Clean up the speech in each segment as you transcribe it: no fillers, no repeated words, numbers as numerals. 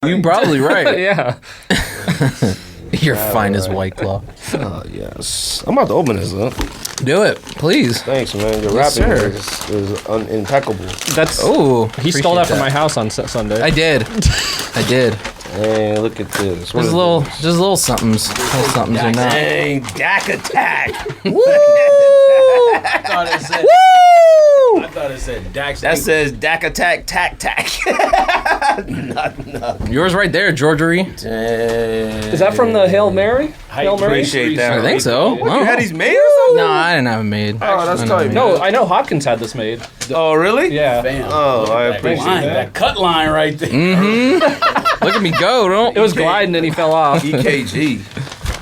You probably right. Yeah. You're fine as White Claw. Oh, yes. I'm about to open this, though. Do it, please. Thanks, man. Your Yes, rapping sir. is impeccable. That's. Oh, He stole that from my house on Sunday. I did. Hey, look at this. Just little somethings. Little somethings in that. Dang, Dak Attack. Woo! I thought it said Dax. That says Dak Attack, Tack, Tack. Yours right there, Georgery. Is that from the Hail Mary? Hail Mary? Appreciate that. I think so. You had these made or something? No, I didn't have it made. Oh, that's tight. No, I know Hopkins had this made. Oh, really? Yeah. Bam. Oh, I That appreciate line, that. that cut line right there. Look at me go, don't. It was gliding and he fell off. EKG.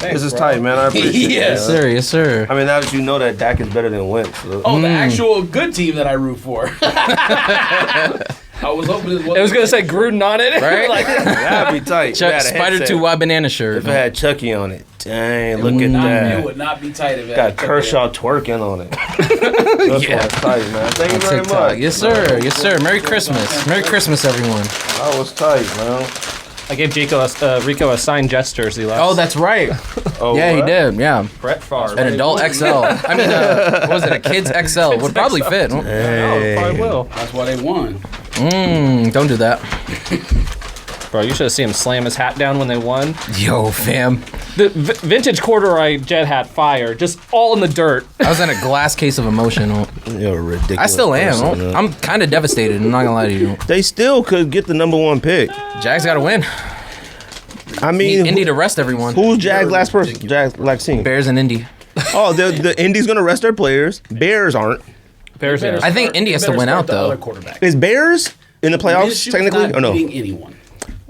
This is tight, man. I appreciate it. Yes, sir. Yes, sir. I mean, now that you know that Dak is better than Wentz. So. Oh, the actual good team that I root for. I was hoping it It was going to say Gruden on it. Right? Like, That'd be tight. Chuck, If it had a Spider headset. 2 Y banana shirt. If it had Chucky on it. Dang, look at It that. would not be tight if it Got had Chucky Kershaw twerking on it. That's Yeah. tight, man. Thank you very TikTok. much. Yes, sir. Yes, sir. Merry Christmas. Merry Christmas, everyone. That was tight, man. I gave Rico a signed Jets jersey last. Oh, that's right. Oh, Yeah, he what? did. Yeah. Brett Favre. An adult XL. I mean, what was it? A kid's XL. Would probably fit. Yeah, probably will. That's why they won. Don't do that. Bro, you should have seen him slam his hat down when they won. Yo, fam. The vintage corduroy Jet hat fire, just all in the dirt. I was in a glass case of emotion. You're a ridiculous. I still am. person, man. I'm kind of devastated. I'm not gonna lie to you. They still could get the #1 pick. Jags gotta win. I mean, Indy to rest everyone. who's Jags last person? Jags last team. Bears and Indy. Oh, the Indy's gonna rest their players. Bears aren't. Bears, yeah. I think Indy has to win out, though. Is Bears in the playoffs Minshew's technically not or no? beating anyone.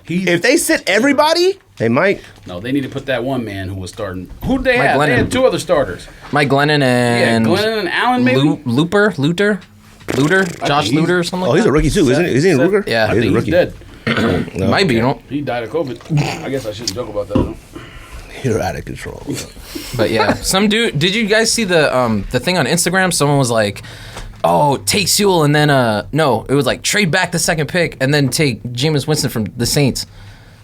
If they sit everybody, they might. No, they need to put that one man who was starting. Who they Mike had? They Glennon. had two other starters. Mike Glennon and Glennon and Allen, maybe. Looter, Josh he's- Looter or something Oh, like he's that. a rookie too, isn't he? Is he a rookie? Yeah. I he's think a he's rookie. dead. No, Might be, you know. He died of COVID. I guess I shouldn't joke about that. Though. You're out of control. But yeah, some dude. Did you guys see the thing on Instagram? Someone was like, "Oh, take Sewell and then no, it was like trade back the second pick and then take Jameis Winston from the Saints."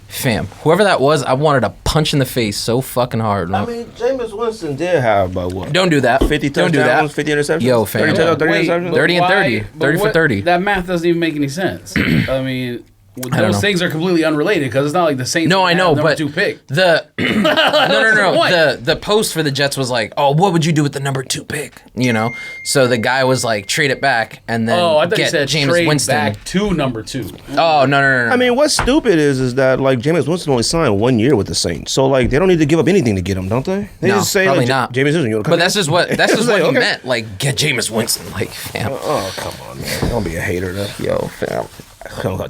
Fam, whoever that was, I wanted to punch in the face so fucking hard. I mean, Jameis Winston did have about what? Don't do that. 50 Don't do that. touchdowns, 50 interceptions? Yo, fam. 30 touchdowns, 30 Wait, interceptions? but 30 and 30. but 30 for what- 30. That math doesn't even make any sense. I mean, don't those know. things are completely unrelated because it's not like the Saints. No, I know, number but 2 pick. the no. point. The post for the Jets was like, "Oh, what would you do with the #2 pick?" You know, so the guy was like, "Trade it back and then Oh, I thought you get said Jameis trade Winston." back to number 2. Oh no. I mean, what's stupid is that like Jameis Winston only signed 1 year with the Saints, so like they don't need to give up anything to get him, don't they? They No, just say probably like, not. Jameis Winston, you want to come? But that's just what It's like, he okay. meant. Like, get Jameis Winston. Like, fam. Oh come on, man! Don't be a hater, though. Yo, fam.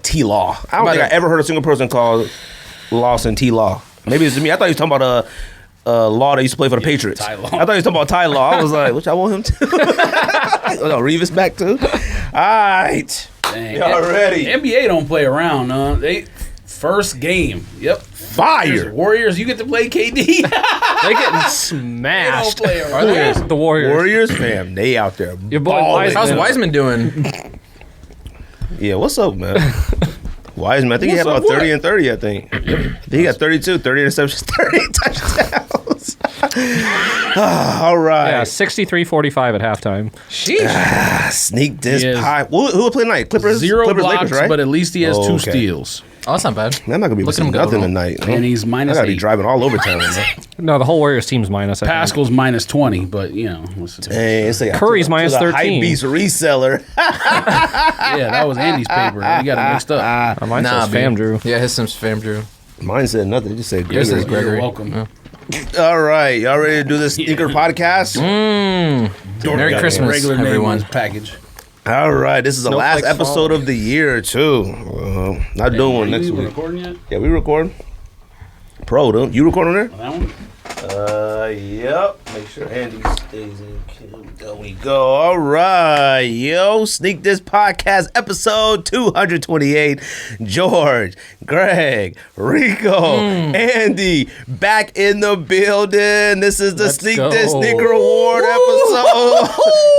T-Law. I don't think I it. ever heard a single person call Lawson T-Law. Maybe it's me. I thought he was talking about Law that used to play for the Patriots. Ty Law. I thought he was talking about Ty Law. I was like, which I want him to. Oh, Revis back too. All right. Dang. Y'all ready? NBA don't play around. They first game. Yep. Fire. Warriors, you get to play KD. They getting They smashed. don't play Are they? around. The Warriors. Warriors, fam. They out there. Your boy balling. How's Wiseman. Wiseman doing? Yeah, what's up, man? Wiseman, I think he had What's about up, 30 and 30, I think. He got 32, 30 interceptions, 30 touchdowns. All right. Yeah, 63-45 at halftime. Sheesh. Sneak this He is pie. Who will play tonight? Clippers? 0 Clippers, blocks, Lakers, right? but at least he has Oh, 2 okay. steals. Oh, that's not bad. I'm not going to be Look at him missing go, nothing bro. tonight. And he's I minus got to be 8. driving all over town. No, the whole Warriors team's minus. I think. Pascal's minus 20, but you know. What's the Hey, it's like Curry's minus the 13. Hype beast reseller. Yeah, that was Andy's paper. We got it mixed up. Mine says B. Fam Drew. Yeah, his name's Fam Drew. Mine said nothing. It just said Yours Gregory. says Gregory. You're welcome. All right. Y'all ready to do this sneaker podcast? Merry Christmas, Regular name on everyone. his package. All right. This is the last Snowflakes episode falling. of the year, too. Not doing one next You week. recording yet? Yeah, we recording. Pro, don't you recording there? On that one? Yep. Make sure Andy stays in. There we go. All right. Yo, Sneak This Podcast, episode 228. George, Greg, Rico, Andy, back in the building. This is the Let's Sneak go. This Sneaker Award episode.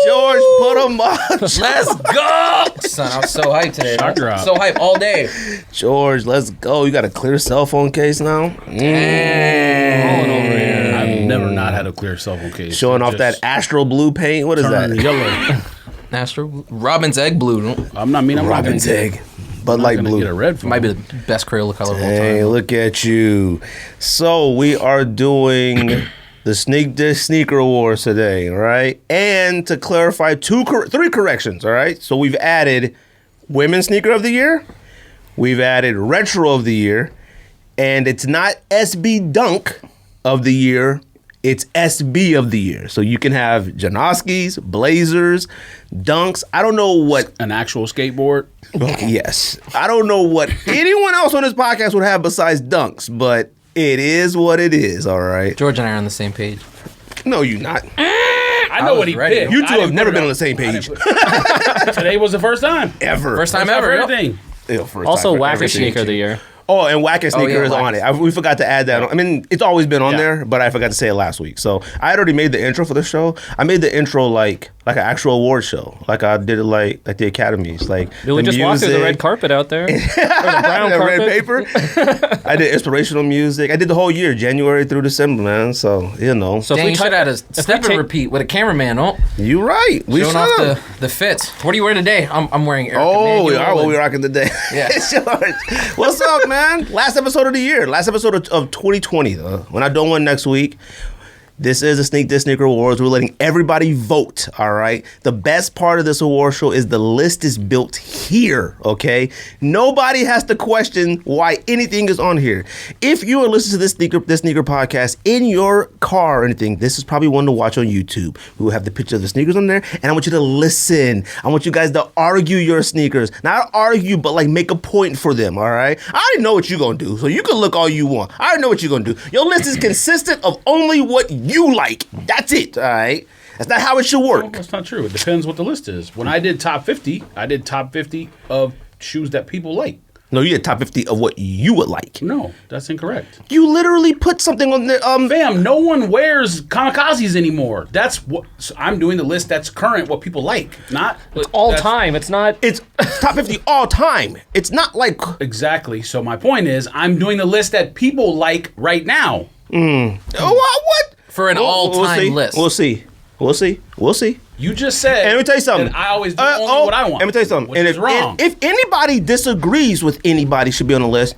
George, put him up. Let's go, son. I'm so hyped today. Shock drop. So hyped all day. George, let's go. You got a clear cell phone case now? Damn. Rolling over here. I've never not had a clear cell phone case. Showing off that astral blue paint. What is turn that? yellow. Astro Robin's egg blue. I'm Robin's egg. Bud Light gonna blue. get a red phone. Might be the best Crayola color of all Hey, time. look at you. So we are doing the Sneak Dish Sneaker Awards today, all right? And to clarify, three corrections, all right? So we've added Women's Sneaker of the Year, we've added Retro of the Year, and it's not SB Dunk of the Year, it's SB of the Year. So you can have Janoskis, Blazers, Dunks. I don't know what... An actual skateboard. Yes. I don't know what anyone else on this podcast would have besides Dunks, but it is what it is, all right? George and I are on the same page. No, you're not. I know was what he ready. picked. You two I have didn't never put it been on up. the same page. Today was the first time. Ever. First time First ever. for Yo. everything. Yeah, first Also, time for Wacky everything. Sneaker of the Year. Oh, and Wacky Sneaker yeah, is on Wacky. it. We forgot to add that. I mean, it's always been on Yeah. there, but I forgot to say it last week. So I had already made the intro for the show. I made the intro like an actual award show. Like I did it like the academies. Like Did we the just walk through the music. red carpet out there? Or the brown The carpet? red paper. I did inspirational music. I did the whole year, January through December, man. So, you know. So Dang, if we you should have had a step and take- repeat with a cameraman. Oh, You're right. We showing should off have. the fits. What are you wearing today? I'm wearing Eric Oh, Emanuel we are what and- we rocking today. Yeah. George. What's up, man? Last episode of the year. Last episode of 2020. When I do one next week. This is a Sneak This Sneaker Awards. We're letting everybody vote, all right? The best part of this award show is the list is built here, okay? Nobody has to question why anything is on here. If you are listening to this sneaker podcast in your car or anything, this is probably one to watch on YouTube. We will have the picture of the sneakers on there, and I want you to listen. I want you guys to argue your sneakers. Not argue, but like make a point for them, all right? I already know what you're gonna do, so you can look all you want. I already know what you're gonna do. Your list is consistent of only what you like. That's it, all right? That's not how it should No, work. that's not true. It depends what the list is. When I did top 50, I did top 50 of shoes that people like. No, you did top 50 of what you would like. No, that's incorrect. You literally put something on there. Fam, no one wears kamikazes anymore. That's what so I'm doing. The list that's current, what people like, not All that's- time. It's not. It's top 50 all time. It's not like Exactly. So my point is, I'm doing the list that people like right now. what? For an all-time see. list. We'll see. We'll see. We'll see. You just said. And let me tell you something. that I always do only what I want. Let me tell you something. Which And is if, wrong. if anybody disagrees with anybody should be on the list,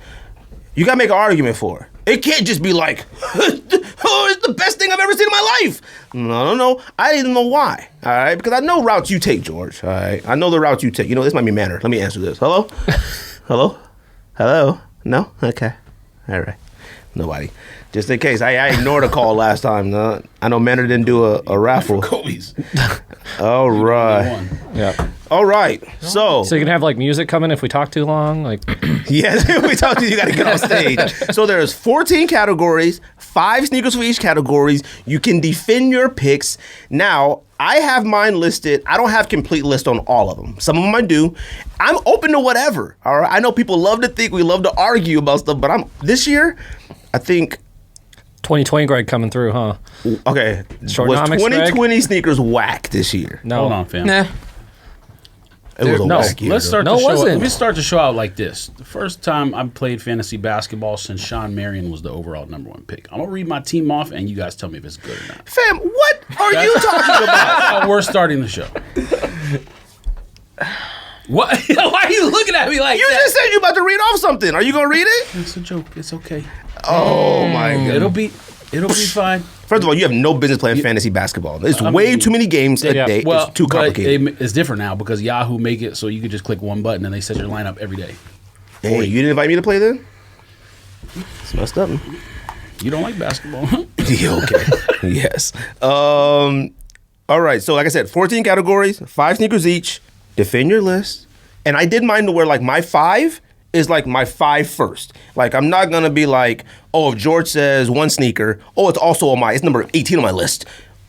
you gotta make an argument for it. It can't just be like, oh, it's the best thing I've ever seen in my life. No. I didn't know why. All right, because I know routes you take, George. All right, I know the routes you take. You know, this might be manner. Let me answer this. Hello, hello. No, okay, all right. Nobody. Just in case, I ignored a call last time. No? I know Manor didn't do a raffle. Kobe's. All right. One. Yeah. All right. So So you can have like music coming if we talk too long. Like, yes, we talked to you. You got to get on stage. So there's 14 categories, 5 sneakers for each categories. You can defend your picks. Now, I have mine listed. I don't have complete list on all of them. Some of them I do. I'm open to whatever. All right. I know people love to think we love to argue about stuff, but this year, I think 2020 Greg coming through, huh? okay. Was Shortnomics, 2020 sneakers whack this year? No. Hold on, fam. Nah. It was a No, whack year. Let's start No, the it show. wasn't. Let me start the show out like this. The first time I played fantasy basketball since Sean Marion was the overall #1 pick. I'm gonna read my team off, and you guys tell me if it's good or not. Fam, what are you talking about? That's how we're starting the show. What? Why are you looking at me like You that? just said you about to read off something. Are you gonna read it? It's a joke. It's okay. Oh my god. It'll be fine. First of all, you have no business playing fantasy basketball. There's way mean, too many games a yeah. day. Well, It's too but complicated. it's different now because Yahoo make it so you can just click one button and they set your lineup every day. Hey, you didn't invite me to play then? It's messed up. You don't like basketball. Yeah, okay. Yes. All right. So like I said, 14 categories, 5 sneakers each. Defend your list. And I did mine to where like my 5 is like my 5 first. Like I'm not gonna be like, oh, if George says one sneaker, oh, it's also on it's number 18 on my list.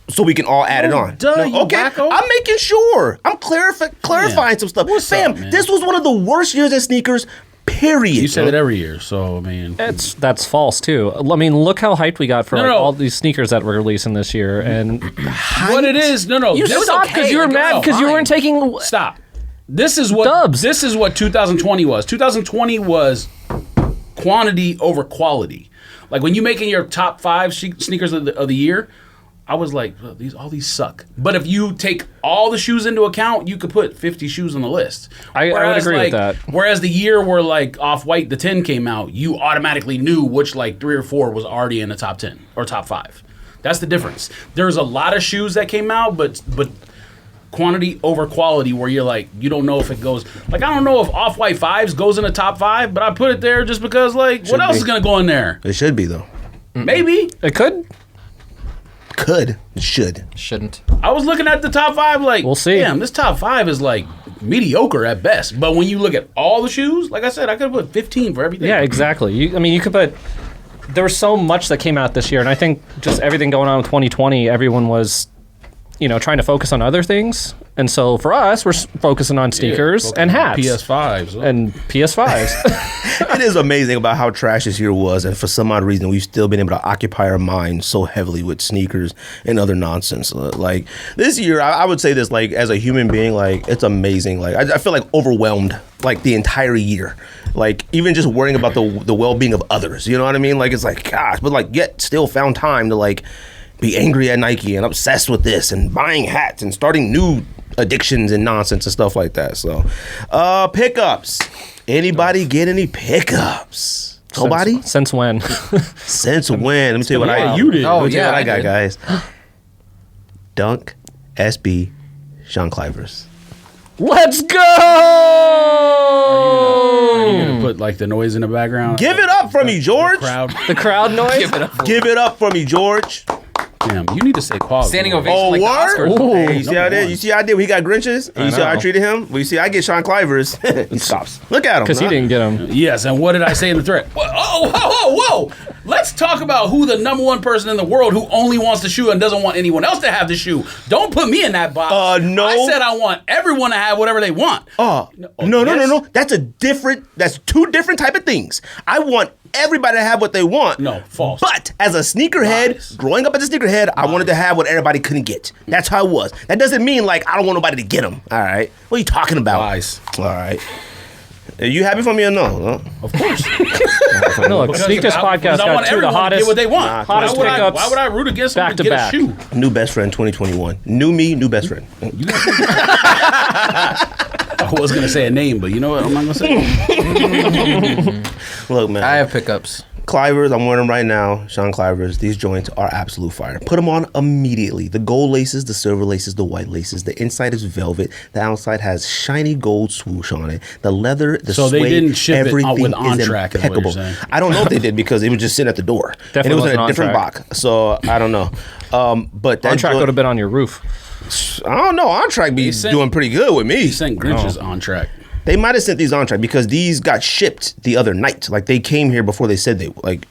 So we can all add it on. duh, you okay, wacko. I'm making sure. I'm clarifying some stuff. What's Fam, up, man? this was one of the worst years at sneakers, Period. You say that every year, so I mean, That's false too. I mean, look how hyped we got for all these sneakers that we're releasing this year, and what it is? No, you this stopped because you were mad because you weren't taking. Stop. This is what Dubs. This is what 2020 was. 2020 was quantity over quality. Like when you're making your top 5 sneakers of the year, I was like, all these suck. But if you take all the shoes into account, you could put 50 shoes on the list. I would agree with that. Whereas the year where like Off-White, the 10 came out, you automatically knew which like 3 or 4 was already in the top 10 or top 5. That's the difference. There's a lot of shoes that came out, but quantity over quality where you're like, you don't know if it goes. Like, I don't know if Off-White 5s goes in the top 5, but I put it there just because, like, what else is going to go in there? It should be, though. Maybe. It could. Could. Should. Shouldn't. I was looking at the top 5 like, we'll see. Damn, this top 5 is like mediocre at best. But when you look at all the shoes, like I said, I could have put 15 for everything. Yeah, exactly. You could put. There was so much that came out this year, and I think just everything going on in 2020, everyone was, trying to focus on other things. And so for us, we're focusing on sneakers and hats. PS5s. And PS5s. It is amazing about how trash this year was, and for some odd reason, we've still been able to occupy our minds so heavily with sneakers and other nonsense. Like this year, I would say this, like as a human being, like it's amazing. Like I feel like overwhelmed, like the entire year. Like even just worrying about the well-being of others. You know what I mean? Like it's like gosh, but like yet still found time to like be angry at Nike and obsessed with this and buying hats and starting new addictions and nonsense and stuff like that. So, pickups. Anybody get any pickups? Nobody? Since when? Since when? Let me tell you what I you did. Oh, Let me tell you yeah, what I I got, did. guys. Dunk, SB, Sean Clivers. Let's go! Are you gonna put like the noise in the background? Give it up for me, George. Crowd. The crowd noise? Give it up. Give it up for me, George. Damn, you need to say pause. Standing more. ovation Oh, like word? the Oscars. Hey, you see how I did? You see how I did? We got Grinches. And you see how I know. treated him? Well, you see, I get Sean Clivers. He stops. Look at him. Because he didn't get them. Yes, and what did I say in the thread? Whoa. Let's talk about who the number one person in the world who only wants the shoe and doesn't want anyone else to have the shoe. Don't put me in that box. No. I said I want everyone to have whatever they want. No. That's two different type of things. I want everybody to have what they want. No, false. But as a sneakerhead, Lies. growing up as a sneakerhead, I wanted to have what everybody couldn't get. That's how it was. That doesn't mean like I don't want nobody to get them. All right. What are you talking about? Lies. All right. Are you happy for me or no? Huh? Of course. No, look, Sneak This Podcast I want got two of the everyone to hottest. get what they want. hottest pickups Why would I root against them back to to get back. a shoe? New best friend 2021. New me, new best friend. I was gonna say a name, but you know what? I'm not gonna say it. Look, man. I have pickups. Clivers, I'm wearing them right now. Sean Clivers. These joints are absolute fire. Put them on immediately. The gold laces, the silver laces, the white laces. The inside is velvet. The outside has shiny gold swoosh on it. The leather, the So suede, they didn't ship it everything with is on-track is what you're impeccable. saying. I don't know if they did because it was just sitting at the door. Definitely and it was in wasn't a different on-track. box. So I don't know. But that On-track joint- would have been on your roof. I don't know. On-track be sent- doing pretty good with me. He sent Grinches on track. They might have sent these on track because these got shipped the other night. Like they came here before they said they like.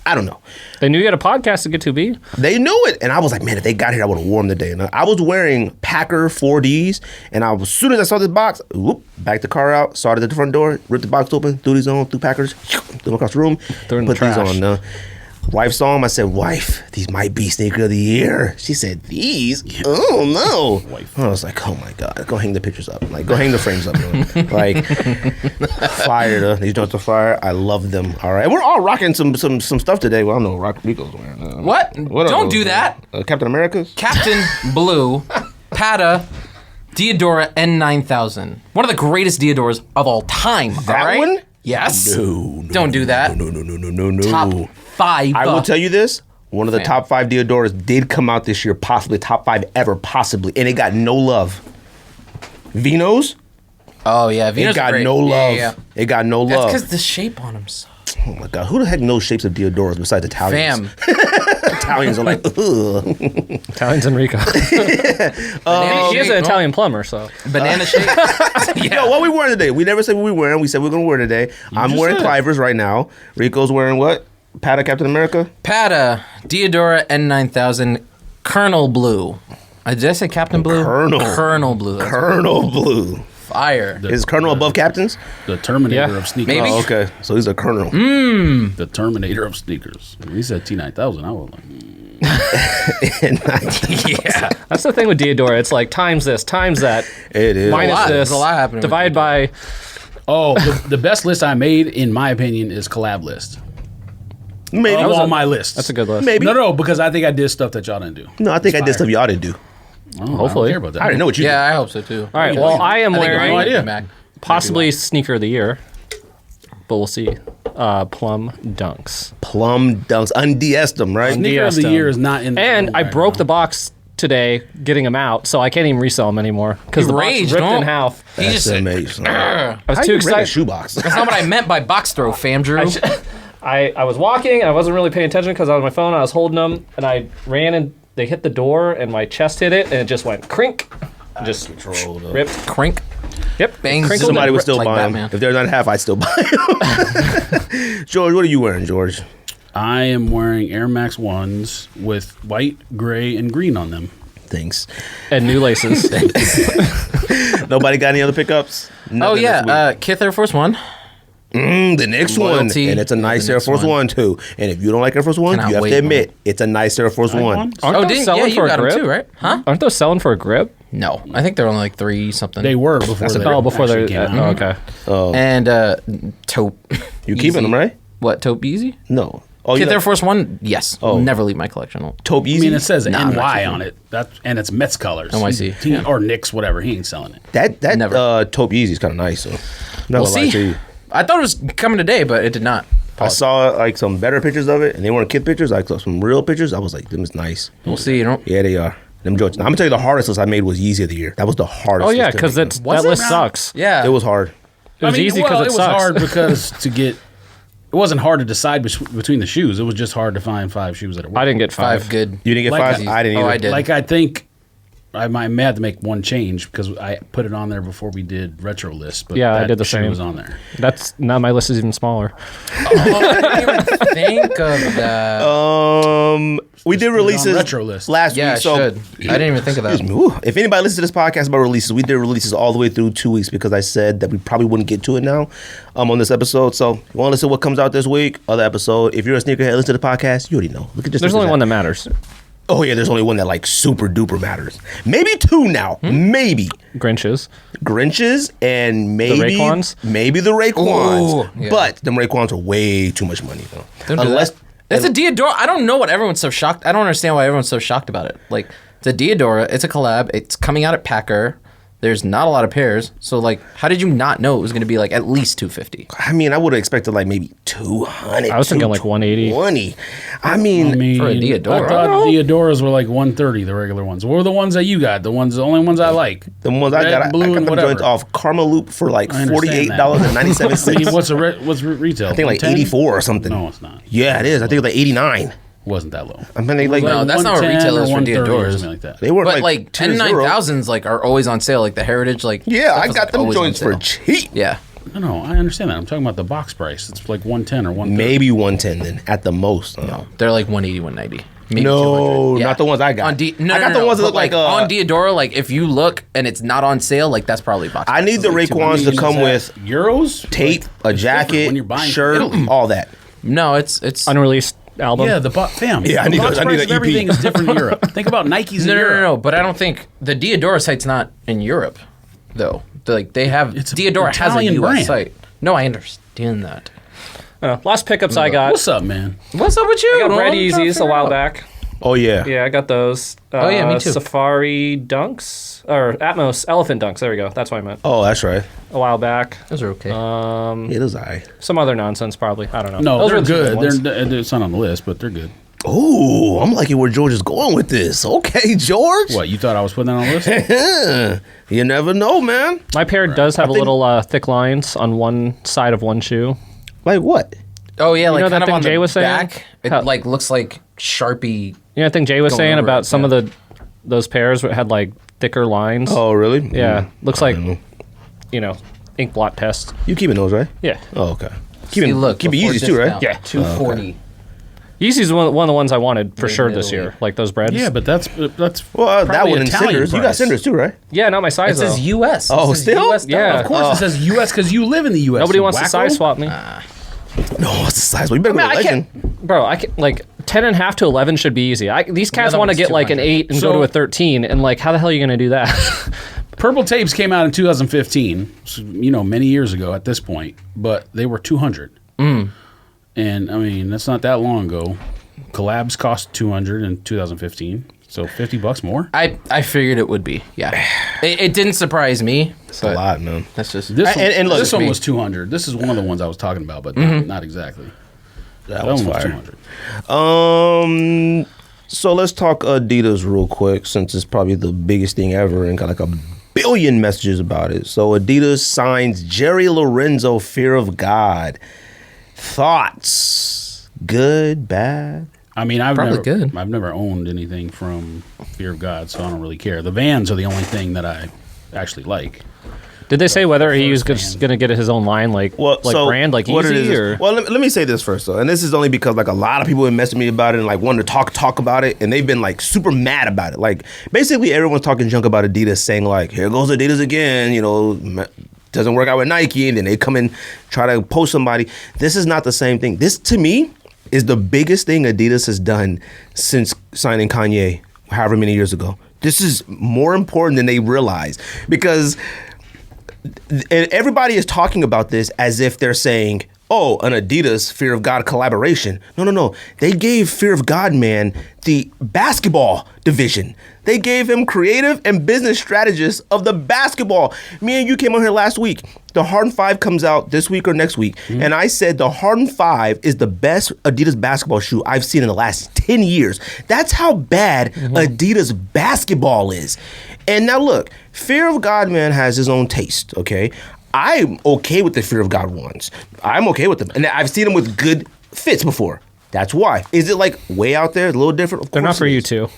I don't know. They knew you had a podcast to get to, B. They knew it, and I was like, man, if they got here, I would have worn them today. And I was wearing Packer 4Ds, and as soon as I saw this box, whoop, backed the car out, saw it at the front door, ripped the box open, threw these on, threw Packers, threw them across the room, Threw in the put these trash. on. Wife saw them. I said, wife, these might be sneaker of the year. She said, these? Oh, no. Wife. I was like, oh, my God. Go hang the pictures up. Like, go hang the frames up. Like, fire. These joints are fire. I love them. All right. We're all rocking some stuff today. Well, I don't know what Rico's wearing. What? are Don't those, do that. Captain America's? Captain Blue, Pata, Diodora N9000. One of the greatest Diodoras of all time. That all right? one? Yes. No. Don't do that. No. Top 5. I will tell you this. One of the Fam. top 5 Diodoras did come out this year, possibly top 5 ever, possibly, and it got no love. Vinos? Oh, yeah. Venus It got great. no love. Yeah. It got no That's love. because the shape on them sucks. Oh my God, who the heck knows shapes of Diodoras besides Italians? Fam. Italians are like, ugh. Italian's Enrico. He is an Italian plumber, so. Banana shape. Yo, what we wearing today? We never said what we wearing. We said we are gonna wear today. I'm just wearing said. Clivers right now. Rico's wearing what? Pata Captain America? Pata, Diodora N9000, Colonel Blue. Did I say Captain Blue? Colonel. Colonel Blue. Colonel Blue. Fire. Is Colonel above captains? The Terminator Yeah. of sneakers. Maybe. Oh, okay. So he's a colonel. The Terminator of sneakers. When he said T9000, I was like, Yeah. That's the thing with Diadora. It's like times this, times that, It is. minus lot. this, There's a lot happening with divide by. oh, the best list I made, in my opinion, is collab list. Maybe. Of all my lists. That's a good list. Maybe. No, because I think I did stuff that y'all didn't do. No, I think I did Fire. stuff y'all didn't do. I don't Hopefully. care about that. I already know what you Yeah, I hope so too. All right. You Well, know, I am I think wearing no idea. Mac. possibly sneaker of the year, but we'll see. Plum Dunks. did. Plum dunks. Unds them, right? Sneaker of the DS year is not in the And room I right broke now. the box today, getting them out, so I can't even resell them anymore because the box raged, ripped in don't- half. He That's just said, amazing. I was How too you bring a excited. shoebox? that's not what I meant by box throw, fam, Drew. I was walking. I wasn't really paying attention because I was on my phone. I was holding them, and I ran and they hit the door, and my chest hit it, and it just went crink. Just ripped. Crink. Yep. Bang. Crinkled Somebody and would still like buy them. Batman. If they're not half, I'd still buy them. George, what are you wearing, George? I am wearing Air Max 1s with white, gray, and green on them. Thanks. and new laces. Nobody got any other pickups? Oh Nothing this week? yeah, Kith Air Force One. The next Loyalty one, and it's a is nice the Air next Force one. One too. And if you don't like Air Force One, Cannot you have wait, to admit man. it's a nice Air Force One. Aren't Oh, those didn't selling yeah, you for a got them grip? too, right? Huh? Aren't those selling for a grip? No, I think they're only like 3 something. They were before That's they a- Before actually they're came out. okay. And taupe. You keeping them, right? What taupe Yeezy? No. Oh, Kith you Air like Force One. Yes. Oh. Will never leave my collection. Taupe I Yeezy? mean, it says Nah, I'm not NY keeping on it. And it's Mets colors. NYC, He- yeah. Or Knicks, whatever. He ain't selling it. that Never. Taupe Yeezy is kind of nice. So, not We'll gonna lie to see. you. I thought it was coming today, but it did not. I saw like some better pictures of it, and they weren't kid pictures, like some real pictures. I was like, them is nice. We'll see. You know. Yeah, they are. Them joints. Now, I'm gonna tell you the hardest list I made was Yeezy of the year. That was the hardest. Oh yeah, list to because make. that Was it? list sucks. Yeah. It was hard. It was easy because well, it was sucks. hard because to get. It wasn't hard to decide between the shoes. It was just hard to find 5 shoes that are. I didn't get 5. 5 good. You didn't get Like 5? a- I didn't Oh, either. I did. Like I think I may have to make one change because I put it on there before we did retro list. But Yeah, I that did the shoe same. was on there. That's now my list is even smaller. I didn't even think of that. We did put it on releases retro list. last Yeah, I week. So should. I didn't even think of that. Excuse me. Whew. If anybody listens to this podcast about releases, we did releases all the way through 2 weeks because I said that we probably wouldn't get to it now on this episode. So you want to listen to what comes out this week? Other episode. If you're a sneakerhead, listen to the podcast. You already know. Look at just There's look only at one that matters. Oh yeah, there's only one that like super duper matters. Maybe 2 now. Maybe Grinches. Grinches and maybe Raekwons? Maybe the Raekwons. Ooh, yeah. But them Raekwons are way too much money though. Don't do that. It's a Diadora. I don't know what everyone's so shocked. I don't understand why everyone's so shocked about it. Like, it's a Diadora. It's a collab. It's coming out at Packer. There's not a lot of pairs. So, like, how did you not know it was going to be, like, at least $250? I mean, I would have expected like maybe 200. I was thinking like 180. 120. I mean, For a Diadora. I thought the Diodoras were like 130, the regular ones. What were the ones that you got? The only ones I like. the ones I Red, got, I blue, got and them whatever. joints off Karma Loop for like I understand that. $48.97. I mean, what's retail? I think like 110? 84 or something. No, it's not. Yeah, it is. I think it was like 89. Wasn't that low? I mean, they like No, that's not what 110 retail or is for 130 or Diodoras. something like that. they weren't But, like, 2 to 0. N9000s, like, are always on sale. Like, the Heritage, like... Yeah, stuff I is, got like, them always on joints for sale. cheap. Yeah. No, I understand that. I'm talking about the box price. It's like 110 or 130. Maybe 110 then at the most. No, they're like 180, 190. Maybe No, 200. Yeah. not the ones I got. On no, I got no, the no, ones that but, look like on Diadora, like, if you look and it's not on sale, like, that's probably box. I need the price. Raekwons to come with euros, tape, Like, a it's different jacket, when you're buying shirt, Italy. all that. No, it's... Unreleased album. Yeah, the fam. Yeah, I the need box a- I need price an of EP. everything is different in Europe. Think about Nikes No, in no, Europe. no, but I don't think the Diadora site's not in Europe, though. Like they have It's a Diadora has a Italian US brand. site. No, I understand that. Last pickups I got. What's up, man? What's up with you? I got Don't Red try to Yeezys a figure while out. back. Oh yeah. Yeah, I got those. Oh, yeah, me too. Safari Dunks or Atmos Elephant Dunks. There we go. That's what I meant. Oh, that's right. A while back. Those are okay. Yeah, those alright. Some other nonsense probably. I don't know. No, Those they're were the two good. ones. It's not on the list, but they're good. Ooh, I'm liking where George is going with this. Okay, George. What, you thought I was putting that on the list? You never know, man. My pair does have a think- little thick lines on one side of one shoe. Like what? oh yeah, like know that kind of thing on Jay the was saying? back. It How- like looks like Sharpie. You know, I think Jay was Going saying over about it, some yeah. of those pairs that had like thicker lines. Oh, really? Yeah, looks like don't know. ink blot test. You keeping those, right? Yeah. Oh, okay. See, look, keep it before easy too, right? discount, Yeah. 240. Yeezy's one of the ones I wanted for sure this middle. year. Like those breads. Yeah, but that's Well, that probably one in Italian cinders. You got price. cinders too, right? Yeah, not my It size though. says U.S. Oh, It says still? US Yeah. Of course, it says U.S. because you live in the U.S. Nobody you wants to wacko. size swap me. No, what's the size? Well, you better go to I Legend. can't, bro. I can like 10.5 to 11 should be easy. These cats other want to one's get like an 200. 8 and So- go to a 13, and like, how the hell are you gonna do that? Purple Tapes came out in 2015, so, many years ago at this point, but they were 200. And I mean, that's not that long ago. Collabs cost 200 in 2015, so $50 more. I figured it would be. Yeah. It didn't surprise me. It's a lot, man. That's just. This one, and look, this one me. was 200. This is one of the ones I was talking about, but not exactly. That That was one was fire. 200. So let's talk Adidas real quick, since it's probably the biggest thing ever and got like a billion messages about it. So Adidas signs Jerry Lorenzo, Fear of God. Thoughts? Good, bad? I mean, I've Probably never, good. I've never owned anything from Fear of God, so I don't really care. The Vans are the only thing that I actually like. Did they say whether he was First gonna get his own line, like brand, like what it Yeezy, is- or? Well, let me say this first though, and this is only because like a lot of people have messaged me about it and like wanted to talk about it, and they've been like super mad about it. Like basically everyone's talking junk about Adidas, saying like, here goes Adidas again, doesn't work out with Nike, and then they come and try to post somebody. This is not the same thing. This to me is the biggest thing Adidas has done since signing Kanye, however many years ago. This is more important than they realize, because everybody is talking about this as if they're saying, oh, an Adidas Fear of God collaboration. No. They gave Fear of God man the basketball division. They gave him creative and business strategist of the basketball. Me and you came on here last week. The Harden 5 comes out this week or next week. And I said the Harden 5 is the best Adidas basketball shoe I've seen in the last 10 years. That's how bad Adidas basketball is. And now look, Fear of God man has his own taste, okay? I'm okay with the Fear of God ones. I'm okay with them. And I've seen them with good fits before. That's why. Is it like way out there, a little different? Of They're not course for it you is. two.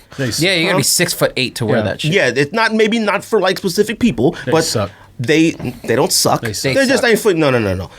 Yeah, you gotta be 6'8" to wear Yeah. that shit. Yeah, it's not maybe not for like specific people, but suck. they don't suck. They suck. They're just They ain't foot. No.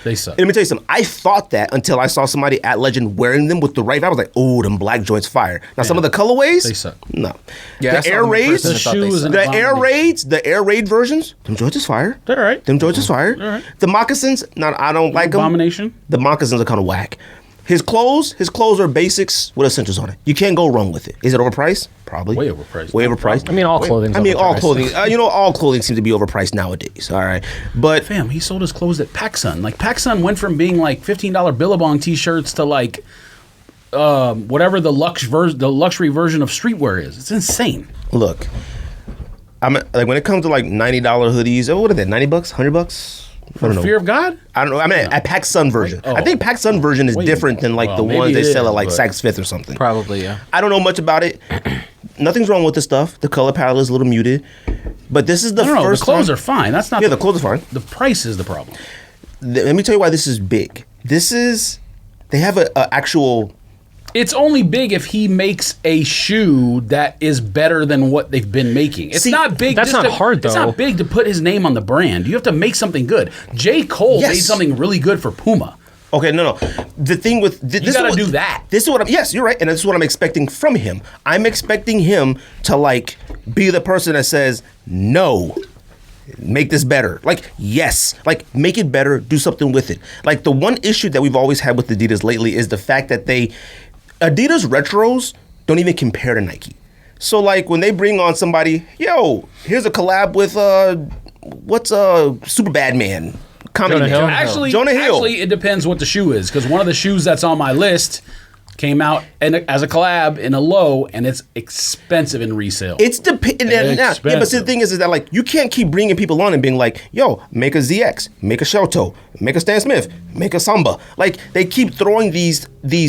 They suck. And let me tell you something. I thought that until I saw somebody at Legend wearing them with the right. I was like, oh, them black joints fire. Now some of the colorways, They suck. No. Yeah, I the saw Air them in Raids, person, I The thought they shoe is sucked. an the Air abomination. Raids, the Air Raid versions, them joints is fire. They're all right. Them joints is fire. All right. The moccasins, I don't like them. Abomination. The moccasins are kind of whack. His clothes are basics with essentials on it. You can't go wrong with it. Is it overpriced? Probably. Way overpriced. Way No overpriced. I mean, all clothing's all overpriced. clothing. All clothing seems to be overpriced nowadays. All right, but Fam, he sold his clothes at PacSun. Like PacSun went from being like $15 Billabong t-shirts to like whatever the luxury version of streetwear is. It's insane. look, I'm like when it comes to like $90 hoodies. What are they? $90, $100? I don't know. Fear of God? I don't know. I mean, a PacSun version. Oh. I think PacSun version is Wait. different than like Well, the maybe ones they it sell is, at like but- Saks Fifth or something. Probably, yeah. I don't know much about it. Nothing's wrong with the stuff. The color palette is a little muted, but this is the No, first the clothes time- are fine. That's not Yeah, the clothes are fine. The price is the problem. Let me tell you why this is big. They have a actual. It's only big if he makes a shoe that is better than what they've been making. It's See, not big. that's just not hard, It's though. not big to put his name on the brand. You have to make something good. J. Cole Yes. made something really good for Puma. Okay, no. The thing with this is gotta what- do that. This is what I'm. Yes, you're right, and this is what I'm expecting from him. I'm expecting him to like be the person that says no. Make this better. Like, yes. Like, make it better. Do something with it. Like, the one issue that we've always had with Adidas lately is the fact that Adidas retros don't even compare to Nike. So, like, when they bring on somebody, yo, here's a collab with, what's Superbad Man? Comedy Jonah Man. Hill? Actually, Hill. it depends what the shoe is, because one of the shoes that's on my list came out as a collab in a low, and it's expensive in resale. It's dependent. Yeah, but see, the Expensive. thing is that like you can't keep bringing people on and being like, "Yo, make a ZX, make a Shelto, make a Stan Smith, make a Samba." Like they keep throwing these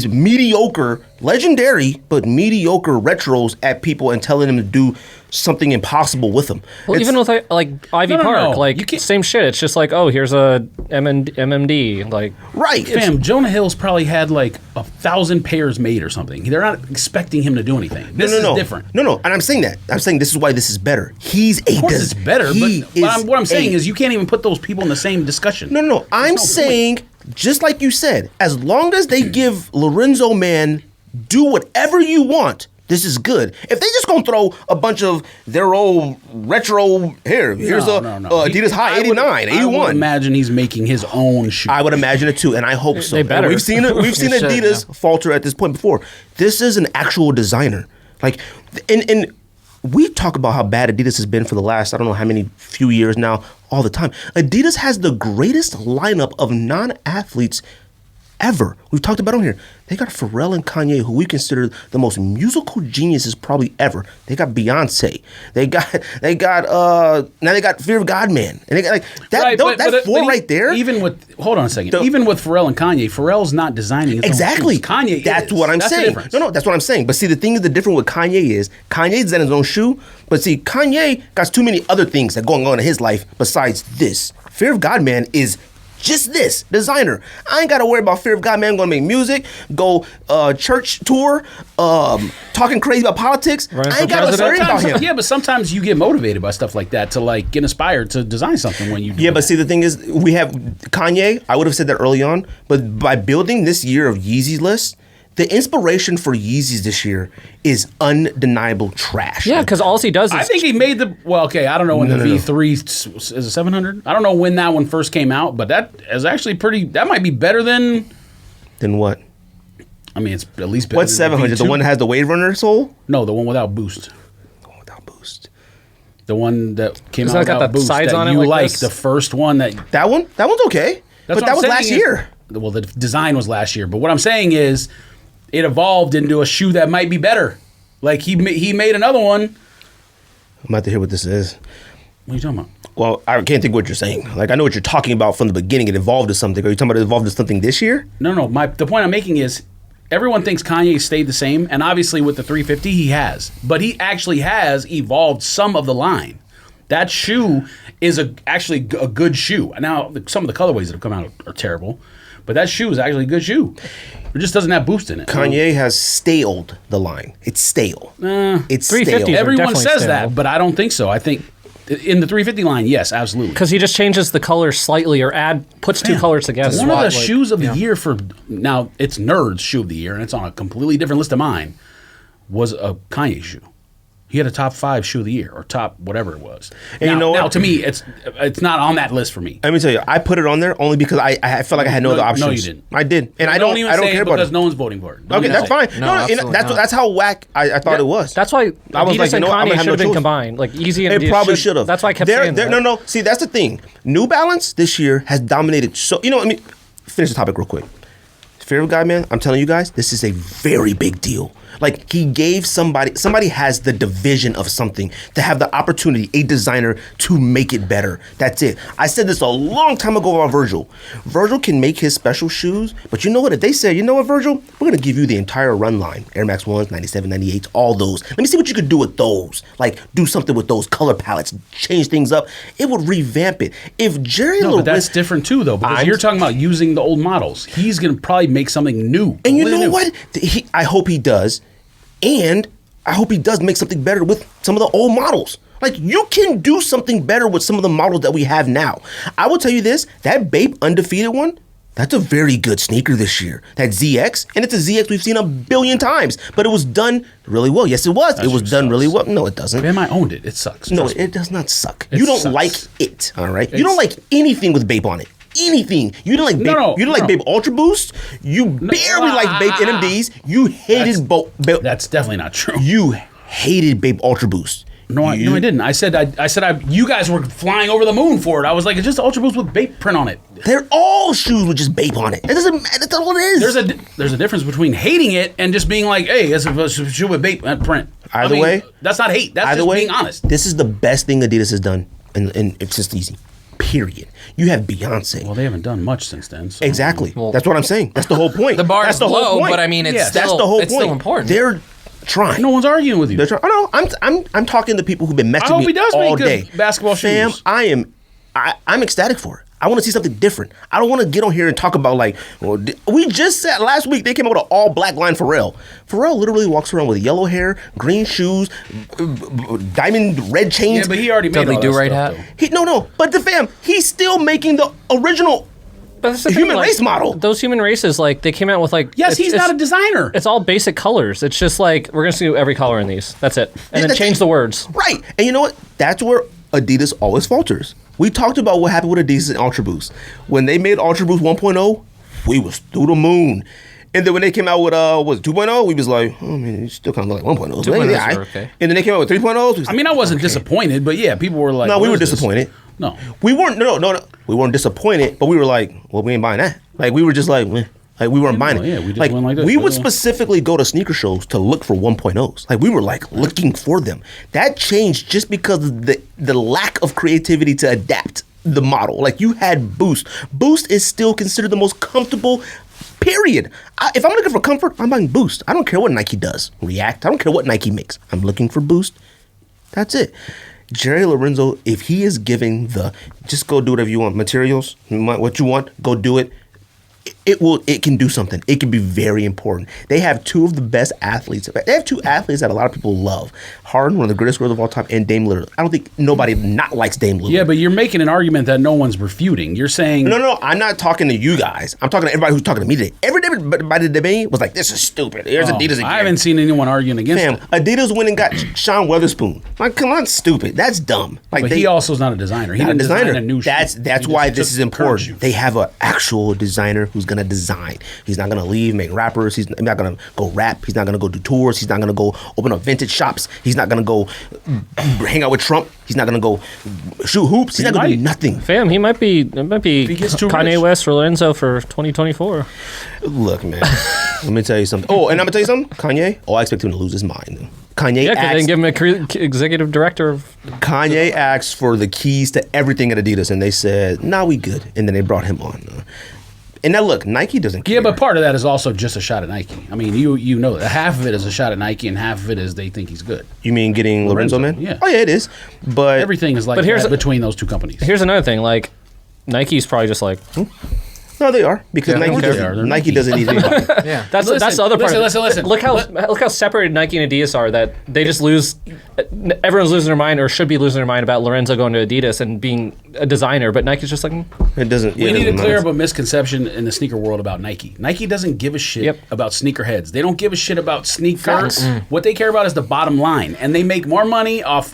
mediocre, legendary but mediocre retros at people and telling them to do something impossible with them. Well, It's- even with like Ivy No, Park, no. like You can't- same shit. It's just like, oh, here's a MMD. Like, right, Fam, Jonah Hill's probably had like 1,000 pairs made or something. They're not expecting him to do anything. This is different. No, and I'm saying that. I'm saying this is why this is better. He's a. Of course, it's better, but what I'm saying is you can't even put those people in the same discussion. No. I'm no saying, just like you said, as long as they give Lorenzo Man do whatever you want. This is good. If they just gonna throw a bunch of their old retro here's Adidas High 89, 81. I would imagine he's making his own shoe. I would imagine it too, and I hope so. They better. We've seen it. We've seen They should, Adidas falter at this point before. This is an actual designer. Like, and we talk about how bad Adidas has been for the last, I don't know how many few years now, all the time. Adidas has the greatest lineup of non-athletes ever. We've talked about on here. They got Pharrell and Kanye, who we consider the most musical geniuses probably ever. They got Beyonce. They got now they got Fear of God Man. And they got like that. Right, That's four right there. Even with hold on a second. Even with Pharrell and Kanye, Pharrell's not designing his Exactly. own shoes. Kanye That's is. what I'm That's saying. The difference. No, that's what I'm saying. But see, the thing is, the difference with Kanye is Kanye designed his own shoe. But see, Kanye got too many other things that going on in his life besides this. Fear of God Man is just this designer. I ain't got to worry about Fear of God Man. I'm gonna make music, go church tour, talking crazy about politics. I ain't got to worry about him. Yeah, but sometimes you get motivated by stuff like that to like get inspired to design something when you do Yeah, but that. see, the thing is, we have Kanye. I would have said that early on, but by building this year of Yeezy's list, the inspiration for Yeezys this year is undeniable trash. Yeah, because all he does is I think he made the okay. I don't know when the V3 is a 700. I don't know when that one first came out, but that is actually pretty. That might be better than. Then what? I mean, it's at least better. What's than 700? The V2? one that has the Wave Runner sole? No, the one without boost. The one without boost. The one that came Is out that got without the boost. sides that on it you like like this? the first one that. That one? That one's okay. That's But what that I'm was saying last is- year. Well, the design was last year, but what I'm saying is, it evolved into a shoe that might be better. Like he made another one. I'm about to hear what this is. What are you talking about? Well, I can't think what you're saying. Like, I know what you're talking about from the beginning. It evolved to something. Are you talking about it evolved to something this year? No. The point I'm making is everyone thinks Kanye stayed the same, and obviously with the 350 he has, but he actually has evolved some of the line. That shoe is actually a good shoe. Now some of the colorways that have come out are terrible, but that shoe is actually a good shoe. It just doesn't have boost in it. Kanye has staled the line. It's stale. It's 350s stale. are Everyone definitely says stale. that, but I don't think so. I think in the 350 line, yes, absolutely. because he just changes the color slightly or puts two colors together. One of the Like, shoes of the year for now, it's Nerd's shoe of the year, and it's on a completely different list of mine. Was a Kanye shoe. He had a top 5 shoe of the year or top whatever it was. And you know what? Now to me, it's not on that list for me. Let me tell you, I put it on there only because I felt like I had no other options. No, you didn't. I did, and I don't even I don't say care it about because it. no one's voting for it. Don't Okay, even that's say it. fine. No, No, absolutely not. that's how whack I thought it was. That's why I was Adidas like, you and know, I'm Kanye gonna have should no have been choice. combined. Like Yeezy and It Adidas probably should have. That's why I kept saying that. No. See, that's the thing. New Balance this year has dominated. So you know, I mean, finish the topic real quick. Fear of God, man. I'm telling you guys, this is a very big deal. Like, he gave somebody has the division of something to have the opportunity, a designer, to make it better. That's it. I said this a long time ago about Virgil. Virgil can make his special shoes, but you know what? If they said, you know what, Virgil, we're going to give you the entire run line. Air Max 1s, 97, 98s, all those. Let me see what you could do with those. Like, do something with those color palettes, change things up. It would revamp it. If Jerry No, but that's Lorenzo... different too, though, because you're talking about using the old models. He's going to probably make something new. And you completely know new. what? I hope he does. And I hope he does make something better with some of the old models. Like, you can do something better with some of the models that we have now. I will tell you this, that Bape Undefeated one, that's a very good sneaker this year. That ZX, and it's a ZX we've seen a billion times, but it was done really well. Yes, it was. It was shoe done sucks. really well. No, it doesn't. Fam, I owned it. It sucks. No, Trust me. it does not suck. It You don't sucks. like it, all right? You don't like anything with Bape on it. Anything. You didn't like Bape. No, You didn't like no. Bape Ultra Boost. You barely liked Bape NMDs. You hated Bape. That's definitely not true. You hated Bape Ultra Boost. No, I didn't. I said you guys were flying over the moon for it. I was like, it's just Ultra Boost with Bape print on it. They're all shoes with just Bape on it. It doesn't matter. That's all it is. There's a difference between hating it and just being like, hey, it's a shoe with Bape print. Either way, that's not hate. That's Either just way, being honest. This is the best thing Adidas has done, and it's just easy. Period. You have Beyonce. Well, they haven't done much since then. So. Exactly. That's what I'm saying. That's the whole point. The bar That's is the whole low, point. but I mean, it's Yes. still, That's the whole it's point. still important. They're trying. No one's arguing with you. They're trying. I'm talking to people who've been messaging I hope me he does all make good day. basketball Fam, shoes. I'm ecstatic for it. I want to see something different. I don't want to get on here and talk about like, well, we just said last week they came out with an all black line Pharrell. Pharrell literally walks around with yellow hair, green shoes, diamond red chains. Yeah, but he already made Dudley all that Do-Right stuff, hat. though. But the fam, he's still making the original that's the a thing, human race model. Those human races, like they came out with like Yes, he's not a designer. It's all basic colors. It's just like we're gonna do every color in these. That's it, and then change the words. Right. And you know what? That's where Adidas always falters. We talked about what happened with Adidas and Ultra Boost. When they made Ultra Boost 1.0, we was through the moon. And then when they came out with 2.0, we was like, oh man, you still kind of look like 1.0. 2.0s were okay. And then they came out with 3.0s. I mean, I wasn't disappointed, but yeah, people were like, No, we "What were is this?" disappointed. No. We weren't. No. We weren't disappointed, but we were like, well, we ain't buying that. Like we were just like, meh. Like we weren't buying it. Yeah, we just went like this. we would specifically go to sneaker shows to look for 1.0s. Like we were like looking for them. That changed just because of the lack of creativity to adapt the model. Like you had Boost. Boost is still considered the most comfortable. Period. If I'm looking for comfort, I'm buying Boost. I don't care what Nike does. React. I don't care what Nike makes. I'm looking for Boost. That's it. Jerry Lorenzo, if he is giving just go do whatever you want, materials, what you want, go do it. It can do something. It can be very important. They have two of the best athletes. They have two athletes that a lot of people love. Harden, one of the greatest scorers of all time, and Dame Lillard. I don't think nobody not likes Dame Lillard. Yeah, but you're making an argument that no one's refuting. You're saying No, I'm not talking to you guys. I'm talking to everybody who's talking to me today. Everybody to me was like, this is stupid. Here's Adidas again. I haven't seen anyone arguing against Fam, it. Adidas went and got Sean Weatherspoon. Like, come on, stupid. That's dumb. Like, But he also is not a designer. He not a didn't design designer. a new shoe. That's He why just this took is current important. shoes. They have an actual designer who's gonna design. He's not gonna leave, make rappers. He's not gonna go rap. He's not gonna go do tours. He's not gonna go open up vintage shops. He's not gonna go hang out with Trump. He's not gonna go shoot hoops. He's not gonna do nothing. Fam, it might be he gets too Kanye rich. West or Lorenzo for 2024. Look, man. Let me tell you something. Oh, and I'm gonna tell you something. Kanye. Oh, I expect him to lose his mind. Kanye Yeah, because they asked, didn't give him a executive director of. Kanye asked for the keys to everything at Adidas, and they said, "Nah, we good." And then they brought him on. And now look, Nike doesn't care. Yeah, but part of that is also just a shot at Nike. I mean, you know that half of it is a shot at Nike, and half of it is they think he's good. You mean getting Lorenzo, man? yeah. Oh yeah, it is. But Everything is like But here's that a- between those two companies. Here's another thing, like Nike's probably just like no, they are because Yeah, Nike they doesn't. are. They're Nike Nike. doesn't need anybody. Yeah. that's Listen, the other part. listen. Look how separated Nike and Adidas are. That they just lose. Everyone's losing their mind, or should be losing their mind about Lorenzo going to Adidas and being a designer. But Nike's just like, It doesn't. We it need to doesn't clear matter. up a misconception in the sneaker world about Nike. Nike doesn't give a shit Yep. about sneakerheads. They don't give a shit about sneakers. Mm. What they care about is the bottom line, and they make more money off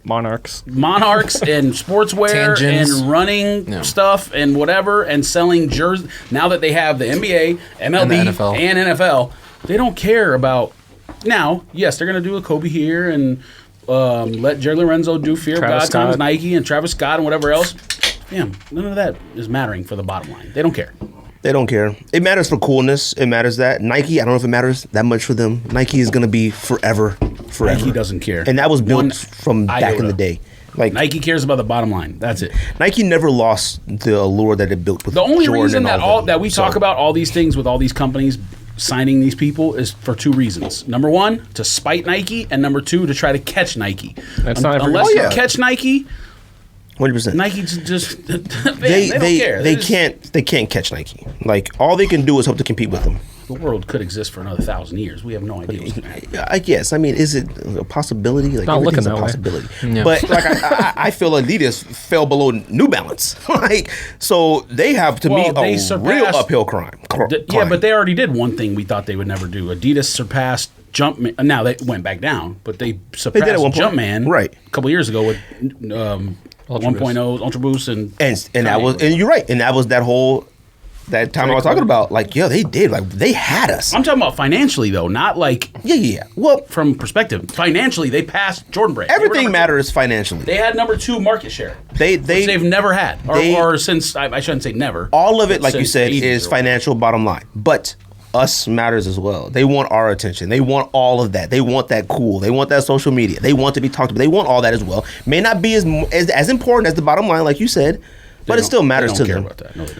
monarchs. monarchs and sportswear Tangents. and running No. stuff and whatever, and selling jerseys. Now that they have the NBA, MLB, And the NFL. and NFL, they don't care about. Now, yes, they're going to do a Kobe here and let Jerry Lorenzo do Fear of Travis God times Scott. Nike and Travis Scott and whatever else. Damn, none of that is mattering for the bottom line. They don't care. They don't care. It matters for coolness. It matters that Nike. I don't know if it matters that much for them. Nike is going to be forever. Nike doesn't care. and that was built One from back in iota. the day. Like Nike cares about the bottom line. That's it. Nike never lost the allure that it built with The only Jordan reason and that all that we talk about all these things with all these companies signing these people is for two reasons. Number one, to spite Nike, and number two, to try to catch Nike. That's not every- Unless Oh, yeah. you catch Nike, 100%. Nike just man, They don't care. they just- can't catch Nike. Like all they can do is hope to compete with them. The world could exist for another 1,000 years. We have no idea what's going to happen. I guess. I mean, is it a possibility? Like Not everything's looking a that way. possibility. Yeah. But like I feel Adidas fell below New Balance. Like so they have to Well, meet they a surpassed- real uphill climb. Yeah, but they already did one thing we thought they would never do. Adidas surpassed Jumpman. Now they went back down, but they surpassed at one point. Jumpman Right. a couple years ago with 1.0 Ultra Boost and that was and you're right. And that was that time I was talking about. Like yeah, they did. Like they had us. I'm talking about financially though, not like Yeah. Well, from perspective. Financially, they passed Jordan Brand. They were everything number two. matters financially. They had number 2 market share. They Which they've never had, they- or since I shouldn't say never. all of it, but like you since said, 80s is or whatever. financial bottom line. But us matters as well. They want our attention. They want all of that. They want that cool. They want that social media. They want to be talked about. They want all that as well. May not be as important as the bottom line, like you said, but it still matters to They don't them. care about that. No, they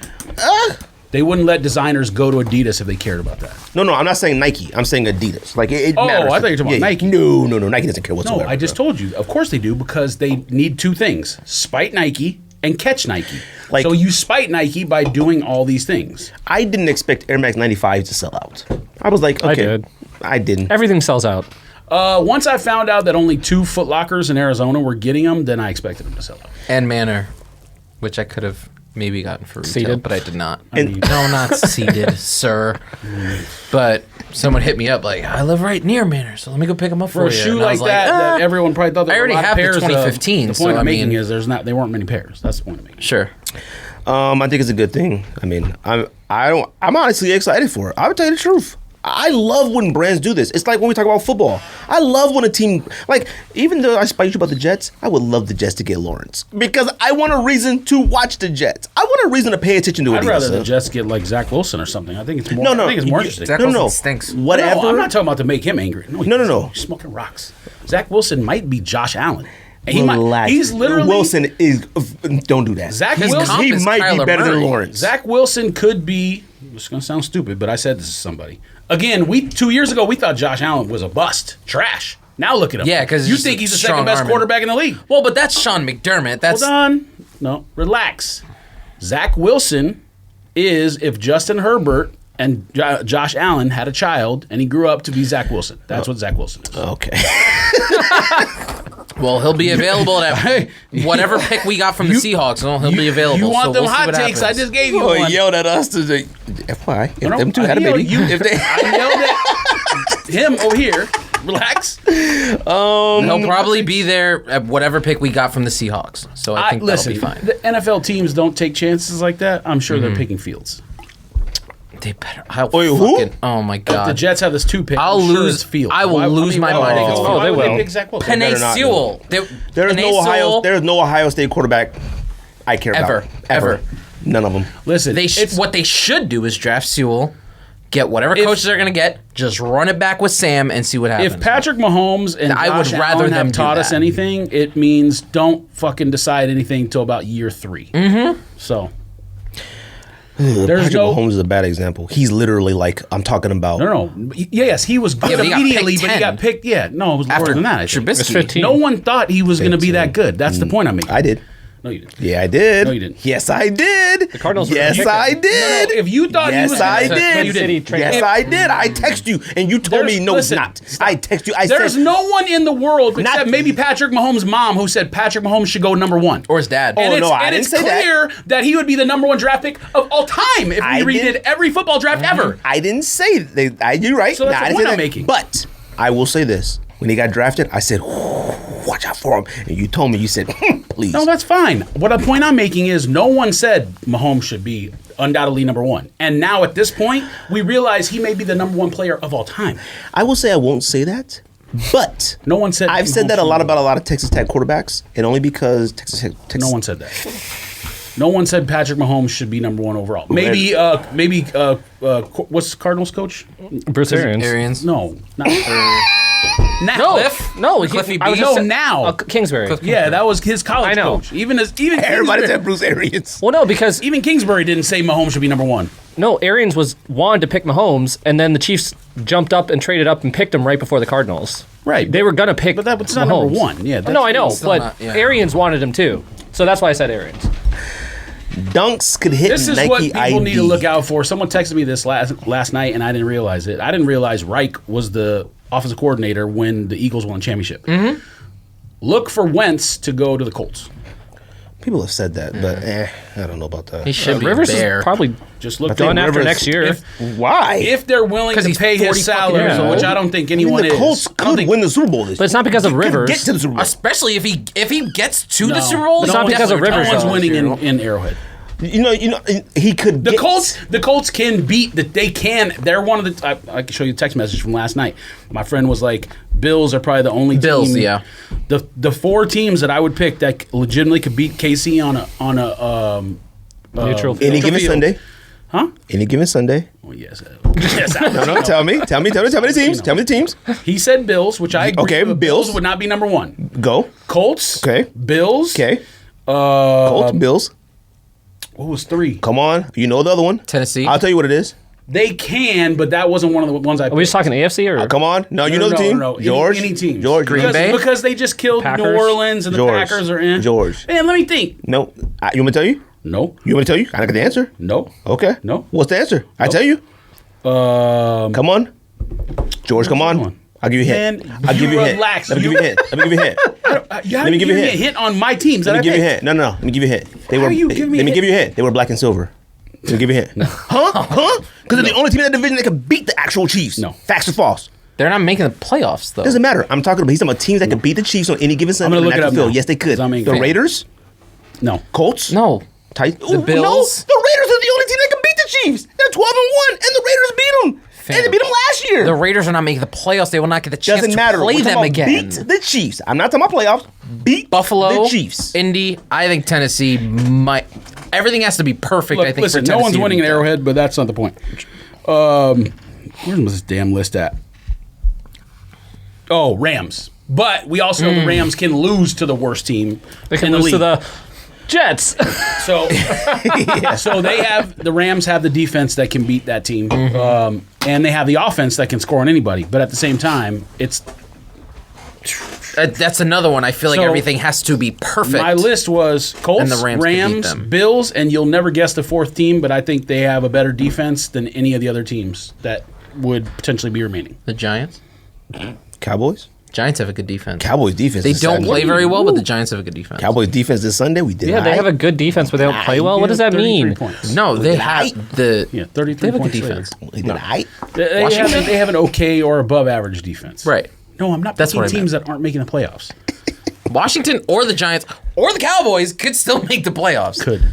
don't. They wouldn't let designers go to Adidas if they cared about that. No, I'm not saying Nike. I'm saying Adidas. Like it Oh, matters. I to thought you were talking about Nike. No. Nike doesn't care No, whatsoever. I just told you. Of course they do, because they need two things: spite Nike and catch Nike. Like- So you spite Nike by doing all these things. I didn't expect Air Max 95 to sell out. I was like, okay, did. I didn't. Everything sells out. Once I found out that only 2 Foot Lockers in Arizona were getting them, then I expected them to sell out. And Manor, which I could have maybe gotten for retail, Seated? but I did not. And- No, not seated, sir. But someone hit me up like, I live right near Manor, so let me go pick them up For a you. shoe And I like was that, that "Ah." everyone probably thought there I were a already lot of have the pairs. 2015, The so, point I I'm making mean- is they weren't many pairs. That's the point I'm making. Sure. I think it's a good thing. I mean, I'm honestly excited for it. I would tell you the truth. I love when brands do this. It's like when we talk about football. I love when a team, like, even though I spiked you about the Jets, I would love the Jets to get Lawrence because I want a reason to watch the Jets. I want a reason to pay attention to it. I'd rather the Jets get like Zach Wilson or something. I think it's more. No. I think it's more interesting. Zach Wilson stinks. Whatever. No, I'm not talking about to make him angry. No. He's smoking rocks. Zach Wilson might be Josh Allen. And Relax. He's literally Wilson is. Don't do that. Zach His Wilson. comp He is might be Kyler better than Murray. Lawrence. Zach Wilson could be. It's gonna sound stupid, but I said this to somebody. Again, 2 years ago we thought Josh Allen was a bust, trash. Now look at him. Yeah, 'cause you he's think he's the strong second best arming. quarterback in the league. Well, but that's Sean McDermott. That's Hold on. No, relax. Zach Wilson is if Justin Herbert and Josh Allen had a child and he grew up to be Zach Wilson. That's what Zach Wilson is. Okay. well, he'll be available at whatever pick we got from the Seahawks. He'll be available. You want so them we'll see hot what takes? I happens. just gave you Oh, he one. yelled at us to the FYI. If No, them two had a I baby, yelled- if they, I yelled at him over here. Relax. He'll probably be there at whatever pick we got from the Seahawks. So I think Listen, that'll be fine. the NFL teams don't take chances like that. I'm sure they're picking Fields. They better. I'll Wait, who? fucking, oh my If the god. Jets have this 2 pick, I'll I'm sure lose- it's Fields. I will lose my why would mind they if go- it's why Fields. would They they will. pick Zach Wilson? Penei better not do Sewell. there's Sewell, no Ohio State quarterback I care about. Ever. None of them. Listen, What they should do is draft Sewell, get whatever If- coaches they're going to get, just run it back with Sam and see what happens. if Patrick Mahomes and I would Josh rather Allen them have do taught us that. anything, it means don't fucking decide anything until about year 3. Mm-hmm. So there's Patrick no. Mahomes is a bad example. He's literally like I'm talking about. No. Yes, he was good but he got immediately, picked but he 10. got picked. Yeah, no, it was lower after than that. I think. It's Trubisky. 15. No one thought he was going to be that good. That's the point I'm making. I did. No, you didn't. Yeah, I did. No, you didn't. Yes, I did. The Cardinals were Yes, gonna pick I him. did. No, if you thought he yes, was I gonna- did. No, you didn't. City Yes, trade. I did. I text you, and you told me There's- no, listen, it's not. stop. I text you. I There's said no one in the world Not- except maybe Patrick Mahomes' mom who said Patrick Mahomes should go number 1. Or his dad. Oh, And it's, no, I and didn't it's say that. clear that he would be the number 1 draft pick of all time if I we redid did- every football draft ever. I didn't say that. You're right. So that's Nah, the I didn't point say I'm that. making. But I will say this: when he got drafted, I said, "Watch out for him." And you told me, you said, "Please." No, that's fine. What the point I'm making is no one said Mahomes should be undoubtedly number 1. And now at this point, we realize he may be the number 1 player of all time. I will say I won't say that, but No one said I've said Mahomes that a should lot be- about a lot of Texas Tech quarterbacks, and only because Texas. No one said that. No one said Patrick Mahomes should be number 1 overall. Maybe what's Cardinals coach? Bruce Arians. Arians. No, not now. No, Cliff? no, Cliffy I was B? just No, saying- now. Kingsbury. Yeah, that was his college I know. coach. Even Everybody Kingsbury, said Bruce Arians. Well, no, because even Kingsbury didn't say Mahomes should be number 1. no, Arians wanted to pick Mahomes, and then the Chiefs jumped up and traded up and picked him right before the Cardinals. Right. They were gonna pick, But that's not Mahomes. number 1. Yeah. No, I know, still but not- yeah. Arians wanted him too, so that's why I said Arians. Dunks could hit This is Nike what people ID. need to look out for. Someone texted me this last night, and I didn't realize it. I didn't realize Reich was the offensive coordinator when the Eagles won a championship. Mm-hmm. Look for Wentz to go to the Colts. People have said that, but I don't know about that. He should be Rivers there. is probably Just look done think after Rivers- next year. Why? if they're willing 'Cause to he's pay 40 his fucking salary, years old. which I don't think I mean, anyone the Colts is. I don't could think- win the Super Bowl this year. But it's not because of He could Rivers. Get to the Super Bowl. Especially if he gets to No. the Super Bowl. It's not because of Rivers, No one's though. winning in Arrowhead. You know, he could. The get, Colts can beat that. They can. They're one of the. I can show you a text message from last night. My friend was like, "Bills are probably the only Bills, team." yeah. The 4 teams that I would pick that legitimately could beat KC on a Neutral any field. given field. Sunday. Huh? Any given Sunday. Well, yes. Yes. No, tell me the teams. Tell me the teams. He said Bills, which I agree. Okay, with. Bills. would not be number 1. Go. Colts. Okay. Bills. Okay. Colts, Bills. What was 3? Come on. You know the other one. Tennessee. I'll tell you what it is. They can, but that wasn't one of the ones I. Are we just talking AFC or? Come on. No, you know the team. No. George. Any team. George. Green Bay? Because they just killed Packers? New Orleans and the George. Packers are in. George. Man, let me think. No. You want me to tell you? No. You want me to tell you? I got the answer. No. Okay. No. What's the answer? I tell you. Come on. George, come on. I'll give you a hint. Man, I'll give you a hint. relax. Let me give you a hint. Let me give you a hint. Let me give you a hint. hint on my teams. Let me give you a hint. No. Let me give you a hint. They How were. are you giving me Let me a give you a hint. They were black and silver. Let me give you a hint. Huh? Because they're the only team in that division that can beat the actual Chiefs. No. Facts or false? They're not making the playoffs though. Doesn't matter. He's talking about teams that can beat the Chiefs on any given Sunday. I'm gonna look it on up the field. now. Yes, they could. 'Cause I'm The fan. Raiders, No. Colts, No. The Bills? No, the Raiders are the only team that can beat the Chiefs. They're 12-1, and the Raiders beat them. And they beat them last year. The Raiders are not making the playoffs. They will not get the chance Doesn't to matter. play We're them talking about again. Beat the Chiefs. I'm not talking about playoffs. Beat Buffalo, the Chiefs. Indy. I think Tennessee might. Everything has to be perfect. Look, I think listen, for Tennessee no one's to winning beat at them. Arrowhead, but that's not the point. Where's this damn list at? Oh, Rams. But we also know the Rams can lose to the worst team. They can in the lose league. to the Jets. So, so the Rams have the defense that can beat that team, and they have the offense that can score on anybody. But at the same time, it's That's another one. I feel like So, everything has to be perfect. my list was Colts, And the Rams can beat them. Bills, and you'll never guess the fourth team. But I think they have a better defense than any of the other teams that would potentially be remaining. The Giants. Cowboys? Giants have a good defense. Cowboys defense. They this don't Sunday. play very well, but the Giants have a good defense. Cowboys defense this Sunday. We did. Yeah, they have a good defense, but they don't play well. What does that 33 mean? Points. No, they did have the. Yeah, They 33 have a good points defense. They did aight. They have an okay or above average defense. Right. No, I'm not That's picking what I teams that aren't making the playoffs. Washington or the Giants or the Cowboys could still make the playoffs. Could.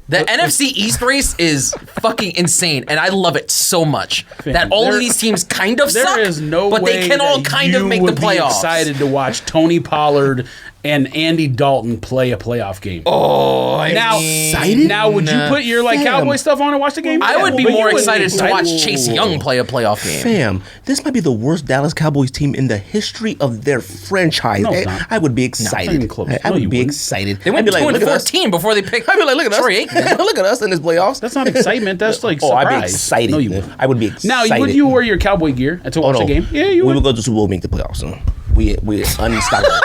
The NFC East race is fucking insane, and I love it so much that all there- of these teams kind of suck, There is no but way they can all that kind of you make the would be playoffs. excited to watch Tony Pollard and Andy Dalton play a playoff game. Oh, now, excited? now would you put your like Fam. Cowboy stuff on and watch the game? I would be But you more wouldn't be excited to watch Chase Young play a playoff game. Fam, this might be the worst Dallas Cowboys team in the history of their franchise. No, it's not. I would be not excited. even close. I No, would you be wouldn't. excited. They went I'd be like, look at us. 2-14 before they picked. I'd be like, look at us. Troy Aikman. Look at us in this playoffs. That's not excitement. That's like Oh, surprise. I'd be excited. No, you wouldn't. I would be excited. Now, would you wear your Cowboy gear to watch no. the game? Yeah, you We would. will go to the Super Bowl and make the playoffs. So we unstoppable.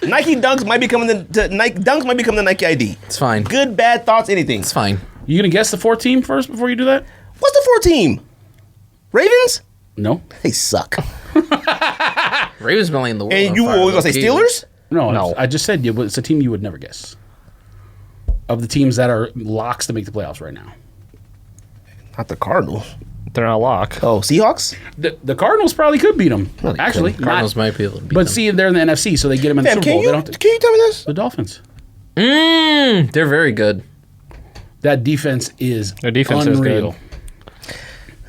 Nike Dunks might be coming to Nike Dunks might become the Nike ID. It's fine. Good, bad thoughts, anything. It's fine. You gonna guess the fourth team first before you do that? What's the 4 team? Ravens? No. They suck. Ravens been laying the world. And on you fire, always gonna say low-key. Steelers? No. I just said it's a team you would never guess. Of the teams that are locks to make the playoffs right now. Not the Cardinals. They're not a lock. Oh, Seahawks? The Cardinals probably could beat them. No, they Actually, couldn't. Cardinals not- might be able to beat But them. see, they're in the NFC, so they get them in the Fam, Super can Bowl. you They don't. tell me this? The Dolphins. They're very good. That defense is Their defense is unreal. good.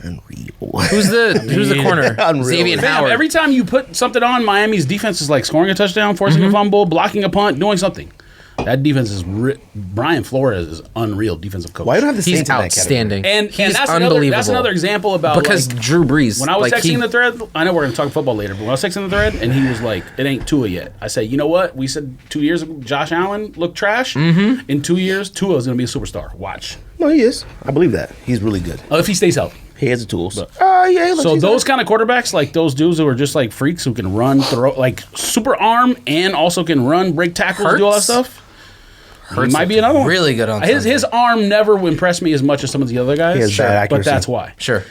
Unreal. Who's the corner? Unreal. Xavier Fam, Howard. Every time you put something on, Miami's defense is like scoring a touchdown, forcing a fumble, blocking a punt, doing something. That defense is Brian Flores is unreal defensive coach. Why don't I have the He's Saints in that outstanding. And he's that's unbelievable. That's another example about because like, Drew Brees. when I was like, texting the thread, I know we're going to talk football later, but when I was texting the thread, and he was like, "It ain't Tua yet." I said, "You know what? We said 2 years ago, Josh Allen looked trash. In 2 years, Tua is going to be a superstar. Watch No, he is. I believe that. He's really good. if he stays healthy." He has the tools. Yeah, he looks So he's those good. kind of quarterbacks, like those dudes who are just like freaks who can run, throw, like super arm, and also can run, break tackles, do all that Hurts? stuff. Hurts He might be another one. really good on his Sunday. his arm never impressed me as much as some of the other guys. He has bad but accuracy. that's why. Sure.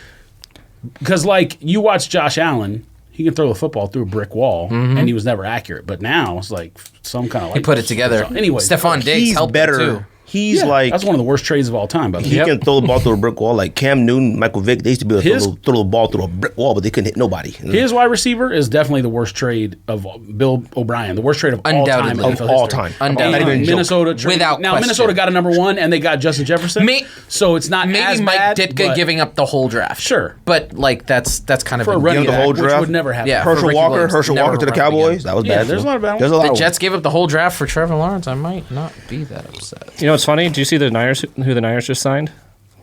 Because like you watch Josh Allen, he can throw the football through a brick wall, and he was never accurate. But now it's like some kind of like He put it together. Anyway, Stephon Diggs He's helped better. too. He's yeah, like that's one of the worst trades of all time. By the he way, can throw the ball through a brick wall. Like Cam Newton, Michael Vick, they used to be able to throw the ball through a brick wall, but they couldn't hit nobody. his wide receiver is definitely the worst trade of Bill O'Brien, the worst trade of all time. Undoubtedly. in Of NFL all history. time. Undoubtedly. Not even a joke. Minnesota traded- Without now question. Minnesota got a number 1 and they got Justin Jefferson. So it's not as Maybe Mike bad, Ditka but giving up the whole draft. Sure. But like that's kind of for a been- running the back, whole which draft? would never happen. Yeah. for Herschel Ricky Walker, Williams, Herschel never Walker to the run it again. Cowboys. That was Yeah, bad. there's a lot of bad ones. There's a lot The of Jets gave up the whole draft for Trevor Lawrence. I might not be that upset. You know what's funny? Do you see the Niners? Who the Niners just signed?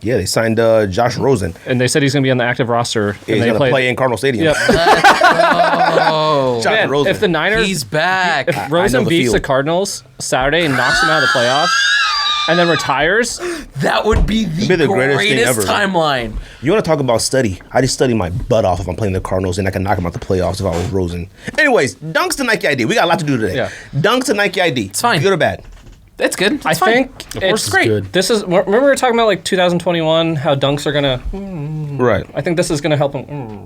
Yeah, they signed Josh Rosen. And they said he's going to be on the active roster. He's and they going to played. play in Cardinal Stadium. Yep. Oh, Josh Man, Rosen. if the Niners, he's back. if Rosen the beats field. the Cardinals Saturday and knocks them out of the playoffs, and then retires, That would be the, It'd be the greatest thing greatest ever. timeline. You want to talk about study? I just study my butt off if I'm playing the Cardinals, and I can knock them out the playoffs if I was Rosen. Anyways, dunks to Nike ID. We got a lot to do today. Yeah. Dunks to Nike ID. It's fine. Good or bad? It's good. It's I fine. think course it's it's great. good. This is remember we were talking about like 2021, how dunks are gonna. Right. I think this is gonna help them.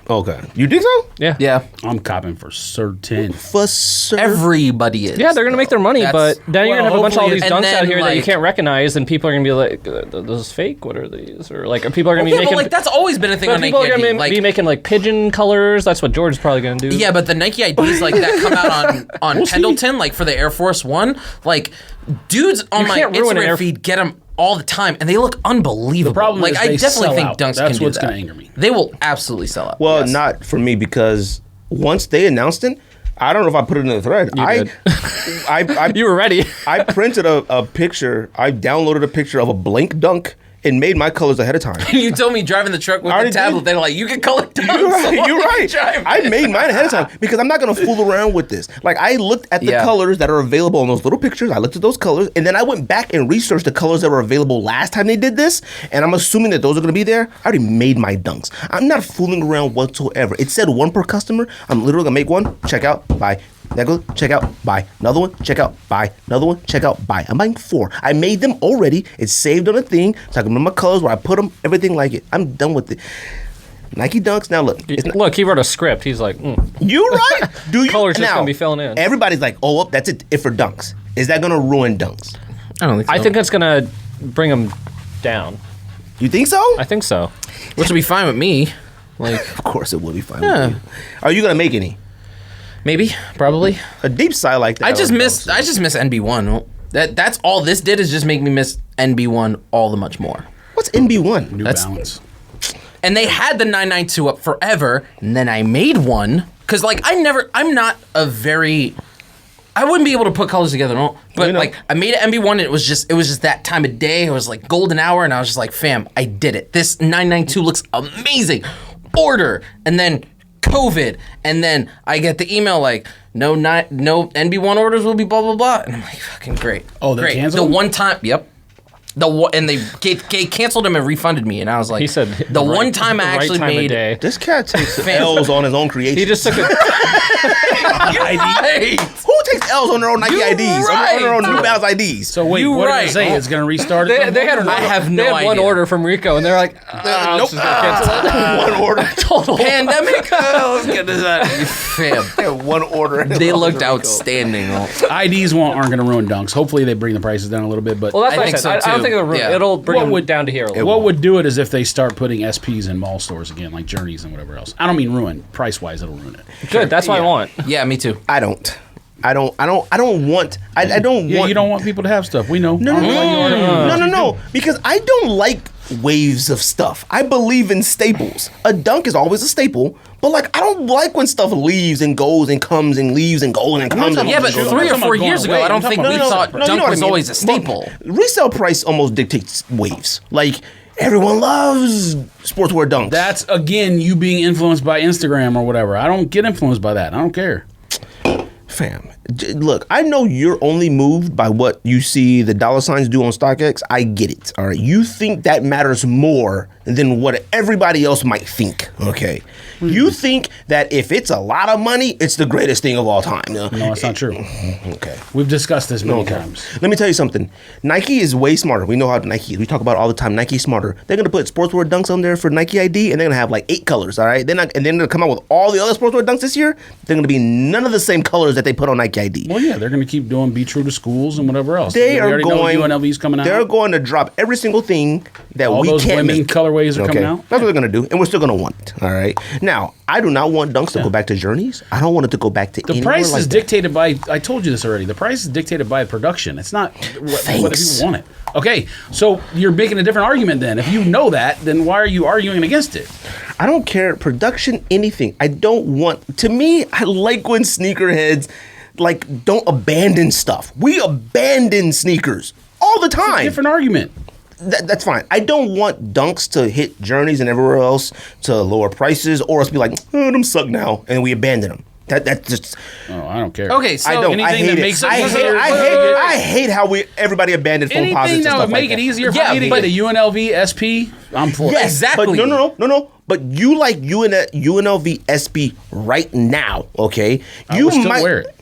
Okay. You think so? Yeah. Yeah, I'm copping for certain. For sure. everybody is. Yeah, they're gonna make their money, That's- but then you're gonna have a bunch of all these hopefully dunks it's- out and here then, that you like- can't recognize, and people are gonna be like, "This is fake. What are these?" Or like, people are gonna be Yeah, making. but like that's always been a thing but on Nike people are gonna ID. be making like pigeon colors. That's what George's probably gonna do. Yeah, but the Nike IDs like that come out on Pendleton, like for the Air Force One, like dudes on You my can't ruin an Instagram Air- feed get them all the time, and they look unbelievable. The problem like is I they definitely sell think out. Dunks That's can do what's that. gonna anger me. They will absolutely sell out. Well, yes. not for me because once they announced it, I don't know if I put it in the thread. did. I You were ready. I printed a picture. I downloaded a picture of a blank dunk and made my colors ahead of time. You told me driving the truck with I the already tablet, did. they're like, you can color Dunks. You're right. so You're you right. can drive I it. made mine ahead of time because I'm not gonna fool around with this. Like I looked at the Yeah. colors that are available in those little pictures. I looked at those colors, and then I went back and researched the colors that were available last time they did this. And I'm assuming that those are gonna be there. I already made my dunks. I'm not fooling around whatsoever. It said one per customer. I'm literally gonna make one. Check out. Buy. That goes, check out, buy. Another one, check out, buy. Another one, check out, buy. I'm buying 4. I made them already. It's saved on a thing, so I can remember my colors where I put them, everything like it. I'm done with it. Nike Dunks. Now look, it's not, Look, he wrote a script. He's like, you right? Do you Color's just now? gonna be filling in. Everybody's like, oh, well, that's it for Dunks. Is that gonna ruin Dunks? I don't think so. I think that's gonna bring him down. You think so? I think so. which will be fine with me. Like Of course, it will be fine. Yeah. With you. Are you gonna make any? maybe, probably. A deep sigh like that. I just would miss NB1. That's all this did is just make me miss NB1 all the much more. What's NB1? New That's- Balance. And they had the 992 up forever, and then I made one cuz like I wouldn't be able to put colors together, no. But You know. like I made an NB1 and it was just that time of day. It was like golden hour and I was just like, "Fam, I did it. This 992 looks amazing." Order. And then COVID, and then I get the email like no NB1 orders will be blah blah blah, and I'm like, fucking great. Oh, they great. canceled? The one time, yep. And they canceled them and refunded me, and I was like, He said the one time I actually time of made. day. This cat takes Fam. L's on his own creation. He just took a. You're right. Who takes L's on their own Nike You IDs? On their own right. New Balance IDs? So wait, You what did right. it say? It's gonna restart it. They had I have no they had one idea. order from Rico, and they're like, nope. One order. total. Pandemic. Oh, let's get this out. Fam. One order. They looked outstanding. IDs aren't gonna ruin Dunks. Hopefully they bring the prices down a little bit. But Well, that's I what I think said. so, I don't too. think it'll, Yeah. it'll bring What them would- down to here a little. what would do it is if they start putting SPs in mall stores again, like Journeys and whatever else. I don't mean ruin. Price wise, it'll ruin it. Good. That's what I want. Yeah, me too. I don't want. I don't Yeah, want. you don't want people to have stuff. We know. No. Because I don't like waves of stuff. I believe in staples. A dunk is always a staple, but like I don't like when stuff leaves and goes and comes and leaves and goes and comes. talking Yeah, about but I'm 3 or talking 4 about years going ago, I don't away. think I'm we talking thought about- you Dunk know what was I mean. always a staple. But resale price almost dictates waves. Like everyone loves sportswear dunks. That's again you being influenced by Instagram or whatever. I don't get influenced by that. I don't care. Fam, look, I know you're only moved by what you see the dollar signs do on StockX. I get it. All right. You think that matters more than what everybody else might think. Okay. You think that if it's a lot of money, it's the greatest thing of all time. No, that's not true. Okay. We've discussed this many times. Let me tell you something. Nike is way smarter. We know how Nike is. We talk about it all the time. Nike's smarter. They're gonna put sportswear dunks on there for Nike ID, and they're gonna have like 8 colors. All right. And then they're gonna come out with all the other sportswear dunks this year. They're gonna be none of the same colors that they put on Nike ID. Well, yeah, they're going to keep doing Be True to Schools and whatever else. They We are already going. know UNLV's coming out. They're going to drop every single thing that All we those can't women make. colorways are coming out. That's what they're gonna do, and we're still gonna want it. All right. Now, I do not want dunks to go back to Journeys. I don't want it to go back to The anywhere price like is that. dictated by. I told you this already. The price is dictated by production. It's not whether Thanks. people want it. Okay, so you're making a different argument then. If you know that, then why are you arguing against it? I don't care production anything. I don't want. To me, I like when sneakerheads like don't abandon stuff. We abandon sneakers all the time. Different argument. That's fine. I don't want dunks to hit Journeys and everywhere else to lower prices, or else be like, oh, them suck now, and we abandon them. That's just. Oh, I don't care. Okay, so I don't. I anything hate that it. makes it I easier- hate how everybody abandoned phone Anything posits that and would stuff make like it that. easier for Yeah, me to but- get a UNLV SP, I'm for Yes, it. Exactly. But no. But you like UNLV SP right now, okay? I would still wear it.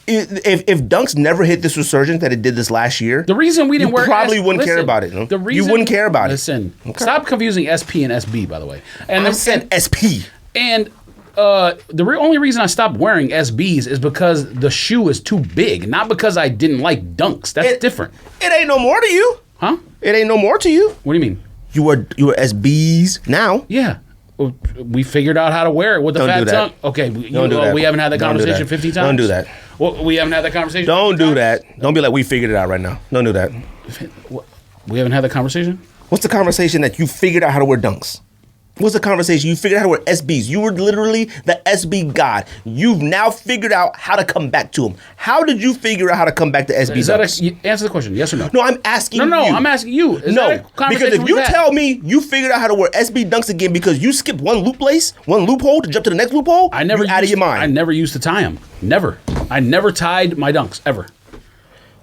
If Dunks never hit this resurgence that it did this last year, The reason we didn't wear probably wouldn't care about it. No? The reason, You wouldn't care about it. Listen, stop confusing SP and SB, by the way. And I'm saying SP. And only reason I stopped wearing SBs is because the shoe is too big, not because I didn't like Dunks. That's different. It ain't no more to you. Huh? It ain't no more to you. What do you mean? You were SBs now. Yeah. Well, we figured out how to wear it with the Don't fat do that. tongue. Okay, Don't do that. we haven't had that Don't do conversation that. 50 times. Don't do that. Well, we haven't had that conversation. Don't 50 do times? that. Don't be like we figured it out right now. Don't do that. We haven't had that conversation. What's the conversation that you figured out how to wear Dunks? What's the conversation? You figured out how to wear SBs. You were literally the SB god. You've now figured out how to come back to them. How did you figure out how to come back to SB Dunks? Answer the question. Yes or no? No, I'm asking No, you. I'm asking you. Is No, that a conversation because if you we've had? tell me you figured out how to wear SB Dunks again because you skipped one loophole to jump to the next loophole, I never you're out of your mind. I never used to tie them. Never. I never tied my Dunks ever.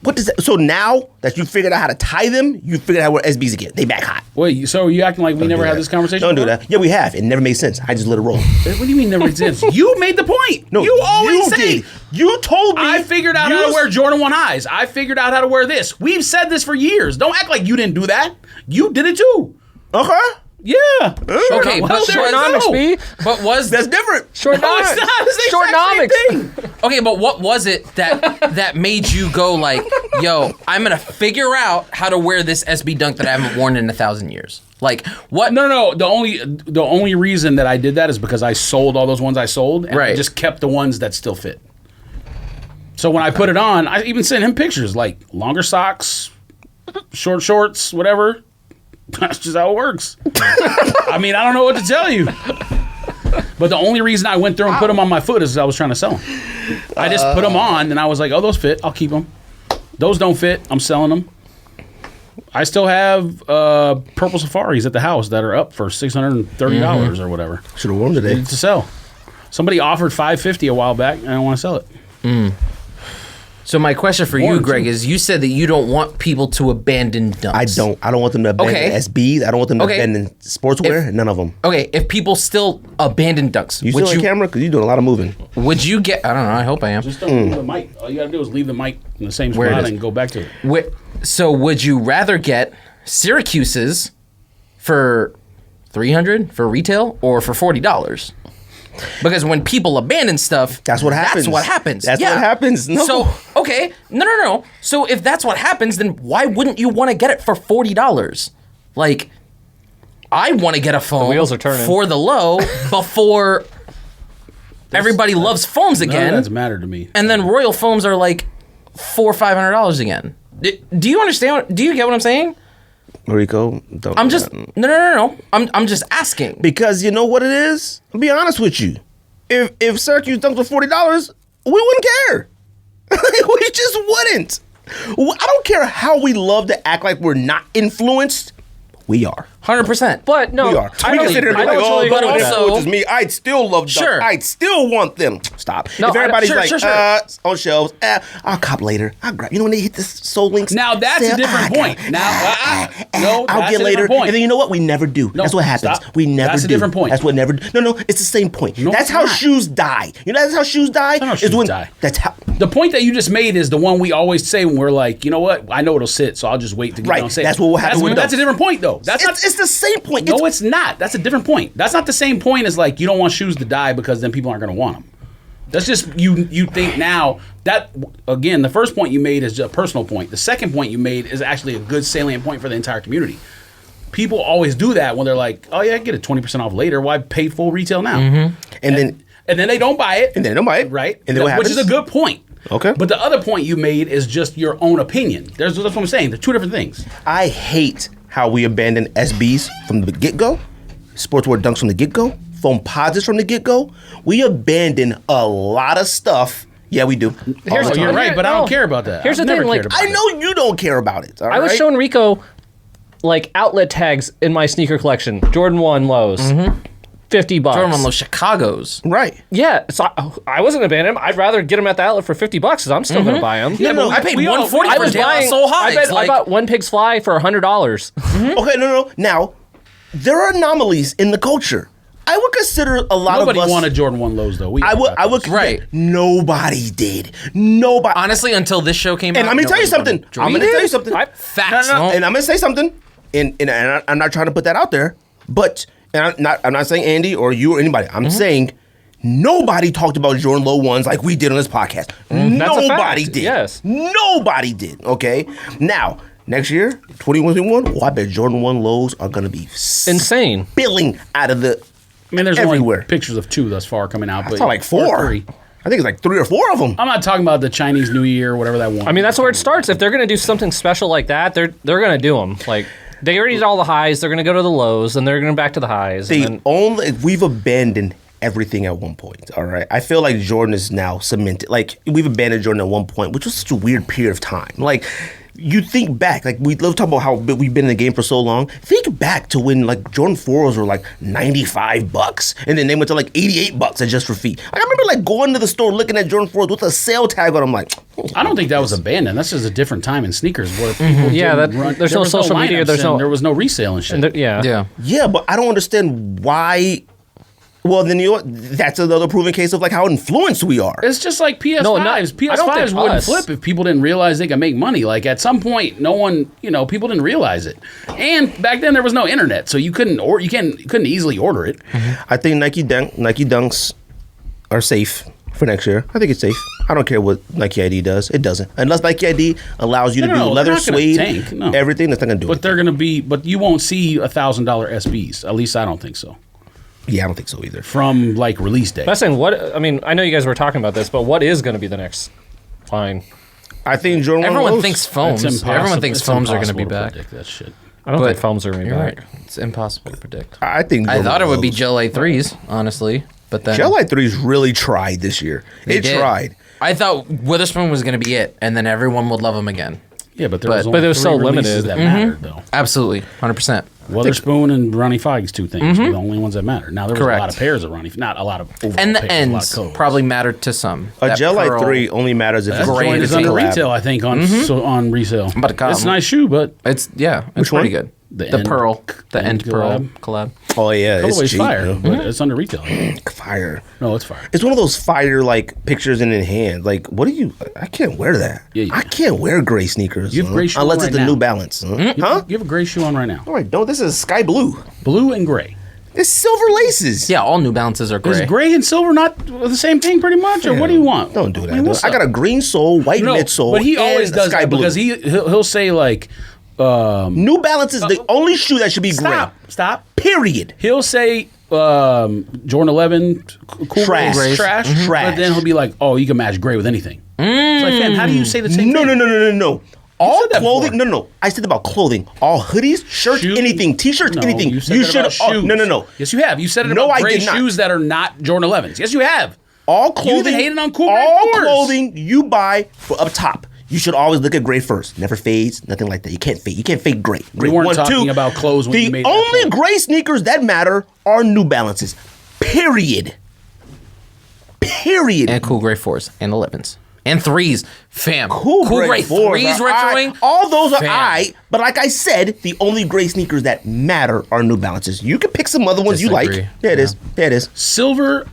What does that? So now that you figured out how to tie them, you figured out how to wear SBs again. They back hot. Wait, so are you acting like we never Do had that. this conversation? Don't do before? that. Yeah, we have. It never made sense. I just let it roll. What do you mean never exists? You made the point. No, you always say. did. You told me. I figured out how to wear Jordan 1 highs. I figured out how to wear this. We've said this for years. Don't act like you didn't do that. You did it too. Okay. Yeah. Okay, Well, but there you Shortnomics, go. B. But was That's different. Short No, it's not. It's the exact same thing. okay, but what was it that made you go like, yo, I'm gonna figure out how to wear this SB Dunk that I haven't worn in 1,000 years? Like what? No. The only reason that I did that is because I sold all those ones I sold, and I Right. just kept the ones that still fit. So when I put it on, I even sent him pictures like longer socks, short shorts, whatever. That's just how it works. I mean, I don't know what to tell you. But the only reason I went through and put them on my foot is 'cause I was trying to sell them. I just put them on, and I was like, oh, those fit. I'll keep them. Those don't fit. I'm selling them. I still have purple safaris at the house that are up for $630 or whatever Should have worn today. to sell. Somebody offered $550 a while back, and I don't want to sell it. So my question for you, Warren, Greg, too. is you said that you don't want people to abandon dunks. I don't. I don't want them to abandon Okay. SBs. I don't want them to Okay. abandon sportswear. None of them. Okay, if people still abandon dunks, You would still on camera? Because you're doing a lot of moving. would you get? I don't know. I hope I am. Just don't leave the mic. All you got to do is leave the mic in the same Where it spot is. and go back to it. So would you rather get Syracuse's for $300 for retail or for $40? Because when people abandon stuff, That's what happens. That's what happens. That's what happens. No. So okay, no. So if that's what happens, then why wouldn't you want to get it for $40? Like, I want to get a phone wheels are turning. for the low before everybody loves phones None again, of that's mattered to me. and then Royal phones are like $400 or $500 again. Do you understand? Do you get what I'm saying? Rico, don't. I'm just no. I'm just asking. Because you know what it is? I'll be honest with you. If Syracuse dunked for $40, we wouldn't care. We just wouldn't. I don't care how we love to act like we're not influenced. We are. 100%. But no, We are. I We don't, can sit here and I be like, don't oh, totally but agree with that. also- influences me. I'd still love Dunk. Sure. I'd still want them. Stop. No, if everybody's sure, like, sure. on shelves, I'll cop later. I'll grab. You know when they hit the soul links? Now that's sale, a different point. Now, no, I'll that's get a later. different point. And then you know what? We never do. No, That's what happens. stop. We never That's do. a different point. That's what never. No. It's the same point. No, that's it's how not. shoes die. You know that's how shoes die. That's how shoes die. That's how. The point that you just made is the one we always say when we're like, you know what? I know it'll sit, so I'll just wait to get Right, on sale. that's what will happen with That's a Dunks. different point, though. That's not. It's the same point. No, it's not. That's a different point. That's not the same point as like you don't want shoes to die because then people aren't going to want them. That's just you think now that again the first point you made is just a personal point. The second point you made is actually a good salient point for the entire community. People always do that when they're like, oh yeah, I get it 20% off later. Why pay full retail now? And then they don't buy it. And then they don't buy it. Right? And then what Which is a happens? good point. Okay. But the other point you made is just your own opinion. That's what I'm saying. They're two different things. I hate how we abandon SBs from the get-go, sportswear dunks from the get-go, foam posits from the get-go. We abandon a lot of stuff. Yeah, we do. Here's All the the You're time. right, but I don't No. care about that. Here's I've the thing, never like, cared about I it. know you don't care about it. All I was right? showing Rico like outlet tags in my sneaker collection. Jordan 1 lows. $50. Jordan on those Chicago's. Right. Yeah, so I wasn't abandoning them. I'd rather get them at the outlet for $50 because I'm still going to buy them. Yeah, but I paid we all- $140 I for was De La buying. Soul highs. I bought One Pig's Fly for $100. Okay, no. Now, there are anomalies in the culture. I would consider a lot Nobody of us. wanted Jordan 1 lows though. I would. Right. Nobody did. Nobody. Honestly, until this show came out. And let me tell you nobody something. wanted I'm Jordan. going to tell you something. Facts. And I'm going to say something. And I'm not trying to put that out there, but I'm not saying Andy or you or anybody. I'm saying nobody talked about Jordan Low ones like we did on this podcast. That's a Nobody fact, did. yes. Nobody did. Okay. Now, next year, 21, I bet Jordan 1 lows are going to be Insane. spilling out of the. I mean, there's everywhere. only pictures of 2 thus far coming out. I but saw like 4. or 3. I think it's like 3 or 4 of them. I'm not talking about the Chinese New Year or whatever that one. I mean, that's where it starts. If they're going to do something special like that, they're going to do them. Like, they already did all the highs. They're going to go to the lows, and they're going back to the highs. We've abandoned everything at one point. All right, I feel like Jordan is now cemented. Like we've abandoned Jordan at one point, which was such a weird period of time. Like you think back, like we love talking about how we've been in the game for so long. Think back to when like Jordan 4s were like $95, and then they went to like $88 at Just for Feet. Like, I remember like going to the store looking at Jordan 4s with a sale tag on. I'm like, I don't think that was abandoned. That's just a different time in sneakers where people Yeah, didn't run. there's there no was social media, lineups there's no- and there was no resale and shit. Yeah. yeah, but I don't understand why. Well, then you know what? That's another proven case of like how influenced we are. It's just like PS5s. No, I don't PS5s think wouldn't us. flip if people didn't realize they could make money. Like at some point, no one, people didn't realize it. And back then there was no internet, so you couldn't easily order it. I think Nike Dunks are safe for next year. I think it's safe. I don't care what Nike ID does. It doesn't. Unless Nike ID allows you to do No, leather, they're not gonna suede, tank, no. everything, that's not going to do But it. they're gonna be. But you won't see $1,000 SBs. At least I don't think so. Yeah, I don't think so either. From like release day. That's saying I mean, I know you guys were talking about this, but what is going to be the next line? I think Jordan Everyone Lows- thinks foams. It's impossible- Everyone thinks it's foams are going to impossible be back. predict that shit. I don't But think foams are going to be You're back. right. It's impossible to predict. I think I Jordan thought it would be Lows. Gel A3s, honestly, but then Gel Light 3s really tried this year. they It did. tried. I thought Witherspoon was going to be it, and then everyone would love him again. Yeah, but there But- was but only it was 3 so releases limited. that mattered though. Absolutely, 100%. Witherspoon and Ronnie Fieg's 2 things were the only ones that mattered. Now there was Correct. a lot of pairs of Ronnie, not a lot of overall And the pairs, a lot of ends colors. probably mattered to some. A That Gel Light pearl- 3 only matters if That it's great joint joined is as a under collab. retail, I think, on resale. about to call It's a them. nice shoe, but It's it's Which pretty one? good. The The end- pearl, the end end pearl collab? collab. Oh, yeah. It's colorway's cheap. fire. yeah. But it's under retail. Fire. No, it's fire. It's one of those fire like pictures in hand. Like, what do you? I can't wear that. Yeah, I can't wear gray sneakers. You have gray shoes unless right it's the now. New Balance. Huh? You have a gray shoe on right now. All right, no, this is sky blue. Blue and gray. It's silver laces. Yeah, all New Balances are Is gray. gray and silver not the same thing pretty much? Or what do you want? Don't do that. I mean, what's I got up? a green sole, white No, midsole, but he always and does sky that blue. because he'll say like, New Balance is the only shoe that should be stop. gray. Period. He'll say Jordan 11 cool Trash. grays, Trash. trash, Trash. but then he'll be like, oh, you can match gray with anything. It's like, fam, how do you say the same No, thing? no. All said that clothing. before. No. I said about clothing. All hoodies, shirts, Shoes? anything, t-shirts, No, anything. You, said that should. about shoes. No. Yes, you have. You said it No, about I gray did not. shoes that are not Jordan 11s. Yes, you have. All clothing. You even hated on cool All gray 4s. clothing you buy for up top. You should always look at gray first. Never fades. Nothing like that. You can't fade. You can't fade gray. We weren't talking about clothes when the you made that only point. gray sneakers that matter are New Balances. Period. And cool gray 4s and 11s. And 3s. Fam. Cool gray 3s are retroing. aight. All those are Fam. aight. But like I said, the only gray sneakers that matter are New Balances. You can pick some other ones you like. Disagree. There it is. There it is. Silver.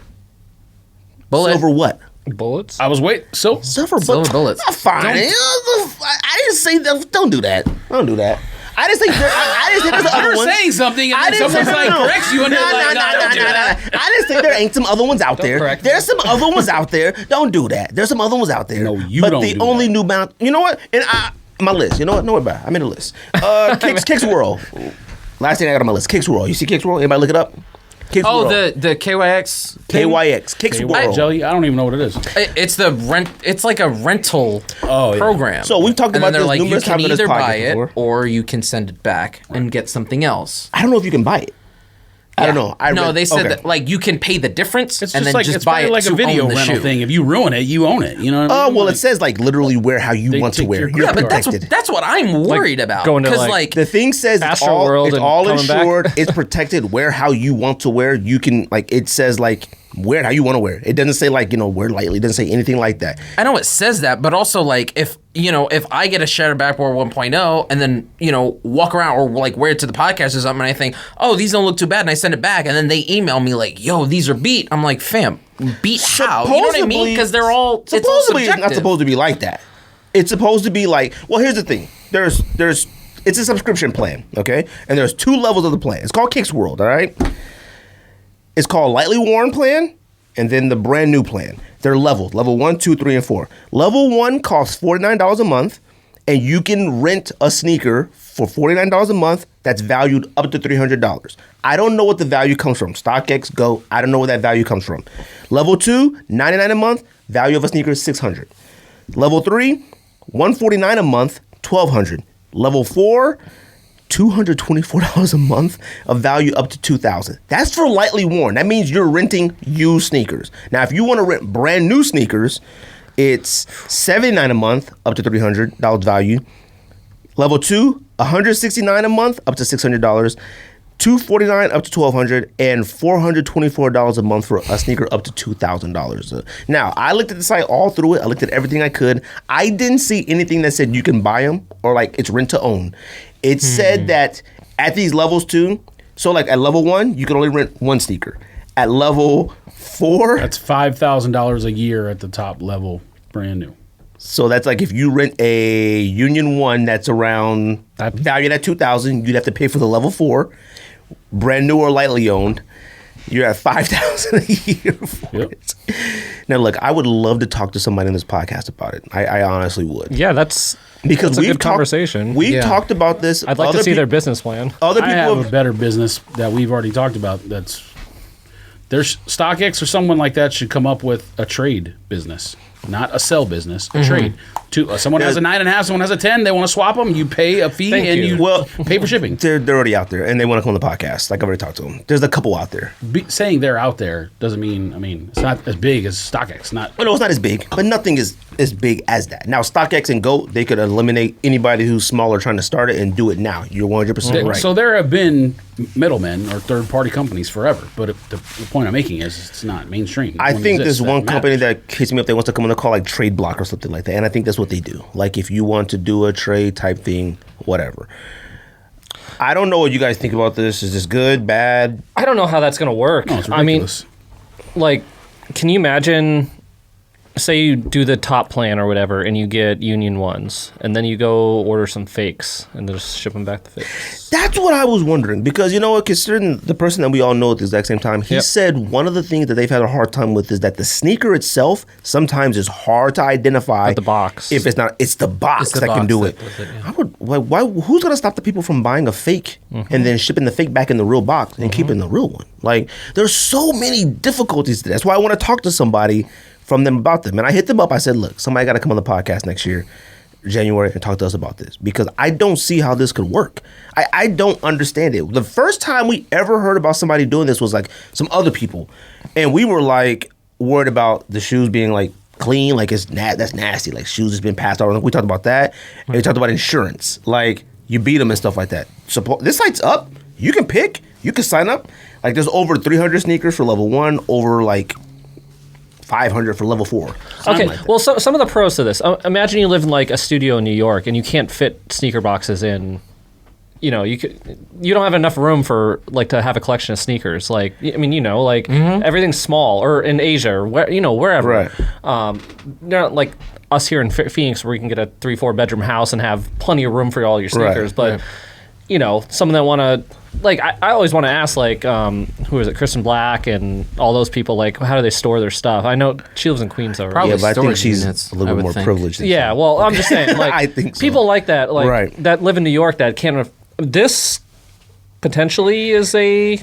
Bullet. Silver what? Bullets? I was waiting. So Silver bullets. Fine. I didn't say that. Don't do that. Don't do that. I didn't say I didn't say there's other you're ones. saying something, and I then didn't say someone's like no. corrects you, and they're like, no, don't do that. I didn't say there ain't some other ones out there. correct There's some other ones out there. Don't do that. There's some other ones out there. No, you but don't the do only that. New Balance. You know what? And my list. You know what? No, worry about it. I made a list. Kicks World. Last thing I got on my list. Kicks World. You see Kicks World? Anybody look it up? Kicks Oh, World. the KYX. KYX. Kicks World. Jelly, I don't even know what it is. It's the rent. It's like a rental Oh, yeah. program. So we've talked And about then they're this like, you numerous can times on this either podcast buy it before. or you can send it back and get something else. I don't know if you can buy it. I don't know. No, they said that like you can pay the difference It's and just then like just it's buy probably it like to a video own the rental shoe. thing. If you ruin it, you own it. You know what I mean? Well, Like, it says like literally wear how you They want to take wear. your You're Yeah, but protected. that's what I'm worried about. going to, Because like, like The thing says it's Astro all, World it's and all coming back. insured. It's protected. Wear how you want to wear. You can like it says like Wear it how you want to wear it. It doesn't say like, wear lightly. It doesn't say anything like that. I know it says that, but also like if I get a Shattered Backboard 1.0 and then, walk around or like wear it to the podcast or something and I think, oh, these don't look too bad and I send it back and then they email me like, yo, these are beat. I'm like, fam, beat how? You know what I mean? Because they're all, it's all subjective. It's not supposed to be like that. It's supposed to be like, well, here's the thing. It's a subscription plan, okay? And there's 2 levels of the plan. It's called Kicks World, all right? It's called Lightly Worn Plan, and then the brand new plan. They're leveled, level 1, 2, 3, and 4. Level 1 costs $49 a month, and you can rent a sneaker for $49 a month that's valued up to $300. I don't know what the value comes from. StockX, Go, I don't know where that value comes from. Level 2, $99 a month, value of a sneaker is $600. Level 3, $149 a month, $1,200. Level 4, $224 a month, of value up to $2,000. That's for lightly worn. That means you're renting used sneakers. Now, if you want to rent brand new sneakers, it's $79 a month, up to $300 value. Level 2, $169 a month, up to $600. $249 up to $1,200, and $424 a month for a sneaker up to $2,000. Now, I looked at the site all through it. I looked at everything I could. I didn't see anything that said you can buy them or like it's rent to own. It said that at these levels too. So like at level 1, you can only rent 1 sneaker. At level 4, that's $5,000 a year at the top level, brand new. So that's like if you rent a Union 1 that's around valued at $2,000, you'd have to pay for the level 4. Brand new or lightly owned, you're at $5,000 a year for it. Now, look, I would love to talk to somebody in this podcast about it. I honestly would. Yeah, that's because a good conversation. We've talked about this. I'd like to see their business plan. Other people have a better business that we've already talked about. There's StockX or someone like that should come up with a trade business. Not a sell business, a trade. Someone has a 9.5, someone has a 10. They want to swap them. You pay a fee you pay for shipping. They're already out there, and they want to come on the podcast. Like I've already talked to them. There's a couple out there. Saying they're out there doesn't mean. It's not as big as StockX. No, it's not as big, but nothing is as big as that. Now, StockX and Go, they could eliminate anybody who's smaller trying to start it and do it now. You're 100% right. So there have been middlemen or third-party companies forever, but the point I'm making is it's not mainstream. I think there's one company that hits me up. They want to come on the call like Trade Block or something like that, and I think that's what they do. Like if you want to do a trade type thing, whatever. I don't know what you guys think about this. Is this good, bad? I don't know how that's going to work. No, it's ridiculous. Can you imagine, say you do the top plan or whatever, and you get Union 1s, and then you go order some fakes, and just ship them back to fakes? That's what I was wondering, because you know what, considering the person that we all know at the exact same time, he said one of the things that they've had a hard time with is that the sneaker itself sometimes is hard to identify. At the box. If it's not, it's the box that can do it. I would, why? Who's gonna stop the people from buying a fake and then shipping the fake back in the real box and keeping the real one? Like, there's so many difficulties to that. That's why I want to talk to somebody from them about them. And I hit them up. I said, look, somebody got to come on the podcast next year, January, and talk to us about this, because I don't see how this could work. I don't understand it. The first time we ever heard about somebody doing this was like some other people, and we were like worried about the shoes being like clean, like that's nasty, like shoes has been passed out. We talked about that, and we talked about insurance, like you beat them and stuff like that. So this site's up. You can pick. You can sign up. Like there's over 300 sneakers for level 1, over like 500 for level 4. Okay, well, some of the pros to this. Imagine you live in like a studio in New York and you can't fit sneaker boxes in. You don't have enough room for like to have a collection of sneakers. Like, I mean, everything's small, or in Asia, or wherever. Right. Not like us here in Phoenix, where you can get a 3-4 bedroom house and have plenty of room for all your sneakers. Right. But some of them want to. Like, I always want to ask, like, who is it, Kristen Black and all those people, like, how do they store their stuff? I know she lives in Queens already. Probably but I think she's units, a little bit more privileged than Yeah, well, I'm just saying, like, I think so. People like that, like, that live in New York that can't. This potentially is maybe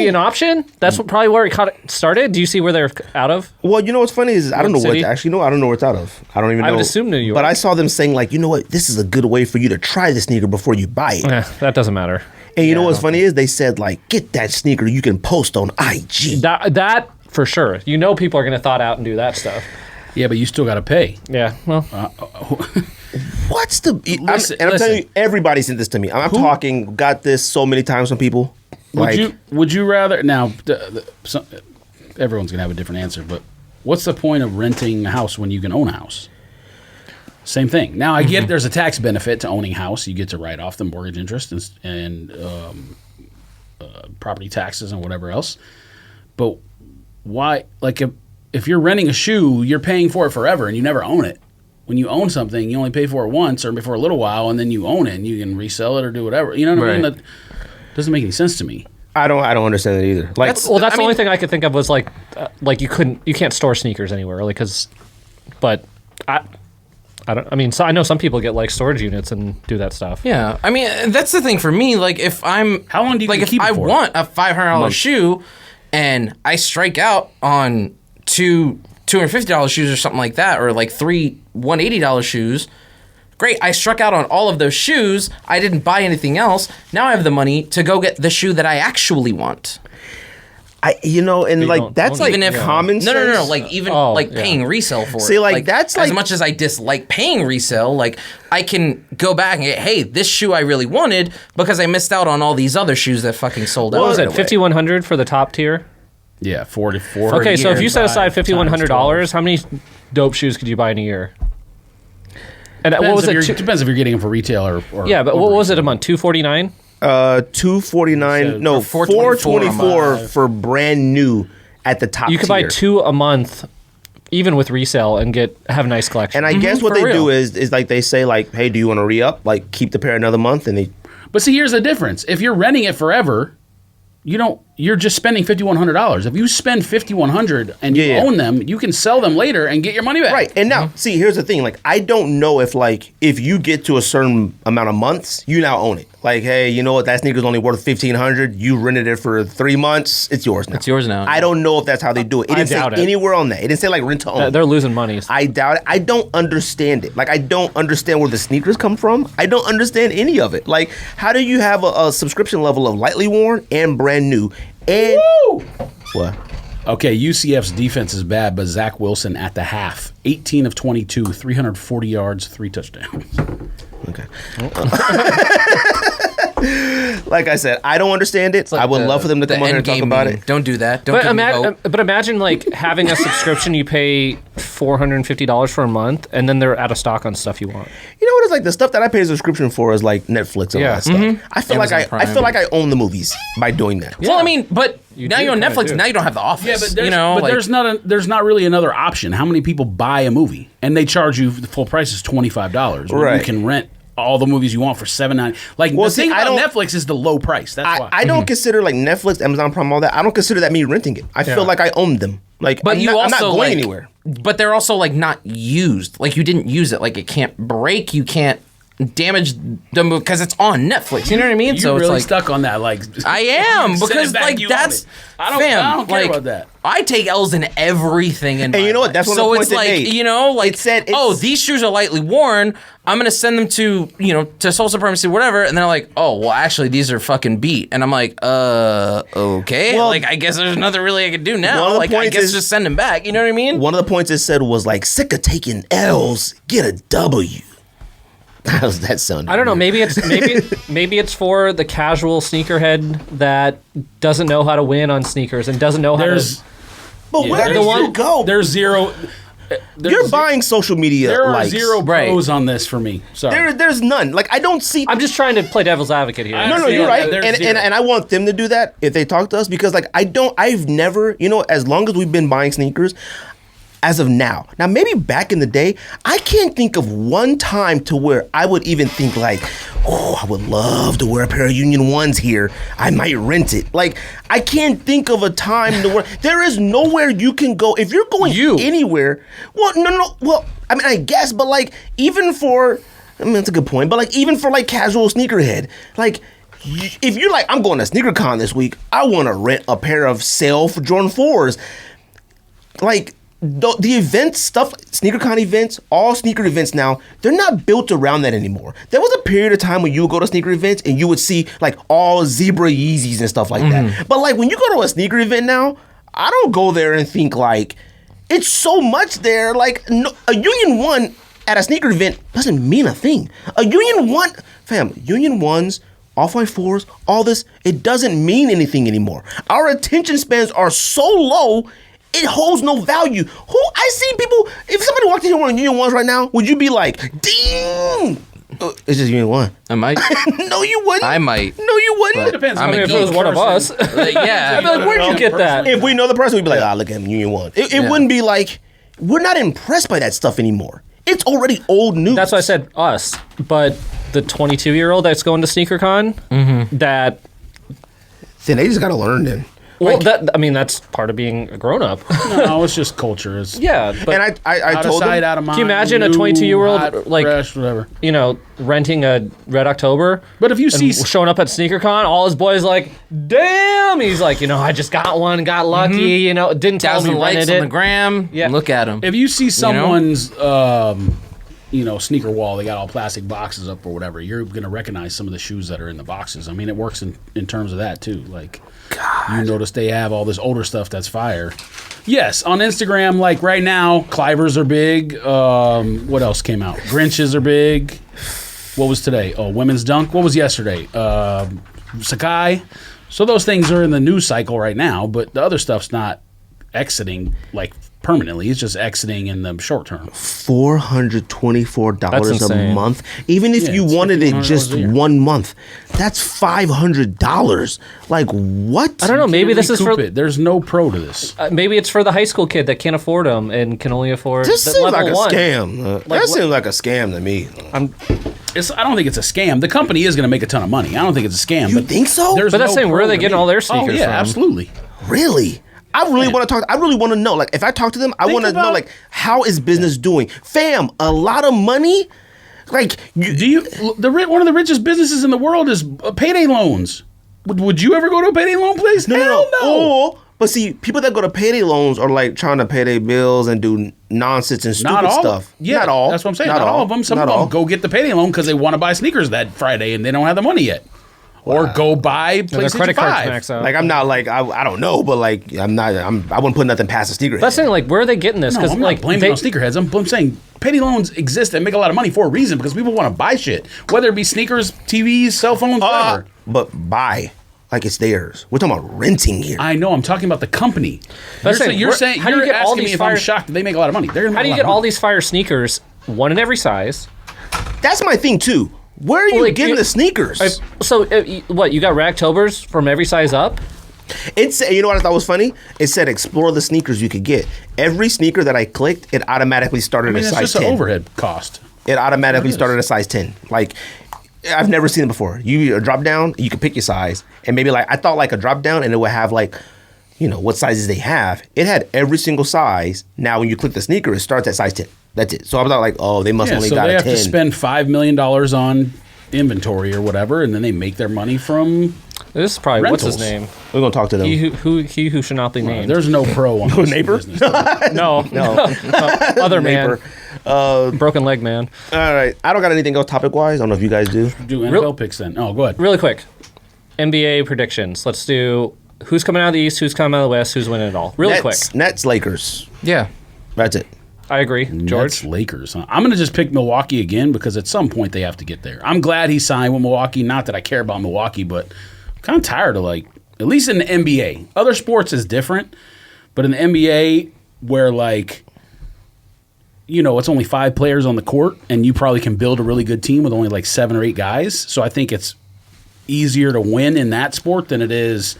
an option. That's probably where it started. Do you see where they're out of? Well, you know what's funny is I don't know where it's out of. I don't even know. I would assume New York. But I saw them saying like, you know what, this is a good way for you to try the sneaker before you buy it. That doesn't matter. And you know what's funny is they said like, get that sneaker you can post on IG. That for sure. People are going to thought out and do that stuff. Yeah, but you still got to pay. Yeah. Well. What's the? I'm telling you, everybody sent this to me. I'm talking, got this so many times from people. Would you rather now? Everyone's gonna have a different answer, but what's the point of renting a house when you can own a house? Same thing. Now I get there's a tax benefit to owning a house. You get to write off the mortgage interest and property taxes and whatever else. But why? Like if you're renting a shoe, you're paying for it forever and you never own it. When you own something, you only pay for it once or for a little while, and then you own it and you can resell it or do whatever. You know what I mean? That doesn't make any sense to me. I don't understand that either. Like, that's the only thing I could think of was like you can't store sneakers anywhere, really, but I don't. I mean, so I know some people get like storage units and do that stuff. Yeah, I mean that's the thing for me. Like if I'm how long do you like if keep I it for? want a $500 shoe and I strike out on two $250 shoes or something like that, or like three $180 shoes. Great, I struck out on all of those shoes. I didn't buy anything else. Now I have the money to go get the shoe that I actually want. That's like even if common sense. No. Like even paying resale for it. See, like that's like as much as I dislike paying resale, like I can go back and get, hey, this shoe I really wanted because I missed out on all these other shoes that fucking sold out. What was it? $5,100 for the top tier. Yeah, 44. Okay, so if you set aside $5,100, how many dope shoes could you buy in a year? And what was it? Depends if you're getting them for retail or yeah, but what was it a month? $249. $249. No, $424 for brand new at the top. You could buy 2 a month, even with resale, and have a nice collection. And I guess what they do is like they say like, hey, do you want to re up? Like keep the pair another month, and they. But see, here's the difference. If you're renting it forever, you're just spending $5,100. If you spend $5,100 and you own them, you can sell them later and get your money back. Right. And now, see, here's the thing. Like, I don't know if you get to a certain amount of months, you now own it. Like, hey, you know what? That sneaker's only worth $1,500. You rented it for 3 months. It's yours now. It's yours now. I don't know if that's how they do it. It didn't say anywhere on that. It didn't say like rent to own. They're losing money. I doubt it. I don't understand it. Like, I don't understand where the sneakers come from. I don't understand any of it. Like, how do you have a subscription level of lightly worn and brand new? And what? Okay, UCF's defense is bad, but Zach Wilson at the half, 18 of 22, 340 yards, 3 touchdowns. Okay. Like I said, I don't understand it. Like I would love for them to come on here and talk about it. Don't do that. But imagine like having a subscription you pay $450 for a month, and then they're out of stock on stuff you want. You know what? It's like the stuff that I pay a subscription for is like Netflix and all that stuff. I feel like I own the movies by doing that. Well, I mean, but now you're on Netflix. Now you don't have The Office. Yeah, but there's not really another option. How many people buy a movie and they charge you the full price is $25? Right. You can rent all the movies you want for $7.99. Like the thing about Netflix is the low price. That's why I don't consider like Netflix, Amazon Prime, all that. I don't consider that me renting it. I feel like I own them. Like, but I'm not going anywhere. But they're also like not used. Like you didn't use it. Like it can't break. You can't damage the movie because it's on Netflix. You know what I mean? You're really like, stuck on that. Like I am because like that's. I don't care about that. I take L's in everything, and you know what? That's one of the points they made. You know, like it said, these shoes are lightly worn. I'm gonna send them to to Soul Supremacy, whatever, and they're like, oh, well, actually, these are fucking beat, and I'm like, okay, well, like I guess there's nothing really I could do now. Like I guess just send them back. You know what I mean? One of the points it said was like, sick of taking L's, get a W. How's that sound? I don't know. Maybe it's for the casual sneakerhead that doesn't know how to win on sneakers and doesn't know how to. But where do you go? There's zero. You're buying social media. There are likes. zero pros on this for me. Sorry, there's none. Like I don't see. I'm just trying to play devil's advocate here. No, you're right. And I want them to do that if they talk to us because like I've never, as long as we've been buying sneakers. As of now. Now, maybe back in the day, I can't think of one time to where I would even think like, oh, I would love to wear a pair of Union 1s here. I might rent it. Like, I can't think of a time to where there is nowhere you can go. If you're going anywhere, well, no. Well, I mean, I guess, but like, even for, that's a good point, but like, even for like casual sneakerhead, like, if you're like, I'm going to SneakerCon this week, I want to rent a pair of sale for Jordan 4s. Like, the event stuff, SneakerCon events, all sneaker events now, they're not built around that anymore. There was a period of time when you would go to sneaker events and you would see like all zebra Yeezys and stuff like that. But like when you go to a sneaker event now, I don't go there and think like, it's so much there. Like a Union 1 at a sneaker event doesn't mean a thing. A Union 1, Union 1s Off-White 4s, all this, it doesn't mean anything anymore. Our attention spans are so low, it holds no value. I see people, if somebody walked in here wearing Union 1s right now, would you be like, ding? It's just Union 1. I might. No, you wouldn't. I might. No, you wouldn't. It depends. I mean, if it was one of us. Yeah. I'd be like, where'd you get that? If we know the person, we'd be like, look at him, Union 1. It wouldn't be like, we're not impressed by that stuff anymore. It's already old news. That's why I said us. But the 22-year-old that's going to SneakerCon, that... Then they just got to learn then. Well, that's part of being a grown-up. No, it's just culture. Yeah, but And I out told of sight, them, out of mind. can you imagine a new, 22-year-old, hot, like, fresh, whatever. renting a Red October? But if you see, Showing up at SneakerCon, all his boys like, damn! He's like, I just got one, got lucky, didn't tell me 1,000 likes rented on it. the gram. Yeah. Look at him. if you see someone's, sneaker wall, they got all plastic boxes up or whatever, you're gonna recognize some of the shoes that are in the boxes. I mean, it works in terms of that too. Like, you notice they have all this older stuff that's fire. Yes, on Instagram, like right now, Clivers are big. What else came out? Grinches are big. What was today? Oh, Women's Dunk. What was yesterday? Sakai. So those things are in the news cycle right now, but the other stuff's not exiting like permanently. It's just exiting in the short term. $424 That's a insane. month. Even if Yeah, you it's wanted it $1,500 just a year. 1 month, that's $500. Like, what? I don't know. Maybe this is for Recoup it. There's no pro to this. maybe it's for the high school kid that can't afford them and can only afford This the seems level like a one. scam. That seems like a scam to me. I don't think it's a scam. The company is going to make a ton of money. I don't think it's a scam. You think so? there's But that's saying, where pro are they to getting me. all their Oh sneakers yeah, from? absolutely. Really? I really want to talk. I really want to know. Like, if I talk to them, I want to know, about- like, how is business doing? Fam, a lot of money? Like, One of the richest businesses in the world is payday loans. Would you ever go to a payday loan place? Hell no. But see, people that go to payday loans are like trying to pay their bills and do nonsense and stupid Not all. stuff. Yeah, not all. That's what I'm saying. Not all of them. Some of them go get the payday loan because they want to buy sneakers that Friday and they don't have the money yet. Or go buy And their PlayStation credit cards 5. max out. Like, I'm not like I don't know, but like I wouldn't put nothing past a sneaker. That's saying, like, where are they getting this? No, Because I'm not blaming it on sneakerheads. I'm saying payday loans exist and make a lot of money for a reason because people want to buy shit, whether it be sneakers, TVs, cell phones, whatever. But buy like it's theirs. We're talking about renting here. I know. I'm talking about the company. That's You're saying, saying how do you you're get all asking me these if I'm fire- shocked that they make a lot of money. They're gonna make How do a you lot get of all money. these fire sneakers, one in every size? That's my thing too. Where are you like, getting the sneakers? So, what, you got Ragtobers from every size up? It's, you know what I thought was funny? It said explore the sneakers you could get. Every sneaker that I clicked, it automatically started I mean, at it's size just 10. an overhead cost. It automatically It is. started at size 10. Like, I've never seen it before. You drop down, you can pick your size, and maybe like I thought like a drop down, and it would have like, what sizes they have. It had every single size. Now when you click the sneaker, it starts at size 10. That's it. So I thought like, oh, they must Yeah, only so got they a have 10. to spend $5 million on inventory or whatever, and then they make their money from. This is probably, what's his Rentals. name? We're gonna talk to them. He who should not be named. There's no pro on this neighbor? business. no, other man, broken leg man. All right, I don't got anything else topic wise. I don't know if you guys do. Do NFL picks then. Oh, go ahead. Really quick, NBA predictions. Let's do who's coming out of the East, who's coming out of the West, who's winning it all. Really quick. Nets, Lakers. Yeah. That's it. I agree, George. Nets, Lakers. Huh? I'm going to just pick Milwaukee again because at some point they have to get there. I'm glad he signed with Milwaukee. Not that I care about Milwaukee, but I'm kind of tired of at least in the NBA. Other sports is different, but in the NBA where it's only 5 players on the court and you probably can build a really good team with only 7 or 8 guys. So I think it's easier to win in that sport than it is.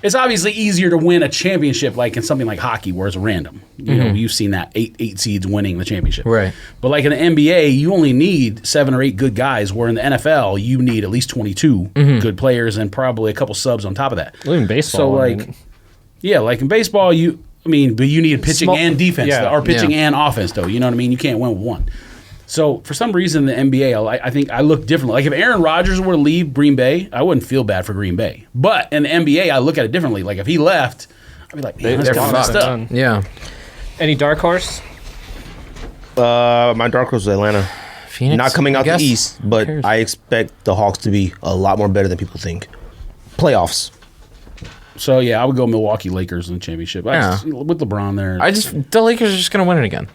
It's obviously easier to win a championship in something like hockey where it's random. You've seen that 8 seeds winning the championship. Right. But in the NBA, you only need 7 or 8 good guys, where in the NFL, you need at least 22 good players and probably a couple subs on top of that. Well, in baseball, So, in baseball, but you need pitching Small- and defense, yeah. or pitching Yeah. and offense, though. You know what I mean? You can't win with one. So, for some reason, the NBA, I think I look differently. If Aaron Rodgers were to leave Green Bay, I wouldn't feel bad for Green Bay. But in the NBA, I look at it differently. If he left, I'd be like, man, they're that's messed up. done. Yeah. Any dark horse? My dark horse is Atlanta. Phoenix. Not coming I out the guess. East, but Who cares? I expect the Hawks to be a lot more better than people think. Playoffs. So, yeah, I would go Milwaukee Lakers in the championship. With LeBron there. The Lakers are just gonna win it again.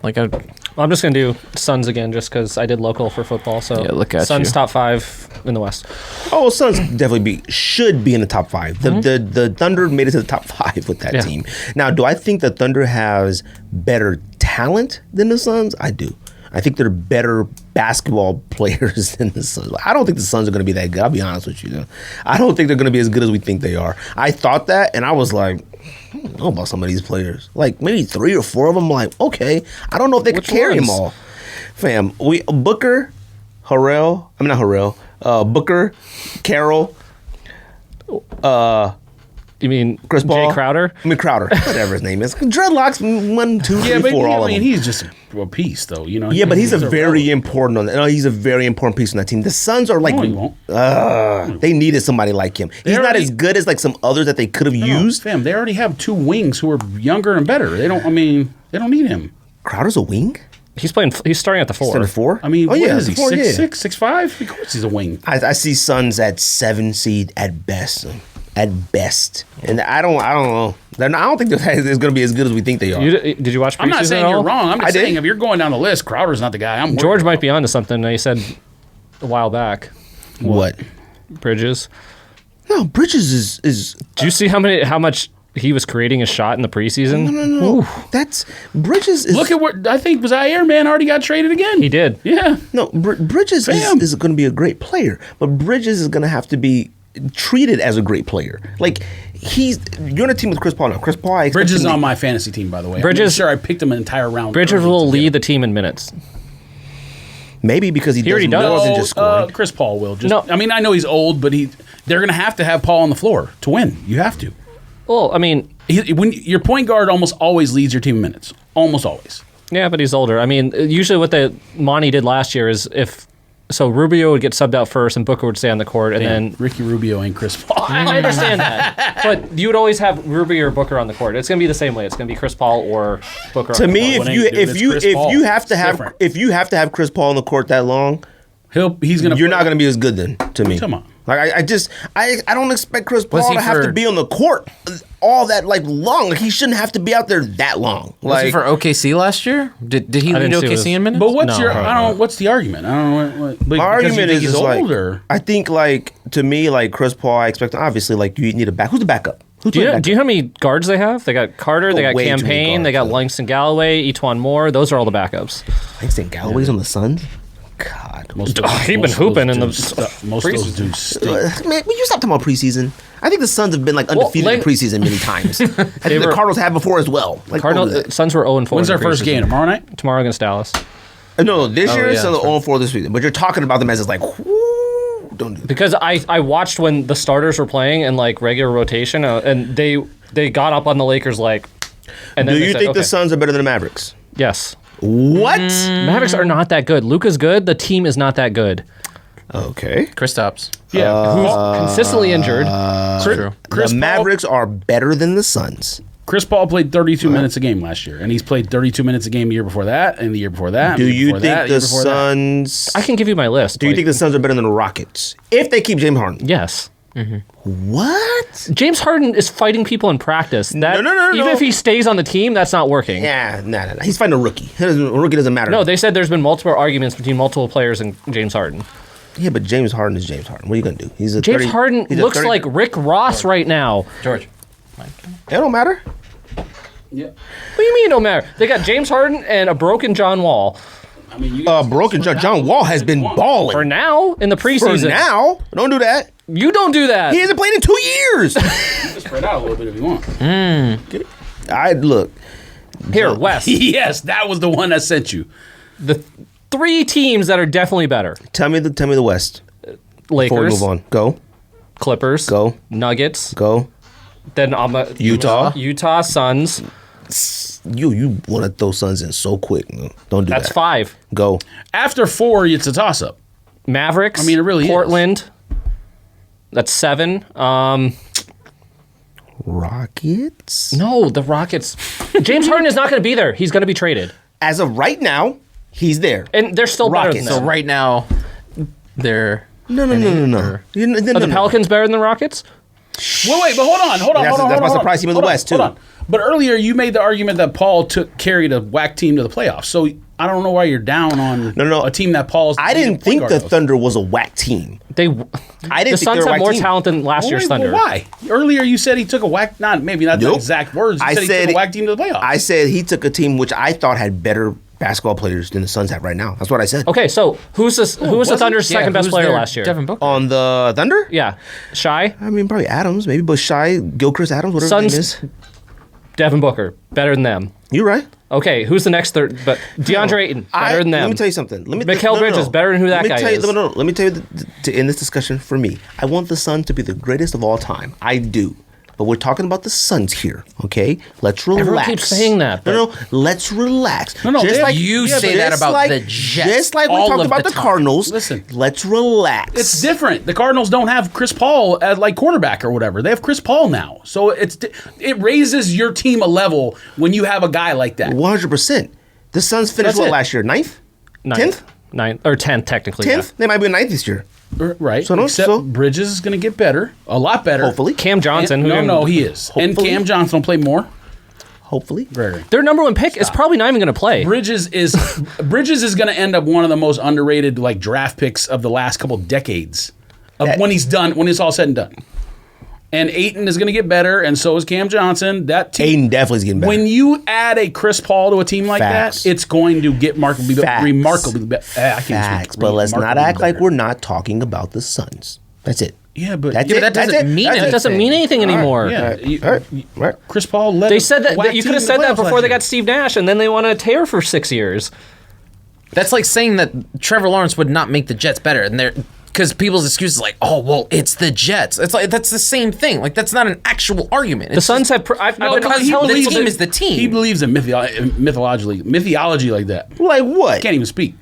I'm just gonna do Suns again, just because I did local for football. So Yeah, look at Suns you. top 5. in the West. Oh, Suns definitely should be in the top 5. The Thunder made it to the top 5 with that team. Now, do I think the Thunder has better talent than the Suns? I do. I think they're better basketball players than the Suns. I don't think the Suns are going to be that good. I'll be honest with you. I don't think they're going to be as good as we think they are. I thought that, and I was like, I don't know about some of these players. Like maybe 3 or 4 of them. Like, okay, I don't know if they could carry them all. Fam, Booker, Booker, Carroll. You mean Chris Paul? Jay Crowder? Crowder, whatever his name is. Dreadlocks, 1, 2, 3, 4, all of them. He's just a piece, though. You know. Yeah, but he's a very important on that. No, he's a very important piece on that team. The Suns are like, they needed somebody like him. He's not as good as like some others that they could have used. Fam, they already have 2 wings who are younger and better. They don't need him. Crowder's a wing. He's starting at the 4. He's at the 4. I mean, what is he? 6'6", 6'5"? Of course, he's a wing. I see Suns at 7 seed at best. And I don't know. I don't think they're going to be as good as we think they are. Did you watch preseason? I'm not saying at all? you're wrong. I'm just saying if you're going down the list, Crowder's not the guy. George might be onto something. He said a while back. What? Bridges. No, Bridges is. Do you see how much he was creating a shot in the preseason? No. That's Bridges. Look at what I think Zaire Man already got traded again. He did. Yeah. No, Bridges is going to be a great player, but Bridges is going to have to be treated as a great player. Like you're on a team with Chris Paul now. Chris Paul. Bridges is on my fantasy team, by the way. Bridges, I picked him an entire round. Bridges will lead the team in minutes. Maybe because he does more than just scoring. Chris Paul will. I mean, I know he's old, but they're going to have Paul on the floor to win. You have to. Well, I mean, when your point guard almost always leads your team in minutes. Almost always. Yeah, but he's older. I mean, usually what the Monty did last year is so Rubio would get subbed out first and Booker would stay on the court, and then Ricky Rubio and Chris Paul. I understand that, but you would always have Rubio or Booker on the court. It's going to be the same way. It's going to be Chris Paul or Booker. To me, if you have to have Chris Paul on the court that long, you're not going to be as good then. To me, come on. Like I don't expect Chris Paul to have to be on the court all that like long. Like he shouldn't have to be out there that long. Was he for OKC last year? Did he lead OKC in minutes? But what's the argument? I don't know. My argument is he's older. I think to me Chris Paul. I expect obviously you need a back. Who's the backup? Do you know how many guards they have? They got Carter, they got Campaign, they got Langston Galloway, Etuan Moore. Those are all the backups. Langston Galloway's on the Suns. God, he's been hooping in the most of those dudes stink. Man, will you stop talking about preseason? I think the Suns have been undefeated in preseason many times. I think the Cardinals have before as well. Suns were 0-4. When's their first game? Tomorrow night? Tomorrow against Dallas. No, this year Suns are 0-4 this season. But you're talking about them as don't do that. Because I watched when the starters were playing in like regular rotation, and they got up on the Lakers like. And then do you think the Suns are better than the Mavericks? Yes. What? Mavericks are not that good. Luka's good. The team is not that good. Okay. Kristaps. Yeah. Who's consistently injured. The Mavericks are better than the Suns. Chris Paul played 32 minutes a game last year, and he's played 32 minutes a game the year before that, and the year before that. Do you think the Suns... I can give you my list. Do you think the Suns are better than the Rockets? If they keep James Harden? Yes. What? James Harden is fighting people in practice. No. Even if he stays on the team, that's not working. Yeah, no. He's fighting a rookie. A rookie doesn't matter. No, they said there's been multiple arguments between multiple players and James Harden. Yeah, but James Harden is James Harden. What are you going to do? James Harden looks like Rick Ross right now. George. It don't matter. Yeah. What do you mean it don't matter? They got James Harden and a broken John Wall. I mean, broken John Wall has been balling. For now, in the preseason. For now? Don't do that. You don't do that. He hasn't played in 2 years. You can spread out a little bit if you want. Look. Here, West. Yes, that was the one I sent you. The 3 teams that are definitely better. Tell me the West. Lakers. Before we move on. Go. Clippers. Go. Nuggets. Go. Then Utah. Utah Suns. You want to throw Suns in so quick. No, don't do that. That's 5. Go. After 4, it's a toss-up. Mavericks. I mean, it really Portland. is. That's 7. Rockets? No, the Rockets. James Harden is not going to be there. He's going to be traded. As of right now, he's there. And they're still better than Rockets. them. So right now, they're... No. Are the Pelicans better than the Rockets? Wait, but hold on. That's my surprise team in the West, too. Hold on. But earlier you made the argument that Paul carried a whack team to the playoffs. So I don't know why you're down on a team that Paul's. I didn't think the Thunder was a whack team. I didn't the think Suns they were a have more whack team. talent than last year's Thunder. Why? Earlier you said he took a whack. Not the Nope. exact words. You I said he took a whack team to the playoffs. I said he took a team which I thought had better basketball players than the Suns have right now. That's what I said. Okay, so who was the Thunder's second best player last year? Devin Booker. On the Thunder? Yeah, Shy. I mean, probably Adams, maybe, but Shy, Gilchrist Adams, whatever Suns, his name is. Devin Booker, better than them. You're right. Okay, who's the next third? But DeAndre Ayton, better than them. Let me tell you something. Mikal Bridges, better than who that guy is. Let me tell you, to end this discussion, for me, I want the Suns to be the greatest of all time. I do. But we're talking about the Suns here, okay? Let's relax. Everyone keeps saying that. No, let's relax. No, just like you say that about the Jets. Just like we all talked of about the time. Cardinals. Listen. Let's relax. It's different. The Cardinals don't have Chris Paul as like quarterback or whatever. They have Chris Paul now, so it raises your team a level when you have a guy like that. 100%. The Suns finished That's it. last year? Ninth? 9th or 10th technically. 10th? They might be ninth this year. Right. So Except Bridges is going to get better, a lot better. Hopefully. Cam Johnson. He is. And Hopefully. Cam Johnson will play more. Hopefully. Very. Their number one pick is probably not even going to play. Bridges is going to end up one of the most underrated like draft picks of the last couple decades. When it's all said and done. And Ayton is going to get better, and so is Cam Johnson. That team, Ayton definitely is getting better. when you add a Chris Paul to a team like Facts. that, it's going to get remarkably better. Facts. But let's not act like we're not talking about the Suns. That's it. Yeah, but That's Yeah, it. but that That's doesn't it. mean That's it. anything. It doesn't mean anything anymore. yeah, All right. Chris Paul led. They said that whack you team could have to said the that playoffs before last they year. got Steve Nash, and then they want to tear for 6 years. That's like saying that Trevor Lawrence would not make the Jets better, and they're because people's excuse is like, oh well, it's the Jets. It's like that's the same thing. Like that's not an actual argument. The Suns have. I've been because telling the people team that- is the team. He believes in mythology like that. Like what? Can't even speak.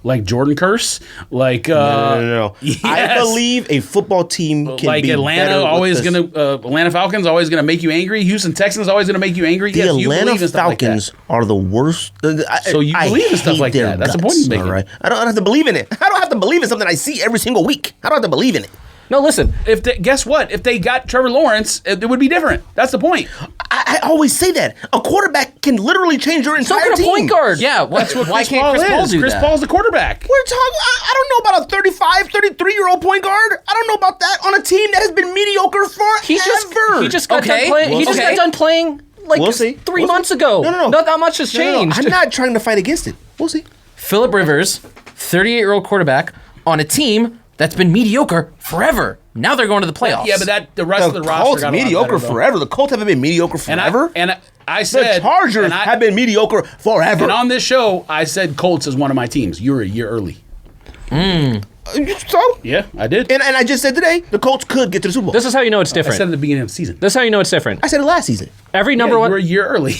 Like Jordan Curse. Like No. Yes. I believe a football team can like be Atlanta better always with gonna Atlanta Falcons always gonna make you angry. Houston Texans always gonna make you angry. the Yes, you Atlanta believe in stuff like that. Falcons are the worst. So you believe in stuff hate like their that. That's the guts, point you're making. all right? I don't have to believe in it. I don't have to believe in something I see every single week. I don't have to believe in it. No, listen. Guess what? If they got Trevor Lawrence, it would be different. That's the point. I always say that a quarterback can literally change your So entire can a team. point guard. yeah, why can't Chris Paul do Chris that? Paul's the quarterback. We're talking. I don't know about a 35, 33-year-old point guard. I don't know about that on a team that has been mediocre forever. He just got Okay. done playing. He just Okay. got done playing like We'll see. 3 We'll see. months ago. No. Not that much has changed. I'm not trying to fight against it. We'll see. Phillip Rivers, 38-year-old quarterback on a team that's been mediocre forever. Now they're going to the playoffs. Yeah, but the rest of the roster Colts got a lot mediocre better, though. forever. The Colts haven't been mediocre forever. And I said the Chargers have been mediocre forever. And on this show, I said Colts is one of my teams. You were a year early. So Yeah, I did. and I just said today the Colts could get to the Super Bowl. This is how you know it's I said different. at the beginning of the season. This is how you know it's different. I said it last season. Every Yeah, number you one, were a year early.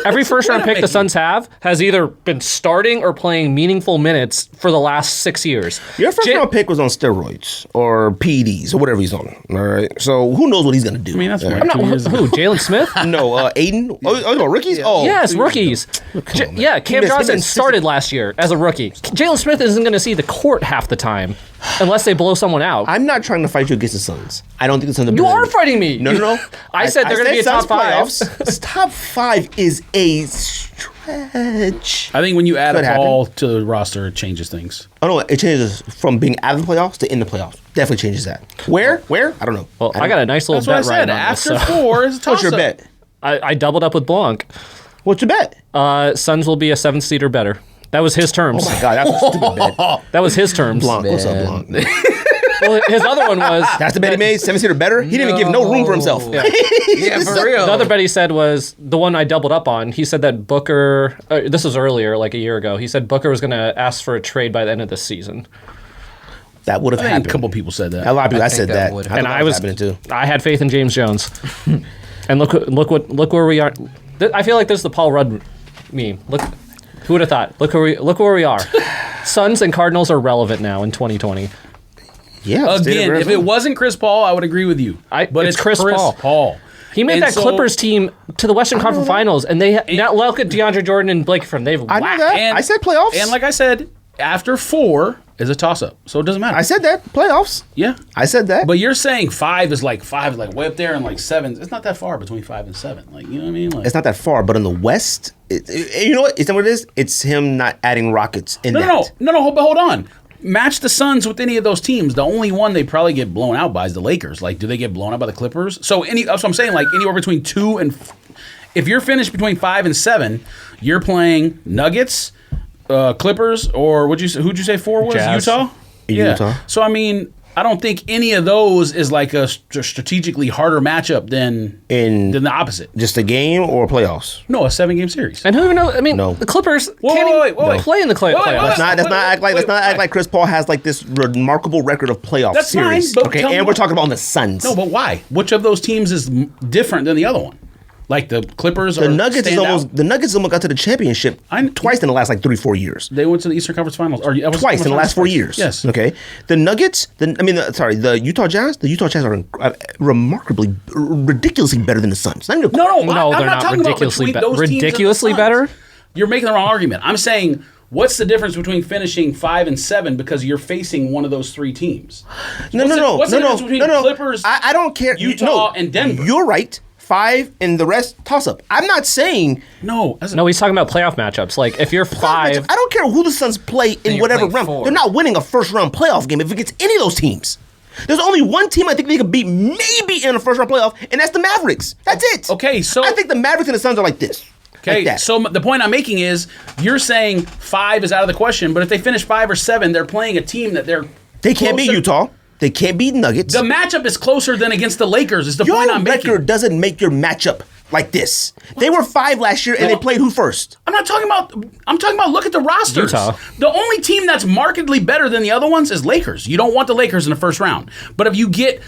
every first round What pick I the mean. Suns have has either been starting or playing meaningful minutes for the last 6 years. Your first round pick was on steroids or PEDs or whatever he's on. All right. So who knows what he's gonna do? I mean, that's All right. right. I'm not, who? Jalen Smith? No, Aiden. Oh, rookies. Oh, Yes, rookies. on, Yeah, man. Cam He Johnson missed- started last year as a rookie. Jalen Smith isn't going to see the court half the time unless they blow someone out. I'm not trying to fight you against the Suns. I don't think the Suns are. You better. are fighting me. No. I said they're going to be a Suns top five. playoffs. Top five is a stretch. I think when you add Could a ball to the roster, it changes things. Oh no, it changes from being out of the playoffs to in the playoffs. Definitely changes that. Where? I don't know. Well, I got a nice little That's what I bet said. right on this. After so. 4 is a What's your toss-up. bet? I doubled up with Blanc. What's your bet? Suns will be a 7th seed or better. That was his terms. Oh my god, that's a stupid bet. That was his terms. Blanc, what's up, Blanc? Well, his other one was That's the bet he made. 7 seed or better. He didn't even give no room for himself. Yeah, for real. the other bet he said was the one I doubled up on. He said that Booker. This was earlier, like a year ago. He said Booker was going to ask for a trade by the end of this season. That would have I think happened. a couple people said that. A lot of people. I think said that that. would I And thought I that was happening too. I had faith in James Jones. And look where we are. I feel like this is the Paul Rudd meme. Look, who would have thought? Look where we are. Suns and Cardinals are relevant now in 2020. Yeah. Again, if it wasn't Chris Paul, I would agree with you. But it's it's Chris Chris Paul. Paul. He made And that so- Clippers team to the Western Conference Finals, and they now look at DeAndre Jordan and Blake Griffin. They've I know whacked. that. I said playoffs. And like I said, after 4, is a toss-up, so it doesn't matter. I said that playoffs. Yeah, I said that. but you're saying 5 is like way up there, and like 7. It's not that far between 5 and 7. Like, you know what I mean? Like, It's not that far, but in the West, you know what? It's not what it is. It's him not adding Rockets in that. No. But hold on. Match the Suns with any of those teams. The only one they probably get blown out by is the Lakers. Like, do they get blown out by the Clippers? So that's what I'm saying. Like anywhere between 2 and if you're finished between 5 and 7, you're playing Nuggets, Clippers, or who'd you say 4 was? Jazz. Utah. Utah. So I mean, I don't think any of those is like a strategically harder matchup than the opposite. Just a game or playoffs? No, a 7-game series. And who even knows? I mean, No. the Clippers Wait, can't wait, even wait. play in the playoffs. Let's not act like Chris Paul has like this remarkable record of playoff That's fine, series. but Okay, tell me and why. we're talking about the Suns. No, but why? Which of those teams is different than the other one? Like the Clippers the or Nuggets stand almost got to the championship twice in the last like 3-4 years. They went to the Eastern Conference Finals. Twice in the last 4 years. Yes. Okay. The Nuggets. The Utah Jazz. The Utah Jazz are remarkably, ridiculously better than the Suns. No, No, I'm they're not not talking ridiculously about between those teams and the ridiculously Suns. better? You're making the wrong argument. I'm saying, what's the difference between finishing 5 and 7 because you're facing one of those 3 teams? No. What's the difference between Clippers, I don't care. Utah, and Denver? You're right. 5 and the rest toss up. I'm not saying. No, he's talking about playoff matchups. Like, if you're 5... I don't care who the Suns play in you're whatever playing round. 4. They're not winning a first round playoff game if it gets any of those teams. There's only one team I think they could beat maybe in a first round playoff, and that's the Mavericks. That's it. Okay, so I think the Mavericks and the Suns are like this. Okay, Like that. so the point I'm making is you're saying 5 is out of the question, but if they finish 5 or 7, they're playing a team that They can't beat closer- Utah. They can't beat Nuggets. The matchup is closer than against the Lakers. Is the point I'm Your making? record doesn't make your matchup like this. They were 5 last year, and they played who first? I'm talking about look at the rosters. Utah. The only team that's markedly better than the other ones is Lakers. You don't want the Lakers in the first round. But if you get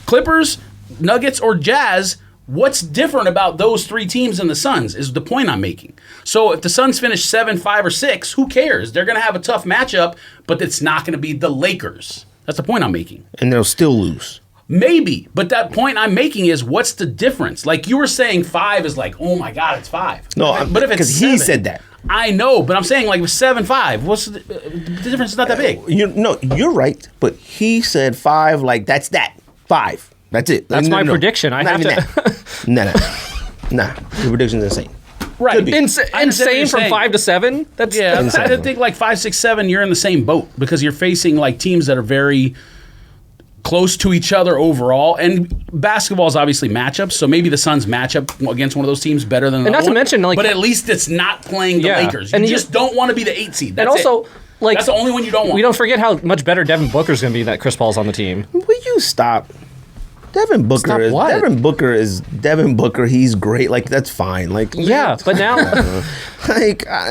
Clippers, Nuggets, or Jazz, what's different about those 3 teams and the Suns is the point I'm making. So if the Suns finish 7, 5, or 6, who cares? They're going to have a tough matchup, but it's not going to be the Lakers. That's the point I'm making. And they'll still lose. Maybe, but that point I'm making is what's the difference? Like you were saying 5 is like, oh my God, it's 5. No, but if it's because he 7, said that. I know, but I'm saying like with 7-5, what's the difference is not that big. You're right, but he said 5, like that's that. 5. That's it. That's my prediction. I Not have even to... that. Nah. Your prediction's insane. Right. Could be. I understand what Insane you're from saying. 5 to 7? That's Yeah, Insane. I think like 5, 6, 7, you're in the same boat because you're facing like teams that are very close to each other overall. And basketball is obviously matchups, so maybe the Suns match up against one of those teams better than the And not other to one. mention, like- but at least it's not playing the Yeah. Lakers. You And just don't want to be the 8 seed. That's And also, it. like... That's the only one you don't want. We don't forget how much better Devin Booker's going to be that Chris Paul's on the team. Will you stop? Devin Booker Stop is what? Devin Booker. He's great. Like that's fine. Like Yeah, but now...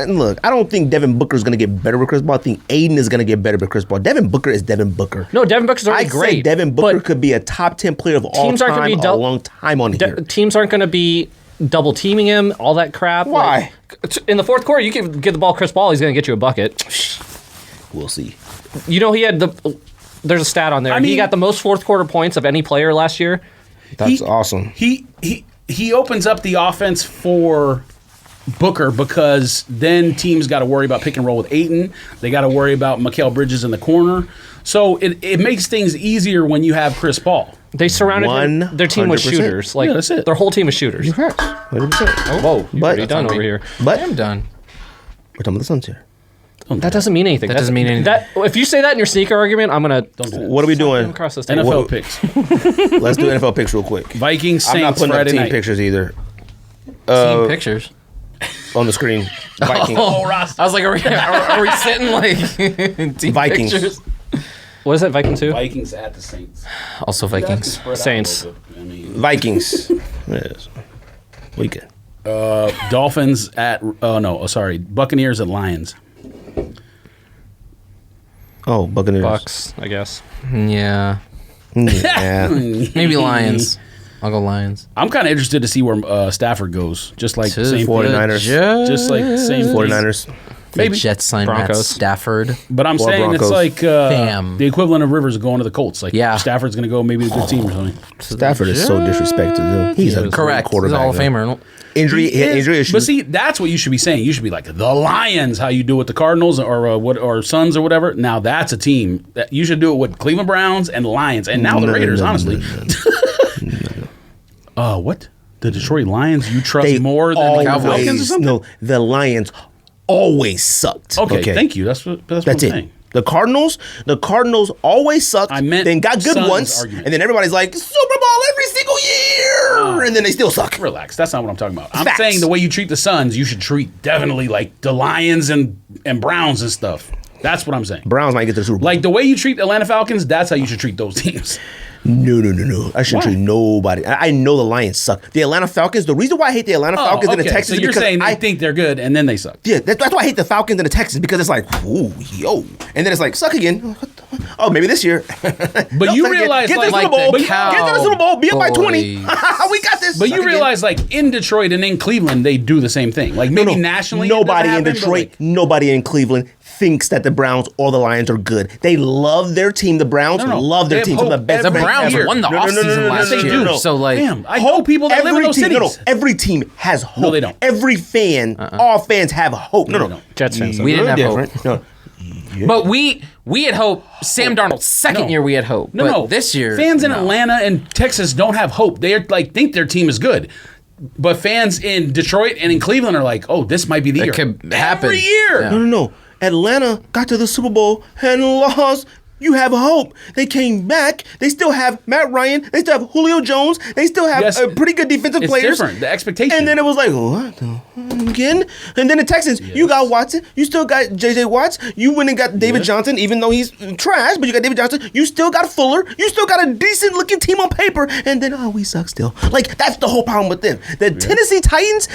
look, I don't think Devin Booker is gonna get better with Chris Paul. I think Aiden is gonna get better with Chris Paul. Devin Booker is Devin Booker. No, Devin Booker's already I'd great. say Devin Booker but could be a top 10 player of all teams aren't gonna time be a long time on here. teams aren't going to be double teaming him, all that crap. Why? Like, in the fourth quarter, you can give the ball to Chris Paul, he's going to get you a bucket. We'll see. You know, he had there's a stat on there. I mean- he got the most fourth quarter points of any player last year. That's awesome. He opens up the offense for Booker because then teams got to worry about pick and roll with Ayton. They got to worry about Mikal Bridges in the corner. So it makes things easier when you have Chris Paul. They surrounded him, their team with 100%. shooters. Like Yeah, that's it. Their whole team is shooters. 100%. Whoa, you're But- already done over here. But I'm done. we're talking about the Suns here. That doesn't mean anything. That doesn't mean anything. If you say that in your sneaker argument, I'm going Don't do to that. What are we doing? across this table. NFL What- picks. Let's do NFL picks real quick. Vikings, I'm not Saints, putting up Friday team night. pictures either Team pictures. on the screen. Vikings. Oh, roster. I was like, are we sitting like team Vikings. pictures? What is it, Vikings 2? Vikings at the Saints. Also Vikings. Spread out a Saints. little bit. I mean, Vikings. Yes. Weekend. Dolphins at Buccaneers at Lions. Oh, Buccaneers. Bucks, I guess. Yeah. Yeah. Maybe Lions. I'll go Lions. I'm kind of interested to see where Stafford goes. Just like To same 49ers. Just like same 49ers. Maybe. Jets signed Matt Broncos. Stafford. But I'm saying Broncos. it's like Bam. the equivalent of Rivers going to the Colts. Like Yeah. Stafford's going to go maybe to a good team or something. Stafford is so disrespected. Dude. He's a Correct. great quarterback. He's a Hall of though. Famer. Injury issues. But see, that's what you should be saying. You should be like the Lions, how you do with the Cardinals or Suns or whatever. Now that's a team that you should do it with Cleveland Browns and the Lions, and now the Raiders. Honestly, what the Detroit Lions you trust they more than the Falcons or something? No, the Lions always sucked. Okay, thank you. That's what I'm That's it. saying. The Cardinals always sucked. I meant then got good Suns once, argument. and then everybody's like Super Bowl every single year, and then they still suck. Relax. That's not what I'm talking about. I'm Facts. saying the way you treat the Suns, you should treat definitely like the Lions and Browns and stuff. That's what I'm saying. Browns might get to the Super Bowl. Like the way you treat the Atlanta Falcons, that's how you should treat those teams. No. I shouldn't Why? treat nobody. I know the Lions suck. The Atlanta Falcons. The reason why I hate the Atlanta Falcons and the Texans So is you're because saying they I think they're good and then they suck. Yeah, that's why I hate the Falcons and the Texans because it's like, ooh, yo, and then it's like suck again. Oh, maybe this year. But you realize get to the like Super Bowl. the Get to the Super Bowl. Be up by 20. Cowboys. We got this. But Suck you again. realize, like in Detroit and in Cleveland, they do the same thing. Like maybe nationally, it nobody doesn't in happen, but, Detroit, like, nobody in Cleveland thinks that the Browns or the Lions are good. They love their team. The Browns No. love They their have team. Some of the hope. best The brands Browns ever. won the No, no, no, no, offseason no, no, last no, no, year. no, no. So like, damn, I know people that live in those cities. No, every team has hope. they don't. Every fan, all fans have hope. No, they no. don't. Jets fans. We didn't have different. hope. No. But we had hope. Sam Darnold's second year we had hope. No, but this year fans in no. Atlanta and Texas don't have hope. They like think their team is good. But fans in Detroit and in Cleveland are like, oh, this might be the year. could happen. Every year. Yeah. No. Atlanta got to the Super Bowl and lost. You have hope. They came back. They still have Matt Ryan. They still have Julio Jones. They still have Yes. pretty good defensive It's players. different. The expectation. And then it was like, what the again? And then the Texans, you got Watson. You still got J.J. Watts. You went and got David Johnson, even though he's trash, but you got David Johnson. You still got Fuller. You still got a decent looking team on paper. And then, we suck still. Like, that's the whole problem with them. The Tennessee Titans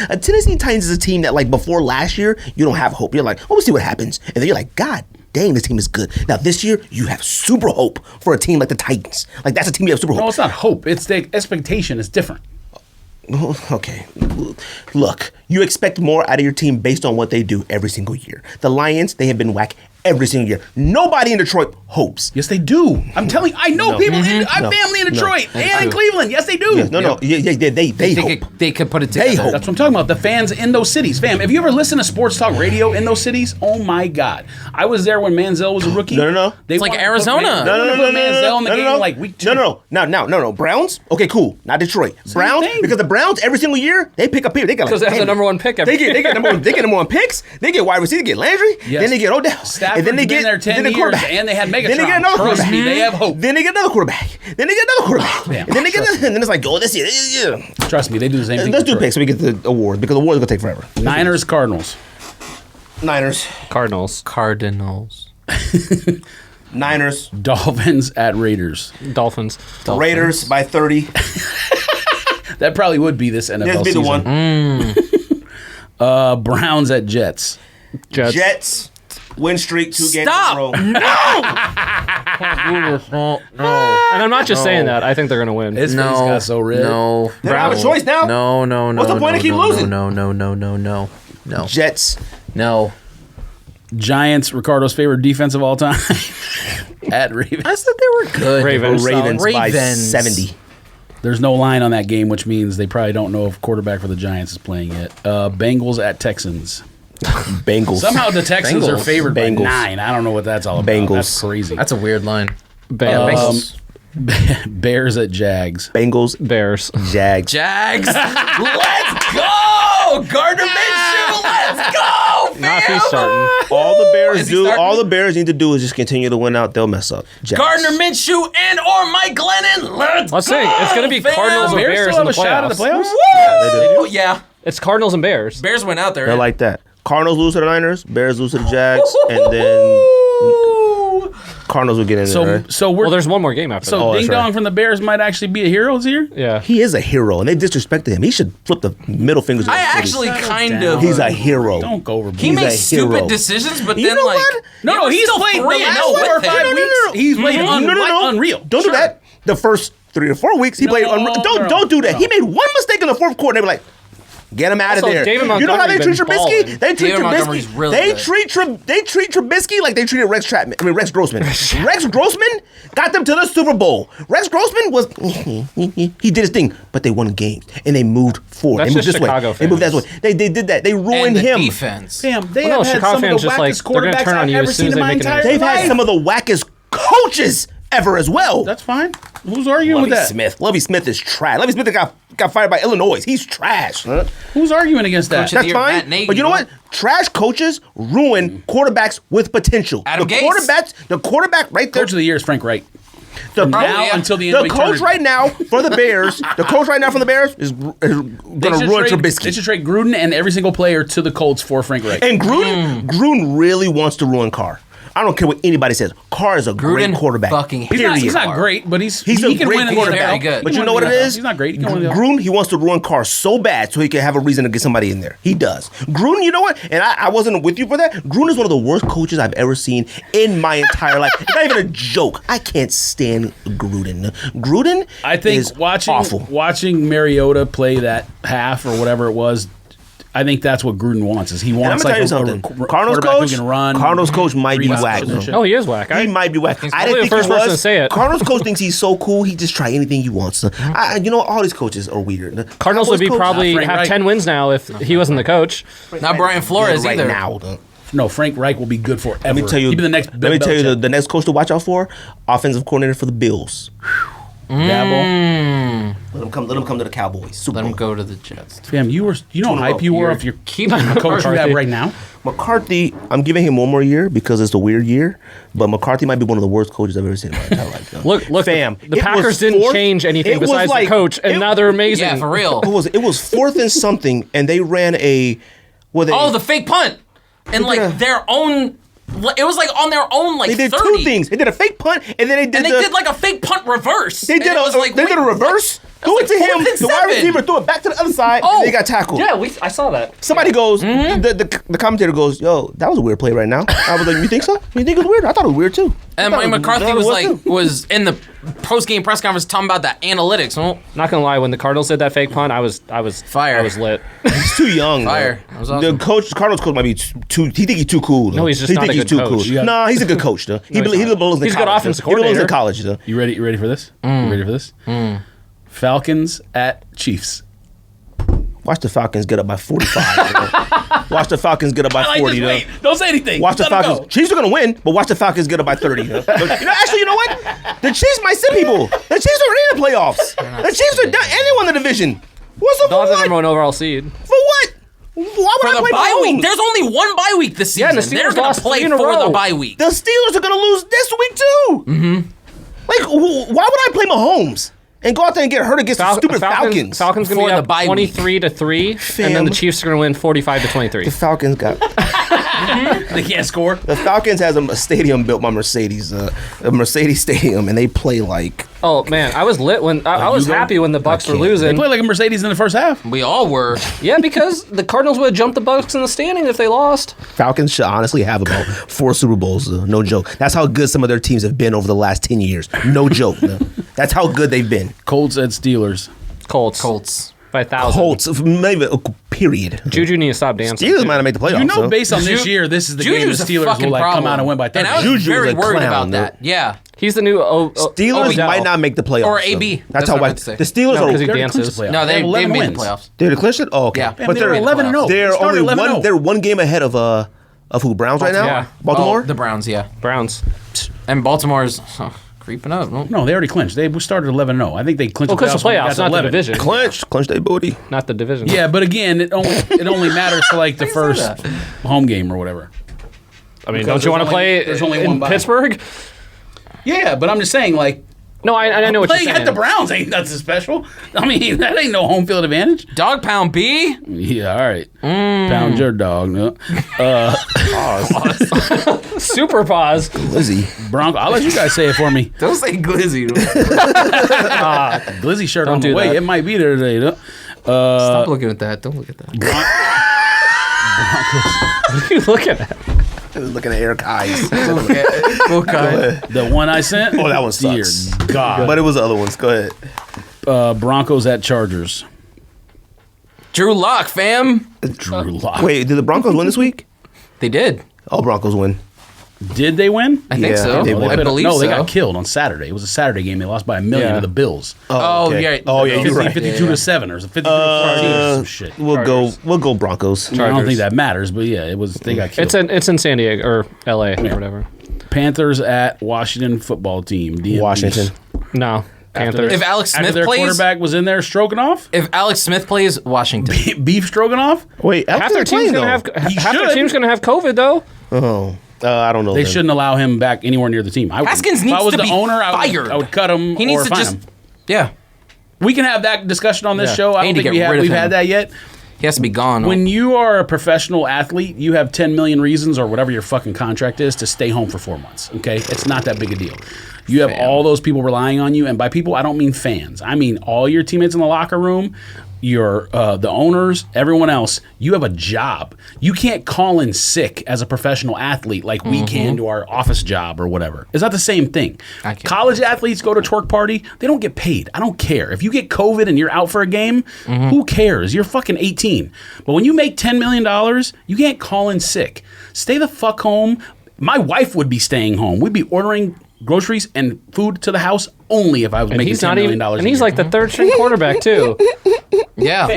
is a team that, like, before last year, you don't have hope. You're like, we'll see what happens. And then you're like, God dang, this team is good. Now, this year, you have super hope for a team like the Titans. Like, that's a team you have super hope. no, it's not hope. It's the expectation is different. Okay. Look, you expect more out of your team based on what they do every single year. The Lions, they have been whack every single year. Nobody in Detroit hopes. Yes, they do. I'm telling you, I know people. I have family in Detroit and in Cleveland. Yes, they do. No. They hope. They could put it together. hope. That's what I'm talking about. The fans in those cities. Fam, if you ever listen to sports talk radio in those cities, oh my God. I was there when Manziel was a rookie. No. They It's like wanted to put Arizona. Manziel in the game like week 2. No. Browns? Okay, cool. Not Detroit. Browns, thing. because the Browns every single year, they pick up people. They got Because they have the number one pick every They get number one picks. They get wide receiver, they get Landry. Yes. Then they get Odell. Stafford's and then they been get there 10 then the years, quarterback. and they had Megatron. Then they get another Trust quarterback. me, they have hope. Then they get another quarterback. Then they get another quarterback. Man, and then they get another, and then it's like, this year. Yeah. Trust me, they do the same thing. Let's do Detroit. picks so we get the award because the award is gonna take forever. Niners, Cardinals. Niners. Cardinals. Niners. Dolphins at Raiders. Dolphins. Raiders by 30. That probably would be this NFL This be the season. one. Browns at Jets. Jets. Win streak 2 games Stop. in a row. No. And I'm not just saying that. I think they're going to win. His face got so red. No. They don't have a choice now. No. What's the point of keep losing? No. Jets. No. Giants, Ricardo's favorite defense of all time. At Ravens. I said they were good. Ravens. Ravens by Ravens. 70. There's no line on that game, which means they probably don't know if quarterback for the Giants is playing yet. Bengals at Texans. Bengals. Somehow the Texans are Bengals. favored by Bengals. 9. I don't know what that's all about. Bengals. That's crazy. That's a weird line. Bears. Bears at Jags. Bengals. Bears. Jags. Jags. Let's go. Gardner Minshew. Let's go, fam. Not if he's starting. All the Bears Is he do. starting? All the Bears need to do is just continue to win out. They'll mess up. Jags. Gardner Minshew and or Mike Glennon. Let's Let's go, see. It's going to be fam. Cardinals and Bears Bears still in have the a shot at the playoffs. playoffs? Woo! Yeah. It's Cardinals and Bears. Bears went out there. They're like that. Cardinals lose to the Niners. Bears lose to the Jags, and then Cardinals will get in there. Right? So we're Well, there's one more game after so that. that's Ding Dong right. from the Bears might actually be a hero this year. Yeah. He is a hero, and they disrespected him. He should flip the middle fingers. I at the actually cities. kind of. He's a hero. Don't go overboard. He he's makes a stupid hero. decisions, but You then know like what? No, he's still played the 3-0 last 4 or with 5 him. weeks. He's played unreal. Don't do that. The first 3 or 4 weeks, he played unreal. Don't do that. no. He made one mistake in the fourth quarter. They were like, Get him out of Also, there. David You know how they treat Montgomery's Trubisky? been They treat David Montgomery's Trubisky. really good. They treat Trubisky like they treated Rex Grossman. Rex Grossman got them to the Super Bowl. Rex Grossman was he did his thing, but they won games and they moved forward. That's they moved just this Chicago way. They moved that fans. way. They did that. They And ruined the him. defense. Damn, they Well, no, have had Chicago some of fans the just, like, wackest they're gonna quarterbacks turn on I've you ever as soon seen as in they my make an entire They've had life. some of the wackest coaches ever as well. That's fine. Who's arguing with that? Lovie Smith is trash. Lovie Smith got fired by Illinois. He's trash. Huh? Who's arguing against that? Coach of That's the year, Matt fine. Nagy, But you know bro. what? Trash coaches ruin quarterbacks with potential. Adam the Gase. quarterback right there. Coach of the year is Frank Wright. The Now yeah. until the end of the the coach tournament. right now for the Bears. The coach right now for the Bears is going to ruin They Trubisky. should trade Gruden and every single player to the Colts for Frank Wright. And Gruden really wants to ruin Carr. I don't care what anybody says. Carr is a great Gruden quarterback. fucking he's period. not great, but he a can great win in the quarterback. Very good. But He you can know win what in it the NFL. is? He's not great. He can win in the NFL. Gruden, he wants to ruin Carr so bad so he can have a reason to get somebody in there. He does. Gruden, you know what? And I wasn't with you for that. Gruden is one of the worst coaches I've ever seen in my entire life. It's not even a joke. I can't stand Gruden. Gruden I think is watching awful. Mariota play that half or whatever it was, I think that's what Gruden wants. Is he And I'm wants gonna like tell you a something. quarterback Cardinals who can run. coach might be read whack. options and shit. Oh, he is whack. He might be whack. I probably didn't the think first he was. person to say it. Cardinals coach thinks he's so cool. He just try anything he wants. You know, all these coaches are weird. The Cardinals would be Cowboys coach- probably Frank have Wright. 10 wins now if he wasn't the coach. Not Brian Flores right either. now. No, Frank Reich will be good forever. Let me tell you. He'll be the next. Let me tell you the next coach to watch out for. Offensive coordinator for the Bills. Dabble. Let him come to the Cowboys. Super Let him Bowl. go to the Jets. Fam, you know how hype you were if you're Keeping the coach you have right now. McCarthy, I'm giving him one more year because it's a weird year, but McCarthy might be one of the worst coaches I've ever seen in my entire life. Look, fam. the it Packers was didn't fourth- change anything it was besides like- the coach, and it- now they're amazing. Yeah, for real. It was fourth and something, and they ran a. Oh, the fake punt. And They did like a- their own. It was like on their own, like They did 30. two things. They did a fake punt, and then they did And they the, did like a fake punt reverse. They And did it was like, they did a wait, reverse. what? Threw it It to was like him. 4th and The wide 7. receiver threw it back to the other side, Oh. and they got tackled. Yeah, I saw that. Somebody goes, Mm-hmm. the commentator goes, "Yo, that was a weird play right now." I was like, "You think so? You think it was weird? I thought it was weird too." And I thought Mike it McCarthy I thought was it like too. was in the post game press conference talking about that analytics. Well, Not gonna lie, when the Cardinals did that fake punt, I was Fire. I was lit. He's too young. Fire. though. That was awesome. The Cardinals coach might be too. He think he's too cool. Though. No, he's just he not think a he's good too coach. cool. Yeah. Nah, he's a good coach though. he's not. belongs in He's a good college. offensive He belongs in coordinator. college though. You ready for this? You ready for this? Falcons at Chiefs. Watch the Falcons get up by 45. bro. Watch the Falcons get up by I like 40. this. though. Wait, don't say anything. Watch the Let 'em Falcons. go. Chiefs are gonna win, but watch the Falcons get up by 30. Actually, you know what? The Chiefs might send people. The Chiefs are in the playoffs. The Chiefs are done, and they won the division. What's up They'll have for the number what? one overall seed. For what? Why would for I the play bye week, Mahomes? there's only one bye week this season. Yeah, and the Steelers They're gonna lost play 3 in a for the row. bye week. The Steelers are gonna lose this week too. Mm-hmm. Like, why would I play Mahomes and go out there and get hurt against the stupid Falcons? Falcons gonna For be the up bye week. 23-3, and Fam. then the Chiefs are gonna win 45-23. The Falcons got. They can't score. The Falcons has a stadium built by Mercedes, a Mercedes stadium, and they play like. Oh man, I was lit when I was Hugo? happy when the Bucks were can't. They losing. played like a Mercedes in the first half. We all were. Yeah, because the Cardinals would have jumped the Bucks in the standing if they lost. Falcons should honestly have about 4 Super Bowls. No joke. That's how good some of their teams have been over the last 10 years. No joke. No. That's how good they've been. Colts at Steelers. Colts by 1,000. Colts, maybe period. Juju need to stop dancing. Steelers might have made the playoffs. You know, though. based on this Ju- year, this is the game the Juju's a Steelers fucking will like problem. come out and win by 30. And I was Juju very was a worried clown, about though. that. Yeah. He's the new Steelers Odell. might not make the playoffs. Or though. AB. That's That's how what I white. meant to say. The Steelers No, are. 'cause he They already dances. clinched the playoffs. No, they have 11 made wins. the playoffs. Did they clinch it? Oh, okay. Yeah. Man, But they were they're 11-0. They They're started only 11-0. one. They're one game ahead of who? Browns right now. Yeah. Baltimore. Oh, the Browns, yeah. Browns. And Baltimore's creeping up. No. No, they already clinched. They started 11-0. I think they clinched Well, the because the playoffs. when they playoffs, got to not the 11. division. Clinch their booty. Not the division. Yeah, but again, it only matters for like the first home game or whatever. I mean, Because don't you want to there's play there's only one in bye. Pittsburgh? Yeah, but I'm just saying, like, No, I know what you're playing saying. at the Browns ain't nothing special. I mean, that ain't no home field advantage. Dog pound B. Yeah, all right. Pound your dog. No. Super pause. Lizzie. Bronco, I'll let you guys say it for me. Don't say glizzy. Glizzy shirt on the do way. that. It might be there today. No? Stop looking at that. Don't look at that. What are you looking at? Looking at Eric eyes. Okay. The one I sent? Oh, that one sucks. Dear God. But it was the other ones. Go ahead. Broncos at Chargers. Drew Lock, fam. Drew Lock. Wait, did the Broncos win this week? They did. Oh, Broncos win. Did they win? I think Yeah, so. they won. I believe so. No, they got killed on Saturday. It was a Saturday game. They lost by 1 million Yeah. to the Bills. Oh, okay. yeah. Oh, yeah, you're 50, right. 52 to 7 or 52 to 14 or some shit. We'll go Broncos. I don't think that matters, but yeah, it was. They got killed. It's in San Diego or L.A. or whatever. Panthers at Washington football team. DMVs. Washington. No, Panthers. If Alex After Smith their plays, quarterback was in there stroking off, if Alex Smith plays, Washington. beef stroking off. Wait, half their team's gonna have COVID though. Oh, I don't know. They then. shouldn't allow him back anywhere near the team. Haskins if I needs was to the be owner, fired. I would cut him He needs or to fine just. him. Yeah. We can have that discussion on this Yeah. show. I They don't need to think get rid of we've him. had that yet. He has to be gone. When you are a professional athlete, you have 10 million reasons or whatever your fucking contract is to stay home for 4 months. Okay? It's not that big a deal. You have all those people relying on you. And by people, I don't mean fans. I mean all your teammates in the locker room, your the owners, everyone else. You have a job. You can't call in sick as a professional athlete like we can to our office job or whatever. It's not the same thing. can't. College athletes go to twerk party. They don't get paid. I don't care. If you get COVID and you're out for a game, who cares? You're fucking 18. But when you make $10 million, you can't call in sick. Stay the fuck home. My wife would be staying home. We'd be ordering groceries and food to the house only if I was making He's $10 not million. even, and he's like the third string quarterback too. Yeah.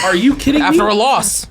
Are you kidding me? After a loss.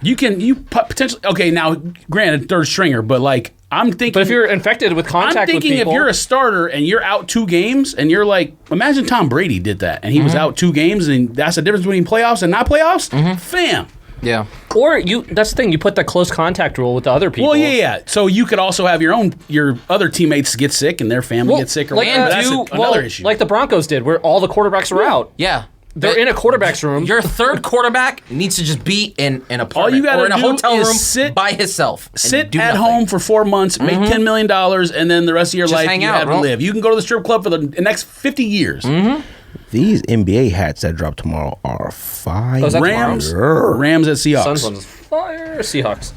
You potentially okay. Now, granted, third stringer, but like I'm thinking. But if you're infected with I'm contact with thinking people, if you're a starter and you're out 2 games and you're like, imagine Tom Brady did that and he was out 2 games and that's the difference between playoffs and not playoffs. Fam. Yeah. or that's the thing, you put the close contact rule with the other people. Well, yeah. So you could also have your other teammates get sick and their family get sick or like, whatever. That's another issue. Like the Broncos did, where all the quarterbacks are out. Yeah. They're in a quarterback's room. Your third quarterback needs to just be in an apartment All you gotta or in a do hotel is room sit- by himself. and Sit do at nothing. home for 4 months, make $10 million, and then the rest of your life hang you out, have bro. to live. You can go to the strip club for the next 50 years. These NBA hats that drop tomorrow are fire. is that Rams at Seahawks. Suns one's fire. Seahawks.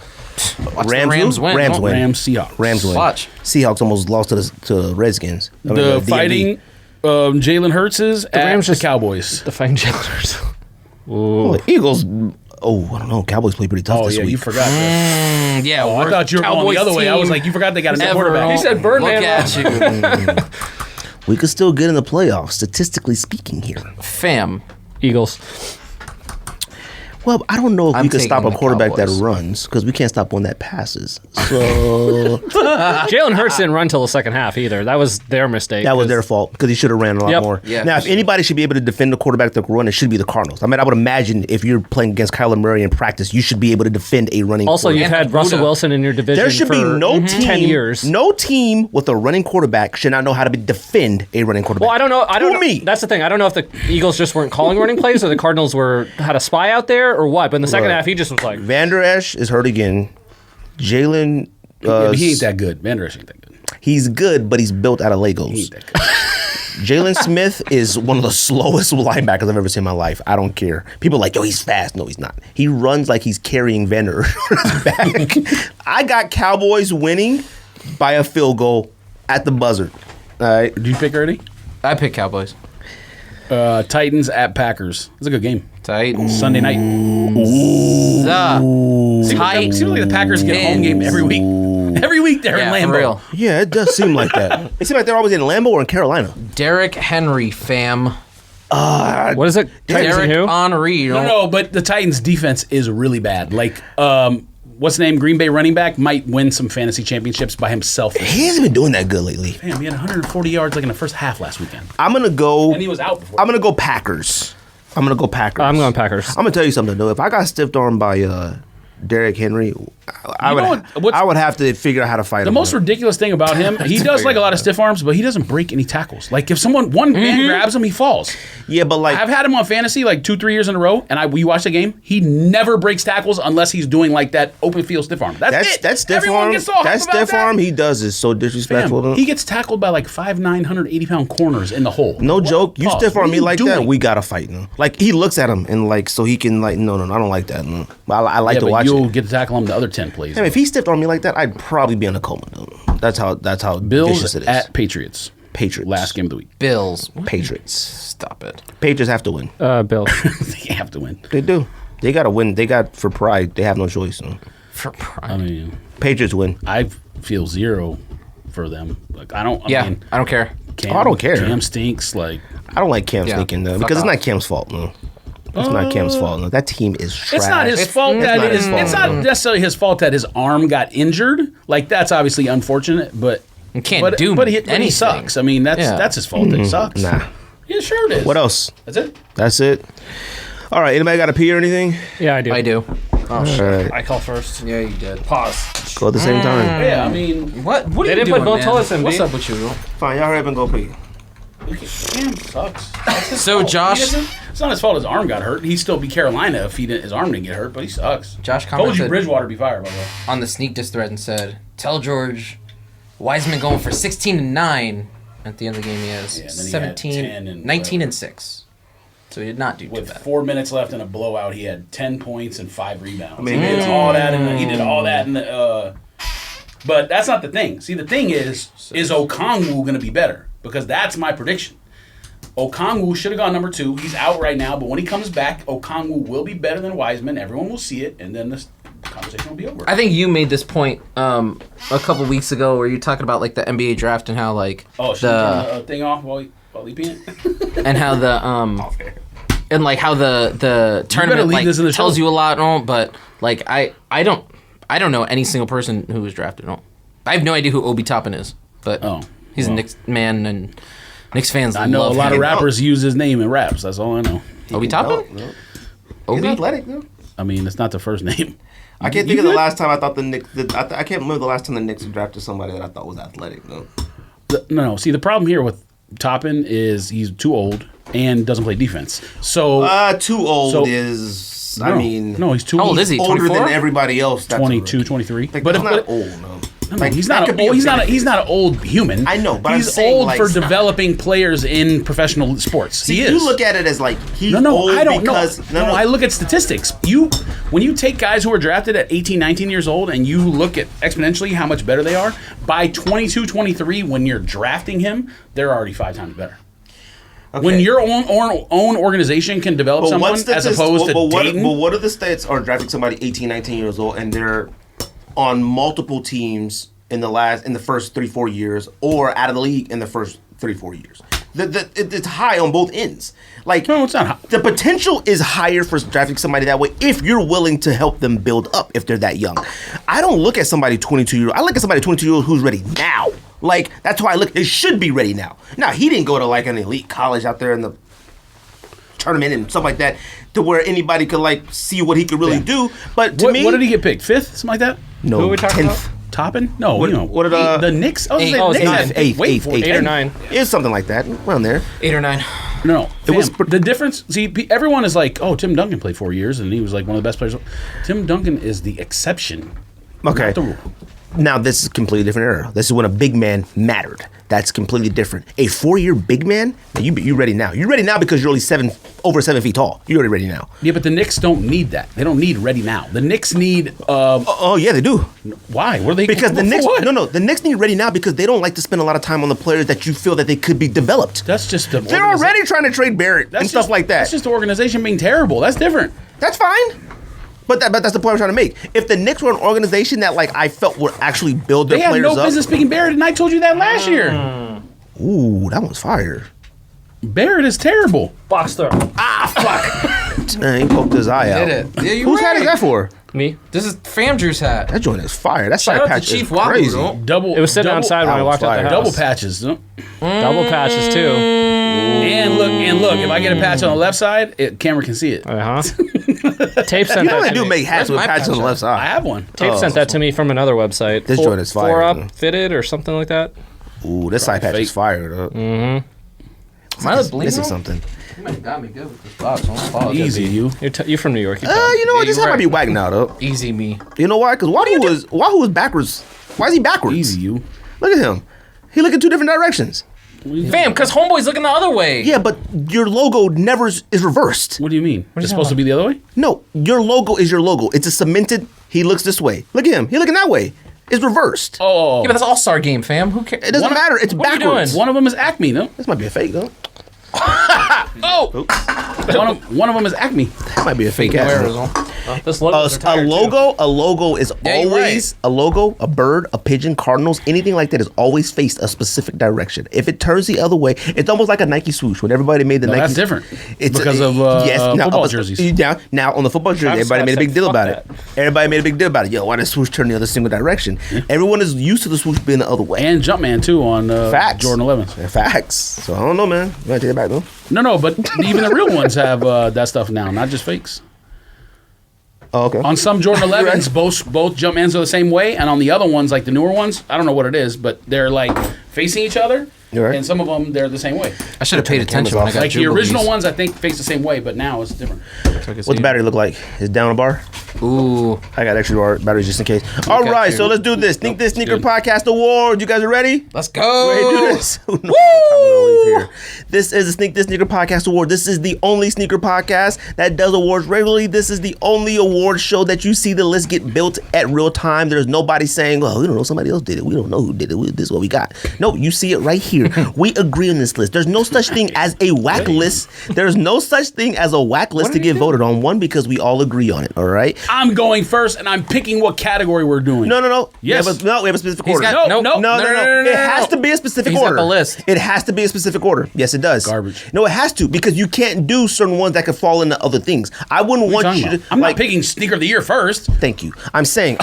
Watch the Rams Rams win. Rams don't win. they? Rams Seahawks. Rams win. Watch. Seahawks almost lost to the Redskins. I mean, The DMV. fighting Jalen Hurts is at Rams the just- Cowboys. The fine jailers. Oh, the Eagles. Oh, I don't know. Cowboys play pretty tough Oh this yeah, week. you forgot. That. Yeah. Oh, I worst thought you were going Cowboys the other way. I was team like, you forgot they got a new ever. quarterback. He said Birdman. Look at you. We could still get in the playoffs, statistically speaking. Here, Fam. Eagles. well, I don't know if I'm we could stop a taking the quarterback Cowboys. that runs because we can't stop one that passes. So Jalen Hurts didn't run till the second half either. That was their mistake. that was 'cause- their fault because he should have ran a lot Yep. more. Yeah, now, for if sure. anybody should be able to defend the quarterback that can run, it should be the Cardinals. I mean, I would imagine if you're playing against Kyler Murray in practice, you should be able to defend a running. Also, you've quarterback. had Russell Buddha. Wilson in your division. There should be for no team. 10 years. No team with a running quarterback should not know how to defend a running quarterback. Well, I don't know. I don't Who, know. me? That's the thing. I don't know if the Eagles just weren't calling running plays or the Cardinals had a spy out there or what. But in the second Right. half, he just was like, Van Der Esch is hurt again. Jalen, Yeah, but he ain't that good. Van Der Esch ain't that good. he's good, but he's built out of He Legos. ain't that good. Jalen Smith is one of the slowest linebackers I've ever seen in my life. I don't care. People are like, yo, he's fast. No, he's not. He runs like he's carrying Vander on his back. I got Cowboys winning by a field goal at the buzzer. All right. Did you pick already? I pick Cowboys. Titans at Packers. It's a good game. Titans. Sunday night. Tight. Seems like the Packers get a home game every week. Every week they're Yeah, in for Lambeau. real. Yeah, it does seem like that. It seems like they're always in Lambeau or in Carolina. Derrick Henry, fam. what is it? Titans and Derrick who? Henry. No, but the Titans defense is really bad. Like, what's the name? Green Bay running back might win some fantasy championships by himself. He hasn't been doing that good lately. Damn, he had 140 yards like in the first half last weekend. I'm gonna go. And he was out before. I'm gonna go Packers. I'm gonna go Packers. I'm going Packers. I'm gonna tell you something though. If I got stiff armed by Derrick Henry, I You know would what's- I would have to figure out how to fight The him. most ridiculous thing about him, he does like a lot of stiff arms, but he doesn't break any tackles. Like if one man grabs him, he falls. Yeah, but like I've had him on fantasy like 2-3 years in a row, and we watch the game. He never breaks tackles unless he's doing like that open field stiff arm. That's it. that's stiff Everyone arm. gets all hyped That about stiff that. arm he does is so disrespectful. Fam, he gets tackled by like 5'9", 180-pound corners in the hole. No What? joke. You Pause. stiff arm What are me you like that, doing? we gotta fight. No. Like he looks at him and like so he can like no, I don't like that. No. I like Yeah, to but watch you'll it. get to tackle him the other 10 plays. Damn, if he stiffed arm me like that, I'd probably be in a coma. Though. That's how vicious Bills it is. at Patriots. Patriots. Last game of the week. Bills. Patriots. Stop it. Patriots have to win. Bill. They have to win. They do. They got to win. They got for pride. They have no choice. So. For pride. I mean, Patriots win. I feel 0 for them. Like I don't. I mean, I don't care. Cam, I don't care. Cam stinks. Like I don't like Cam stinking though, because it's not Cam's fault. No, it's not Cam's fault. No, that team is trash. it's not his fault that it's not necessarily his fault that his arm got injured. Like that's obviously unfortunate, but You can't do but he anything. sucks. I mean, that's his fault that he sucks. Nah. Yeah, sure it is. What else? That's it. That's it. All right. Anybody got to pee or anything? Yeah, I do. I do. All right. I call first. Yeah, you did. Pause. Go at the same time. Yeah, I mean, What are They you didn't doing, put both man? toilets in, What's B. up with you? Fine. Y'all hurry up and go pee. Cam sucks. So Josh, It's not his fault his arm got hurt. He'd still be Carolina if his arm didn't get hurt, but he sucks. Josh Told you commented Bridgewater be fired, by the way. on the sneak diss thread and said, "Tell George, Wiseman going for 16-9 at the end of the game. He has Yeah, and then he had 10 17, and 19 and 6. So he did not do too With bad. 4 minutes left in a blowout, he had 10 points and 5 rebounds. mean, he did all that in the. But that's not the thing. See, the thing is Okongwu going to be better? Because that's my prediction. Okongwu should have gone number 2. He's out right now, but when he comes back, Okongwu will be better than Wiseman. Everyone will see it, and then this conversation will be over. I think you made this point a couple weeks ago where you're talking about like the NBA draft and how like should we turn the thing off while he peeing? and how the and like how the tournament leave like this in the tells show. you a lot and all, but like I don't know any single person who was drafted. No. I have no idea who Obi Toppin is, but he's a Knicks man and Knicks fans I know love a lot of him. rappers use his name in raps. That's all I know. Obi Toppin? He's Obi? athletic, though. I mean, it's not the first name. I can't think of the last time I thought the Knicks. I can't remember the last time the Knicks drafted somebody that I thought was athletic, though. No. See, the problem here with Toppin is he's too old and doesn't play defense. So Too old So- is. no, I mean, no, he's too How old is he? older 24? than everybody else. That's 22, 23. Like, But that's if- not old, no. No, Like, he's that not. could be He's not. benefit. He's not an old human. I know, but I'm he's saying, old like, for it's not- developing players in professional sports. See, he is. you look at it as like he's No, old I don't because know. No, I look at statistics. When you take guys who are drafted at 18, 19 years old and you look at exponentially how much better they are, by 22, 23, when you're drafting him, they're already 5 times better. Okay. When your own organization can develop someone as opposed to Dayton. But what are the stats on drafting somebody 18, 19 years old and they're on multiple teams in the first 3-4 years or out of the league in the first 3-4 years? It's high on both ends. Like, No, it's not high. The potential is higher for drafting somebody that way if you're willing to help them build up if they're that young. I don't look at somebody 22-year-old. I look at somebody 22-year-old who's ready now. Like, that's how I look. They should be ready now. Now, he didn't go to like an elite college out there in the tournament and stuff like that to where anybody could like see what he could really do. But to me, What did he get picked? 5th? Something like that? no, Who are we talking 10th. about? Toppin? No, What- you know. what did, the Knicks? I was eight. saying, Oh, Knicks it's had eighth, wait eighth, for eighth. it. 8 or 9. It's something like that around there. 8 or 9. No, It was the difference. See, everyone is like, "Oh, Tim Duncan played 4 years, and he was like one of the best players." Tim Duncan is the exception, Okay. not the rule. Now, this is a completely different era. This is when a big man mattered. That's completely different. A 4-year big man, you ready now. You're ready now because you're only over 7 feet tall. You're already ready now. Yeah, but the Knicks don't need that. They don't need ready now. The Knicks need. Oh, yeah, they do. Why? What are they? Because the for Knicks, what? no, the Knicks need ready now because they don't like to spend a lot of time on the players that you feel that they could be developed. That's just the. They're already trying to trade Barrett and stuff like that. That's just the organization being terrible. That's different. That's fine. But that's the point I'm trying to make. If the Knicks were an organization that like I felt would actually build their They have players no up. business picking Barrett, and I told you that last year. Ooh, that one's fire. Barrett is terrible. Box throw. Man, he poked his eye out. Did it. Yeah, you're Whose hat is right. that for? Me. This is Fam Drew's hat. That joint is fire. That Shout side out patch to Chief is Waku, crazy. though. Double. It was sitting outside when I that was walked out the fire. house. Double patches. Huh? Double patches too. And look. If I get a patch on the left side, camera can see it. Uh huh. Tape sent You that only to do me. make hats Where's with my patches on the patch left I side. have one. Tape sent that to me from another website. This joint is fire, 4 though. Up Fitted or something like that. Ooh, this side patch is fake. fire. Though. Am I the bling Missing room? something. You might have got me good with this box. I don't follow Easy, you. You're from New York. You know what? Yeah, This you're hat might be right. whack now, though. Easy me. You know why? Because Wahoo was backwards. Why is he backwards? Easy, you. Look at him. He look in 2 different directions. Fam, because Homeboy's looking the other way. Yeah, but your logo never is reversed. What do you mean? It's supposed to be the other way? No, your logo is your logo. It's a cemented. He looks this way. Look at him. He looking that way. It's reversed. Oh, Yeah, but that's All-Star game, fam. Who cares? It doesn't matter. It's what are you backwards. doing? one of them is Acme, no? This might be a fake, though. Oh, One of them is Acme. That might be a fake ass. This logo. A logo is Yeah, you're always a logo, a bird, a pigeon, cardinals, anything like that is always faced a specific direction. If it turns the other way, it's almost like a Nike swoosh. When everybody made the Nike, That's different. It's because of football jerseys. Now on the football jersey, Travis everybody made a Scott big deal said, about "Fuck it. Everybody made a big deal about it. Yo, why does swoosh turn the other single direction? Everyone is used to the swoosh being the other way. And Jumpman too on Facts. Jordan 11s. They're facts. So I don't know, man. You gotta take it back though. No, but even the real ones have that stuff now, not just fakes. Oh, okay. On some Jordan 11s, Right. both Jumpmans are the same way, and on the other ones, like the newer ones, I don't know what it is, but they're like facing each other, You're right. and some of them they're the same way. I should have paid attention when I got Like the Jubilees. original ones, I think face the same way, but now it's different. What's the battery look like? Is it down a bar? Ooh, I got extra batteries just in case. All right, you. so let's do this. Think This Sneaker good. Podcast Award. You guys are ready? let's go. Ready to do this? Who knows what time we're gonna leave here? This is the Sneak This Sneaker Podcast Award. This is the only sneaker podcast that does awards regularly. This is the only award show that you see the list get built at real time. There's nobody saying, well, we don't know, somebody else did it. We don't know who did it. This is what we got. No, you see it right here. We agree on this list. There's no such thing as a whack list. There's no such thing as a whack list to get voted on. One, because we all agree on it, all right? I'm going first, and I'm picking what category we're doing. No. Yes. We have a specific He's order. got No, nope. no, No. It has to be a specific He's got order. the list. It has to be a specific order. Yes, it does. Garbage. No, it has to, because you can't do certain ones that could fall into other things. I wouldn't want you to. I'm like, not picking sneaker of the year first. Thank you. I'm saying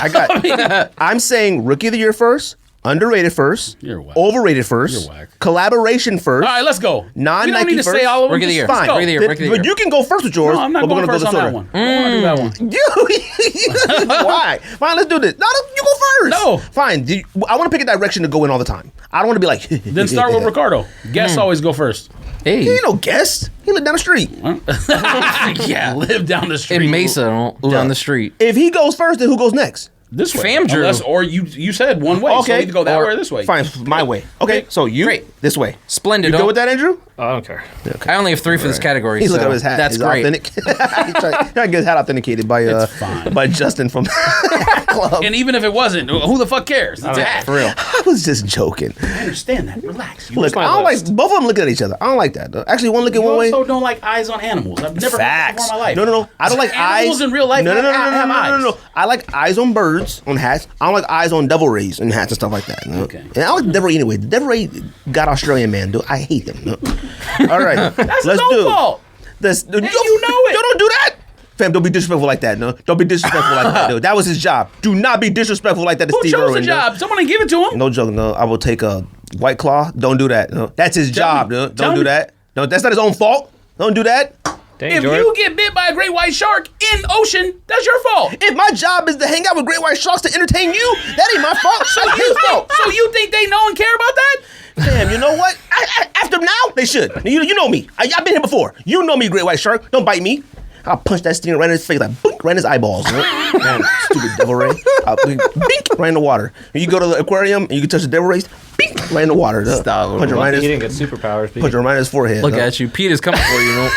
I'm saying rookie of the year first, underrated first, You're whack. overrated first, You're whack. collaboration first. All right, let's go. Non-Nike You don't need to first. say all of them. Rookie of the year. Just Fine. go. Rookie of the year. Rookie of the But year. you can go first with yours. No, I'm not but we're going gonna first go on this that order. one. I don't want to do that one. Why? Fine, let's do this. No, you go first. No. Fine. I want to pick a direction to go in all the time. I don't want to be like. Then start with Ricardo. Guests always go first. Hey, He ain't no guest. He live down the street. Yeah, live down the street. in Mesa down the street. If he goes first, then who goes next? This way. Fam Drew. Unless, or you said one way. So either go that way or this way. Fine, my way. Okay, so you Great. this way. Splendid. You good with that, Andrew? I don't care. I only have 3 for this category. He's so looking at his hat. That's It's great. authentic. He's trying to get his hat authenticated by fine. by Justin from Club. And even if it wasn't, who the fuck cares? It's a hat. For real. I was just joking. I understand that. Relax. You, Look, I don't like both of them looking at each other. I don't like that. Though. Actually, one look at you one way. also don't like eyes on animals. I've never heard that Facts. before in my life. No. I don't like Animals eyes in real life No. have eyes. I like eyes on birds on hats. I don't like eyes on devil rays and hats and stuff like that. No? Okay. And I like the devil ray anyway. The devil ray got Australian man. Dude, I hate them. No? All right, That's let's his do. own fault. This, you know it. Don't do that. Fam, don't be disrespectful like that, no. Don't be disrespectful like that, dude. That was his job. Do not be disrespectful like that to Who Steve chose Irwin. the job? Someone didn't give it to him. No joke, no. I will take a White Claw. Don't do that. No. That's his job, me. dude. Tell Don't do me. that. No, that's not his own fault. Don't do that. Dang, If Jordan. you get bit by a great white shark in ocean, that's your fault. If my job is to hang out with great white sharks to entertain you, that ain't my fault. That's his fault. So you think they know and care about that? Damn, you know what? After now, they should. You know me. I've been here before. You know me, great white shark. Don't bite me. I'll punch that stinger right in his face, like boink, right in his eyeballs. You know? Man, stupid devil ray. I'll bink, right in the water. And you go to the aquarium and you can touch the devil rays, bink, right in the water. Stop. Punch it right in He his, didn't get superpowers. But punch it right in his forehead. Look at you. Pete is coming for you. You know?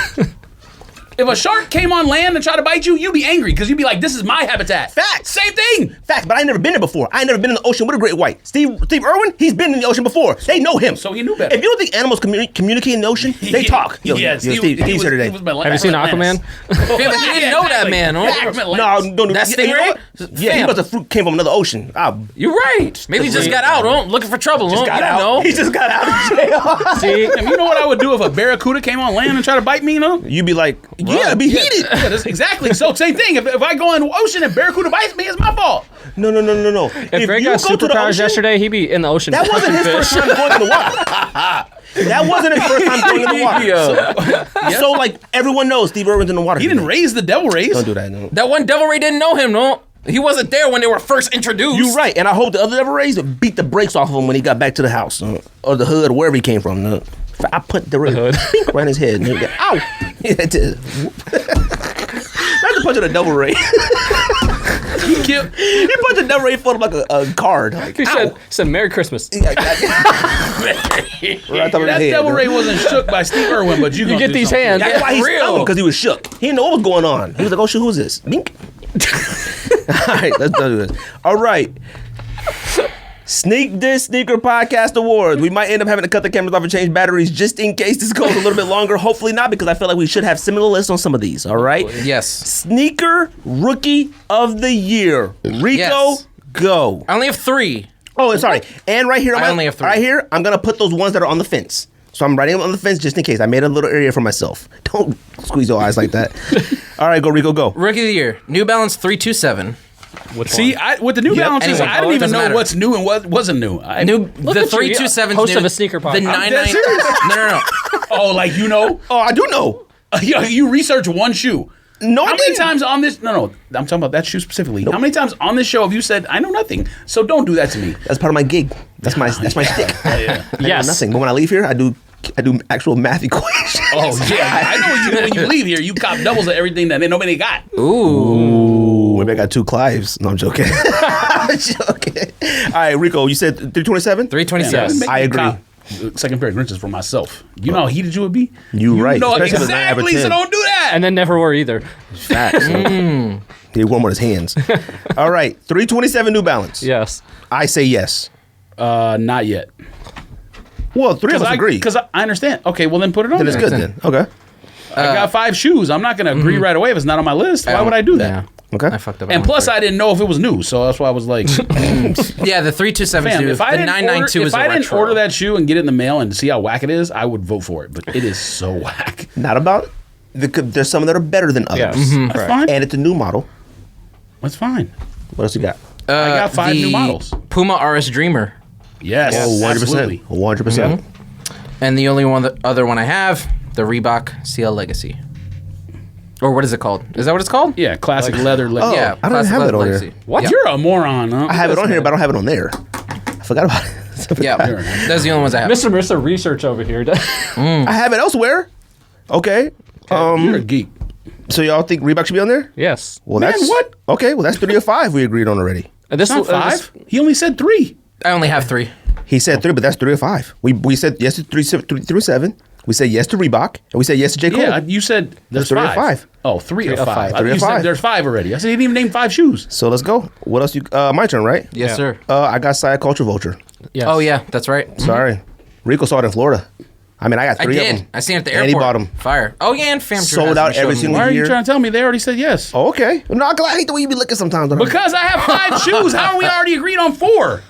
If a shark came on land and tried to bite you, you'd be angry because you'd be like, this is my habitat. Facts. Same thing. Facts, but I ain't never been there before. I ain't never been in the ocean with a great white. Steve Irwin, he's been in the ocean before. They know him. So he knew better. If you don't think animals communicate in the ocean, they talk. Yo, Yes. yo, Steve, he's here today. Have you seen Aquaman? Fam, you didn't know that, man. Huh? No, don't do That that. You know stingray? what? Yeah, he Fam. must have came from another ocean. You're right. Maybe he just got out. Huh? Looking for trouble. Huh? You don't know. He just got out of jail. See, You know what I would do if a barracuda came on land and tried to bite me, you know? You'd be like, yeah, it'd be heated. Yeah, that's exactly. So same thing. If I go in the ocean and barracuda bites me, it's my fault. No. if Greg got superpowers yesterday, he'd be in the ocean. That wasn't his first time going in the water. That wasn't his first time going in the water. So, like, everyone knows Steve Irwin's in the water. He didn't raise the devil rays. Don't do that, no. That one Devil Ray didn't know him, no. He wasn't there when they were first introduced. You're right, and I hope the other Devil Rays beat the brakes off of him when he got back to the house or the hood or wherever he came from. I put the hood right in his head. And ow! That's it. Imagine punching a Devil Ray. He punched a Devil Ray for like a card. Like, He said Merry Christmas. right top of his That head, devil no? ray wasn't shook by Steve Irwin, but you You get these hands. That's why he real. stung him, because he was shook. He didn't know what was going on. He was like, "Oh shit, who's this?" Bink. All right, let's do this. All right, Sneak This Sneaker Podcast Awards. We might end up having to cut the cameras off and change batteries just in case this goes a little bit longer. Hopefully not, because I feel like we should have similar lists on some of these. All right. Yes. Sneaker Rookie of the Year. Rico, Yes. go. I only have 3. Oh, sorry. And right here, I only have 3. Right here, I'm gonna put those ones that are on the fence. So I'm writing them on the fence just in case. I made a little area for myself. Don't squeeze your eyes like that. All right, go Rico, go. Rookie of the year, New Balance 327. See, with the New Balances, Anyway, I didn't even doesn't know matter. what's new and what wasn't new. The 327 host new. of a sneaker The podcast. 99. No. Oh, like you know? Oh, I do know. You research one shoe. No, How I many didn't. times on this? No, I'm talking about that shoe specifically. How many times on this show have you said, "I know nothing"? So don't do that to me. That's part of my gig. That's my stick. Yeah. I know nothing. But when I leave here, I do actual math equations. Oh yeah, I know what you do when you leave here. You cop doubles of everything that nobody got. Ooh, maybe I got 2 Clives. No, I'm joking. I'm joking. All right, Rico, you said 327? 327. I agree. Cop second pair of Grinches for myself. You know how heated you would be? You right. know Especially with 9 out of exactly, so 10. don't do that. And then never were either. Facts. He wore 'em on his hands. All right, 327 New Balance. Yes. I say yes. Not yet. Well, 3 of us agree. Because I understand. Okay, well then put it on Then it's there. good then. Okay. I got 5 shoes. I'm not going to agree right away if it's not on my list. Why would I do that? Yeah. Okay. I fucked up. And plus, I didn't know if it was new, so that's why I was like, yeah, the 327 is fam, new. if I The didn't 992 order, is if a I didn't retro. order that shoe and get it in the mail and see how whack it is, I would vote for it. But it is so whack. Not about. There's some that are better than others. Yes. That's fine. And it's a new model. That's fine. What else you got? I got 5 new the models. Puma RS Dreamer. Yes, Oh, 100%. absolutely. 100%. And the only other one I have, the Reebok CL Legacy. Or what is it called? Is that what it's called? Yeah, classic leather. Oh, Yeah, I don't Classic have it Leather on there. Legacy. What? Yeah. You're a moron, huh? I have it on here, but I don't have it on there. I forgot about it. Yeah, those are the only ones I have. Mr. Research over here. I have it elsewhere. Okay. You're a geek. So y'all think Reebok should be on there? Yes. Well, Man, that's what? Okay, well that's 3 of 5 we agreed on already. This It's not 5. He only said 3. I only have 3. He said 3, but that's 3 of 5. We said yes to 337. We said yes to Reebok, and we said yes to J. Cole. Yeah, you said there's 3 of 5. 5. Oh, 3 of 5. 3 You of said 5. there's 5 already. I said he didn't even name 5 shoes. So let's go. What else? My turn, right? Yes, Yeah. sir. I got Side Culture Vulture. Yes. Oh, yeah, that's right. Sorry, Rico saw it in Florida. I mean, I got I 3 of did. them. I seen it at the And airport. he bought them. Fire. Oh, yeah, and Fam Sold out every single Why are you year. trying to tell me? They already said yes. Oh, okay. No, I hate the way you be looking sometimes. Because I have 5 shoes. How are we already agreed on 4?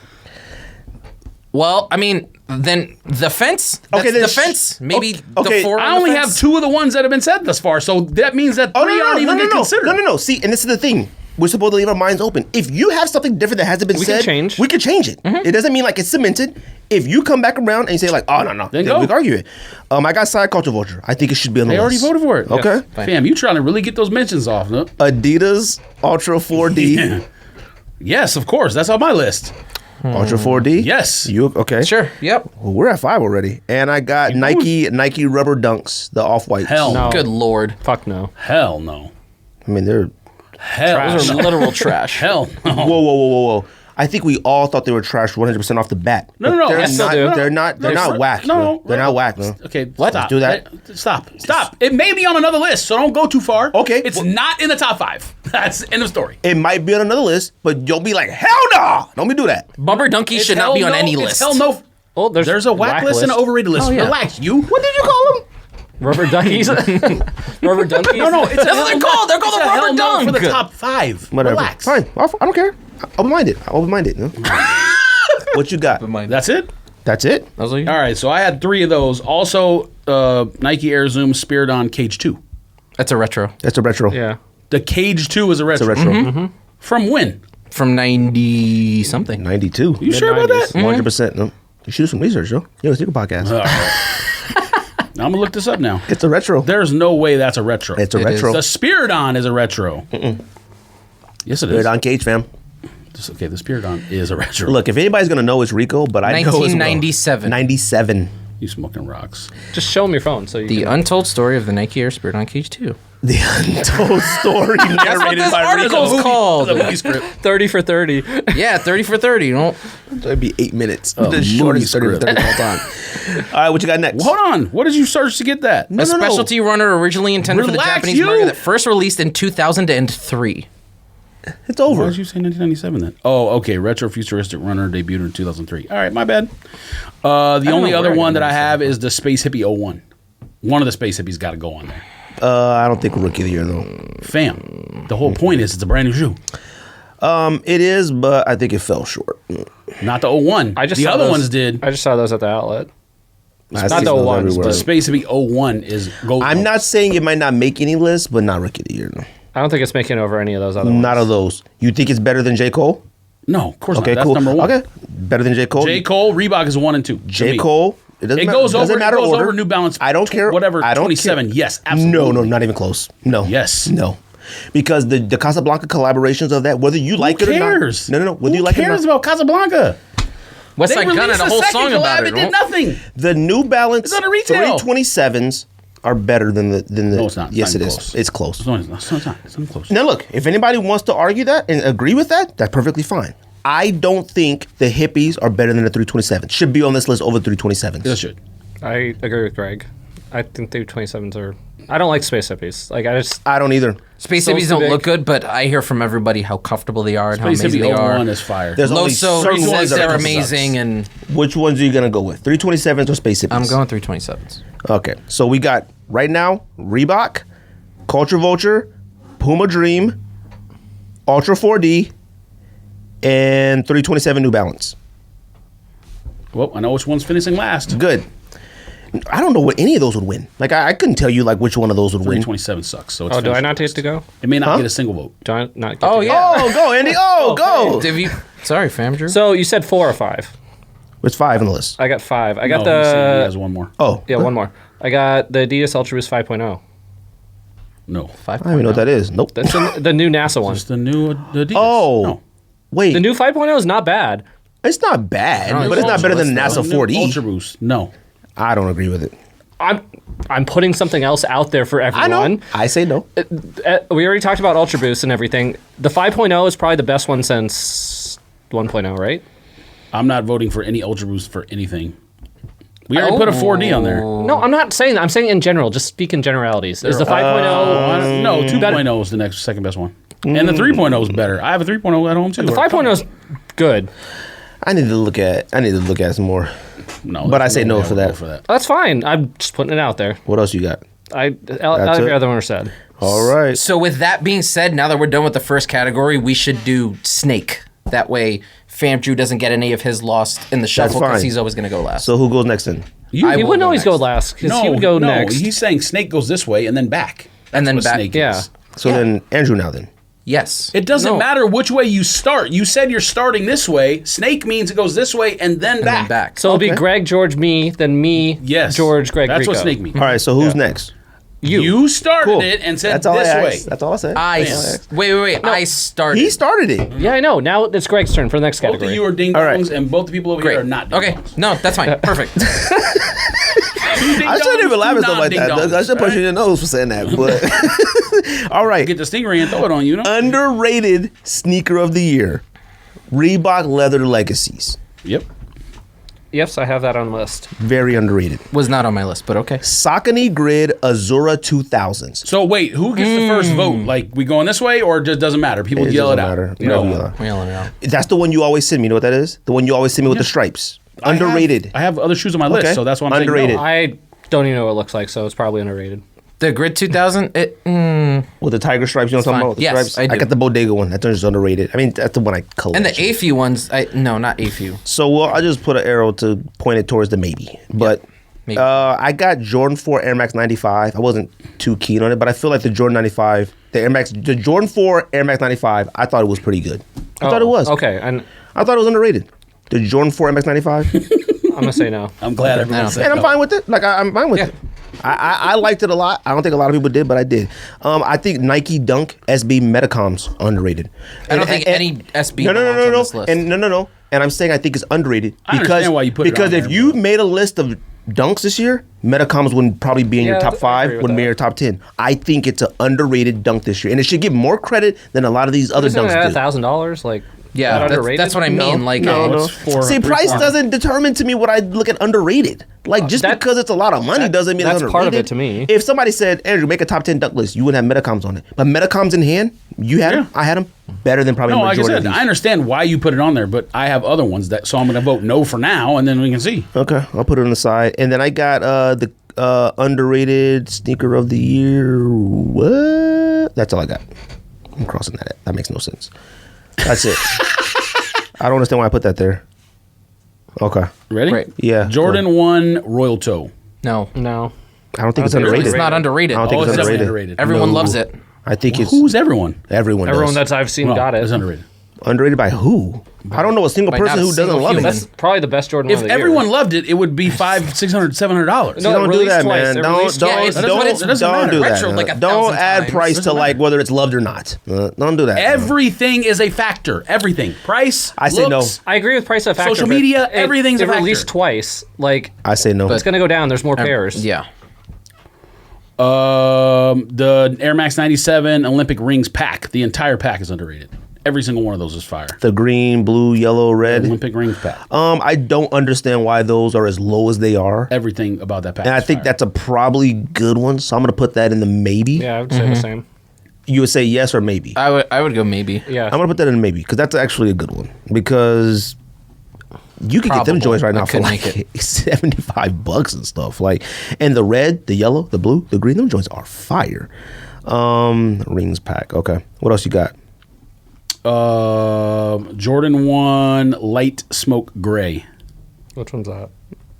Well, I mean, then the fence. That's Okay, then the fence. Maybe okay, the 4 I on the only fence. have 2 of the ones that have been said thus far. So that means that 3 aren't even get considered. No. See, and this is the thing. We're supposed to leave our minds open. If you have something different that hasn't been We can said, change. we can change it. It doesn't mean like it's cemented. If you come back around and you say like, oh no, Then then go. we can argue it. I got Side Culture Vulture. I think it should be on the They already list. voted for it. Okay. Fam, you trying to really get those mentions off, no? Adidas Ultra 4D. Yeah. Yes, of course. That's on my list. Ultra 4D. Yes. You okay? Sure. Yep. Well, we're at 5 already, and I got Nike Rubber Dunks, the off whites. Hell No. Good lord. Fuck no. Hell no. I mean they're Hell Those are no. literal trash. Hell no. whoa. I think we all thought they were trash 100% off the bat. No, But no, They're I still not. do. They're not. They're not whack. No, bro. They're not whack. No. Okay, What? stop. Do that. Stop. It may be on another list, so don't go too far. Okay, It's well- not in the top 5. That's end of story. It might be on another list, but you'll be like, hell no! Don't be do that. Bumper Donkey should not hell be on no- any it's list. Hell no. Oh, There's a whack list and an overrated list. Oh, yeah. Relax, you. What did you call them? Rubber duckies. Rubber donkeys. No, it's That's what they're called. They're called it's a a rubber hell no for the dunk. top 5. Whatever. Relax. Fine. I don't care. Open-minded. No? What you got? That's it. That's it. Those are you? All right, so I had 3 of those. Also, Nike Air Zoom Spiridon Cage 2. That's a retro. That's a retro. Yeah. The Cage 2 is a It's a retro. retro. From when? From 90 something. 92. You sure about that? 100%. No. You should do some research, yo. You know, it's a podcast. All right. I'm gonna look this up now. It's a retro. There's no way that's a retro. It's a It retro. The Spiridon is a retro. Yes, it is. Spiridon Cage, fam. Okay, the Spiridon is a retro. Look, if anybody's gonna know, it's Rico, but I know as well. 1997. 97. You smoking rocks. Just show them your phone so you The can. Untold Story of the Nike Air Spirit on Cage 2. The Untold Story narrated this by article's Rico. called. The movie script. 30 for 30. Yeah, 30 for 30. You know, That'd be 8 minutes. A The shortest movie 30 of all time. All right, what you got next? Hold on. What did you search to get that? No, a no, no. specialty runner originally intended for the Relax, Japanese you. market that first released in 2003. It's over. Why did you say 1997 then? Oh, okay. Retro Futuristic Runner debuted in 2003. All right, my bad. The only other one that I have is the Space Hippie 01. One of the Space Hippies got to go on there. I don't think Rookie of the Year, though. Fam, the whole point is it's a brand new shoe. It is, but I think it fell short. Not the 01. The other ones did. I just saw those at the outlet. I Not see the those 01s, everywhere. but Space Hippie 01 is gold. I'm not saying it might not make any list, but not Rookie of the Year, no. I don't think it's making over any of those other ones. Not of those. You think it's better than J. Cole? No, of course Okay, not. That's cool. number one. Okay, better than J. Cole? J. Cole, Reebok is 1 and 2. J. Cole? It goes over New Balance. I don't care. Whatever, I don't 27. care. Yes, absolutely. No, not even close. No. Yes. No. Because the Casablanca collaborations of that, whether you like it or not. cares? No. Whether you Who like it or cares not. about Casablanca? West They Side Gun had released a the whole second song about collab. it. It did nothing. The New Balance It's under retail. 327s are better than the. No, it's not. Yes, Not it even is. close. It's close. No, it's not. It's not close. Now, look, if anybody wants to argue that and agree with that, that's perfectly fine. I don't think the hippies are better than the 327s. Should be on this list over 327s. It should. I agree with Greg. I think 327s are... I don't like Space Hippies. Like, I don't either. Space So Hippies it's don't big. look good, but I hear from everybody how comfortable they are and how Space amazing Hippie they are. 01 is fire. There's only Loso certain ones says that they're are amazing, and Which ones are you going to go with? 327s or Space Hippies? I'm going 327s. Okay, so we got right now Reebok, Culture Vulture, Puma Dream, Ultra 4D, and 327 New Balance. Well, I know which one's finishing last. Good. I don't know what any of those would win. Like I couldn't tell you like which one of those would win. 327 sucks. So it's Oh, do I finishing not get last. to go? It may not Huh? get a single vote. Do I not get Oh, to go? yeah. Oh, go Andy! Oh, go! Have you, sorry, fam, Drew. So you said 4 or 5? It's 5 on the list. I got 5. I got No, he's saying he the... has one more. Oh, Yeah, one more. I got the Adidas Ultra Boost 5.0. No. 5. I don't even know what that is. Nope. That's the new NASA one. It's the new Adidas. Oh, No. wait. The new 5.0 is not bad. It's not bad, don't but it's know. not better than What's NASA The new 4D. Ultra Boost. No. I don't agree with it. I'm putting something else out there for I everyone. know. I say no. We already talked about Ultra Boost and everything. The 5.0 is probably the best one since 1.0, right? I'm not voting for any Ultra Boost for anything. We already put a 4D on there. No, I'm not saying that. I'm saying in general. Just speak in generalities. Is the 5.0... No, 2.0 is the second best one. And the 3.0 is better. I have a 3.0 at home too. The 5.0 is good. I need to look at some more. No, But I there's say no way for would that. go for that. That's fine. I'm just putting it out there. What else you got? Every it? other one are said. All right. So with that being said, now that we're done with the first category, we should do Snake. That way, Fam Drew doesn't get any of his lost in the shuffle because fine. he's always going to go last. So who goes next then? He will wouldn't go always go next. last because he would go next. He's saying Snake goes this way and then back. And then That's what back. Snake Yeah. is. So then Andrew now then. Yes. It doesn't No. matter which way you start. You said you're starting this way. Snake means it goes this way and then And back. then back. So it'll be Okay. Greg, George, me, then me, Yes. George, Greg, That's Rico. what Snake means. All right. So who's next? You started Cool. it and said That's all I this way. asked. That's all I said. Wait. I started. He started it. Yeah, I know. Now it's Greg's turn for the next Both category. of you are ding All right. dongs and both the people over Great. here are not ding Okay. dongs. No, that's fine. Perfect. I shouldn't even laugh at stuff like that. I should punch you in the nose for saying that. But all right. Get the stingray and throw it on you, know? Underrated sneaker of the year. Reebok Leather Legacies. Yep. Yes, I have that on the list. Very underrated. Was not on my list, but okay. Saucony Grid Azura 2000s. So wait, who gets the first vote? Like, we going this way or it just doesn't matter? People It yell it doesn't out. matter. No. Whatever you yell. We yelling it out. That's the one you always send me. You know what that is? The one you always send me with the stripes. Underrated. I have other shoes on my list, Okay. so that's why I'm Underrated. saying no. I don't even know what it looks like, so it's probably underrated. The Grid 2000. With the tiger stripes, you know what I'm talking fine. about? With the Yes, stripes? I do. got the Bodega one. That's just underrated. I mean, that's the one I collect. And the AFU ones. No, not AFU. So, well, I just put an arrow to point it towards the maybe. But maybe. I got Jordan 4 Air Max 95. I wasn't too keen on it, but I feel like the Jordan 95, the Jordan 4 Air Max 95, I thought it was pretty good. I thought it was. Okay, and I thought it was underrated. The Jordan 4 Air Max 95. I'm going to say no. I'm glad everyone No. said And I'm no. fine with it. Like I'm fine with it. I liked it a lot. I don't think a lot of people did, but I did. I think Nike Dunk SB Metacom's underrated. I don't think any SB No, belongs on no. this list. And no. And I'm saying I think it's underrated I understand why you put it because on if there, you but- made a list of dunks this year, Metacoms wouldn't probably be in your Yeah, top I 5, agree with wouldn't be in that. your top 10. I think it's an underrated dunk this year, and it should get more credit than a lot of these other Isn't it dunks at do. $1,000? Like, yeah, that underrated? that's what I mean. No. For See, price doesn't determine to me what I look at underrated. Like, just that- because it's a lot of money doesn't mean it's that's underrated. part of it to me. If somebody said, Andrew, make a top 10 dunk list, you wouldn't have Metacoms on it. But Metacoms in hand, You had them. I had them. Better than probably No, like I majority said, of these. I understand why you put it on there, but I have other ones that. So I'm going to vote no for now, and then we can see. Okay, I'll put it on the side. And then I got the underrated sneaker of the year. What? That's all I got. I'm crossing that. That makes no sense. That's it. I don't understand why I put that there. Okay. Ready? Right. Yeah. Jordan 1 Royal Toe. No. No. I don't think it's think underrated. It's not underrated. I don't think Oh, it's it's definitely underrated. underrated. Everyone No. loves it. I think it's Who's everyone? everyone. Everyone does. that I've seen Well, got it. It's underrated. Underrated by who? I don't know a single By person not a who doesn't single love human. it. That's probably the best Jordan If 1 of the year. everyone loved it, it would be $500, $600, $700. No, Don't do released that, twice. man. They're Don't released don't twice. don't, It doesn't don't matter. do that. Retro like a Don't 1,000 add times. price to Doesn't like matter. whether it's loved or not. Don't do that. Everything is a factor. Everything. Price, I say no. looks. I agree with price of factor. Social but media, everything's a it released factor. twice. Like, I say no. it's going to go down. There's more pairs. Yeah. The Air Max 97 Olympic Rings pack. The entire pack is underrated. Every single one of those is fire. The green, blue, yellow, red. Olympic Rings pack. I don't understand why those are as low as they are. Everything about that pack. And I is think fire. that's a probably good one. So I'm gonna put that in the maybe. Yeah, I would say the same. You would say yes or maybe. I would go maybe. Yeah. I'm gonna put that in maybe because that's actually a good one because you could get them Probable. joints right I now for couldn't like make it. $75 and stuff. Like, and the red, the yellow, the blue, the green, them joints are fire. Rings pack. Okay. What else you got? Jordan 1 Light Smoke Gray. Which one's that?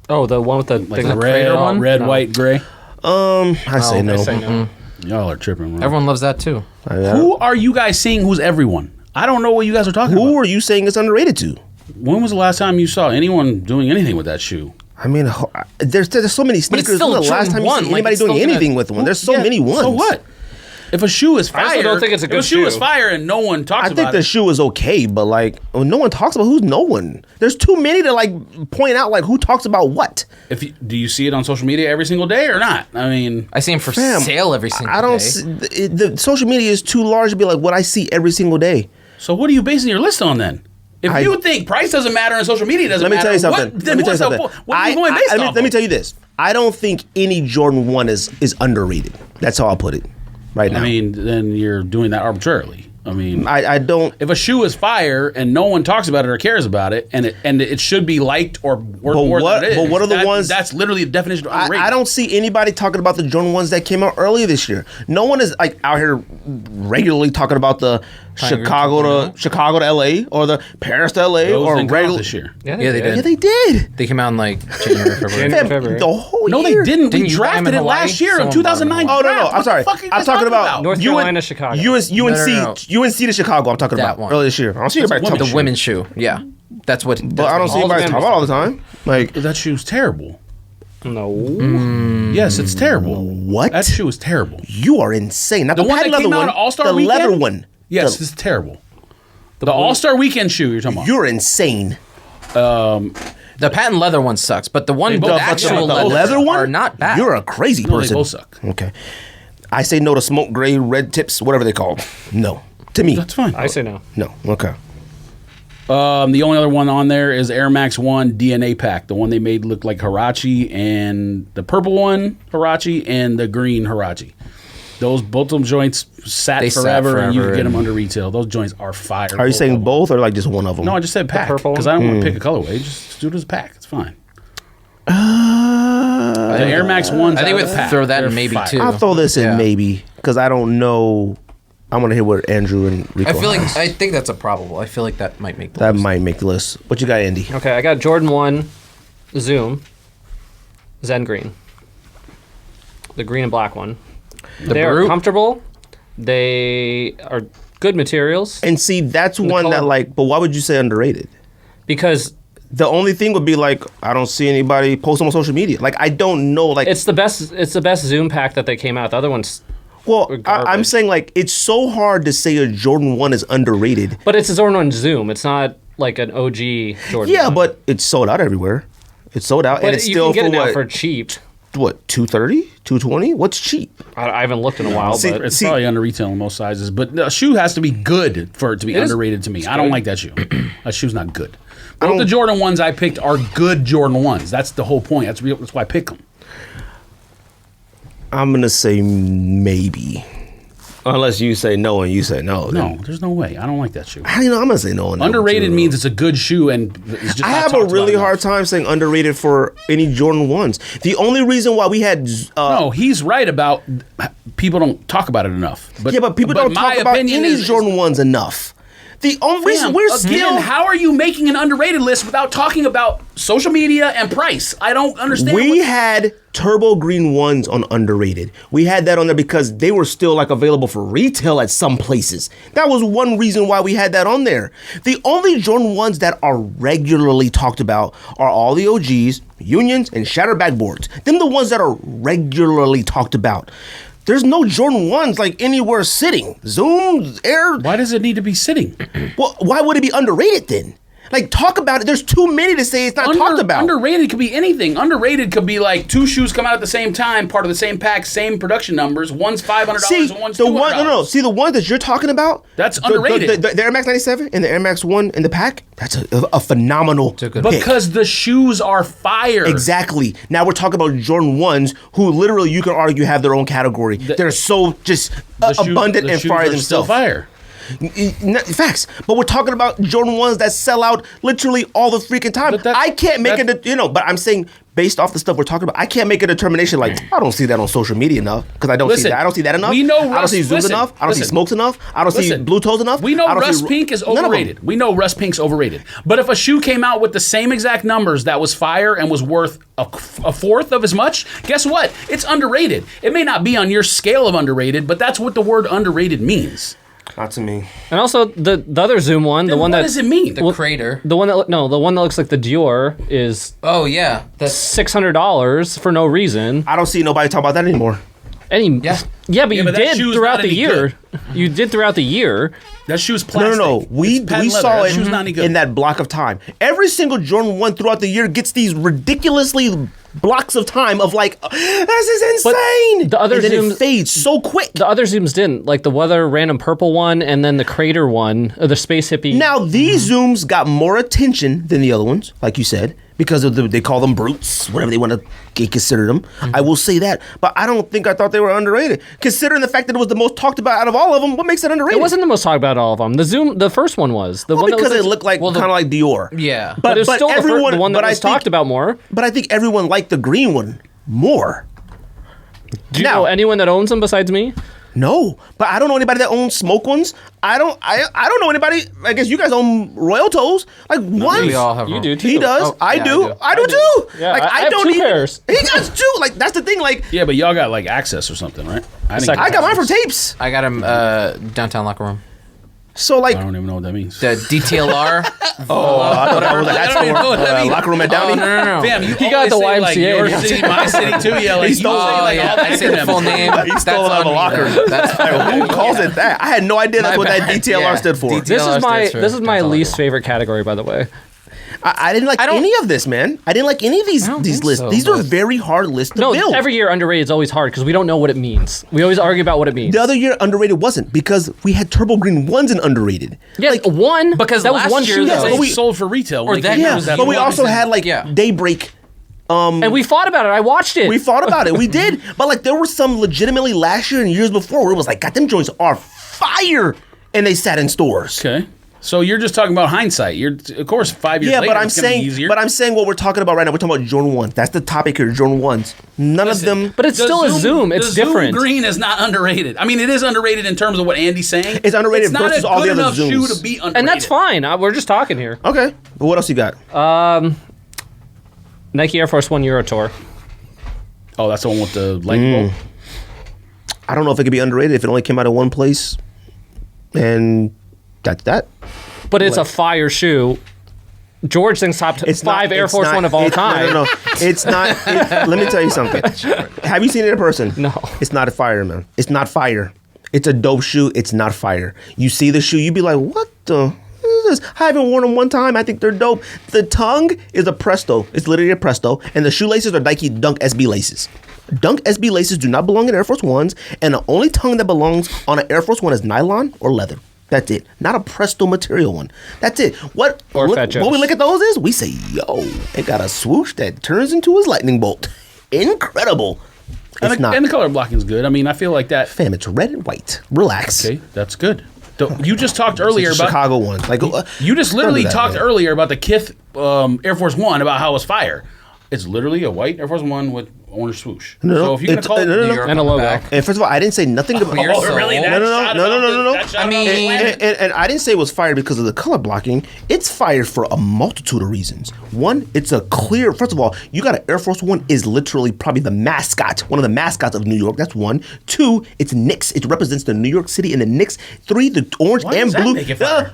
Oh, the one with the Like thing the with red, crater on? red, No. white, gray. I say no. I say no. Y'all are tripping. Man. Everyone loves that too. Who are you guys seeing? Who's everyone? I don't know what you guys are talking Who about. are you saying it's underrated to? When was the last time you saw anyone doing anything with that shoe? I mean, there's so many it's sneakers. still When the last Jordan time you 1, see like, anybody it's doing still gonna- anything with one? There's so Yeah, many ones. So what? If a shoe is fire, also don't think it's a if good a shoe is shoe. fire and no one talks I about think the it. shoe is okay, but like when no one talks about who's no one. There's too many to like point out like who talks about what. Do you see it on social media every single day or not? I mean, I see him for Fam, sale every single I don't. day. See, the social media is too large to be like what I see every single day. so what are you basing your list on then? If I- you think price doesn't matter and social media doesn't Let me matter, tell you something. What, then Let me tell you what's something. What are you going based off let me of? tell you this. I don't think any Jordan 1 is underrated. That's how I'll put it right now. I mean, then you're doing that arbitrarily. I mean, I don't. if a shoe is fire and no one talks about it or cares about it, and it should be liked or worth more what- than it is, but what are the ones- That's literally the definition of underrated. I don't see anybody talking about the Jordan 1s that came out earlier this year. No one is like out here regularly talking about the Chicago to LA or the Paris to LA Those or didn't come out regular. this year. Yeah, they did. Yeah, they did. They came out in like January, February. January. Fam, February. the whole No, year. they didn't. Didn't We you buy them drafted in it last Hawaii? year in Someone bought them 2009. in Oh no, no, draft. I'm What sorry. the fuck are you I'm guys talking about about? North Carolina, Chicago. UNC to Chicago. I'm talking That about one. earlier this year. I don't see anybody women's talking. The women's shoe. Yeah. That's what. But I don't see anybody talking about it all the time. Like That shoe's terrible. No. Yes, it's terrible. what? That shoe is terrible. You are insane. Not The the one patent that came leather out one. on All-Star the Weekend? leather one. Yes, The- it's terrible. The All-Star Weekend shoe you're talking about. you're insane. The patent leather one sucks, but the one, They the both- actual the leather one are not bad. You're a crazy No, they person. both suck. Okay. I say no to smoke gray, red tips, whatever they call. No. To me. That's fine. I say no. No. Okay. The only other one on there is Air Max 1 DNA pack. The one they made look like Hirachi, and the purple one, Hirachi, and the green Hirachi. Both of them joints sat They sat forever, and you forever could get them and- under retail. Those joints are fire. Are you saying of them. both or like just one of them? No, I just said pack. purple Because I don't want to pick a colorway. Just do it as a pack. It's fine. The Air Max 1s. I think out we'd of the pack, throw that they're in maybe fire. too. I'll throw this in Yeah. maybe because I don't know. I'm gonna hear what Andrew and Rico. I feel like has. I think that's a probable. I feel like that might make the that list. might make the list. What you got, Andy? Okay, I got Jordan 1 Zoom Zen Green. The green and black one. They're Brute? comfortable. They are good materials And see, that's one color- that like. But why would you say underrated? because The only thing would be like I don't see anybody post them on social media. Like I don't know. Like it's the best Zoom pack that they came out. The other ones, well, I'm garbage. saying like it's so hard to say a Jordan 1 is underrated. but it's a Jordan 1 Zoom. It's not like an OG Jordan. Yeah, 1. but it's sold out everywhere. It's sold out, But and it's you still can get it for now what? for cheap. What 230, 220? What's cheap? I haven't looked in a while, See, but It's probably under retail in most sizes, but a shoe has to be good for it to be is- underrated to me. I don't good. like that shoe. That shoe's not good. Both the Jordan ones I picked are good Jordan ones. That's the whole point. That's why I pick them. I'm gonna say maybe. Unless you say no and you say no. No, there's no way. I don't like that shoe. How do you know I'm gonna say no on that? Underrated means it's a good shoe, and it's just I not have a talked really about hard time saying underrated for any Jordan 1s. The only reason why we had no, he's right about people don't talk about it enough. But people don't my talk about opinion any is Jordan 1s enough. The only reason we're still how are you making an underrated list without talking about social media and price? I don't understand. We had turbo green 1s on underrated. We had that on there because they were still like available for retail at some places. That was one reason why we had that on there. The only Jordan 1s that are regularly talked about are all the OGs, Unions, and shattered backboards. Them the ones that are regularly talked about. There's no Jordan 1s like anywhere sitting. Zoom, Air. Why does it need to be sitting? Well, why would it be underrated then? Like, talk about it. There's too many to say it's not talked about. Underrated could be anything. Underrated could be like 2 shoes come out at the same time, part of the same pack, same production numbers. One's $500 and one's $200. No. See, the ones that you're talking about, that's underrated. The Air Max 97 and the Air Max 1 in the pack, that's a phenomenal pick. Because the shoes are fire. Exactly. Now we're talking about Jordan 1s who literally you can argue have their own category. They're so just abundant and fire themselves. Still fire. Facts, but we're talking about Jordan 1s that sell out literally all the freaking time. I can't make it, but I'm saying based off the stuff we're talking about, I can't make a determination like I don't see that on social media enough because I don't see that. I don't see that enough. We know I don't see Zooms enough. I don't see Smokes enough. I don't see Blue Toes enough. We know Russ Pink is overrated. We know Russ Pink's overrated. But if a shoe came out with the same exact numbers that was fire and was worth a fourth of as much, guess what? It's underrated. It may not be on your scale of underrated, but that's what the word underrated means. Not to me. And also the other Zoom one, then the one what that does it mean? The crater. The one that the one that looks like the Dior is that's $600 for no reason. I don't see nobody talk about that anymore. But you did throughout the year. Good. You did throughout the year. That shoe's plastic. No. We saw it in that block of time. Every single Jordan 1 throughout the year gets these ridiculously blocks of time of like, this is insane. But the other and then Zooms it fades so quick. The other Zooms didn't, like the Weather Random Purple one, and then the Crater one, or the Space Hippie. Now these Zooms got more attention than the other ones, like you said, because of they call them brutes, whatever they want to consider them. I will say that, but I thought they were underrated, considering the fact that it was the most talked about out of all of them. What makes it underrated? It wasn't the most talked about all of them. The first one was the one because that it looked like kind of like Dior. Yeah, but it was still the one that was talked about more. But I think everyone liked the green one more. Do you know anyone that owns them besides me? No, but I don't know anybody that owns smoke ones. I don't know anybody. I guess you guys own Royal Toes. Like one. We all have. You do too. He does. I do too. Yeah, like I have don't two even. pairs. He does too. Like that's the thing. Like yeah, but y'all got like Access or something, right? I got mine from Tapes. I got him downtown locker room. So like I don't even know what that means. The DTLR. I thought that was a hat store. Locker room at Downey. No. Fam, you He got the say, YMCA. like, your city, my city too. Yeah, like He stole all I say the full name. He stole it out of a locker. Who calls it that? I had no idea that's what that DTLR stood for. This is my least favorite category, by the way. I didn't like any of this, man. I didn't like any of these lists. so, These are but- very hard lists to build. Every year underrated is always hard because we don't know what it means. We always argue about what it means. The other year, underrated wasn't because we had turbo green 1s in underrated. Yeah, like one because that was last one year, shoe. though, Though. They sold for retail. Or that Yeah, was that but we one. also had like Yeah. Daybreak. And we fought about it. I watched it. We fought about it. We did. But like there were some legitimately last year and years before where it was like, God, them joints are fire. And they sat in stores. Okay. So you're just talking about hindsight. You're of course 5 years Yeah, later. but It's gonna be easier. I'm saying what we're talking about right now. We're talking about Jordan 1. That's the topic here, Jordan 1s. None of them. But it's The still a Zoom. It's the different. Zoom green is not underrated. I mean, it is underrated in terms of what Andy's saying. It's underrated It's not versus a all the good other enough shoe Zooms. to be underrated. And that's fine. We're just talking here. Okay. But what else you got? Nike Air Force One Euro Tour. Oh, that's the one with the lightning bolt. I don't know if it could be underrated if it only came out of one place. And that's that. But it's a fire shoe. George thinks top five Air Force One of all time. No. It's not. Let me tell you something. Have you seen it in person? No. It's not a fire, man. It's not fire. It's a dope shoe. It's not fire. You see the shoe, you be like, what the? What is this? I haven't worn them one time. I think they're dope. The tongue is a Presto. It's literally a Presto. And the shoelaces are Nike Dunk SB laces. Dunk SB laces do not belong in Air Force Ones. And the only tongue that belongs on an Air Force One is nylon or leather. That's it. Not a Presto material one. That's it. What we look at those is, we say, yo, it got a swoosh that turns into his lightning bolt. Incredible. It's not. And the color blocking's good. I mean, I feel like that. Fam, it's red and white. Relax. Okay, that's good. You just talked earlier It's about Chicago one. Like you just literally that, talked man. earlier about the Kith Air Force One about how it's fire. It's literally a white Air Force One with orange swoosh. No, so if you're gonna it's- call it no, no, New no. York And a on the logo. back. And first of all, I didn't say nothing about. You're so- really? No, no. I mean- And I didn't say it was fired because of the color blocking. It's fired for a multitude of reasons. One, it's a clear. First of all, you got an Air Force One is literally probably the mascot, one of the mascots of New York. That's one. Two, it's Knicks. It represents the New York City and the Knicks. Three, the orange Why and does that blue. make it fire?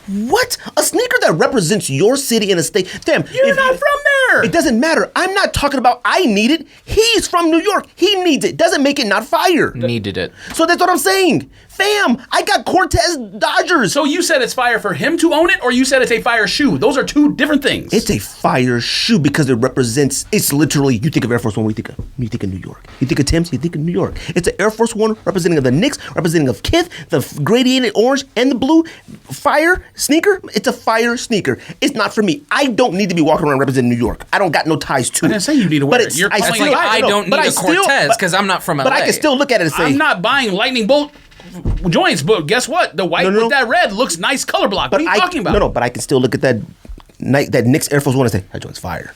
What? A sneaker that represents your city and a state. Damn, You're not from there. It doesn't matter. I'm not talking about I need it. He's from New York. He needs it. Doesn't make it not fire. Needed it. So that's what I'm saying. Fam, I got Cortez Dodgers. So you said it's fire for him to own it, or you said it's a fire shoe? Those are two different things. It's a fire shoe because it represents. It's literally. You think of Air Force One, you think of New York. You think of Tim's, you think of New York. It's an Air Force One representing of the Knicks, representing of Kith, the gradiated orange and the blue. Fire sneaker. It's a fire sneaker. It's not for me. I don't need to be walking around representing New York. I don't got no ties to it. I didn't say you need to wear But it. You're I calling still, it fire. I don't but need I a still- Cortez but- because I'm not from LA. But I can still look at it and say, I'm not buying lightning bolt joints, but guess what? The white No, no, with no. that red looks nice color block. What are you talking about? No, but I can still look at that that Knicks Air Force One and say, that joint's fire.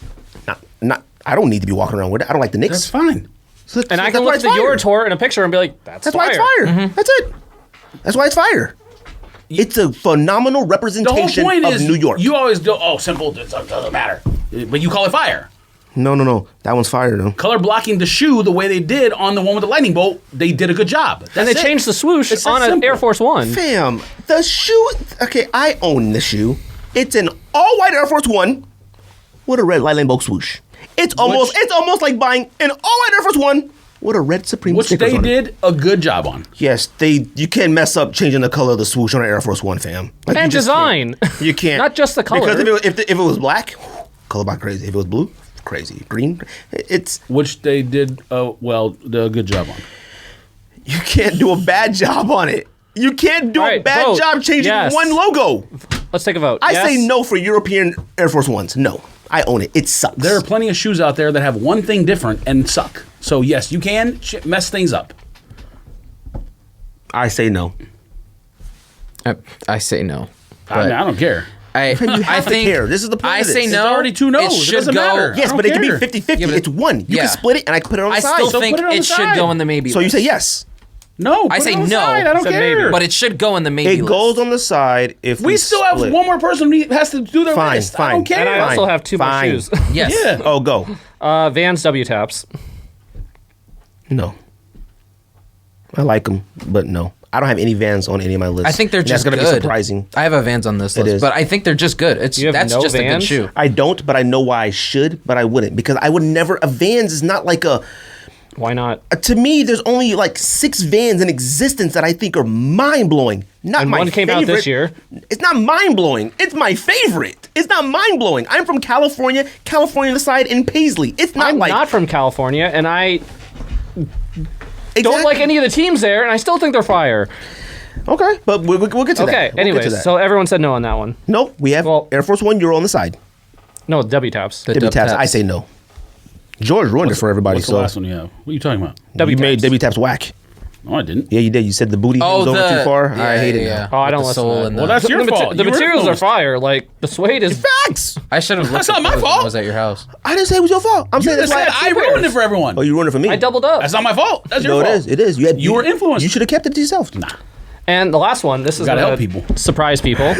Not. I don't need to be walking around with it. I don't like the Knicks. That's fine. So And I that's can why look at it's the fire. Eurotour in a picture and be like, that's That's fire. why it's fire. That's it. That's why it's fire. It's a phenomenal The whole representation point of is New York. You always go, oh, simple, it doesn't matter. But you call it fire. No. That one's fire though. Color blocking the shoe the way they did on the one with the lightning bolt, they did a good job. And That's they it. changed the swoosh It's that on an simple. Air Force One. Fam, the shoe. Okay, I own the shoe. It's an all white Air Force One with a red lightning bolt swoosh. It's almost like buying an all white Air Force One with a red Supreme Which stickers they on it. did a good job on. Yes, you can't mess up changing the color of the swoosh on an Air Force One, fam. Like, And you just design. can't. You can't. Not just the color. Because if it was black, color block crazy. If it was blue, crazy. Green, it's Which they did, a good job on. you can't do a bad job on it. You can't do All a right, bad vote. job changing Yes. one logo. Let's take a vote. I Yes? say no for European Air Force Ones. No, I own it. It sucks. There are plenty of shoes out there that have one thing different and suck. So yes, you can mess things up. I say no. I say no. I don't care. I You have to think care. This is the point I of this. say It's no. already two no's. It It should doesn't go. matter. Yes, I but it don't can be care. 50-50. Yeah, but- It's one. You yeah. can split it, and I can put it on the I side. still So think put it on it the should side. go in the maybe. So you list. say yes. No, I put say it on the no. side. I don't Said care. maybe. but it should go in the maybe. It list. goes on the side if we still have split. one more person who has to do their Fine, list. I fine. don't care. And I also have two more Fine. shoes. Yes. Yeah. Oh, go. Vans W taps. No. I like them, but no. I don't have any Vans on any of my lists. I think they're And just That's good. gonna be surprising. I have a Vans on this list, is. but I think they're just good. You have That's no just a good Vans? shoe. I don't, but I know why I should, but I wouldn't because I would never. A Vans is not like a. Why not? To me, there's only like 6 Vans in existence that I think are mind blowing. Not And my one came out favorite. this year. It's not mind blowing. It's my favorite. It's not mind blowing. I'm from California side in Paisley. It's not I'm like not from California, and I don't Exactly. like any of the teams there, and I still think they're fire. Okay, but we'll get to that. Okay, We'll get anyways, to that. so everyone said no on that one. no, we have Well- Air Force One. You're on the side. No, W taps. The W dub taps. taps. I say no. George ruined it for everybody. What's the So last one you have? What are you talking about? W you made taps. W taps whack. No, I didn't. Yeah, you did. You said the booty was over too far. I hate it. Now. Oh, I don't With the listen sole to that. and Well, the- that's your the, fault. the You were materials are influenced. fire. Like the suede is. Facts. I should have. That's looked not at my those when I fault. was at your house. I didn't say it was your fault. I'm You saying just that's said why. I ruined it for everyone. Oh, you ruined it for me. I doubled up. That's not my fault. That's your No, fault. it is. You were influenced. You should have kept it to yourself. Nah. And the last one, this is Gotta gonna help people. surprise people.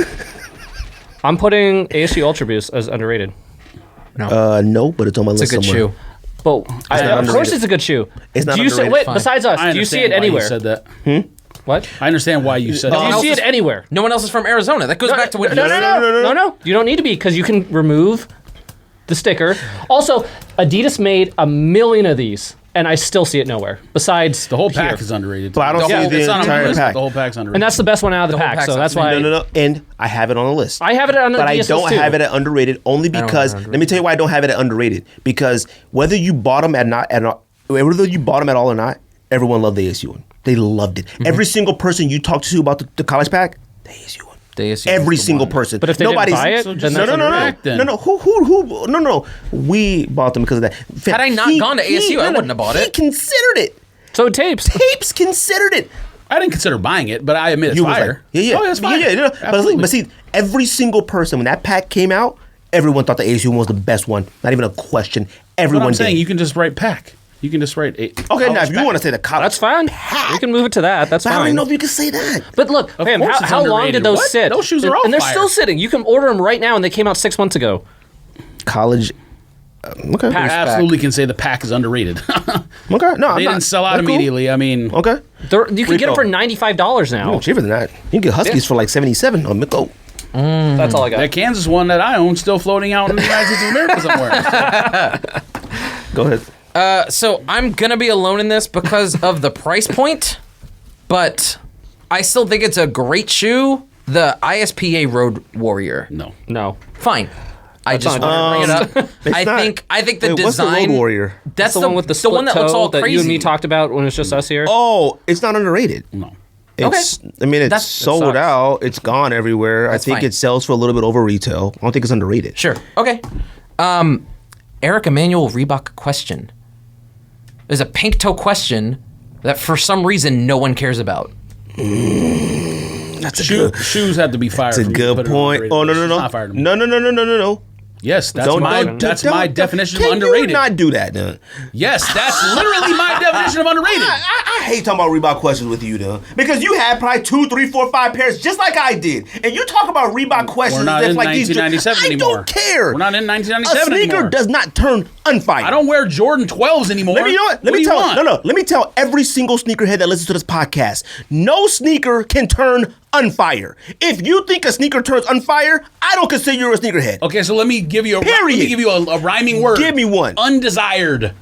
I'm putting ASU Ultra Boost as underrated. No, but it's on my It's list a good somewhere. shoe. But of not course, underrated. it's a good shoe. It's not do you see, underrated. wait, Fine. besides us, I do you see understand it why anywhere? you said that. What? I understand why you said Do that. you else see is- it anywhere? No one else is from Arizona. That goes back to what no, you no, said. no. You don't need to be because you can remove the sticker. Also, Adidas made 1 million of these, and I still see it nowhere. Besides The whole pack here. is underrated. But I don't The see whole- the It's not on my entire list, but pack. the whole pack's underrated. and that's the best one out of the, The whole pack. pack's So that's why No. And I have it on the list. I have it on but I Adidas don't list too. have it at underrated only don't have because it underrated. let me tell you why I don't have it at underrated. Because whether you bought them whether you bought them at all or not, everyone loved the ASU one. They loved it. Every single person you talked to about the college pack, the ASU one. The ASU Every was the single one. person. But if they didn't buy it, So then just- that's no. Correct, then. Who? We bought them because of that. Had I not gone to ASU, I wouldn't have bought He it. considered it. So tapes. Tapes considered it. I didn't consider buying it, but I admit it's You was fire. like, yeah. Oh, it's fire. Yeah. Absolutely. But see, every single person, when that pack came out, everyone thought the ASU one was the best one. Not even a question. But Everyone I'm did. saying you can just write pack. You can just write Okay, college now if you pack. want to say the college, That's fine. We can move it to that. That's But I don't fine. even know if you can say that. But look, fam, course it's how long underrated. did those What? sit? Those shoes are all and they're fire. still sitting. You can order them right now, and they came out 6 months ago. College. Okay. I absolutely can say the pack is underrated. Okay. No, They didn't sell out That's cool. immediately. I mean, Okay. You can get them Rico. for $95 now. No, cheaper than that. You can get Huskies for like 77 on Mico. That's all I got. that Kansas one that I own still floating out in the United States of America somewhere. Go ahead. So I'm gonna be alone in this because of the price point, but I still think it's a great shoe. The ISPA Road Warrior. No. Fine. I just not- want to bring it up. It's not- I think the Wait, design. what's the Road Warrior? That's The one with the the split one that looks toe all that crazy. you and me talked about when it's just us here. Oh, it's not underrated. No. It's, I mean, it's That sold sucks. out. It's gone everywhere. I think fine. it sells for a little bit over retail. I don't think it's underrated. Sure. Okay. Eric Emanuel Reebok question. There's a pink toe question that for some reason no one cares about. That's a good. Shoes have to be fired. That's a good point. Oh no. No. Yes, that's Don't- my don't- that's don't- my don't- definition can of underrated. You not do that, dude. Yes, that's literally my definition of underrated. I hate talking about Reebok questions with you, though, because you had probably 2, 3, 4, 5 pairs just like I did, and you talk about Reebok questions We're not as if in like these. 1997 I anymore. don't care. We're not in A 1997 sneaker anymore. does not turn unfired. I don't wear Jordan 12s anymore. Let me, you know what? Let do me you tell. want? No. Let me tell every single sneakerhead that listens to this podcast. No sneaker can turn unfire. If you think a sneaker turns unfire, I don't consider you a sneakerhead. Okay, so let me give you a Period. Let me give you a rhyming word. Give me one. Undesired.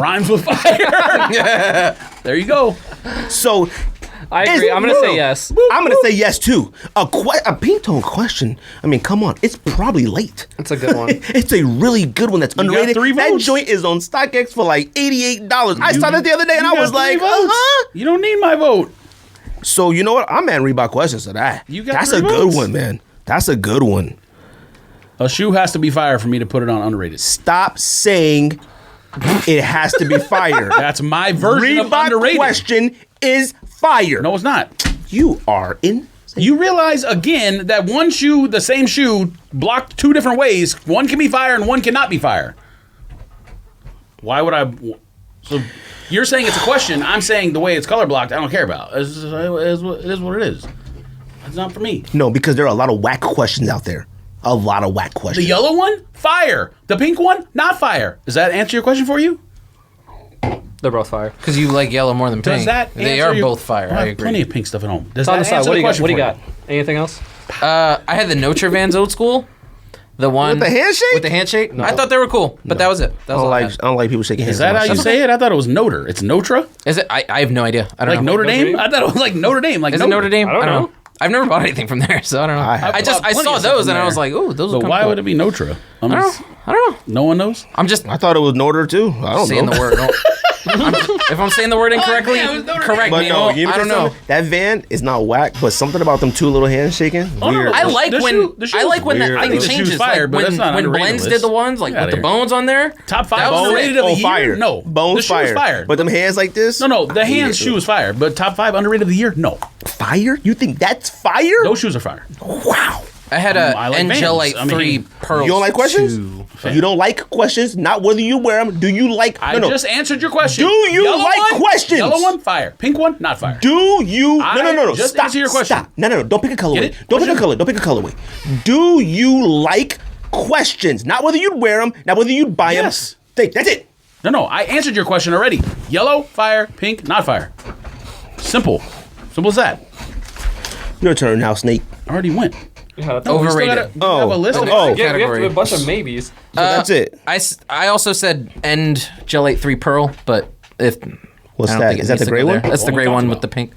Rhymes with fire. There you go. So I agree. I'm going to say yes. I'm gonna say yes too. A pink tone question. I mean, come on, it's probably late. That's a good one. It's a really good one that's got underrated. 3 That votes. joint is on StockX for like $88. I saw that the other day and I You was got 3 like, votes. huh? You don't need my vote. So you know what? I'm at Reebok questions to that. You got That's 3 a good votes. one, man. That's a good one. A shoe has to be fire for me to put it on underrated. Stop saying it has to be fire. That's my version of Reebok underrated. question is fire. No, it's not. You are in. You realize again that one shoe, the same shoe, blocked 2 different ways. One can be fire and one cannot be fire. Why would I? So you're saying it's a question. I'm saying the way it's color blocked, I don't care about. It is what it is. It's not for me. No, because there are a lot of whack questions out there. A lot of whack The questions. yellow one, fire. The pink one, not fire. Does that answer your question for you? They're both fire. Because you like yellow more than Does pink. that They answer are your- both fire. I I have agree. plenty of pink stuff at home. Does It's on that the side. answer What do the you got? question What do you for got? Anything else? I had the Notre Vans old school. The one With the handshake? With the handshake. I thought they were cool, but that was it. That I was all I don't had. like people shaking hands. Is that how on my you shit. say it? I thought it was Notre. It's Notre? Is it? I have no idea. I don't Like know. Notre Dame? Dame? I thought it was like Notre Dame. Like Is it Notre Dame? I don't know. I've never bought anything from there, so I don't know. I have. I bought plenty saw of stuff those from and I was there. like, ooh, those are But why would it be Notre? I don't know. I don't know. No one knows? I'm just I thought it was Notre too. I don't saying know. the word. If I'm saying the word incorrectly, yeah, it was Notre correct Dame. But me. no, Oh, you I don't know. That van is not whack, but something about them 2 little hands shaking. Weird. I like The when shoe- the shoe I like is when that weird. thing I think the shoe's changes. fire, like but when that's not when underrated Blends list. did the ones like Get with outta the here. bones on there. Top 5 That was underrated of the year? fire. No. Bones the shoe fire. is fire. But them hands like this. No, the hands shoe is fire. But top 5 underrated of the year? No. Fire? You think that's fire? Those shoes are fire. Wow. I had I a like Angelite Vans. I mean, 3 pearls. You don't like questions? 2. You don't like questions? Not whether you wear them. Do you like? I just answered your question. Do you Yellow like one, questions? Yellow one, fire. Pink one, not fire. Do you? No. Just Stop. answer your question. Stop. No. Don't pick a colorway. Get it? Don't pick a Question? color. Don't pick a colorway. Do you like questions? Not whether you'd wear them. Not whether you'd buy them. Yes. Think. That's it. No, I answered your question already. Yellow, fire. Pink, not fire. Simple. Simple as that. Your turn now, Snake. I already went. Yeah, No, we still Overrated. gotta- we have a list of- Oh. we have to category. do a bunch of maybes. So that's it. I also said End Gelate 3 pearl, but if What's I don't that? think it Is that needs the to gray go one? there. That's the What gray we one talked with about. the pink.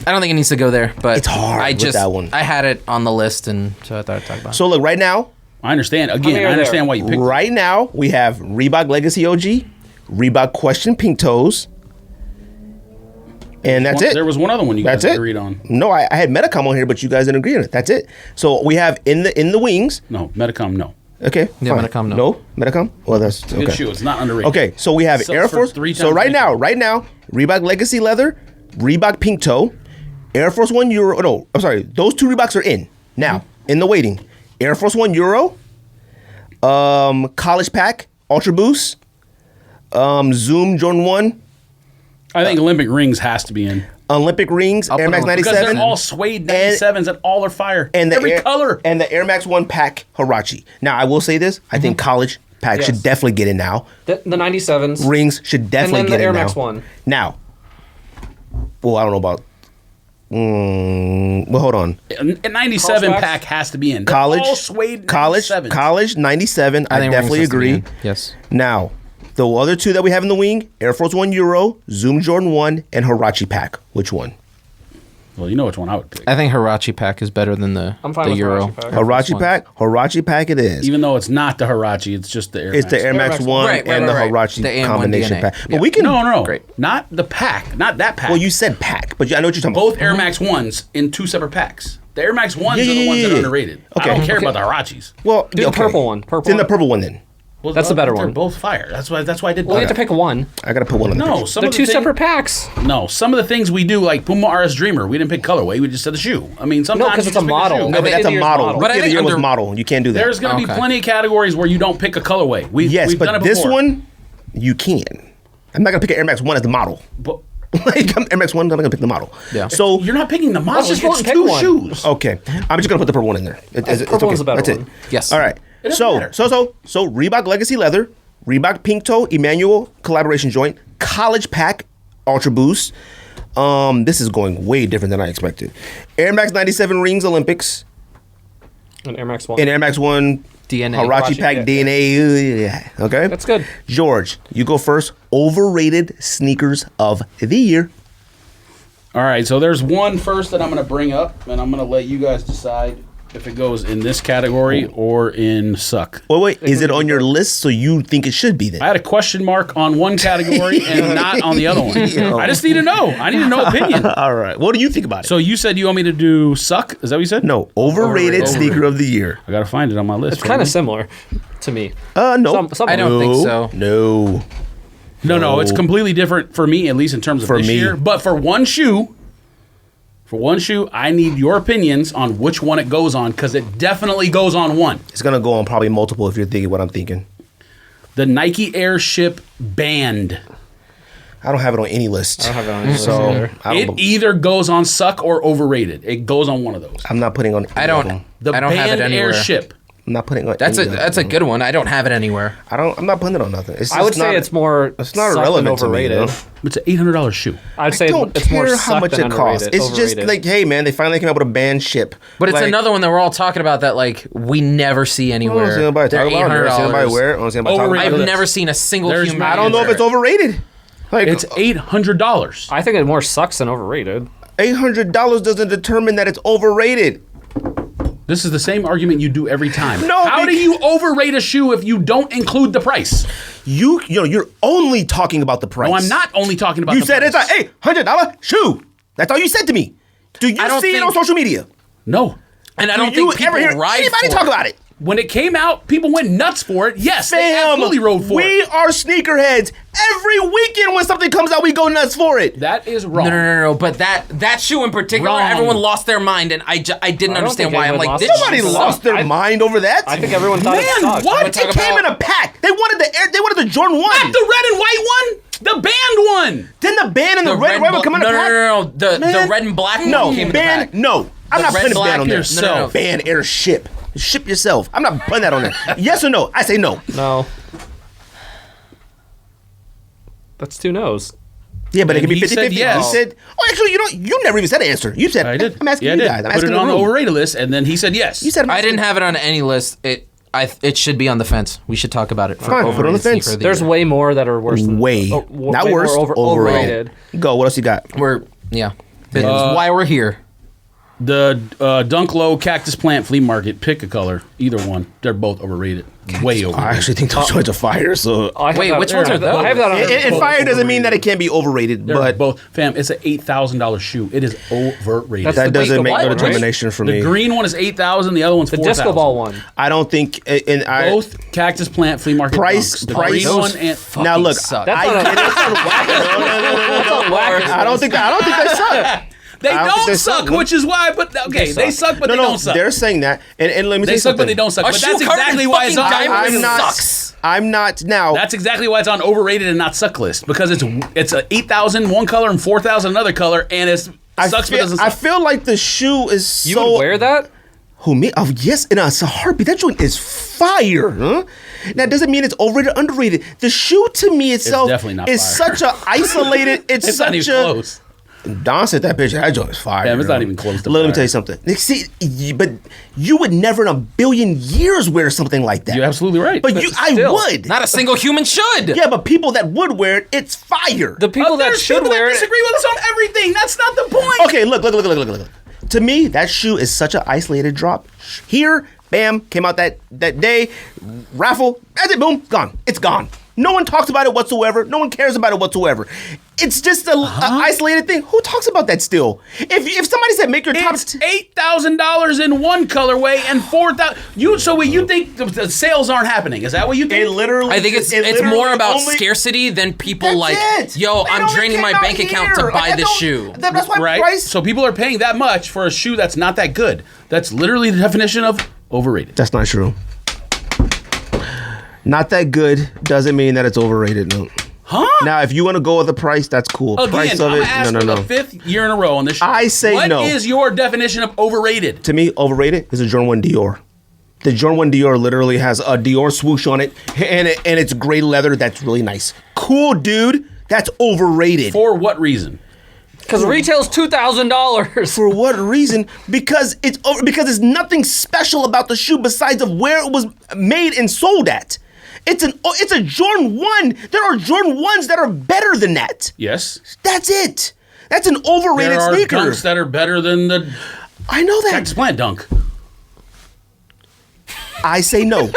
I don't think it needs to go there, but It's hard I with just that one. I had it on the list, and so I thought I'd talk about it. So look, right now, I understand. many Again, are I understand there? why you picked it. right now we have Reebok Legacy OG, Reebok Question Pink Toes, And that's it. There was one other one you guys agreed on. No, I had Metacom on here, but you guys didn't agree on it. That's it. So we have in the wings. No, Metacom, no. Okay. Yeah, fine. Metacom, no. No, Metacom. Well, that's okay. Good shoe. It's not underrated. Okay, so we have Sells Air for Force. 3 So times right retail. now, Reebok Legacy Leather, Reebok Pink Toe, Air Force One Euro. No, I'm sorry. Those 2 Reeboks are in now in the waiting. Air Force One Euro, College Pack Ultra Boost, Zoom Jordan 1, I think Olympic rings has to be in. Olympic Rings, I'll Air put Max them- Because 97, they're all suede 97s and all are fire. and the Every color. and the Air Max One Pack Hirachi. Now I will say this: I think College Pack Yes. should definitely get in now. The 97s. Rings should definitely then the get in Air now. Max 1. Now, well, I don't know about. Well, hold on. A 97 College pack has to be in. They're College, all suede college, 97s. college 97. I think definitely Rings has to be agree. in. Yes. Now, the other 2 that we have in the wing: Air Force One Euro, Zoom Jordan 1, and Hirachi Pack. Which one? Well, you know which one I would pick. I think Hirachi pack is better than the I'm fine the with Euro. Hirachi pack. Hirachi Pack. Hirachi Pack. It is. Even though it's not the Hirachi, it's just the Air It's Max. the Air Max Max 1 Right, and the right. Hirachi The AM1 combination DNA. pack. Yeah. But we can. No. Great. Not the pack. Not that pack. Well, you said pack, but I know what you're talking Both about. Air Max 1s in 2 separate packs. The Air Max 1s Yeah, are the yeah, ones that yeah. are underrated. Okay. I don't care Okay. about the Hirachis. Well, Do the purple one. Purple It's in the one. purple one then. Well, That's the better they're one. both fire. That's why I did Well, you have to that. pick one. I gotta put one on the No, picture. some They're of the 2 thing- separate packs. No, some of the things we do, like Puma RS Dreamer, we didn't pick colorway. We just said the shoe. I mean, sometimes No, 'cause you it's a just pick the model. shoe. No, but that's a Year's model. model. But I Rookie of the think year was under- model. You can't do that. There's going to be Okay. plenty of categories where you don't pick a colorway. Yes, we've done but it this before. one, you can. I'm not gonna pick an Air Max 1 as the model. But Like Air Max 1, I'm not gonna pick the model. Yeah. So you're not picking the model. Let's just it's vote and pick 2 one. shoes. okay, I'm just gonna put the purple one in there. It's Purple okay. one's the better That's one. it. Yes. All right. It doesn't matter. So Reebok Legacy Leather, Reebok Pink Toe, Emmanuel collaboration joint, College Pack, Ultra Boost. This is going way different than I expected. Air Max 97 Rings Olympics And Air Max 1. and Air Max 1 DNA. Hirachi Pack yeah. DNA. Yeah. Okay. That's good. George, you go first. Overrated sneakers of the year. All right, so there's one first that I'm going to bring up, and I'm going to let you guys decide if it goes in this category or in suck. Wait. Is it on your list so you think it should be then? I had a question mark on one category and not on the other one. I just need to know. I need to know opinion. All right. What do you think about it? So you said you want me to do suck? Is that what you said? No, overrated Overrated. sneaker of the year. I got to find it on my list. It's kind of similar to me. No. Some I don't think so. No. No, it's completely different for me, at least in terms of For this me. year. But for one shoe, I need your opinions on which one it goes on, because it definitely goes on one. It's gonna go on probably multiple if you're thinking what I'm thinking. The Nike Airship Band. I don't have it on any list. I don't have it on any list So either. It either goes on suck or overrated. It goes on one of those. I'm not putting on. I any of don't. them. The I don't Band have it anywhere. Airship. I'm not putting on. That's any a of that's a them. good one. I don't have it anywhere. I'm not putting it on nothing. It's I would just say not- it's more. It's not suck irrelevant than to me. overrated. Though. It's an $800 shoe. I'd I say don't it's more care how suck much than it costs. underrated. It's just Overrated. like, hey man, they finally came out with a band ship. But it's Like, another one that we're all talking about that like we never see I don't anywhere. see nobody They're talk about it. I don't see nobody $800. wear it. I don't see nobody talk about Overrated. I've it. never seen a single There's human. not- I don't know if wear it's it. overrated. Like It's $800. I think it more sucks than overrated. $800 doesn't determine that it's overrated. This is the same argument you do every time. No, How do because- you overrate a shoe if you don't include the price? You know, you're only talking about the price. No, I'm not only talking about You the said price. it's a $800 shoe. That's all you said to me. Do you I don't see it think- on social media? No. And I don't Do you think people ever hear ride anybody for talk it. about it? When it came out, people went nuts for it. Yes, they Fam, absolutely rode for we it. are sneakerheads. Every weekend when something comes out, we go nuts for it. That is wrong. No. But that shoe in particular, Wrong. everyone lost their mind, and I didn't don't understand think why. I'm anyone like, lost this their Nobody shoe mind. lost sucks. their mind over that. I think everyone thought it Man, sucked. what? It talk came in about- a pack. They wanted the Jordan 1. Not the red and white one, the band one. Then the band and the red and would come in a no, pack. no. The Man, red and black No, one came in the band. pack. No, I'm The not red putting black band on there. yourself. Band airship. Ship yourself. I'm not putting that on there. Yes or no? I say no. No. That's 2 no's. Yeah, but it And can be he 50-50. said yes. He said, oh, actually, you never even said an answer. You said, I did. I'm asking yeah, you I did. guys. I'm Put asking it the on the room. overrated list, and then he said yes. You said, I didn't have it on any list. It should be on the fence. We should talk about it. For Fine, put it on the overrated fence. sneaker of the There's year. way more that are worse than way. oh, Not way more worse, overrated. Go, what else you got? It's why we're here. The Dunk Low Cactus Plant Flea Market. Pick a color. Either one. They're both overrated. Way overrated. I actually think those joints are fire. So Wait, which ones are those? I have that on. and fire doesn't mean that it can't be overrated, They're but both. Fam, it's an $8,000 shoe. It is overrated. That's that the doesn't disco make ball no one, right? determination for the me. green one is $8,000. The other one's The $4,000. disco ball one. I don't think. And I Both Cactus Plant Flea Market Price- dunks. The price- green one and now look. suck. That's I not get it. That's on whack. I don't think they suck. they I don't think don't they suck, suck. which is why. But okay, they suck, but No, they no, don't suck. they're saying that, and let me They say suck, something. but they don't suck. A But shoe that's covered exactly in why it's on. fucking diamonds I'm not. sucks. I'm not now. That's exactly why it's on overrated and not suck list because it's a 8,000 one color and 4,000 another color, and it sucks but doesn't I suck. feel like the shoe is You so. would wear that? Who me? Oh yes, and it's a heartbeat. That joint is fire, huh? That doesn't mean it's overrated, underrated. The shoe to me itself definitely not is fire. such a isolated. It's, It's such not even a. close. Don said that picture. That joint is fire. Damn, it's yo. not even close to Let me fire. tell you something. See, but you would never in a billion years wear something like that. You're absolutely right. But I still, would. Not a single human should. Yeah, but people that would wear it, it's fire. The people that There's should people wear that it. disagree with us on everything. That's not the point. Okay, look. To me, that shoe is such an isolated drop. Here, bam, came out that day, raffle, that's it, boom, gone. It's gone. No one talks about it whatsoever. No one cares about it whatsoever. It's just a isolated thing. Who talks about that still? If somebody said make your top, It's $8,000 in one colorway and 4,000. You think the sales aren't happening? Is that what you think? it literally. I think it's literally more about only- scarcity than people That's like, it. yo, It I'm only draining came my out bank account here. to buy I this don't- shoe. That's why right? price. So people are paying that much for a shoe that's not that good. That's literally the definition of overrated. That's not true. Not that good doesn't mean that it's overrated. No. Huh? Now, if you want to go with the price, that's cool. Again, Price I'm of gonna it, ask no. for the 5th year in a row on this show. I say no. What is your definition of overrated? To me, overrated is a Jordan 1 Dior. The Jordan 1 Dior literally has a Dior swoosh on it, and it's gray leather that's really nice. Cool, dude. That's overrated. For what reason? Because retail's $2,000. For what reason? Because it's nothing special about the shoe besides of where it was made and sold at. It's a Jordan 1. There are Jordan 1s that are better than that. Yes. That's it. That's an overrated There are sneaker. dunks that are better than the I know that. Cactus Plant dunk. I say no.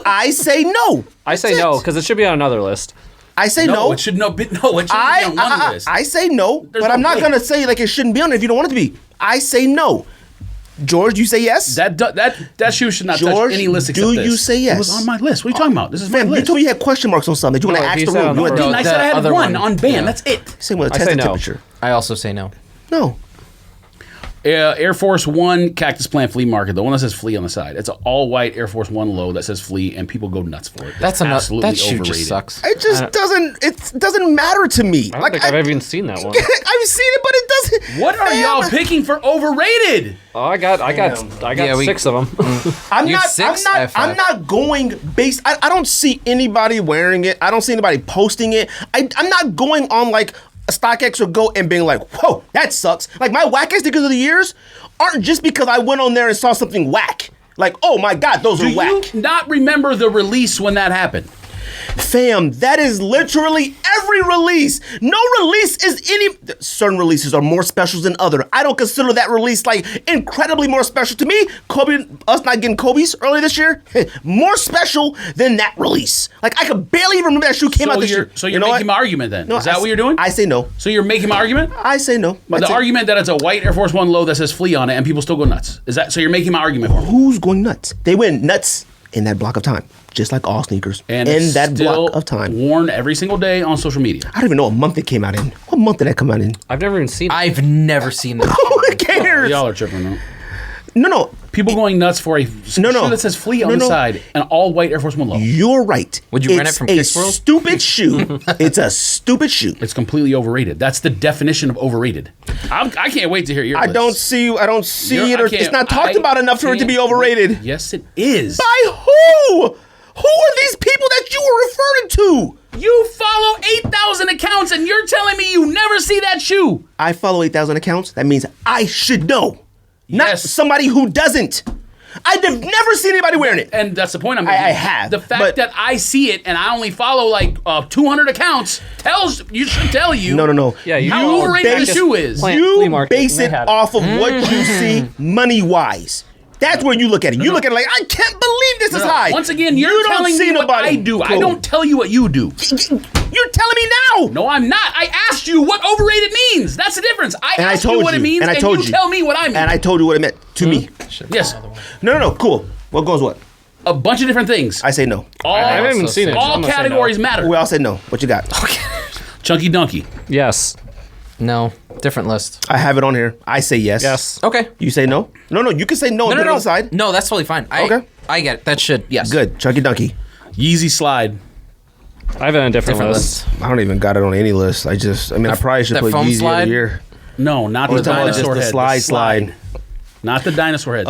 I say no. I say That's no, it. because it should be on another list. I say no. It should be on one list. I say no, There's but no I'm not way. gonna say like it shouldn't be on it if you don't want it to be. I say no. George, you say yes? That shoe should not George, touch any list except do this. you say yes? It was on my list. What are you talking about? This is my Fam, you list. told me you had question marks on something that you want to No, ask he the said room. on You the want road. to I said I had other one one. on band. Yeah. That's it. same with a I test say no. temperature. I also say no. No. Air Force One Cactus Plant Flea Market, the one that says flea on the side. It's an all white Air Force One low that says flea, and people go nuts for it. That's enough. absolutely That shoe overrated. just sucks. It just doesn't matter to me. I don't think I've even seen that one. I've seen it, but it doesn't. What are Fam, y'all picking for overrated? Oh, I got Yeah, 6 of them. I'm You have not. six? I I'm have not. I'm five. not going based. I don't see anybody wearing it. I don't see anybody posting it. I'm not going on like a StockX or Go and being like, "Whoa, that sucks." Like my wackest stickers of the years aren't just because I went on there and saw something whack. Like, oh my god, those Do are whack. you not remember the release when that happened? Fam, that is literally every release. No release is any. Certain releases are more special than other. I don't consider that release like incredibly more special to me. Us not getting Kobe's earlier this year, more special than that release. Like I could barely even remember that shoe came out this year. So you're You know making what? my argument then? No, Is that I what s- you're doing? I say no. So you're making my argument? I say no. But That's the it. argument that it's a white Air Force One low that says flea on it and people still go nuts. Is that so? You're making my argument for me? Who's going nuts? They went nuts in that block of time, just like all sneakers. And in it's that still block of time. worn every single day on social media. I don't even know what month it came out in. What month did that come out in? I've never even seen it. I've never seen that. Who cares? Y'all are tripping, though. No. People going nuts for a No. shoe that says flea on No, the no. side and all white Air Force One low. You're right. Would you rent It's it from a Kicks World? stupid shoe. It's a stupid shoe. It's completely overrated. That's the definition of overrated. I can't wait to hear your I list. don't see it. Or, it's not talked I about enough for it to can't be overrated. wait. Yes, it is. By who? Who are these people that you were referring to? You follow 8,000 accounts and you're telling me you never see that shoe. I follow 8,000 accounts. That means I should know. Not Yes. somebody who doesn't. I've never seen anybody wearing it. And that's the point I'm making. I have, The fact but- that I see it and I only follow like 200 accounts should tell you. No. Yeah, you how overrated the shoe is. Plant flea You market, base and they it had it. off of what you see money-wise. That's where you look at it. You look at it like, I can't believe this is high. Once again, you're You don't telling see me what nobody. I do. I Cool. don't tell you what you do. You're telling me now. No, I'm not. I asked you what overrated means. That's the difference. I And I asked you told what it you, means, and I and told you you. tell me what I mean. And I told you what it meant to me. Yes, No. Cool. What goes what? a bunch of different things. I say no. all I haven't even seen it. all I'm gonna say no. categories matter. We all say no. What you got? Chunky Donkey. Yes. No, different list. I have it on here. I say yes. Yes. Okay. You say no? No. You can say no and put it on the side. No, that's totally fine. Okay. I get it. That should, yes. Good. Chunky Donkey. Yeezy Slide. I have it on a different Different list. list. I don't even got it on any list. I probably should that put foam Yeezy slide? every year. No, not Or the talking about just dinosaur the head. slide. Not the dinosaur head.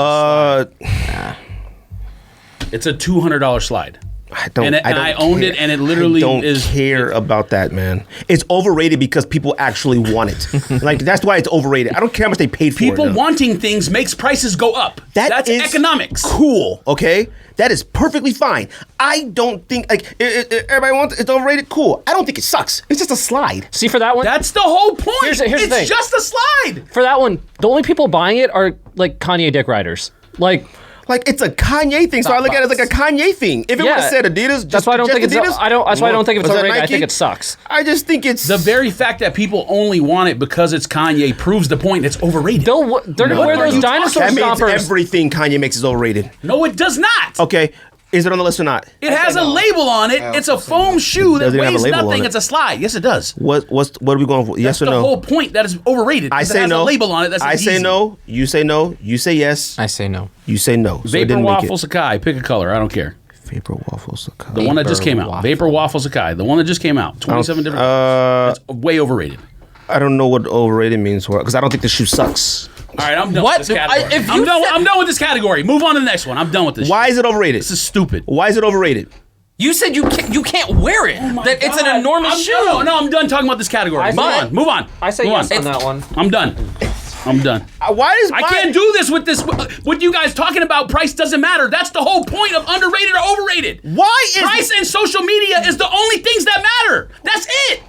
It's a $200 slide. I don't. And I owned care. it, and it literally I don't is- care about that, man. It's overrated because people actually want it. Like that's why it's overrated. I don't care how much they paid for it. People no. wanting things makes prices go up. That's is economics. Cool, okay? That is perfectly fine. I don't think like everybody wants it's overrated. Cool. I don't think it sucks. It's just a slide. See, for that one, That's the whole point. Here's the it's thing. just a slide. for that one, the only people buying it are like Kanye dick riders. Like it's a Kanye thing, so I look at it as like a Kanye thing. If it would have said Adidas, that's why I don't think it's. Adidas, That's why I don't think it's Was that overrated. I Nike? think it sucks. I just think it's The very fact that people only want it because it's Kanye proves the point. It's overrated. They're gonna wear are those you dinosaur that means stompers. everything Kanye makes is overrated. No, it does not. Okay, is it on the list or not? It has a label on it. It's a foam shoe that Doesn't have a weighs label on nothing. it. It's a slide. Yes, it does. What are we going for? Yes That's or the no? whole point. That is overrated. I 'cause say it has no. a label on it. That's I say Yeezy. no. You say no. You say yes. I say no. You say no. So it Vapor didn't make Waffle it. Sakai. Pick a color. I don't care. Vapor waffles. The one that just came out. Waffle. Vapor Waffle Sakai. The one that just came out. 27 different. It's way overrated. I don't know what overrated means for it because I don't think the shoe sucks. All right, I'm done What? with this category. If I'm you done. said- I'm done with this category. Move on to the next one. I'm done with this. Why is it overrated? This is stupid. Why is it overrated? You said you can't wear it. That it's an enormous shoe. No, I'm done talking about this category. Move on. I say Move yes on. on that one. I'm done. I'm done. Why is I can't do this with this. With you guys talking about price doesn't matter. That's the whole point of underrated or overrated. Why is Price and social media is the only things that matter. That's it.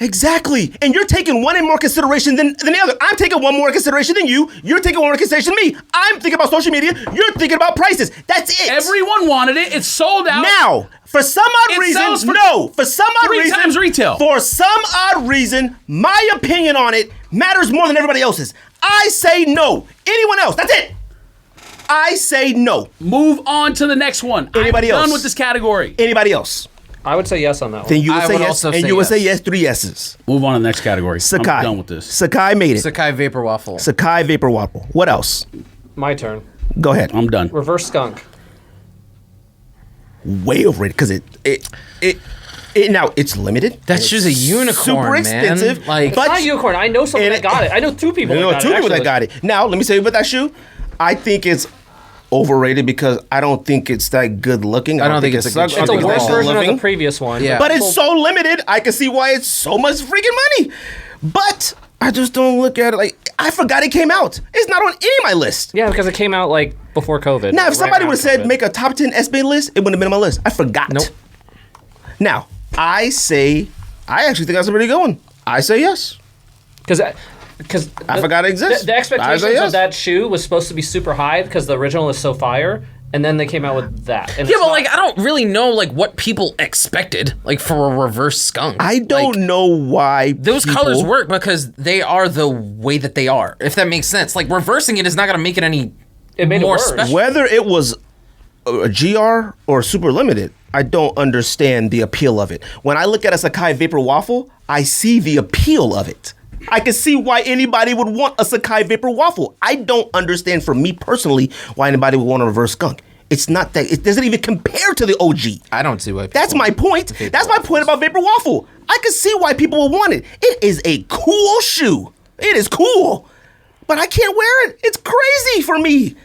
Exactly. And you're taking one in more consideration than the other. I'm taking one more consideration than you. You're taking one more consideration than me. I'm thinking about social media. You're thinking about prices. That's it. Everyone wanted it. It's sold out. Now, for some odd It sells reason, for for some odd 3 reason, times retail. For some odd reason, my opinion on it matters more than everybody else's. I say no. Anyone else? That's it. I say no. Move on to the next one. Anybody I'm else? done with this category. Anybody else? I would say yes on that one. Then you would I say would yes. also And say you would yes. say yes, 3 yeses. Move on to the next category. Sakai. I'm done with this. Sakai made it. Sakai Vapor Waffle. Sakai Vapor Waffle. What else? My turn. Go ahead. I'm done. Reverse skunk. Way overrated because it now it's limited. That shoe's a unicorn, super man. expensive. Like- It's not a unicorn. I know someone And that got it. I know 2 people. You know, that got 2 it, people that actually. got it. Now, let me say about that shoe. I think it's overrated because I don't think it's that good looking. I don't think it's a good sucks. shoe. I It's a don't think worse that good version of the looking. previous one. Yeah. But it's so limited. I can see why it's so much freaking money. But I just don't look at it like I forgot it came out. It's not on any of my list. Yeah, because it came out like before COVID. Now, if right somebody would have after said COVID. make a top 10 SB list, it wouldn't have been on my list. I forgot. Nope. Now, I actually think that's a pretty good one. I say yes. because I forgot it exists. The I expectations say yes. of that shoe was supposed to be super high because the original is so fire, and then they came out with that. And Yeah, it's but not- like I don't really know like what people expected like for a reverse skunk. I don't Like, know why those people- colors work because they are the way that they are. If that makes sense. Like reversing it is not gonna make it any it made it more worse. special. Whether it was a GR or super limited, I don't understand the appeal of it. When I look at a Sakai Vapor Waffle, I see the appeal of it. I can see why anybody would want a Sakai Vapor Waffle. I don't understand, for me personally, why anybody would want a reverse skunk. It's not that, it doesn't even compare to the OG. I don't see why people That's my point. Vapor That's my point about Vapor Waffle. I can see why people would want it. It is a cool shoe. It is cool. But I can't wear it. It's crazy for me.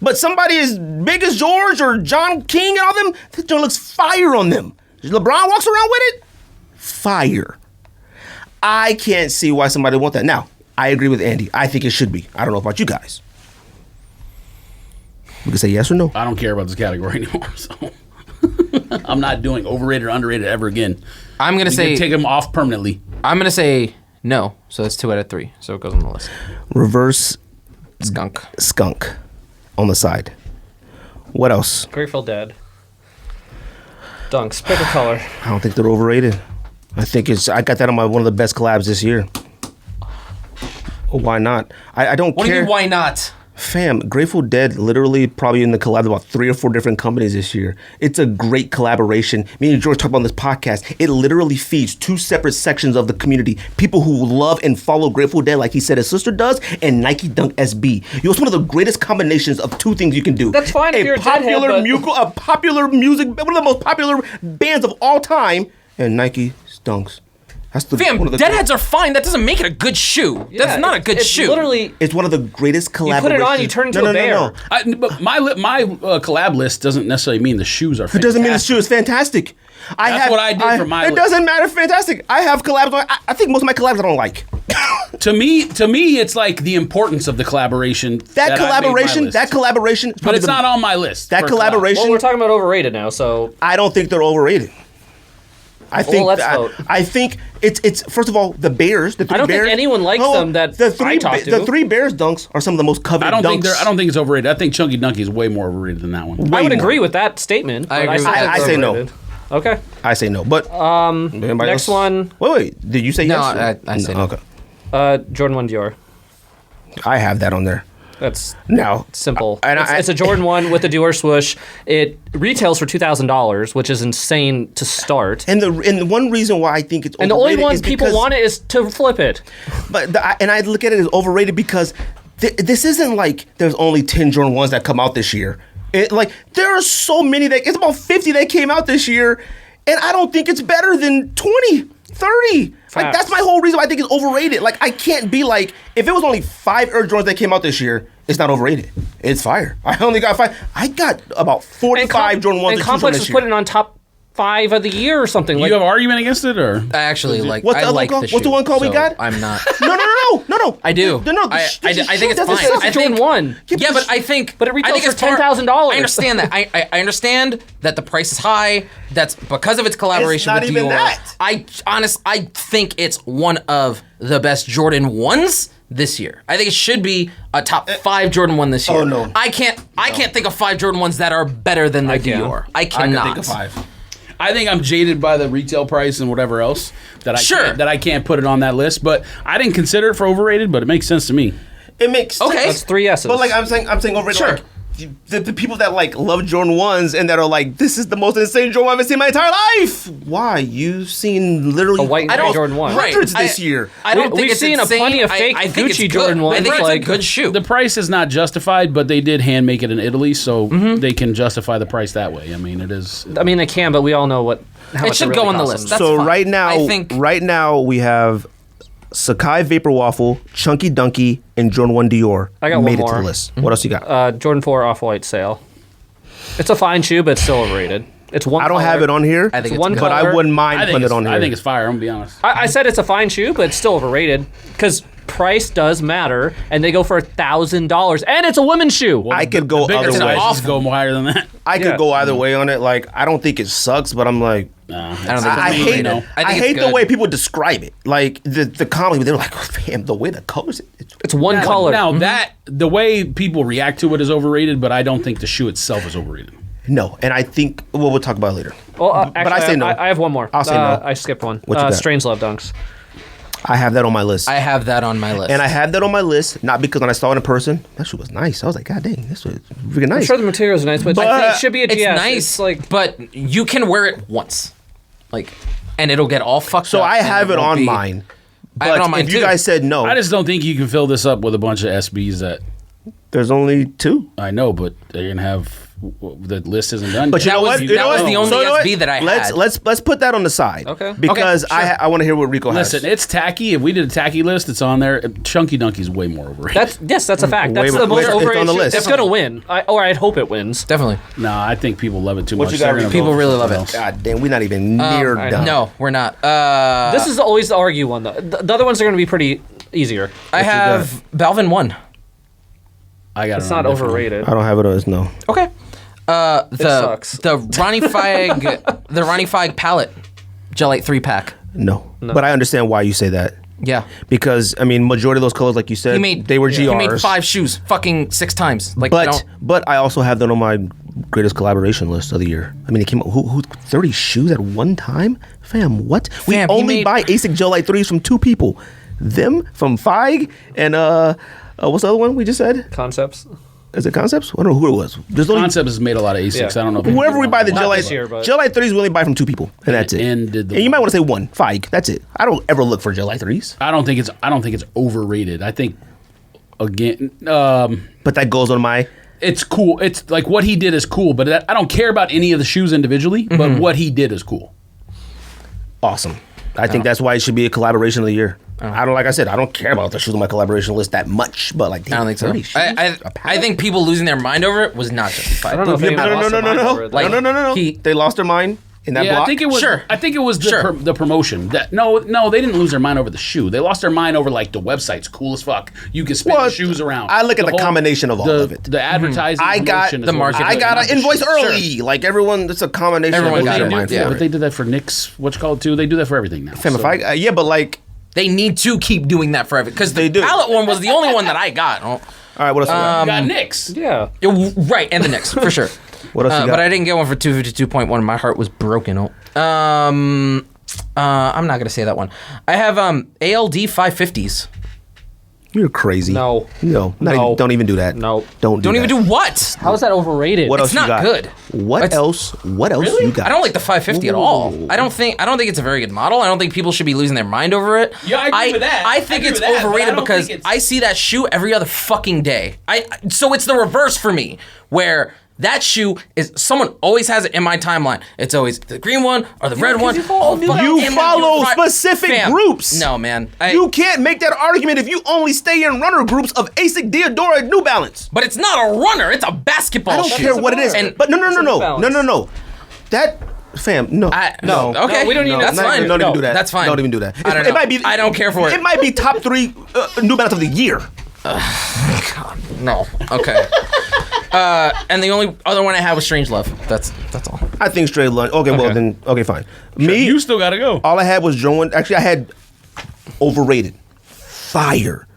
But somebody as big as George or John King and all them, that joint looks fire on them. LeBron walks around with it, fire. I can't see why somebody would want that. Now, I agree with Andy. I think it should be. I don't know about you guys. We can say yes or no. I don't care about this category anymore. So I'm not doing overrated or underrated ever again. I'm gonna say take them off permanently. I'm gonna say no. So that's 2 out of 3. So it goes on the list. Reverse Skunk on the side. What else? Grateful Dead. Dunks. Pick a color. I don't think they're overrated. I got that on one of the best collabs this year. Why not? I don't What care. do you mean, why not? Fam, Grateful Dead literally probably in the collab about 3 or 4 different companies this year. It's a great collaboration. Me and George talked about on this podcast. It literally feeds 2 separate sections of the community. People who love and follow Grateful Dead like he said his sister does, and Nike Dunk SB. It's one of the greatest combinations of 2 things you can do. That's fine if you're a popular Deadhead, but... a popular music, one of the most popular bands of all time, and Nike Dunks. That's the Fam, one of the Deadheads are fine. That doesn't make it a good shoe. That's not a good it's shoe. Literally, It's one of the greatest collaborations. you put it on, you turn into a bear. But my collab list doesn't necessarily mean the shoes are It fantastic. doesn't mean the shoe is fantastic. That's what I did for my It list. doesn't matter. Fantastic. I have collabs. I think most of my collabs I don't like. To me, it's like the importance of the collaboration. That I made my collaboration. list. That collaboration. is But probably it's not on my list. That for collaboration. Well, we're talking about overrated now, so... I don't think they're overrated. I think. let's vote. I think it's first of all the Bears. The 3 I don't think Bears, anyone likes them that the 3 I talk to. The 3 Bears dunks are some of the most coveted I dunks. don't think it's overrated. I think Chunky Dunky is way more overrated than that one. Way I would more. agree with that statement. I but agree with that. I say no. overrated. Okay. I say no. But anybody Next else? one. Wait. Did you say No, yes? I say no. Okay. Jordan 1 Dior. I have that on there. That's No. simple. And It's a Jordan 1 with a Dior swoosh. It retails for $2,000, which is insane to start. And the one reason why I think it's And the only overrated one is people because- want it is to flip it. But I look at it as overrated because this isn't like there's only 10 Jordan 1s that come out this year. There are so many it's about 50 that came out this year, and I don't think it's better than 20, 30. Like, Facts. that's my whole reason why I think it's overrated. Like, I can't be like, if it was only 5 Air Jordans that came out this year, it's not overrated. It's fire. I only got 5. I got about 45 Jordan 1s And to choose from Complex this was year. putting on top 5 of the year or something. You Like, have an argument against it, or I actually like. What's the I other like call? the shoe. What's the one call we so got? I'm not. No. I do. No, I think it's doesn't fine. suck. I think Jordan 1. Yeah, but I think. But it retails I think for it's far- $10,000. I understand that. I understand that the price is high. That's because of its collaboration It's not with even Dior. that. I think it's one of the best Jordan 1s this year. I think it should be a top 5 Jordan 1 this year. Oh, no. I can't think of 5 Jordan 1s that are better than the can. Dior. I I cannot. can think of 5. I think I'm jaded by the retail price and whatever else that I can't put it on that list. But I didn't consider it for overrated, but it makes sense to me. It makes Okay. sense. That's 3 S's. But like I'm saying overrated. Sure. Like, the people that like love Jordan 1s and that are like, this is the most insane Jordan 1 I've ever seen in my entire life. Why? You've seen literally A white and gray Jordan 1. hundreds this year. I don't think We've it's seen insane. plenty of fake I think it's Gucci good. Jordan I 1s. think it's Like, a good shoe. The price is not justified, but they did hand make it in Italy, so they can justify the price that way. I mean, it is. I mean, they can, but we all know how It much should really go on the costs list. them. That's So fine. right now we have Sakai Vapor Waffle, Chunky Dunky, and Jordan 1 Dior. I got one made it to more. the list. What else you got? Jordan 4 Off-White sale. It's a fine shoe, but it's still overrated. It's one I don't have color. it on here, I think It's one good. but I color. wouldn't mind I think putting it it's, on here. I think it's fire. I'm gonna be honest. I said it's a fine shoe, but it's still overrated because price does matter, and they go for $1,000, and it's a women's shoe. I could go Bigger other way. sizes go more higher than that. I Yeah. could go either way on it. Like, I don't think it sucks, but I'm like, I don't think I it's hate overrated. it. I think it's hate the good. way people describe it. Like the comedy, they're like, oh, "Damn, the way the colors." It's one color. Now that the way people react to it is overrated, but I don't think the shoe itself is overrated. No, and I think we'll talk about it later. Well, but I actually, say no. I have one more. I'll say no. I skipped one. What you got? Strangelove dunks. I have that on my list, I have that on my list. and I have that on my list not because when I saw it in person, that shit was nice. I was like, God dang, this was really nice. I'm sure the material is nice, but I think it should be a it's GS. nice, It's like but you can wear it once, and it'll get all fucked So up. I and have it won't on be- mine. I have it But on mine if you too. guys said no, I just don't think you can fill this up with a bunch of SBs that there's only 2. I know, but they're gonna have the list isn't done. But you That know was- what? that You know was what? the only So you know what? SB that I had. Let's put that on the side. Okay. Because Okay, sure. I want to hear what Rico has. Listen, it's tacky. If we did a tacky list, it's on there. Chunky Dunky's way more overrated. that's a fact. That's Wait, the most it's on overrated the shoe. list. It's gonna win, or I'd hope it wins. Definitely. No, I think people love it too What much. you got, They're gonna Rico? People vote for really love something it. else. God damn, we're not even near I done. No, we're not. This is always the argue one though. The other ones are gonna be pretty easier. I have Balvin 1. I got It's it on not different one. overrated. I don't have it as no. Okay. sucks. The Ronnie Feig palette Gelite 3-pack. No. But I understand why you say that. Yeah. Because I mean, majority of those colors, like you said, they were GRs. He made 5 shoes, fucking 6 times. Like, But I also have that on my greatest collaboration list of the year. I mean, it came out, who 30 shoes at one time? Fam, what? Fam, we only buy ASIC Gel Light 3s from 2 people. Them from Feig and what's the other one we just said? Concepts. Is it Concepts? I don't know who it was. There's only Concept has made a lot of ASICs. Yeah. I don't know. If whoever we buy the Gel Light this year, but- Gel Light 3s we only buy from 2 people, and that's it. And you might want to say 1 Feig. That's it. I don't ever look for Gel Light 3s. I don't think it's overrated. I think again, But that goes on my. it's cool. It's like what he did is cool, but I don't care about any of the shoes individually. But what he did is cool. Awesome. I think that's why it should be a collaboration of the year. I don't, like I said, I don't care about the shoes on my collaboration list that much, but like, I don't think so. 30 shoes, I think people losing their mind over it was not justified. I don't know if Yeah, anyone lost their mind over it, Like, though. no. he- They lost their mind in that Yeah, block. I think it was. Sure. I think it was the, Sure. the promotion. That no, they didn't lose their mind over the shoe. They lost their mind over like the website's cool as fuck. You can spin Well, the shoes around. I look at the combination of all the, of it. The advertising. I got promotion is the what market. really I got matters. an invoice Sure. early. Like everyone, it's a combination. Everyone of got what their you mind do. for Yeah, it. but they did that for Knicks. What you call it too? They do that for everything now. Fam, if So- I, yeah, but like, They need to keep doing that forever because the They do. palette one was the only one that I got. Oh. all right, what else you got? you got Knicks. Yeah. Right, and the Knicks for sure. What else you got? But I didn't get one for 252.1. My heart was broken. I'm not gonna say that one. I have ALD 550s. You're crazy. No. No. No. Don't even do that. No. Don't Don't that. even do what? How is that overrated? What else It's you not got? good. What It's- else? What else Really? you got? I don't like the 550 at all. Ooh. I don't think it's a very good model. I don't think people should be losing their mind over it. Yeah, I agree with that. I I think agree it's with that, but I overrated don't because think it's- I see that shoe every other fucking day. So it's the reverse for me, where that shoe is someone always has it in my timeline. It's always the green one or the red one. you follow New Balance. You damn it, follow you're right. specific Fam, groups. No, man. You can't make that argument if you only stay in runner groups of ASIC, Diodora, and New Balance. But it's not a runner. It's a basketball I don't shoe. care what it is. And But no. New Balance. No. That, fam, no. No. Okay. No, we don't need That's Not fine. even- Don't even do that. That's fine. Don't even do that. I don't It know. might be. I don't care for it. It might be top 3 New Balance of the year. No. Okay. And the only other one I had was Strange Love. That's all. I think straight lunch. Okay, well then. Okay, fine. Me, You still gotta go. all I had was Joan. Actually, I had overrated. Fire.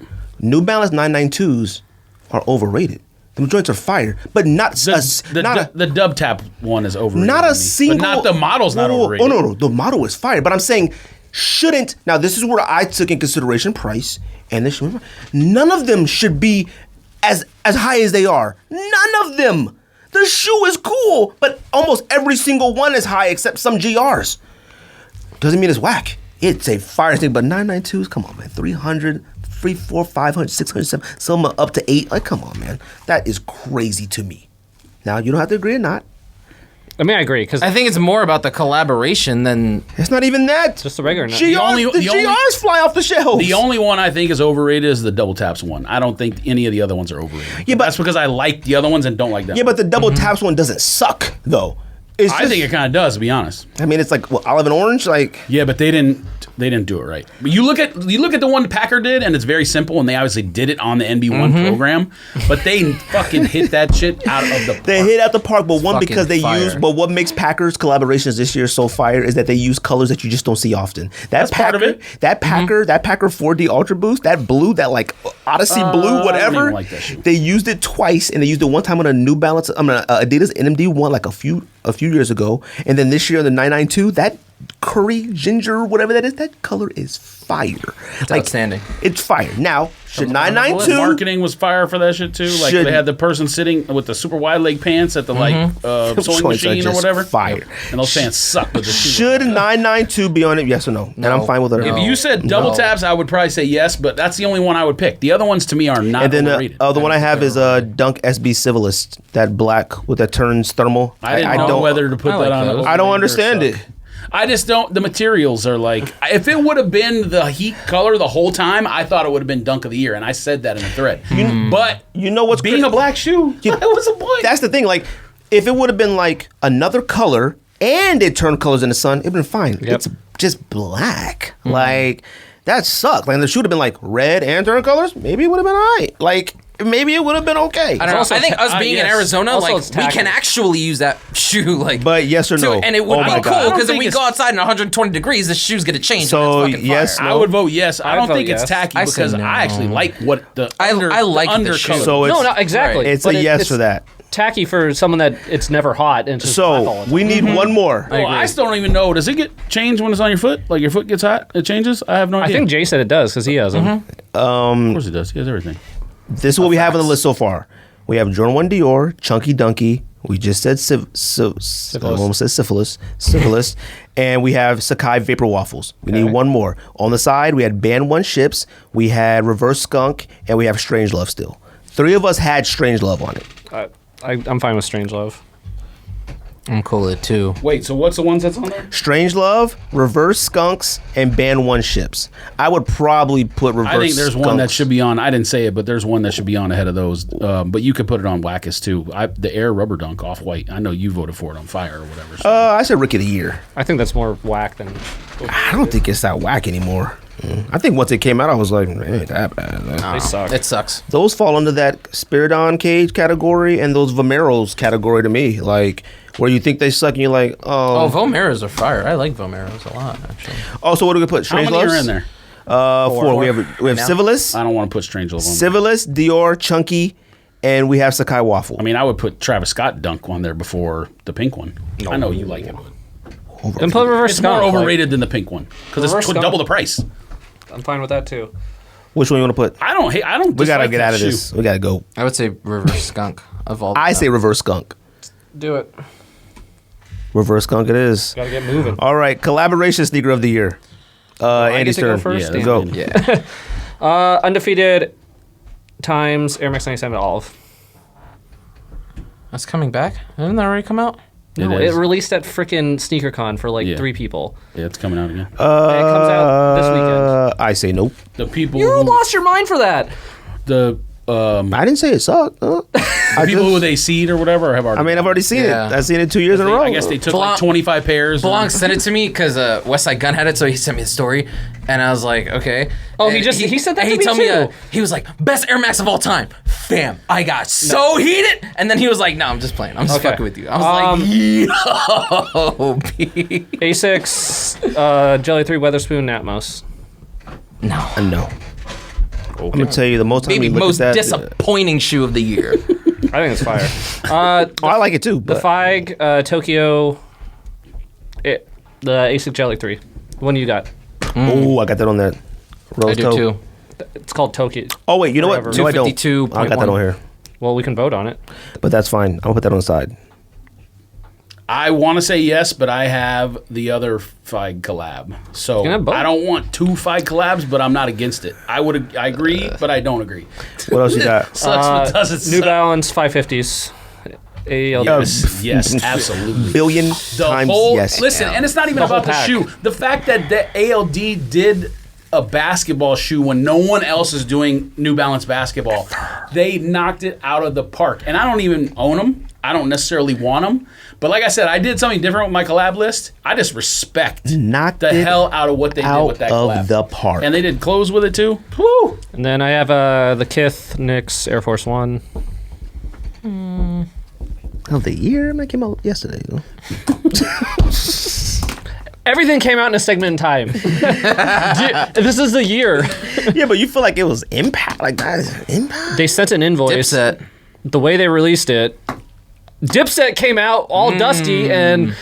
New Balance 992s are overrated. The joints are fire, but not The dub tap one is overrated. not to a me. single. But not the model's not Whoa, whoa, whoa. overrated. Oh no, the model is fire. But I'm saying, shouldn't now? This is where I took in consideration price and this. None of them should be as high as they are. None of them. The shoe is cool, but almost every single one is high except some GRs. Doesn't mean it's whack. It's a fire thing, but 992s, come on, man. 300, 3, 4, 500, 600, 700, some are up to 8. Like, come on, man. That is crazy to me. Now, you don't have to agree or not. I mean, I agree because I think it's more about the collaboration than It's not even that. just a regular. GRs, The only- the the only- GRs fly off the shelves. The only one I think is overrated is the double taps one. I don't think any of the other ones are overrated. Yeah, but- that's because I like the other ones and don't like them. Yeah, but the double taps one doesn't suck, though. It's I just- think it kind of does, to be honest. I mean, it's like, what, olive and orange? Like, Yeah, but they didn't do it right. But you look at the one Packer did, and it's very simple, and they obviously did it on the NB1 program, but they fucking hit that shit out of the park. they hit out the park, but one, fucking because they fire. use, but what makes Packers collaborations this year so fire is that they use colors that you just don't see often. That's part of it. That Packer 4D Ultra Boost, that blue, that like Odyssey blue, I don't whatever. even like that shoe. They used it twice, and they used it one time on a New Balance, Adidas NMD one, like a few years ago, and then this year on the 992, that curry ginger, whatever that is, that color is fire. it's outstanding. It's fire. Now, should The 992 marketing was fire for that shit too. Like Should- they had the person sitting with the super wide leg pants at the sewing Joints are machine or just whatever. fire. And those pants suck with the shoes. should 992 be on it? Yes or no? And I'm fine with it. If you said double taps, I would probably say yes, but that's the only one I would pick. The other ones to me are not And then overrated. the one I have is Dunk SB Civilist, that black with that turns thermal. I didn't know don't whether to put I that like on. those. overrated I don't or understand suck. it. I just don't. The materials are like. If it would have been the Heat color the whole time, I thought it would have been Dunk of the Year, and I said that in the thread. But You know what's being a black shoe, that was a point. That's the thing. Like, if it would have been like another color and it turned colors in the sun, it'd been fine. It's just black. Like, that sucked. Like, the shoe would have been like red and turned colors. Maybe it would have been alright. Like, maybe it would have been okay. I don't know. I think us being in yes. Arizona, Also, like it's we tacky. can actually use that shoe, like. But yes or no? And it would Oh be my cool God. because if think we it's- go outside in 120 degrees, the shoe's gonna change. So, and it's fucking yes, fire. no. I would vote yes. I I'd don't vote think yes. it's tacky I say because no. I actually like what the I like the undercolor. shoe. So it's, No, not exactly. it's but a yes it's for that. Tacky for someone that it's never hot and it's just black all So the we time. need one more. Well, I still don't even know. Does it get changed when it's on your foot? Like your foot gets hot, it changes? I have no I idea. think Jay said it does because he has them. Of course it does. He has everything. This is what we have on the list so far. We have Jordan 1 Dior, Chunky Dunky. We just said I almost said syphilis, and we have Sacai Vapor Waffles. We need one more. On the side, we had Band 1 Ships, we had Reverse Skunk, and we have Strange Love still. 3 of us had Strange Love on it. I'm fine with Strange Love. I'm cool with it too. Wait, so what's the ones that's on there? Strange Love, Reverse Skunks, and Band 1 Ships. I would probably put Reverse I think there's one that Skunks. should be on. I didn't say it, but there's one that should be on ahead of those. But you could put it on Wackus too. The Air Rubber Dunk off white. I know you voted for it on Fire or whatever. So. I said Rookie of the Year. I think that's more whack than. I don't think it's that whack anymore. I think once it came out, I was like, it ain't that bad. They suck. It sucks. Those fall under that Spiridon cage category and those Vomeros category to me. Like, where you think they suck and you're like, Oh, oh. Vomeros are fire. I like Vomeros a lot, actually. So what do we put? How Strange many Loves? are in there? 4. We have Civilis, I don't want to put Strange Love on there. Civilis, Dior, Chunky, and we have Sacai Waffle. I mean, I would put Travis Scott Dunk on there before the pink one. I know you like it. Then put Reverse It's more Skunk. overrated than the pink one because it's Reverse Skunk. double the price. I'm fine with that too. Which one you want to put? I don't. We gotta dislike get that out of shoe. this. We gotta go. I would say Reverse Skunk of all. I say Reverse Skunk. Do it. Reverse Skunk it is. Gotta get moving. All right, collaboration sneaker of the year. I Andy's get to go turn. first? Yeah, Go. Yeah. Undefeated times Air Max 97 Olive. That's coming back. Didn't that already come out? No, It it is. released at freaking SneakerCon for like Yeah. 3 people. Yeah, it's coming out again. And it comes out this weekend. I say nope. The people You who lost your mind for that. the I didn't say it sucked. people who they seed or whatever have already. I mean, I've already seen Yeah. it. I've seen it 2 years in a row. I guess they took Blanc- like 25 pairs. Blanc sent it to me because Westside Gun had it, so he sent me the story, and I was like, okay. Oh, And he said that and to he me told too. He was like, best Air Max of all time. Fam, I got so heated, and then he was like, no, I'm just playing. I'm just Okay. fucking with you. I was like, yo, B. A6 Jelly 3 Weatherspoon Natmos. No. No. I'm gonna tell you the most time Maybe we look most at that. disappointing shoe of the year. I think it's fire. Oh, I like it too. The But FIG Tokyo, the ASIC Jelly 3. What do you got? oh, I got that on that. I Rose do toe. too. It's called Tokyo. Oh wait, you know what? Forever. No, I don't. 252.1. I got that on here, Well, we can vote on it. but that's fine. I'm gonna put that on the side. I want to say yes, but I have the other FIG collab. So can have both. I don't want 2 FIG collabs, but I'm not against it. I agree, but I don't agree. What else you got? Sucks but doesn't New suck. Balance 550s. AEL. Yes, absolutely. Billion The times whole, yes. Listen, and it's not even The whole about the pack. shoe. The fact that the ALD did a basketball shoe when no one else is doing New Balance basketball, they knocked it out of the park. And I don't even own them. I don't necessarily want them. But like I said, I did something different with my collab list. I just respect Knocked the it hell out of what they did out with that of collab. the park. And they did clothes with it too. Woo! And then I have the Kith Knicks Air Force One. Of the year? Man, it came out yesterday. Though. Everything came out in a segment in time. This is the year. Yeah, but you feel like it was impact. Like that is impact. They sent an invoice. Dipset. The way they released it, Dipset came out all dusty and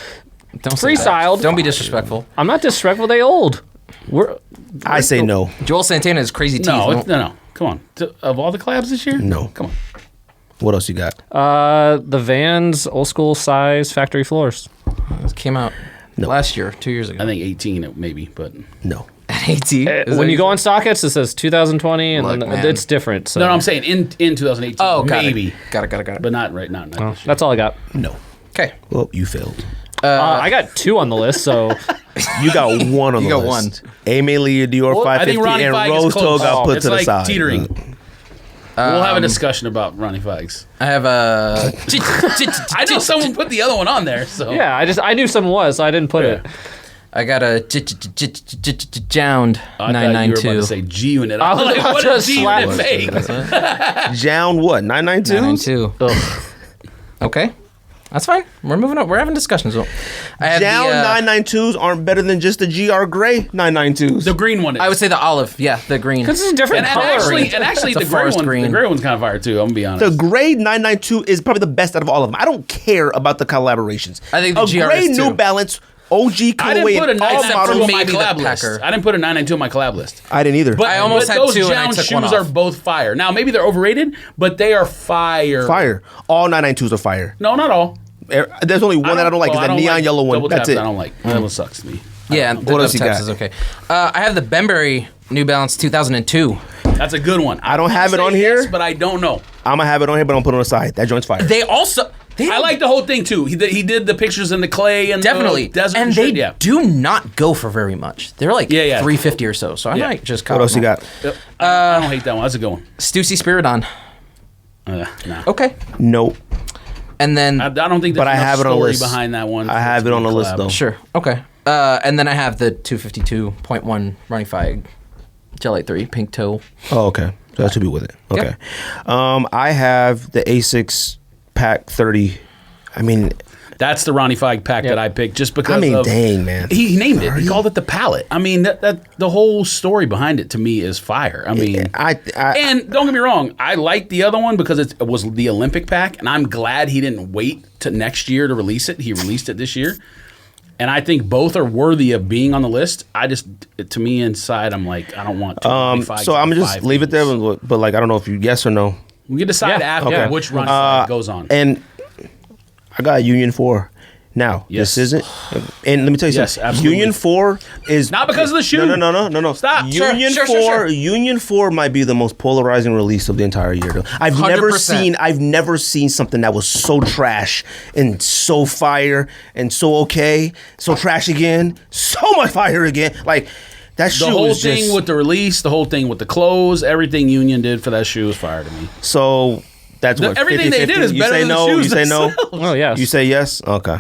Don't say that. freestyled. Don't be disrespectful. I'm not disrespectful. They old. I say no. Joel Santana has crazy teeth. No. Come on. Of all the collabs this year? No. Come on. What else you got? The Vans old school size factory floors. It came out last year, 2 years ago. I think 18 maybe, but No. At 18. When you go on StockX, it says 2020, and Look, then man. it's different. So no, I'm saying in 2018. Oh, got maybe. it. Got it. But not right now. Not Oh, this year. that's all I got. No. Okay. Well, you failed. I got 2 on the list, so You got one on You the got list. Amelia Dior I think 550 Ronnie and Fike Rose is Toe close. got put It's to the like side. teetering. We'll have a discussion about Ronnie Fikes. I have a. I know someone put the other one on there, so yeah, I knew someone was, so I didn't put it. I got a Jound I thought you were about 992. to say G-Unit. I I was was like, about what to is G-Unit slap- fake? Jound what? 992? 992. Okay. That's fine. We're moving up. We're having discussions. I have Jound the, 992s aren't better than just the GR Gray 992s. The green one is. I would say the olive. Yeah, the green. Because it's a different and color. actually It's a the gray forest one, green. the gray one's kind of fire too. I'm gonna be honest. The Gray 992 is probably the best out of all of them. I don't care about the collaborations. I think the a GR Gray is New too. Balance OG I didn't colorway put a in all 992 models. on my maybe the collab list. Packer. I didn't put a 992 on my collab list. I didn't either. But I almost had those two and I Jound took shoes one off. are both fire. Now maybe they're overrated, but they are fire. Fire. All 992s are fire. No, not all. There's only one that I don't like. Is that neon yellow one. Double That's taps it. I don't like. That one sucks to me. Yeah, and the What else Dub you Taps got? is okay. I have the Benbury New Balance 2002. That's a good one. I don't have it Say on here. yes, but I don't know. I'm going to have it on here, but I'm going to put it on the side. That joint's fire. They also... I like the whole thing too. He did the pictures in the clay and Definitely. the desert and shit. they Yeah. do not go for very much. They're like Yeah. $350 or so. So I Yeah. might just What else you got? Yep. I don't hate that one. That's a good one. Stussy Spiridon. Nah. Okay. Nope. And then... I don't think there's But I enough have it on the story list. behind that one. I have it on the list, though. Sure. Okay. And then I have the 252.1 Ronnie Feig Gel 3 pink toe. Oh, okay. So that should be with it. Okay. I have the Asics Pack 30. I mean, That's the Ronnie Feig pack that I picked just because of... dang, man. He named it. He called it the palette. I mean, that the whole story behind it to me is fire. I mean... And don't get me wrong, I like the other one because it was the Olympic pack, and I'm glad he didn't wait to next year to release it. He released it this year. And I think both are worthy of being on the list. To me inside, I'm like, I don't want to. So I'm just leave it there, but like I don't know if you yes or no. We can decide Yeah, after okay. which Ronnie Feig goes on. And I got Union 4. Now, Yes. this isn't. And let me tell you Yes, something. absolutely. Union 4 is Not because of the shoe. No. Stop. Union Sure, 4. sure. Union 4 might be the most polarizing release of the entire year. Though. I've never 100%. seen something that was so trash and so fire and so okay, so trash again, so much fire again. Like that shoe The whole is thing just with the release, the whole thing with the clothes, everything Union did for that shoe is fire to me. so. That's what Everything they 50-50. did is You better say than the no. shoes You say no. themselves. Oh, yes. You say yes. Okay.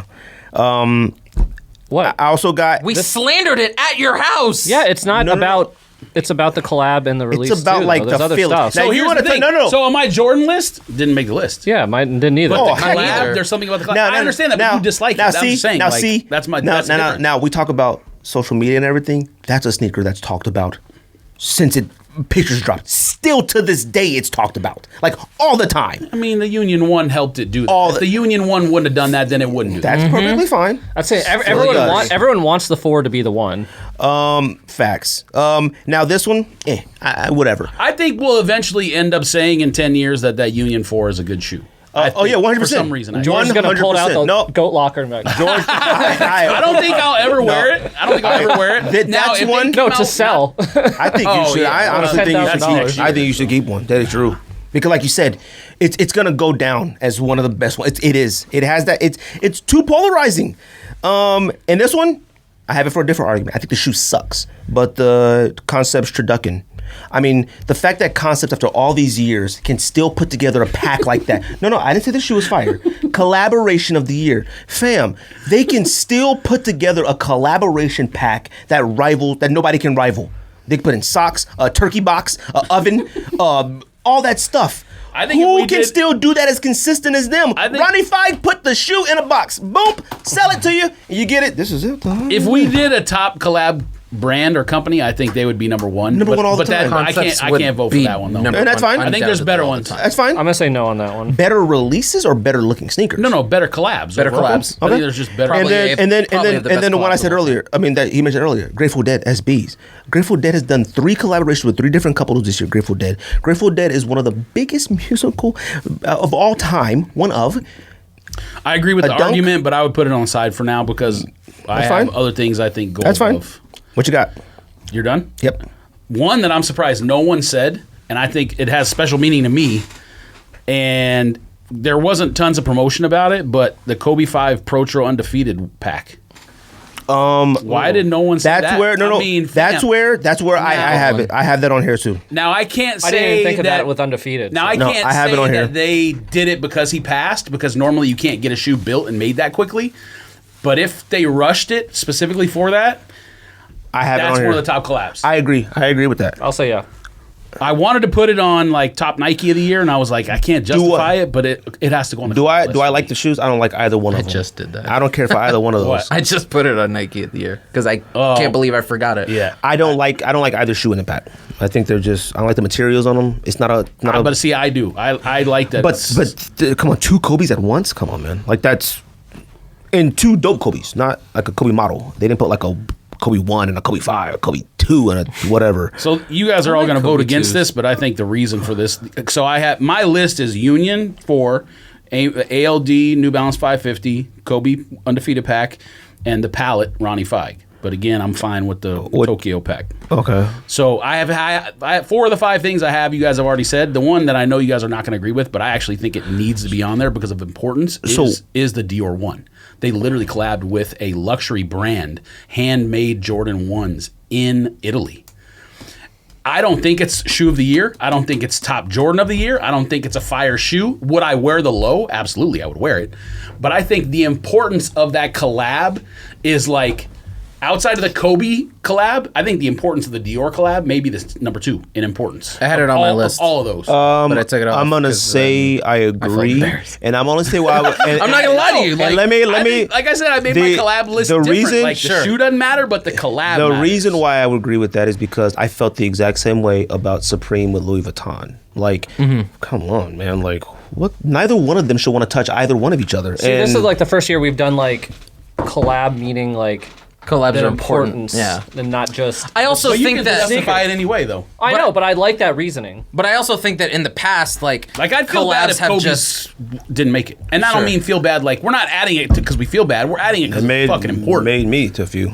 What? I also got. We slandered it at your house. Yeah, it's not No. about... It's about the collab and the release. It's about too, like though. There's the other feeling. stuff. Now, So you here's wanna the thing. no. So on my Jordan list, didn't make the list. Yeah, mine didn't either. Oh, The hell collab, either. there's something about the collab. I understand that, but you dislike it. Now I'm just saying. Now like, see. that's my. Now, that's now, different. now we talk about social media and everything. That's a sneaker that's talked about since pictures dropped. Still to this day, it's talked about like all the time. I mean, the Union One helped it do that. If the Union One wouldn't have done that, then it wouldn't do that. That's perfectly fine. I'd say Really does. everyone wants the 4 to be the one. Facts. Now this one, whatever. I think we'll eventually end up saying in 10 years that Union 4 is a good shoe. I Oh yeah, think, 100%. For some reason, I think. George's gonna pull out the 100%. goat locker and be like, George, I don't think I'll ever wear it. I don't think I'll ever wear it. That's if one- it no, came to out- sell. I think you Oh, should. yeah. I honestly think you should $10,000. keep. I think you should keep one. That is true. Because, like you said, it's gonna go down as one of the best ones. It is. It has that. It's too polarizing. And this one, I have it for a different argument. I think the shoe sucks, but the Concepts Traducan. I mean, the fact that Concepts, after all these years, can still put together a pack like that. No, I didn't say the shoe was fire. Collaboration of the year. Fam, they can still put together a collaboration pack that nobody can rival. They can put in socks, a turkey box, an oven, all that stuff. I think if Who we can did- still do that as consistent as them? I think- Ronnie Feig put the shoe in a box. Boom, sell it to you, and you get it. This is it. If we did a top collab brand or company, I think they would be number one. Number one all the but that, time. I Concepts can't would vote for be that one though. number And that's one fine. I think there's undoubtedly better all the ones. time. That's fine. I'm gonna say no on that one. Better releases or better looking sneakers? No, better collabs. Better overall. collabs. I think there's just better. And Probably then probably the best the one I collab said of all earlier. I mean that he mentioned earlier. Grateful Dead SBs. Grateful Dead has done 3 collaborations with 3 different couples this year. Grateful Dead. Grateful Dead is one of the biggest musical of all time. One of. I agree with A the dunk? argument, but I would put it on the side for now because I That's have fine. other things I think go That's fine. above. What you got? You're done? Yep. One that I'm surprised no one said, and I think it has special meaning to me, and there wasn't tons of promotion about it, but the Kobe 5 Protro Undefeated pack. Why did no one say That's that? where I mean, that's fam. where I have it. I have that on here too. Now I can't say I didn't even think of that that with Undefeated. Now so. I No, can't I have say it on here. that they did it because he passed, because normally you can't get a shoe built and made that quickly. But if they rushed it specifically for that, I have it that's on one here. of the top collabs. I agree with that. I'll say yeah. I wanted to put it on like top Nike of the year, and I was like, I can't justify it, but it has to go on the Do top I list do I for like me. the shoes? I don't like either one of them. just did that. I don't care for either one of those. What? I just put it on Nike of the year because I can't believe I forgot it. Yeah. I don't like either shoe in the pack. I think they're just I don't like the materials on them. It's not a But see, I do. I like that. but come on, 2 Kobe's at once? Come on, man. Like that's and 2 dope Kobe's, not like a Kobe model. They didn't put like a Kobe 1 and a Kobe 5, a Kobe 2 and a whatever. So you guys are all going to vote Kobe against 2s. this, but I think the reason for this. So I have my list is Union 4, ALD New Balance 550, Kobe Undefeated pack, and the Palette Ronnie Feig. But again, I'm fine with the Tokyo pack. Okay. So I have 4 of the 5 things I have. You guys have already said. The one that I know you guys are not going to agree with, but I actually think it needs to be on there because of importance. Is the Dior one. They literally collabed with a luxury brand, handmade Jordan 1s in Italy. I don't think it's shoe of the year. I don't think it's top Jordan of the year. I don't think it's a fire shoe. Would I wear the low? Absolutely, I would wear it. But I think the importance of that collab is like outside of the Kobe collab, I think the importance of the Dior collab may be this number 2 in importance. I had it on my list. All of those. But I took it off. I'm gonna 'cause, say I agree, embarrassed. and I'm gonna say why. I'm not gonna lie to you. And Like, let me. think, like I said, I made the- my collab list the different. reason- Like the shoe doesn't matter, but the collab The matters. reason why I would agree with that is because I felt the exact same way about Supreme with Louis Vuitton. Like, come on, man. Like, what? Neither one of them should want to touch either one of each other. See, this is like the first year we've done like collab, meaning like collabs their are important. importance, Yeah. and not just. I also But you think can that. justify it anyway, though. I know, but I like that reasoning. But I also think that in the past, like Like I'd feel bad if have Kobe's just. didn't make it, and I Sure. don't mean feel bad. Like we're not adding it because we feel bad. We're adding it because it's fucking important. Made me to a few.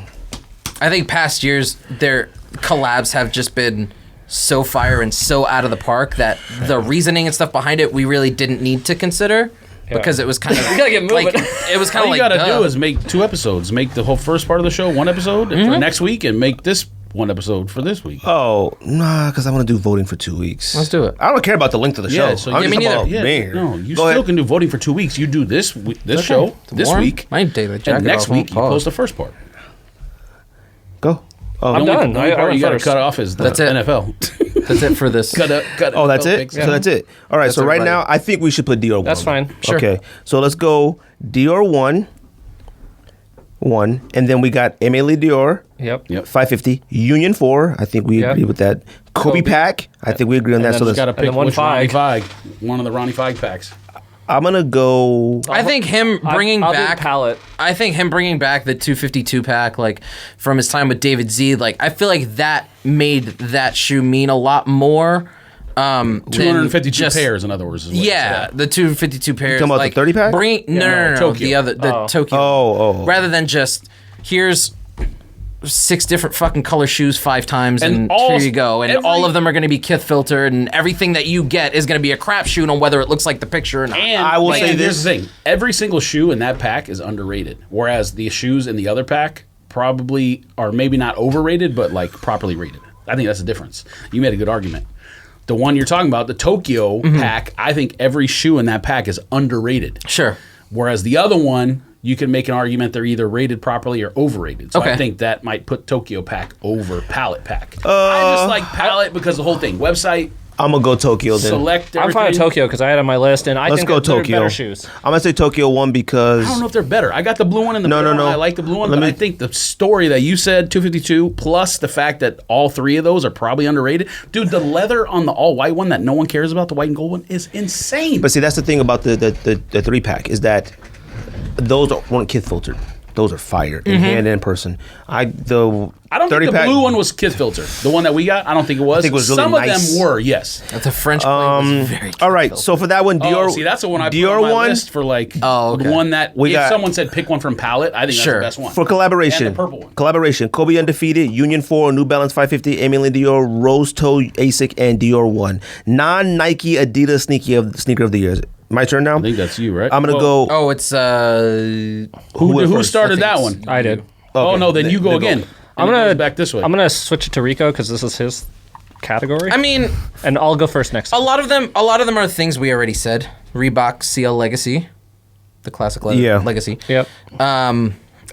I think past years their collabs have just been so fire and so out of the park that the reasoning and stuff behind it we really didn't need to consider because it was kind of We gotta get moving. like it was kind All of you like gotta do is make 2 episodes. Make the whole first part of the show 1 episode for next week, and make this 1 episode for this week. Oh, nah, because I want to do voting for 2 weeks. Let's do it. I don't care about the length of the show. Yeah, so I'm yeah, just me about neither. Yeah, being here. no, you Go still ahead. can do voting for 2 weeks. You do this show this Warm. week, I need to take the jacket and next off. week you Pause. post the first part. Go. Oh, I'm The done. only part I you got to first. cut off is the That's it. NFL. That's it for this. cut Oh, that's NFL it. picks. So that's it. All right. So right everybody. now, I think we should put Dior. That's 1. fine. Sure. Okay. So let's go Dior 1, and then we got Emily Dior Yep. 550 Union 4. I think we Yep. agree with that. Kobe pack. I think we agree on that. And So then just got to let's, pick then one which Ronnie Feig. Feig, one of the Ronnie Feig packs. I'm gonna go. I think him bringing I'll do back palette. I think him bringing back the 252 pack, like from his time with David Z, like I feel like that made that shoe mean a lot more. 252 just, pairs, in other words. Is what Yeah, the 252 pairs. talking about the like, 30 pack? Bring no, Tokyo. the other the Oh. Tokyo. Oh. Rather than just here's 6 different fucking color shoes 5 times And and all- here you go, and every- all of them are going to be Kith filtered, and everything that you get is going to be a crapshoot on whether it looks like the picture or not. And I will say here's this. the thing: every single shoe in that pack is underrated, whereas the shoes in the other pack probably are maybe not overrated, but like properly rated. I think that's the difference. You made a good argument. The one you're talking about, the Tokyo pack, I think every shoe in that pack is underrated. Sure. Whereas the other one, you can make an argument they're either rated properly or overrated. So I Okay. think that might put Tokyo pack over Palette pack. I just like Palette because the whole thing, website, I'm gonna go Tokyo then. select everything. I'm fine with Tokyo because I had it on my list, and I Let's think go that they're Tokyo. better shoes. I'm gonna say Tokyo 1 because I don't know if they're better. I got the blue one and the No, middle no, one. no. I like the blue one, Let but me- I think the story that you said, 252, plus the fact that all 3 of those are probably underrated. Dude, the leather on the all-white one that no one cares about, the white and gold one, is insane. But see, that's the thing about the 3 pack is that those weren't Kith filtered. Those are fire in hand and in person. I don't think 30 the pack, blue one was Kith filter. The one that we got, I don't think it was. think it was really Some nice. of them were, yes. That's a French plate was very All right, so for that one, Dior. Oh, see, that's the one I put Dior on my 1 list for like Oh, okay. the one that We if got- someone said pick one from Palette, I think Sure. that's the best one. for collaboration. And the purple one. Collaboration: Kobe Undefeated, Union 4, New Balance 550, Emily Dior, Rose Toe ASIC, and Dior 1. Non-Nike Adidas sneaker of the year. My turn now. I think that's you, right? I'm gonna Well, go. Oh, it's went Who first? started I think that it's one? I did. Oh no, then They- you go they again. I'm And it gonna goes back this way. I'm gonna switch it to Rico because this is his category. I mean, and I'll go first next. a lot of them are things we already said. Reebok CL Legacy, the classic Yeah. Legacy. Yep.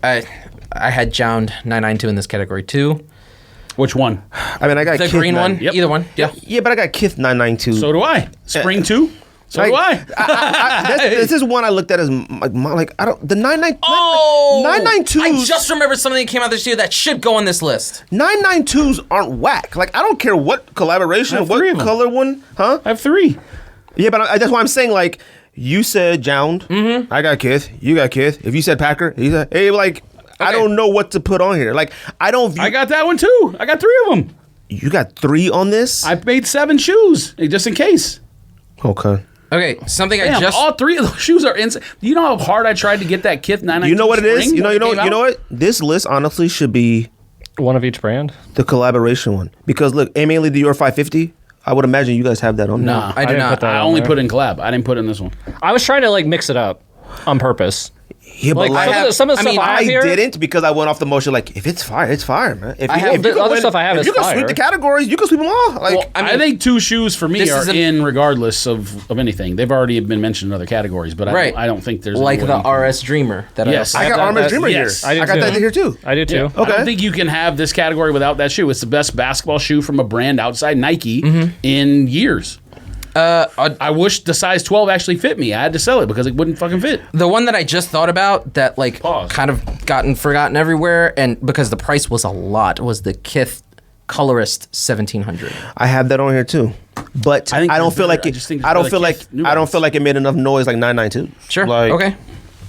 I had Jound 992 in this category too. Which one? I mean, I got The Kith green 9 one, either one. Yeah. Yeah, but I got Kith 992. So do I. Spring 2? So do I. This is one I looked at as like I don't the 992. Oh, 992s. I just remembered something that came out this year that should go on this list. 992s aren't whack. Like I don't care what collaboration, I have what 3 of them. color one, huh? I have 3. Yeah, but that's why I'm saying like you said Jound, I got Kith, you got Kith. If you said Packer, you said hey, like I don't know what to put on here. Like I don't view. I got that one too. I got 3 of them. You got 3 on this? I made 7 shoes just in case. Okay. Okay, something Damn, I just all 3 of those shoes are insane. Do you know how hard I tried to get that Kith 992? You know what it is? spring You know when it came out? what? This list honestly should be One of each brand. the collaboration one because look, mainly Dior 550. I would imagine you guys have that on Nah, I do didn't not. put that I on only there. put in collab. I didn't put in this one. I was trying to like mix it up on purpose. Yeah, but Like, some of the stuff I have here- didn't because I went off the motion like if it's fire, it's fire, man. If I have the can other stuff I have if is you can fire. sweep the categories, you can sweep them all. Like Well, I think 2 shoes for me this are is a- in regardless of anything. They've already been mentioned in other categories, but Right. I don't think there's like any the way you can- RS Dreamer that Yes. I I got that- Armor's that- Dreamer yes. here. I did got that too. here too. I did too. Yeah. I don't think you can have this category without that shoe. It's the best basketball shoe from a brand outside Nike in years. I wish the size 12 actually fit me. I had to sell it because it wouldn't fucking fit. The one that I just thought about that like Pause. kind of gotten forgotten everywhere and because the price was a lot was the Kith Colorist 1700. I have that on here too. But I I, think don't they're feel like better. I it. just think I don't it's feel better like Kith New I don't Balance. feel like it made enough noise like 992. Sure. Like, Okay.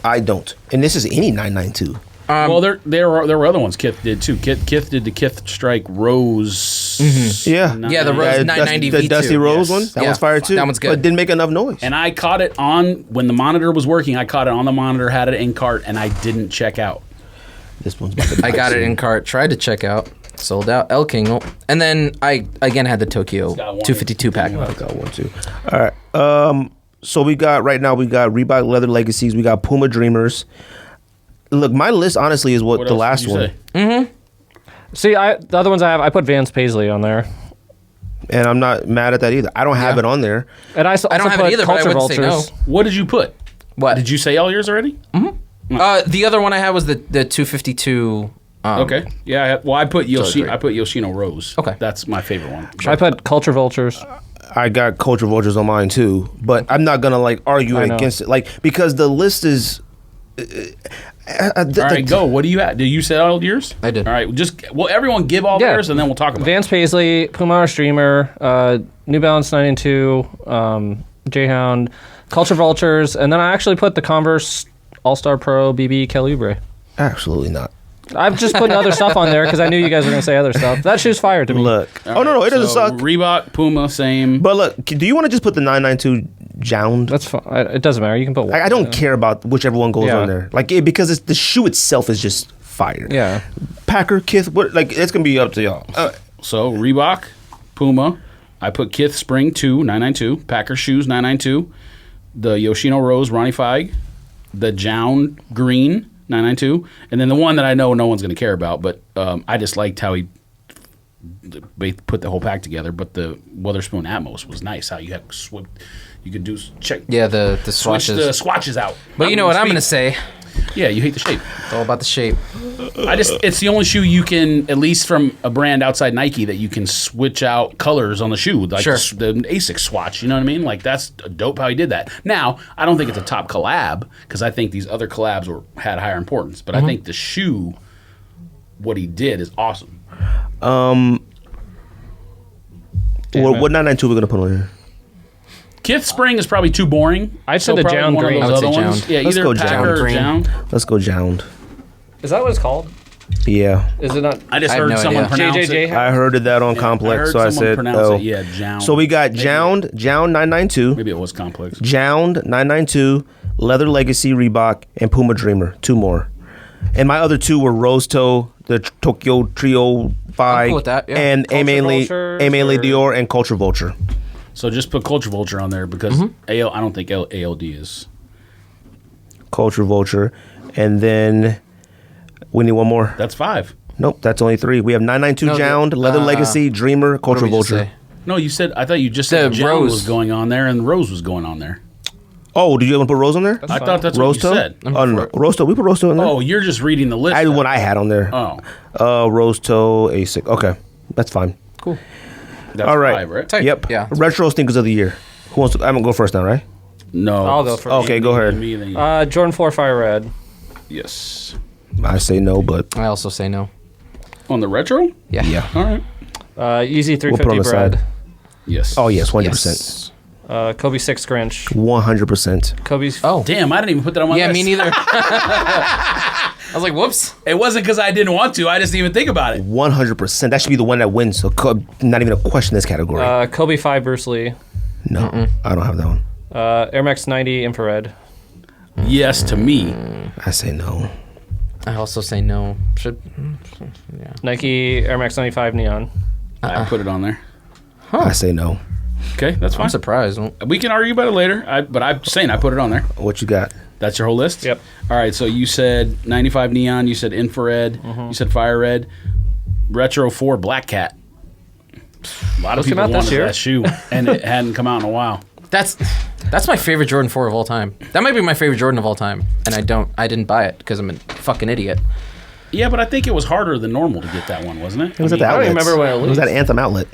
I don't. And this is any 992. Well, there were other ones Kith did too. Kith did the Kith Strike Rose. Yeah. Yeah, the Rose 990 the V2. Dusty Rose Yes. one. That Yeah. one's fire too. That one's good. But didn't make enough noise. And I caught it on when the monitor was working. I caught it on the monitor, had it in cart, and I didn't check out. This one's about to I got it in cart, tried to check out, sold out. El King. And then I again had the Tokyo got one. 252 pack. I got one too. All right. So we got Reebok Leather Legacies. We got Puma Dreamers. Look, my list honestly is what What the else last did you one. say? See, the other ones I put Vans Paisley on there, And I'm not mad at that either. I don't have Yeah. it on there. and I also I don't have put it either, but I Culture wouldn't say no. Vultures. What did you put? What? Did you say all yours already? The other one I had was the 252. Okay. Yeah. I put Yoshi. great. I put Yoshino Rose. Okay. That's my favorite one. I put Culture Vultures. I got Culture Vultures on mine too, but I'm not gonna like argue I know. against it, like because the list is. All right, go. What do you have? Did you say all yours? I did. All right, everyone give all Yeah. theirs, and then we'll talk about it. Vans Paisley, Puma Streamer, New Balance 992, Jayhound, Culture Vultures, and then I actually put the Converse All-Star Pro BB Calibre. Absolutely not. I've just put other stuff on there because I knew you guys were going to say other stuff. That shoe's fire to me. Look. All No, it doesn't so suck. Reebok, Puma, same. But look, do you want to just put the 992 Jound? That's fine. It doesn't matter. You can put one. I don't care about whichever one goes Yeah. on there, like because it's the shoe itself is just fire. Yeah. Packer, Kith, what like it's gonna be up to y'all. So Reebok, Puma. I put Kith Spring 2, 992. Packer Shoes, 992. The Yoshino Rose, Ronnie Feig. The Jound Green, 992. And then the one that I know no one's going to care about, but I just liked how he put the whole pack together. But the Witherspoon Atmos was nice. How you had you could do check. Yeah, the Switch swatches. the swatches out. But you know what I'm going to say? Yeah, you hate the shape. It's all about the shape. It's the only shoe you can, at least from a brand outside Nike, that you can switch out colors on the shoe, like Sure. the ASICS swatch. You know what I mean? Like that's dope how he did that. Now, I don't think it's a top collab because I think these other collabs had higher importance, but I think the shoe, what he did, is awesome. What 992 we're gonna put on here? Kith Spring is probably too boring. I'd say the probably Jound one of Green. those I would other say ones. Jound. Yeah, Let's either go Packer Jound or Green. Jound. Let's go Jound. Is that what it's called? Yeah, Is it not? I just I have heard no someone idea. pronounce JJJ? it. I heard that on Complex, heard so I someone said, pronounce oh. it. Yeah, Jound. So we got Maybe- Jound 992, Maybe it was Complex. Jound 992, Leather Legacy Reebok, and Puma Dreamer. 2 more. And my other 2 were Rose Toe, the Tokyo Trio 5, cool with that, yeah. and Culture Vultures mainly or- Dior and Culture Vulture. So just put Culture Vulture on there because I don't think ALD is. Culture Vulture. And then we need one more. That's 5. Nope, that's only 3. We have 992 No, Jound, Leather Legacy, Dreamer, What Culture did we just Vulture. say? No, you said I thought you just said The Jound Rose. was going on there and Rose was going on there. Oh, did you want to put Rose on there? I thought that's what Rose you toe? said. Oh no, Rose toe. We put Rose toe in there. Oh, you're just reading the list. I what I had on there. Oh, Rose toe Asics. Okay, that's fine. Cool. that's All right. 5, right? Tight. Yep. Yeah. Retro sneakers of the year. Who wants to? I'm gonna go first now, right? No, I'll go first. Okay, go ahead. Me, then you. Jordan 4 Fire Red. Yes. I say no, but I also say no. On the retro? Yeah. yeah. All right. Yeezy We'll put on 350 the Bread. side. Yes. Oh yes, 100%. Yes. Kobe 6 Grinch. 100%. Kobe's. Oh. Damn, I didn't even put that on my Yeah, list. me neither. I was like, whoops. It wasn't because I didn't want to. I just didn't even think about it. 100%. That should be the one that wins. So not even a question in this category. Kobe 5 Bruce Lee. no, I don't have that one. Air Max 90 Infrared. Yes, to me. I say no. I also say no. Yeah. Nike Air Max 95 Neon. I put it on there. I say no. Okay, that's fine. I'm surprised. We can argue about it later. But I'm saying I put it on there. What you got? That's your whole list? Yep. All right, so you said 95 Neon, you said Infrared, you said Fire Red, Retro 4 Black Cat. A lot of Those came people out this wanted year? that shoe, and it hadn't come out in a while. That's my favorite Jordan 4 of all time. That might be my favorite Jordan of all time, and I didn't buy it because I'm a fucking idiot. Yeah, but I think it was harder than normal to get that one, wasn't it? It was at the I don't outlets. remember when it was at leaked. Anthem Outlet.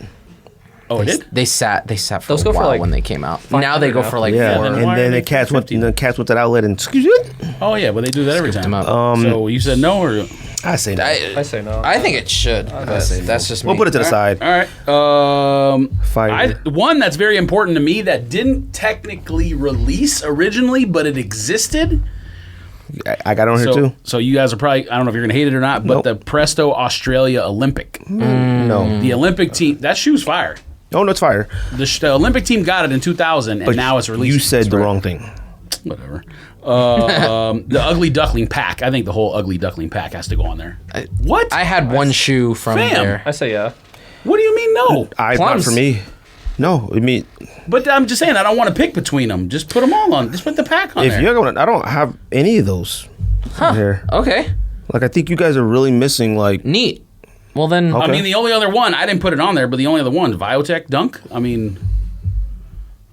Oh, it did? They sat for Those a go for while like when they came out. Now they go now. for like Yeah, four. then and why are then they the cats went. 50? The cats went to that outlet and excuse you. Oh, yeah, but they do that every them time. up. So you said no, or... I say no. I say no. I think it should. That's just me. We'll put it to the side. All right. Fire. One that's very important to me that didn't technically release originally, but it existed. I got it on here too. So you guys are probably, I don't know if you're going to hate it or not, but Nope. the Presto Australia Olympic. No. The Olympic team, that shoe's fire. Oh no, it's fire. The Olympic team got it in 2000, and But now it's released. You said the wrong thing. Whatever. The Ugly Duckling pack. I think the whole Ugly Duckling pack has to go on there. What? I had one shoe from Fam. there. I say yeah. What do you mean no? Not Plums. for me. No, I mean, But I'm just saying, I don't want to pick between them. Just put them all on. Just put the pack on if there. you're going, I don't have any of those here. Okay. Like I think you guys are really missing. Like Neat. Well then, Okay. I mean, the only other one, I didn't put it on there, but the only other one, Viotech Dunk. I mean,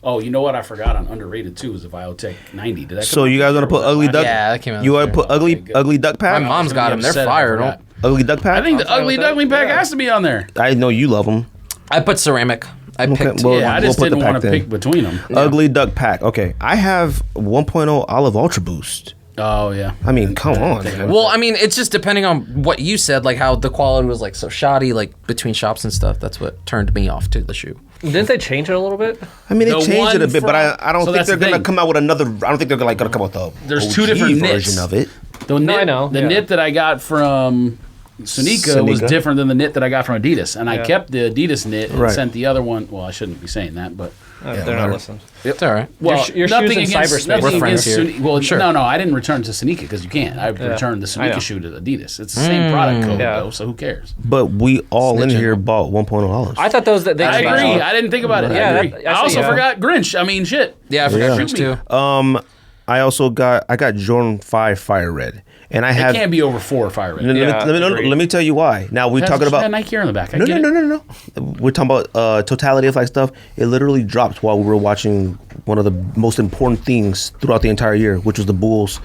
oh, you know what? I forgot on Underrated too is the Viotech 90. Did that so come you out guys this want to year? put ugly duck? Yeah, that came out You this want to year. put ugly Okay, good. ugly duck my pack? mom's got them. They're upset if I fire. forgot. Don't. Ugly duck pack. I think the Ugly with that. Duckling pack Yeah. has to be on there. I know you love them. I put ceramic. I picked. well, Yeah, I we'll just put the didn't pack want to then. pick between them. Ugly duck pack. Okay, I have 1.0 Olive Ultra Boost. Oh, yeah. I mean, come on, man. Well, I mean, it's just depending on what you said, like how the quality was like so shoddy, like between shops and stuff. That's what turned me off to the shoe. Didn't they change it a little bit? I mean, they The changed it a one bit, but I from- don't so think that's they're the gonna thing. come out with another. I don't think they're gonna come out with the. There's OG two different knits. version of it. The knit, I know, The yeah. knit that I got from Sunika was Sunika? different than the knit that I got from Adidas. And I Yeah. kept the Adidas knit and Right. sent the other one. Well, I shouldn't be saying that, but... They're whatever. not listening. It's all right. Well, your shoes nothing in against, cyberspace. nothing We're friends against here. Suni- Well, Sure. no, I didn't return to Sunika because you can't. I returned the I know. Sunika shoe to Adidas. It's the same product code, Yeah. though, so who cares? But we all in Snitching. here bought 1.0 Olives. I thought those that they I changed. agree. I didn't think about it. Yeah, I agree. that- I I see, also yeah. forgot Grinch. I mean, shit. Yeah, I forgot Yeah. Grinch too. I also got Jordan 5 Fire Red, and I It have. can't be over 4 Fire Red. Yeah, agreed. Let me tell you why. Now we're It has talking a about. Nike Air on the back. I No, get no, it. no, no, no. We're talking about totality of like stuff. It literally dropped while we were watching one of the most important things throughout the entire year, which was the Bulls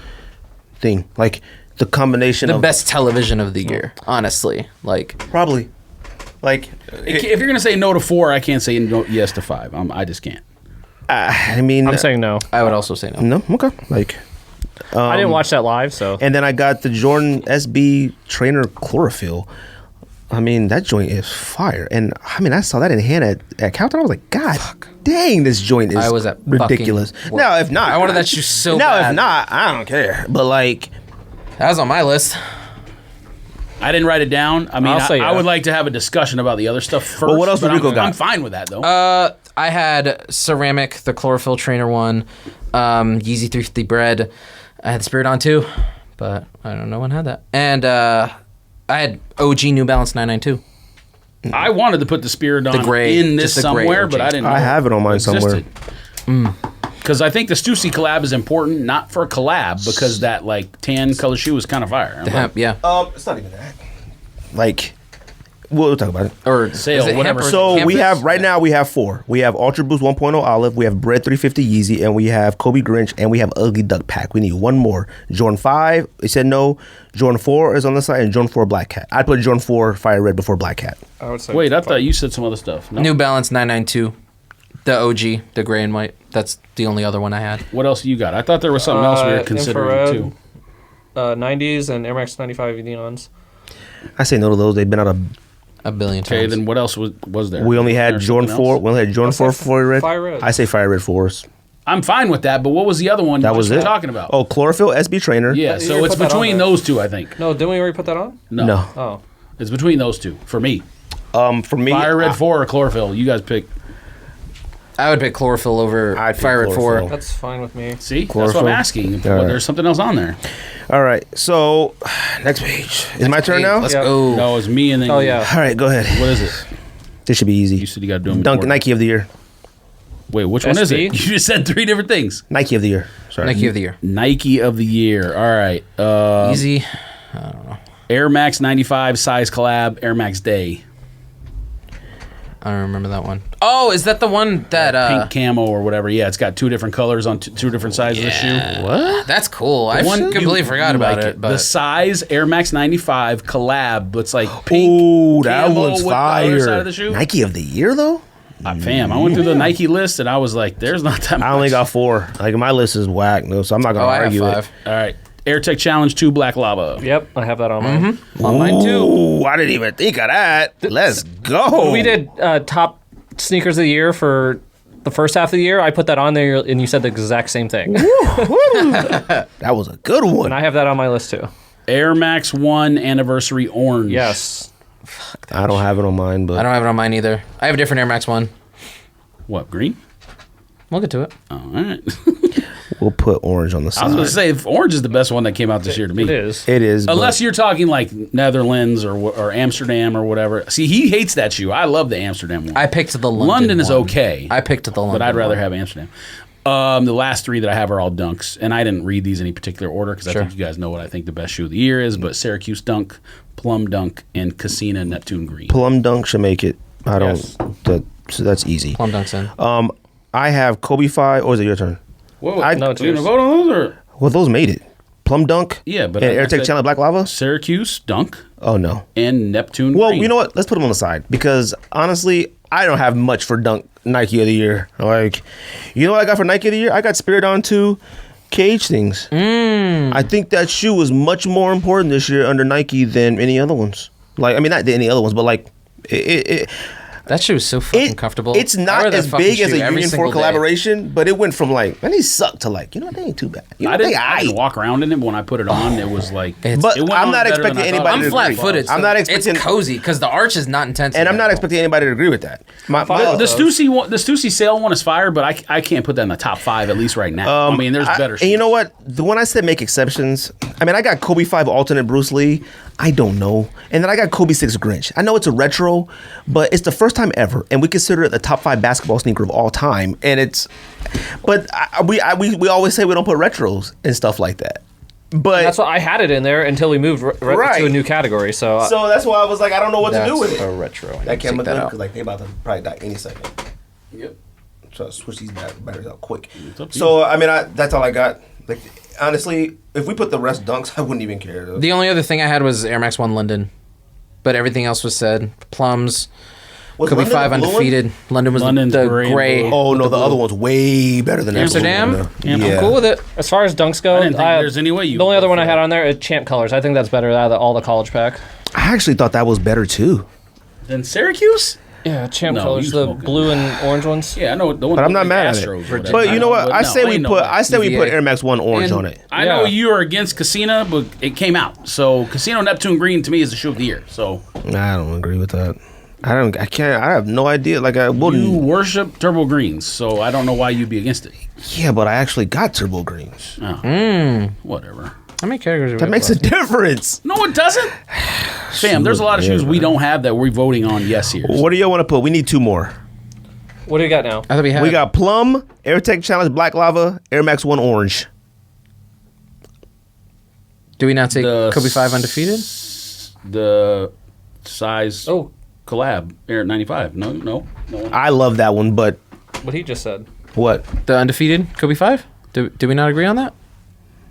thing. Like the combination The of best television of the year, honestly. Like, probably. Like If you're gonna say no to 4, I can't say no, yes to 5. I just can't. I mean, I'm saying no. I would also say no. no. Okay, like. I didn't watch that live, so. And then I got the Jordan SB Trainer Chlorophyll. I mean, that joint is fire. And I mean, I saw that in hand at Cowtown. I was like, God dang, this joint is I was at ridiculous. fucking work. No, if not. I wanted that shoe so no, bad. if not, I don't care. But like, That was on my list. I didn't write it down. I mean, I'll say I yeah. would like to have a discussion about the other stuff first. Well, what else but would Rico I'm, got? I'm fine with that, though. I had ceramic, the chlorophyll trainer one, Yeezy 350 bread. I had the Spirit on too, but I don't know when I had that. And I had OG New Balance 992. I wanted to put the Spirit on gray- in this just the gray somewhere, OG. but I didn't know I have it on mine somewhere. Because I think the Stussy collab is important, not for a collab, because that like tan color shoe is kind of fire. I'm like, Yeah. it's not even that. Like, We'll talk about it. Or Sale, is it whatever. hemp or So we campus? have right now we have 4. We have Ultra Boost 1.0 Olive, we have Bread 350 Yeezy, and we have Kobe Grinch, and we have Ugly Duck Pack. We need one more. Jordan 5, they said no. Jordan 4 is on the side, and Jordan 4 Black Cat. I'd put Jordan 4 Fire Red before Black Cat. I would say Wait, I thought you said some other stuff. No? New Balance 992, the OG, the gray and white. That's the only other one I had. What else you got? I thought there was something else we were considering infrared, too. 90s and Air Max 95 neons. I say no to those. They've been out of. A billion times. Okay, then what else was there? We only had There's Jordan something 4. else? We only had Jordan 4 Fire Red. Fire Red. I say Fire Red 4s. I'm fine with that, but what was the other one That was you were it. talking about? Oh, Chlorophyll SB Trainer. yeah, You so already it's put that on between there. those two, I think. No, didn't we already put that on? No. Oh. It's between those two for me. For me, Fire Red 4 or Chlorophyll. You guys pick. I would pick Chlorophyll over I'd pick Fire Red 4. Chlorophyll. That's fine with me. See? That's what Chlorophyll. I'm asking. If All right. there's something else on there. All right. So next page is my turn now. Let's Yeah. go. No, it's me and then Oh, you. yeah. All right, go ahead. What is it? This should be easy. You said you got to do them Dunk before. Nike of the year. Wait, which one is SB? it? You just said 3 different things. Nike of the year. Sorry. Nike of the year. Nike of the year. All right. Easy. Air Max 95 size collab. Air Max Day. I don't remember that one. Oh, is that the one that Pink camo or whatever. Yeah, it's got 2 different colors on 2 different sizes of shoe. What? That's cool. I completely forgot about it. But the size Air Max 95 collab. It's like pink. Ooh, that camo one's with the other fire. side of the shoe. Nike of the year though. Fam, I went through the Nike list and I was like, "There's not that much." I only got 4. Like my list is whack, no, so I'm not gonna I have argue 5. it. All right, AirTech Challenge 2 Black Lava. Yep, I have that on mine. On mine too. Ooh, I didn't even think of that. Let's go. We did top sneakers of the year for the first half of the year. I put that on there, and you said the exact same thing. That was a good one. And I have that on my list too. Air Max 1 Anniversary Orange. Yes. I don't have it on mine, but I don't have it on mine either. I have a different Air Max 1. What, green? We'll get to it. Oh, all right. we'll put orange on the I side. was going to say, if orange is the best one that came out this year to me. It is. It is, Unless but you're talking like Netherlands or Amsterdam or whatever. See, he hates that shoe. I love the Amsterdam one. I picked the London. London is one. okay. I picked the London. but I'd rather one. have Amsterdam. The last 3 that I have are all dunks, and I didn't read these in any particular order because Sure. I think you guys know what I think the best shoe of the year is. But Syracuse Dunk, Plum Dunk, and Casina Neptune Green. Plum Dunk should make it. I don't. Yes. So that's easy. Plum Dunks in. I have Kobe 5. Or is it your turn? Whoa, I- No, it's you gonna yours. vote on those or Well, those made it. Plum Dunk. Yeah, but and I AirTech said- Challenge Black Lava. Syracuse Dunk Oh no. and Neptune Well, Green? you know what? Let's put them on the side because honestly, I don't have much for Dunk Nike of the year. Like, you know what I got for Nike of the year? I got Spirit On 2 Cage things. I think that shoe was much more important this year under Nike than any other ones. Like, I mean, not any other ones, but like, That shoe is so fucking comfortable. It's I not wear that as fucking big as shoe a every Union 4 single day. collaboration, but it went from like, man, these suck to like, you know, they ain't too bad. You know, I they didn't walk around in it, but when I put it on, it was like. But it went I'm on not better than expecting I thought anybody it I'm to would. agree. flat-footed. I'm so not expecting- It's cozy because the arch is not intense. And I'm not expecting anybody to agree with that. The Stussy one, the Stussy sale one is fire, but I can't put that in the top 5 at least right now. I mean, there's better. And you know what? The one I said make exceptions. I mean, I got Kobe 5 alternate Bruce Lee. I don't know. And then I got Kobe 6 Grinch. I know it's a retro, but it's the first time ever, and we consider it the top 5 basketball sneaker of all time. And it's, but we always say we don't put retros and stuff like that. But That's what I had it in there until we moved Right. to a new category. So, so that's why I was like, I don't know what to That's do with it. a retro. I need That to camera check that done out. because like they about to probably die any second. Yep. So I switch these batteries out quick. up to So I mean, that's all I got. Like honestly, if we put the rest dunks, I wouldn't even care. The only other thing I had was Air Max 1 London, but everything else was said. Plums, Was Kobe London 5 the blue one? Undefeated. London was London's the gray and gray. blue. Oh no, the other one's way better than that Amsterdam? blue one, though. Yeah. I'm cool with it. as far as dunks go, I didn't think there's any way you The only would other go one for I had that. on there is Champ Colors. I think that's better out of all the college pack. I actually thought that was better too. Then Syracuse? Yeah, Champ No, Colors, you the smoking. blue and orange ones. Yeah, I know the one. But I'm not with mad the at it. Astros or whatever. But you know what? But I no, say we ain't no put way. Air Max 1 orange And on it. I know Yeah. you are against Casino, but it came out. So Casino Neptune Green to me is the shoe of the year. So I don't agree with that. I can't. I have no idea. Like I you wouldn't. worship Turbo Greens, so I don't know why you'd be against it. Yeah, but I actually got turbo greens. Whatever. How many categories are we That at makes a left? difference. No, it doesn't. Fam, there's a lot of shoes we don't have that we're voting on yes here. What do you want to put? We need 2 more. What do you got now? I thought we had. We got Plum, AirTech Challenge Black Lava, Air Max 1 Orange. Do we not take The Kobe 5 Undefeated? The size. Oh, collab Air 95. No. I love that one, but What he just said. what? The undefeated Kobe 5? Did we not agree on that?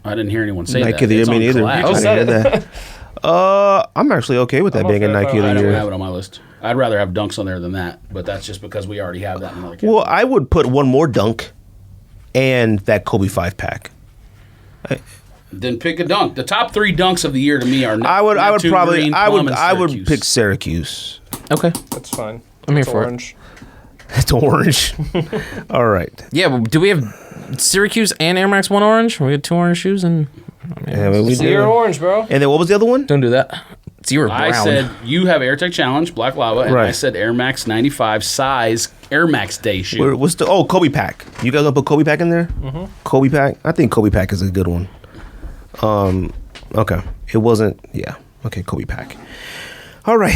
I didn't hear anyone say Nike that. of the year, It's me on neither. collab. I didn't hear that. I'm actually okay with that I'm being a okay Nike if of I the don't year. have it on my list. I'd rather have dunks on there than that, but that's just because we already have that in another category. Well, I would put one more dunk and that Kobe 5 pack. Then pick a dunk. The top 3 dunks of the year to me are. I would Neptune, probably Green, I Plum, would and I would Syracuse. pick Syracuse. Okay. That's fine. I'm here It's for it. orange. It's orange. All right. Yeah, well, do we have Syracuse and Air Max 1 orange? We had 2 orange shoes and... Yeah, we So you're do. orange, bro. And then what was the other one? Don't do that. 0 brown. I said you have AirTech Challenge, Black Lava, and Right. I said Air Max 95 size Air Max Day shoe. What's the Kobe pack? You guys gonna put Kobe pack in there? Mm-hmm. Kobe pack. I think Kobe pack is a good one. Okay. It wasn't. Yeah. Okay. Kobe pack. All right.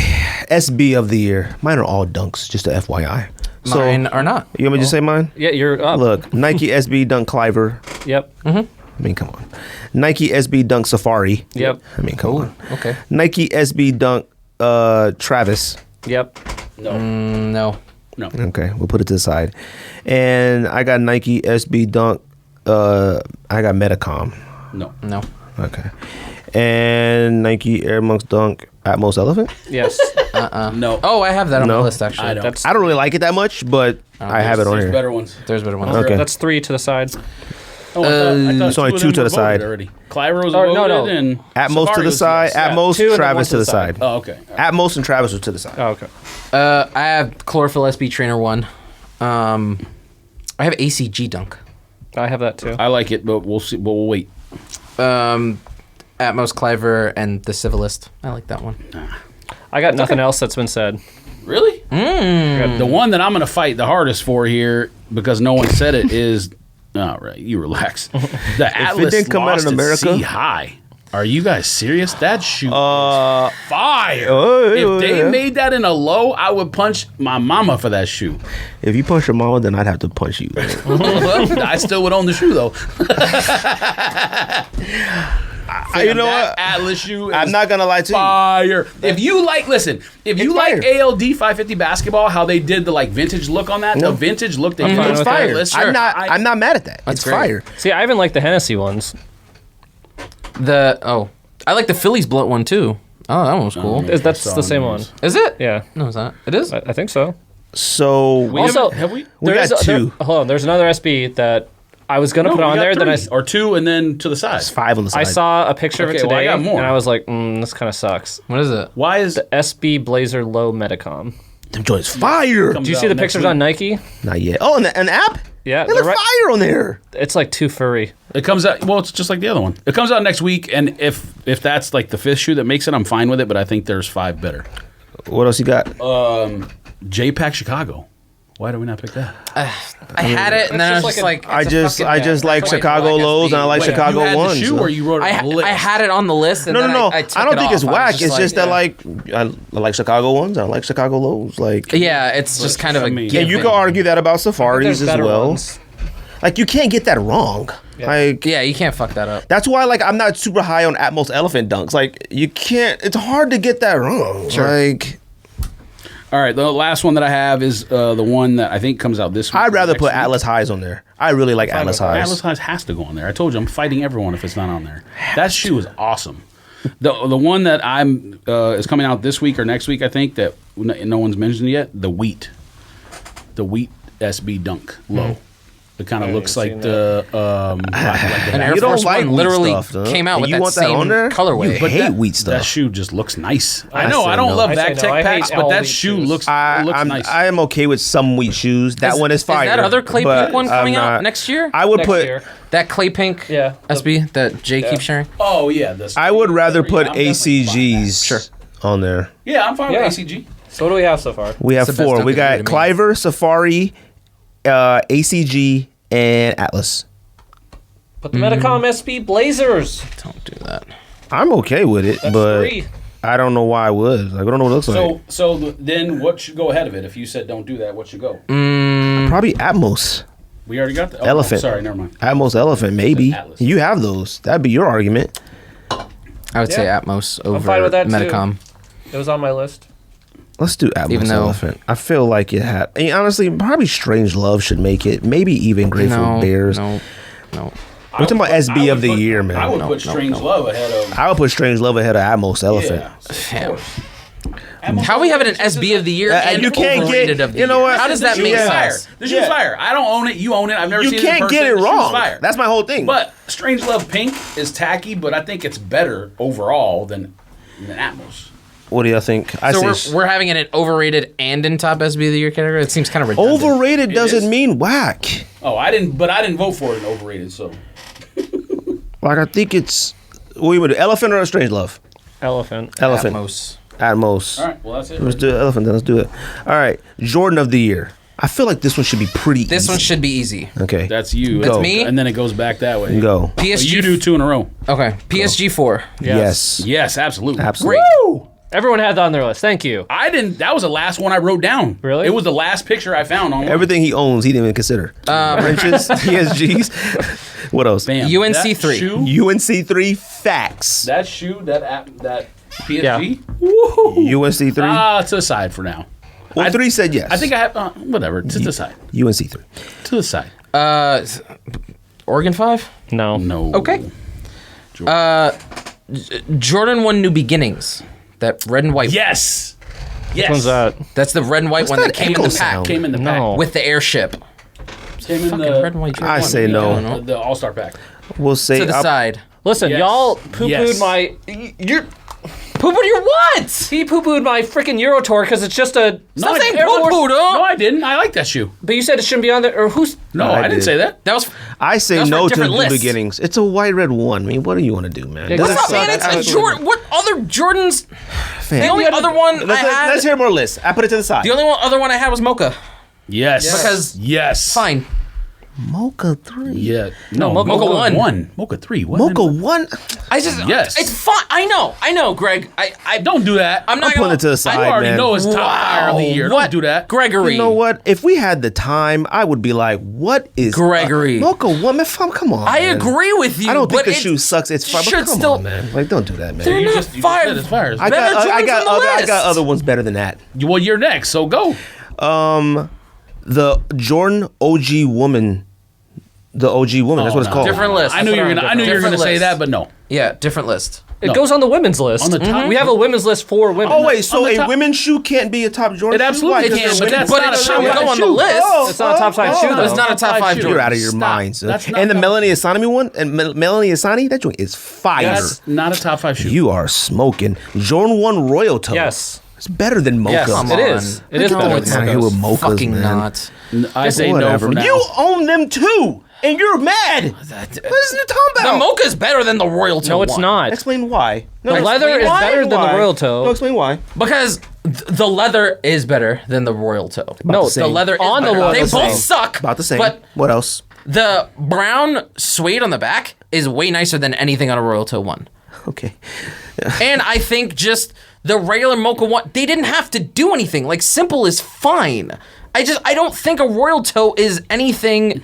SB of the year. Mine are all dunks. Just a FYI. Mine are not. You want me to just say mine? Yeah, you're up. Look, Nike SB Dunk Cliver. Yep. I mean, come on. Nike SB Dunk Safari. Yep. I mean, come on. Okay. Nike SB Dunk Travis. Yep. No, No. no. Okay, we'll put it to the side. And I got Nike SB Dunk. I got Metacom. No. No. Okay. And Nike Air Max Dunk Atmos Elephant. Yes. No. Oh, I have that on No. my list, actually. I don't. That's I don't really like it that much, but I have it on There's here. better ones. There's better ones. Okay. That's 3 to the side. Oh, I thought It's only 2 of them to were the side. voted already. Cliver was Or, voted no. and Atmos Safari to the was side. yes, yeah. Atmos, 2 and then Travis 1 to the side. Oh, okay. Atmos and Travis are to the side. Oh, okay. I have Chlorophyll SB Trainer 1. I have ACG Dunk. I have that too. I like it, but we'll see. But we'll wait. Atmos Cliver and the Civilist. I like that one. I got nothing else that's been said. Really? The one that I'm going to fight the hardest for here because no one said it is. All right, you relax. The Atlas didn't come out lost in its America- sea high. Are you guys serious? That shoe is fire. If they made that in a low, I would punch my mama for that shoe. If you punch your mama, then I'd have to punch you. Well, I still would own the shoe though. You know That what? Atlas shoe is I'm not gonna lie to you. fire. If you like, listen, if you It's like fire. ALD 550 basketball, how they did the like vintage look on that, No. the vintage look they I'm did fine on It's with fire. Atlas, I'm sure. not. I'm not mad at that. That's It's great. fire. See, I even like the Hennessy ones. I like the Phillies Blunt one, too. Oh, that one was cool. That's the same one. Is it? Yeah. No, it's not. It is? I think so. So We Also- have we? We There got is a- two. hold on. There's another SB that I was going to No, put we on got there. Then three. Or two and then to the side. it's 5 on the side. I saw a picture of it Okay, well, I today, got more. and I was like, this kind of sucks. What is it? Why is SB Blazer Low Metacom. Them joints fire. Comes Do you see out the next pictures week. on Nike? Not yet. Oh, and an app. Yeah, It they're look right- fire on there. It's like too furry. It comes out. Well, it's just like the other one. It comes out next week, and if that's like the 5th shoe that makes it, I'm fine with it. But I think there's 5 better. What else you got? J-Pack Chicago. Why do we not pick that? I had it, and then I was just just like, I it's a just fucking- like Wait, Chicago like lows SB. and I like Wait, Chicago you had ones. the shoe, or you wrote it on the list? I had it on the list, and No, then no, no. I took I don't it think off. it's I was whack. It's just that yeah. like I like Chicago ones. I like Chicago lows. Like Yeah, it's just kind of I a mean- and given. you can argue that about Safaris There's as better well. ones. Like you can't get that wrong. Like Yeah, you can't fuck that up. that's why like I'm not super high on Atmos Elephant dunks. Like you can't. It's hard to get that wrong. Like All right, the last one that I have is the one that I think comes out this week. I'd rather next put week. Atlas highs on there. I really like Atlas highs. Atlas Highs has to go on there. I told you I'm fighting everyone if it's not on there. That shoe is awesome. The one that I'm is coming out this week or next week, I think, that no one's mentioned yet. The Wheat SB Dunk Low. It kind of looks like seen the And Air You don't Force like One wheat literally stuff, though. came out And with you that want that same on there? colorway. You hate wheat stuff. That shoe just looks nice. I I know say I don't no. love I say Vac no. Tech I hate packs, but all that wheat shoe shoes. looks I'm nice. I am okay with some wheat shoes. That one is fire. Is that other clay but pink one I'm coming out not- next year? I would Next put. year. That clay pink Yeah. SB that Jay keeps sharing. Oh yeah, I would rather put I'm definitely fine with ACGs Sure. on there. that. Yeah, I'm fine Yeah. with ACG. So what do we have so far? We have It's the best 4. dunk We of the year got to me. Cliver, Safari, ACG, and Atlas. Put the Metacom SB Blazers. Don't do that. I'm okay with it, That's but 3. I don't know why I would. Like I don't know what it looks like. So then what should go ahead of it? If you said don't do that, what should go? Probably Atmos. We already got the Elephant. Sorry, never mind. Atmos Elephant, maybe. Atlas. You have those. That'd be your argument. I would say Yeah. Atmos over fine with that, too. Metacom. It was on my list. Let's do Atmos Even though- Elephant. I feel like it had. I mean, honestly, probably Strange Love should make it. Maybe even Grateful Bears. No. We're talking about SB of the put- year, man. I would put Strange Love ahead of. I would put Strange Love ahead of Atmos Elephant. Yeah, of course. How are we having an SB of the year and you can't Overrated get- of the you know year? what? How does The that shoe make is fire. sense? The shoe's fire. I don't own it. You own it. I've never You seen it in can't person. get it The shoe's wrong. fire. That's my whole thing. But Strange Love Pink is tacky, but I think it's better overall than Atmos. What do y'all think? I So say we're having it in Overrated and in top SB of the year category? It seems kind of redundant. overrated It doesn't is. mean whack. Oh, I didn't vote for it in Overrated. So Like I think it's what you would do, Elephant or Strange Love? Elephant. Elephant. Atmos. Atmos. all right, well that's it. Let's do Elephant. Then let's do it. All right, Jordan of the year. I feel like this one should be pretty. This easy. one should be easy. Okay. That's you. That's me? And then it goes back that way. Go. So PSG. you do 2 in a row. Okay. PSG 4. Yes. Yes, absolutely. Absolutely. Great. Everyone had that on their list. Thank you. I didn't. That was the last one I wrote down. Really? It was the last picture I found online. Everything he owns, he didn't even consider. Wrenches, PSGs. What else? Bam. UNC That 3. shoe, UNC3 facts. that shoe, that PSG. Yeah. UNC3. To the side for now. Well, 3 said yes. I think I have whatever to the side. UNC3. To the side. Oregon 5? No. No. Okay. Jordan 1 New Beginnings. That red and white. Yes. Yes. Which one's that? That's the red and white What's one that that came in echo the pack. sound? Came in the pack. No. With the airship. Came in Fucking the red and white. I Jordan say one. no. I don't know. the All Star pack. We'll say To the side. Listen, Yes. y'all poo-pooed Yes. my... You're... Poo-pooed your what? He poo-pooed my freaking Euro tour because it's just a... Stop saying Air Force- poo-pooed, No, I didn't. I like that shoe. But you said it shouldn't be on there. Or who's... No, I I didn't did. say that. That was... I say That's for a no to different the list. beginnings. It's a white red one. I mean, what do you want to do, man? Yeah, Does What's it up, suck? man? It's a Absolutely. Jordan. What other Jordans? Fam. The only other one I had... Let's hear more lists. I put it to the side. The only other one I had was Mocha. Yes. Because- yes. Fine. Mocha 3. Yeah. No, Mocha one. 1. Mocha 3. What? Mocha 1. I just... Yes. It's fine. I know, Greg. I Don't do that. I'm not I'm putting gonna... it to the side, You already man. know it's top fire of the year. What? Don't do that. Gregory. You know what? If we had the time, I would be like, what is... Gregory. Mocha 1, man, come on, I man. agree with you, I don't think but the it shoe sucks. It's fine, but should come still- on, man. Like, don't do that, man. They're You not just said five. it's fire. I better got, I Jordans got on the other, I got list. other ones better than that. Well, you're next, so go. The Jordan OG woman, the OG woman. That's what it's no. called. Different list. I knew you were gonna Different say list. that, but no. Yeah, different list. It No. goes on the women's list. On the top- We have a women's list for women. Oh wait, so On the a top- women's shoe can't be a top Jordan? It shoe? absolutely Why? can, Because but they're that's women? But not it a should top go five on the shoe. list. It's not a top five shoe, though. It's not a top five shoe. Jordan. You're out of your Stop. mind, son. That's not And the top- Melanie Asani one, and Melanie Asani, that joint is fire. That's not a top 5 shoe. You are smoking. Jordan 1 Royal Toe. Yes. It's better than Mocha. Yes, Come it on. is. It is No, better it's than Outta Mochas. here with Mochas, Fucking man. not. I say no Whatever. for now. You own them too, and you're mad. What is you talking The about? Mocha is better than the Royal Toe. No, it's one. not. Explain why. No, The leather explain is why. better than the Why? Royal Toe. No, explain why. Because the leather is better than the Royal Toe. No, the same. the leather is On the better. Royal They Toe. both suck. About the same. But What else? the brown suede on the back is way nicer than anything on a Royal Toe one. Okay. And I think just the regular Mocha one, they didn't have to do anything. Like, simple is fine. I don't think a Royal Toe is anything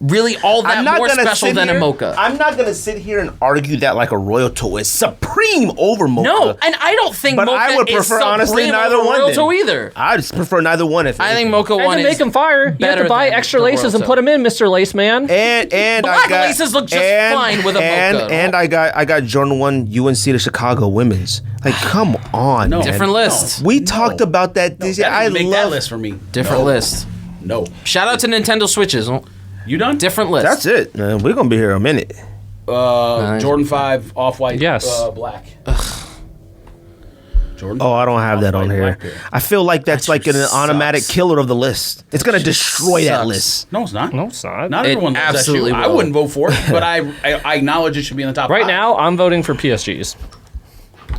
really all that more special than a Mocha. I'm not gonna sit here and argue that like a Royal Toe is supreme over Mocha. No, and I don't think but Mocha I would is prefer supreme honestly neither over one. Royal then. Toe either. I just prefer neither one. If I think anything. Mocha And one to is make them fire, you have better to buy than extra the laces Royal and Toe. put them in, Mr. Lace Man. And Black I got, laces look just fine with a Mocha. And I got Jordan 1 UNC to Chicago women's. Like, come on, No. man. Different list. We talked about that this year. That I didn't make that love. list for me. Different No. list. No. Shout out to Nintendo Switches. You done? Different list. That's it, man. We're gonna be here a minute. Jordan 5 off-white Yes. black. Jordan. Oh, I don't have that on Off-white here. black pair. I feel like that's like an sucks. automatic killer of the list. It's gonna destroy that sucks. list. No, it's not. No, it's not. Not It everyone loves that shoe. absolutely I will. wouldn't vote for it, but I acknowledge it should be in the top Right 5. now, I'm voting for PSGs.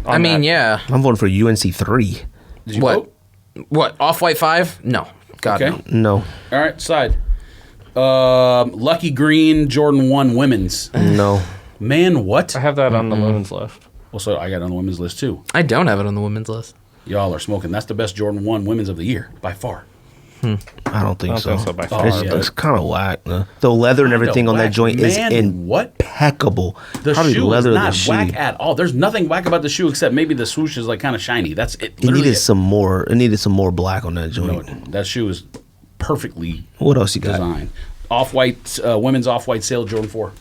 I mean, yeah. I'm voting for UNC 3. Did you What? vote? What? Off-white 5? No. God, Okay. no. No, All right, side. Lucky Green Jordan 1 women's. no. Man, what? I have that on the women's list. Well, so I got it on the women's list too. I don't have it on the women's list. Y'all are smoking. That's the best Jordan 1 women's of the year by far. I don't think so. by far. It's kind of whack. The leather and everything on that whack. joint is Man, impeccable. The Probably shoe leather is of the not shoe. whack at all. There's nothing whack about the shoe except maybe the swoosh is like kind of shiny. That's it. It needed some more. It needed some more black on that No, joint. that shoe is perfectly What else you got? designed. Off-white, women's off-white sale Jordan 4.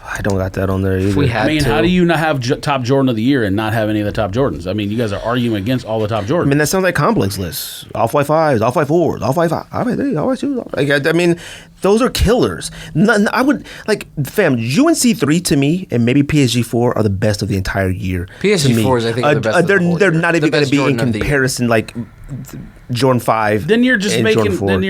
I don't got that on there either. We had I mean, to. how do you not have top Jordan of the year and not have any of the top Jordans? I mean, you guys are arguing against all the top Jordans. I mean, that sounds like complex lists. Off-white 5s, off-white 4s, off-white 5, off-white 3, off-white 2s. I mean, those are killers. I would, like, fam, UNC 3 to me and maybe PSG 4 are the best of the entire year. PSG to me. 4s, I think, are the best of the whole They're year. not The even going best to be in Jordan of the year. comparison, like, Jordan 5. Then you're just and making. Jordan 4. Then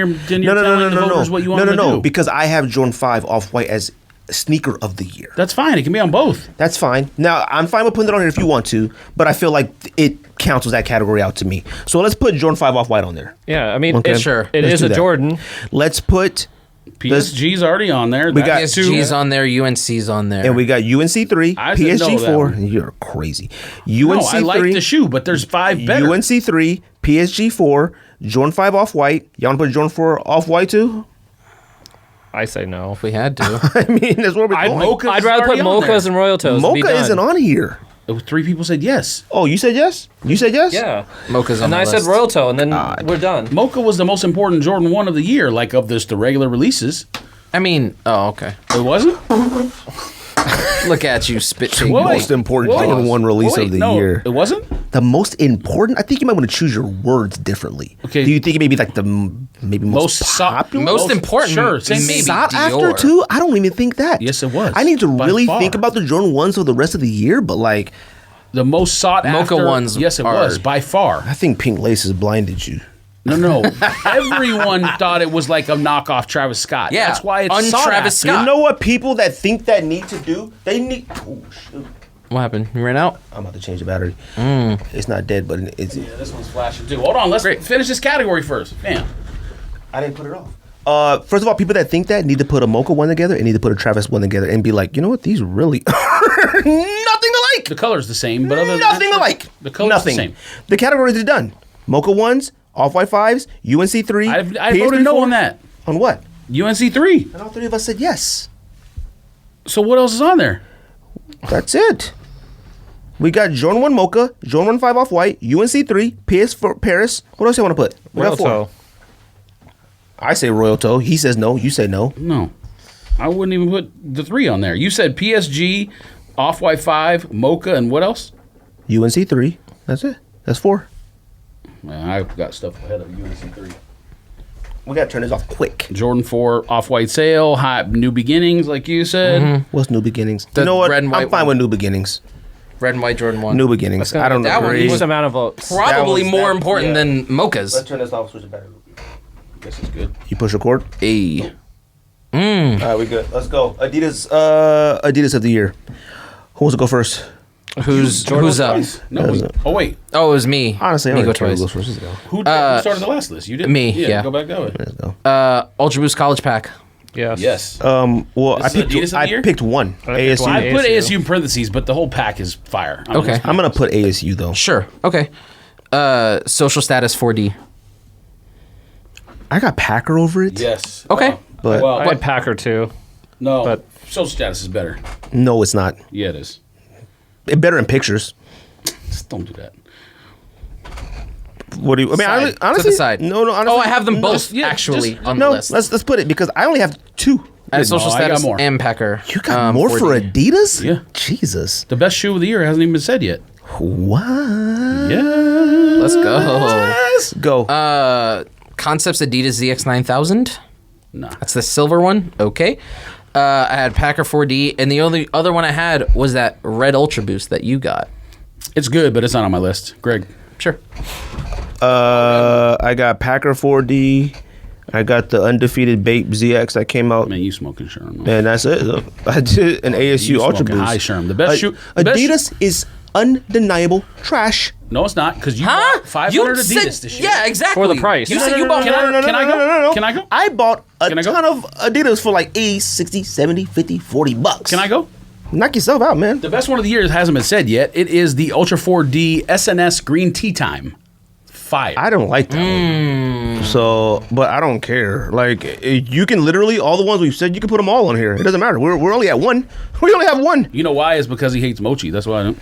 you're telling the voters what you want them to do. Because I have Jordan 5 off-white as sneaker of the year. That's fine. It can be on both. That's fine. Now, I'm fine with putting it on here if you want to, but I feel like it cancels that category out to me. So let's put Jordan 5 off-white on there. Yeah, I mean, Okay. Sure. it Let's is do a that. Jordan. Let's put, PSG's already on there. We got PSG's on there, UNC's on there. and we got UNC 3, I said no PSG to that 4. one. You're crazy. No, UNC I 3, like the shoe, but there's 5 better. UNC 3, PSG 4, Jordan 5 off-white. Y'all want to put Jordan 4 off-white too? I say no. if we had to. I mean, that's where we're going. Mocha's I'd rather put already on mochas there. and royal toes. and be Mocha done. isn't on here. 3 people said yes. Oh, you said yes? You said yes? Yeah. Mocha's on And my I said list. royal toe, and then we're done. Mocha was the most important Jordan 1 of the year, like of the regular releases. I mean, oh, okay. It wasn't? Look at you, spit take. Wait, Most important wait, Jordan 1 release wait, of the no, year. It wasn't? The most important? I think you might want to choose your words differently. Okay. Do you think it may be like the maybe most popular? Most important, Sure, same maybe thing. Sought after Dior. too? I don't even think that. Yes, it was. I need to By really far. think about the Jordan 1s for the rest of the year, but like, The most sought Mocha after. ones Yes, it are- was, by far. I think Pink Laces blinded you. No. Everyone thought it was like a knockoff Travis Scott. Yeah, That's why it's un-Travis sought after. Scott. You know what people that think that need to do? They need. Oh, shoot. What happened? You ran out? I'm about to change the battery. It's not dead, but it's. Yeah, this one's flashing too. Hold on, let's finish this category first. Damn. I didn't put it off. First of all, people that think that need to put a Mocha one together and need to put a Travis one together and be like, you know what? These really are nothing alike. The color's the same, but other than Nothing that, alike. The color's nothing. the same. The categories are done. Mocha ones, off-white 5s, UNC 3. I PSG voted no 4. on that. On what? UNC 3. And all 3 of us said yes. So what else is on there? That's it. We got Jordan 1 Mocha, Jordan 1 5 off-white, UNC 3, PS for Paris. What else you want to put? We Royal got 4. toe. I say Royal Toe. He says no. You say no. No. I wouldn't even put the 3 on there. You said PSG, Off-White 5, Mocha, and what else? UNC 3. That's it. That's 4. Man, I've got stuff ahead of UNC 3. We got to turn this off quick. Jordan 4, Off-White Sale, Hot New Beginnings, like you said. What's New Beginnings? The you know what? red and white I'm fine one. with New Beginnings. Red and white Jordan 1. New Beginnings. I don't that one agree. was Equal amount of votes. Probably That was- more that- important yeah. than Mocha's. turn this off. Switch it back. Guess it's good. You push record. A. All right, we good. Let's go. Adidas of the year. Who wants to go first? Who's up? No. Oh, wait. Oh, it was me. Honestly, I me don't go care who twice. goes first. Let's go. Who started the last list? You did? me, yeah. Go back that way. Let's go. Ultra Boost College Pack. Yes. Yes. Well, I This is Adidas of picked. the I year? picked one. I picked ASU. one. I put ASU. ASU in parentheses, but the whole pack is fire. I mean, Okay. I'm gonna put ASU though. Sure. Okay. Social Status 4D. I got Packer over it. Yes. Okay. But- well, I had Packer too. no, but- social status is better. No, it's not. Yeah, it is. It better in pictures. Just don't do that. What do you? I mean, Side. honestly, To the side. No, honestly. Oh, I have them both yeah, actually just- on No, the list. let's put it because I only have 2. I have Social No, I got Status more. and Packer. You got more for 4D. Adidas? Yeah. Jesus. The best shoe of the year hasn't even been said yet. What? Yeah. Let's go. Let's go. Concepts Adidas ZX 9000. Nah. That's the silver one. Okay. I had Packer 4D, and the only other one I had was that red Ultra Boost that you got. It's good, but it's not on my list. Greg. Sure. I got Packer 4D. I got the Undefeated Bape ZX that came out. Man, you smoking Sherm. And that's it. I did an ASU You Ultra smoking Boost. high Sherm. The best shoe. the best Adidas is undeniable trash. No, it's not, because you Huh? bought 500 You Adidas said- this year. Yeah, exactly. For the price. You No, said no, you no, bought no, one. Can I go? Can I go? I bought a Can I go? ton of Adidas for like 80, 60, 70, 50, 40 bucks. Can I go? Knock yourself out, man. The best one of the year hasn't been said yet. It is the Ultra 4D SNS Green Tea Time. fire. I don't like that one. So, but I don't care. Like, you can literally, all the ones we've said, you can put them all on here. It doesn't matter. We're only at one. We only have one. You know why? It's because he hates mochi. That's why I don't.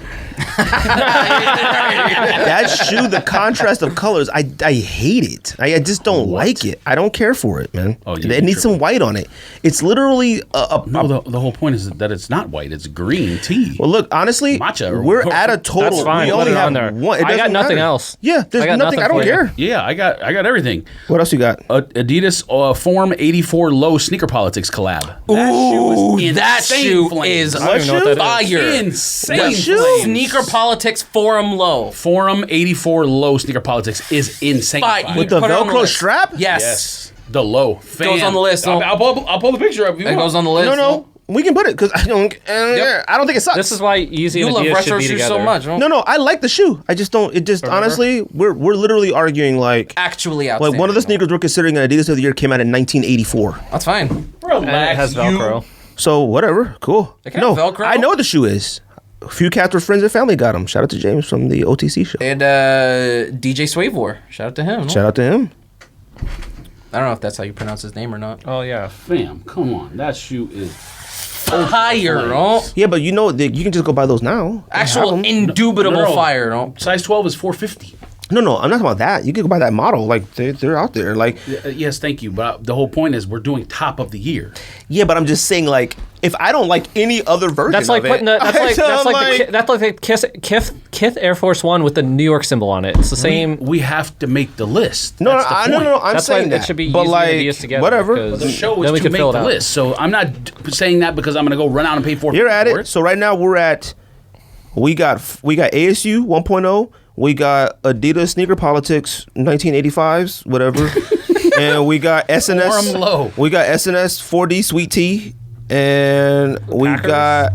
That shoe, the contrast of colors, I hate it. I just don't like it. I don't care for it, man. Oh, it needs some white on it. It's literally No, the whole point is that it's not white. It's green tea. Well, look, honestly, Matcha. we're at a total. That's fine. We Put only it have on there. one. It I got doesn't nothing matter. else. Yeah, there's I got nothing. I don't for you. care. Yeah, I got everything. What else you got? Adidas Form 84 Low Sneaker Politics collab. That shoe is I don't even know what that fire. Insane. What shoe? shoe? Sneaker Politics Forum Low. Forum 84 Low Sneaker Politics is insane. Fire. With the Put it on the Velcro list. strap? Yes. Yes. The low. Goes on the list. I'll pull the picture up. If you That want. goes on the list. No. We can put it because I don't. I don't think it sucks. This is why Yeezy You and love Adidas retro should be shoes together. so much. No? No, I like the shoe. I just don't. It just honestly, we're literally arguing like Actually outstanding. like one of the sneakers we're considering an Adidas of the year came out in 1984. That's fine. Relax. And it has Velcro. So whatever, cool. They can have Velcro. I know what the shoe is. A few cats were friends and family got them. Shout out to James from the OTC show. And DJ Swavor. Shout out to him. Shout out to him. I don't know if that's how you pronounce his name or not. Oh yeah. Fam, come on. That shoe is Fire, no? Yeah, but you know you can just go buy those now. They have Actual 'em. indubitable No. fire, no? size 12 is 450. No, I'm not talking about that. You can go buy that model. Like they're out there. Like Yes, thank you. But the whole point is we're doing top of the year. yeah, but I'm just saying like if I don't like any other version, That's like of it, putting that's like the Kith Air Force One with the New York symbol on it. It's the same. We have to make the list. No, That's the point. no. I'm That's why saying that it should be but Yeezy like and Adidas together. whatever. because The show then is we to can make fill the it out. list. So I'm not saying that because I'm going to go run out and pay $450 You're at for it. So right now we're at we got ASU 1.0. We got Adidas Sneaker Politics 1985s, whatever. And we got SNS. Forum Low. We got SNS 4D Sweet Tea. And we Packers? got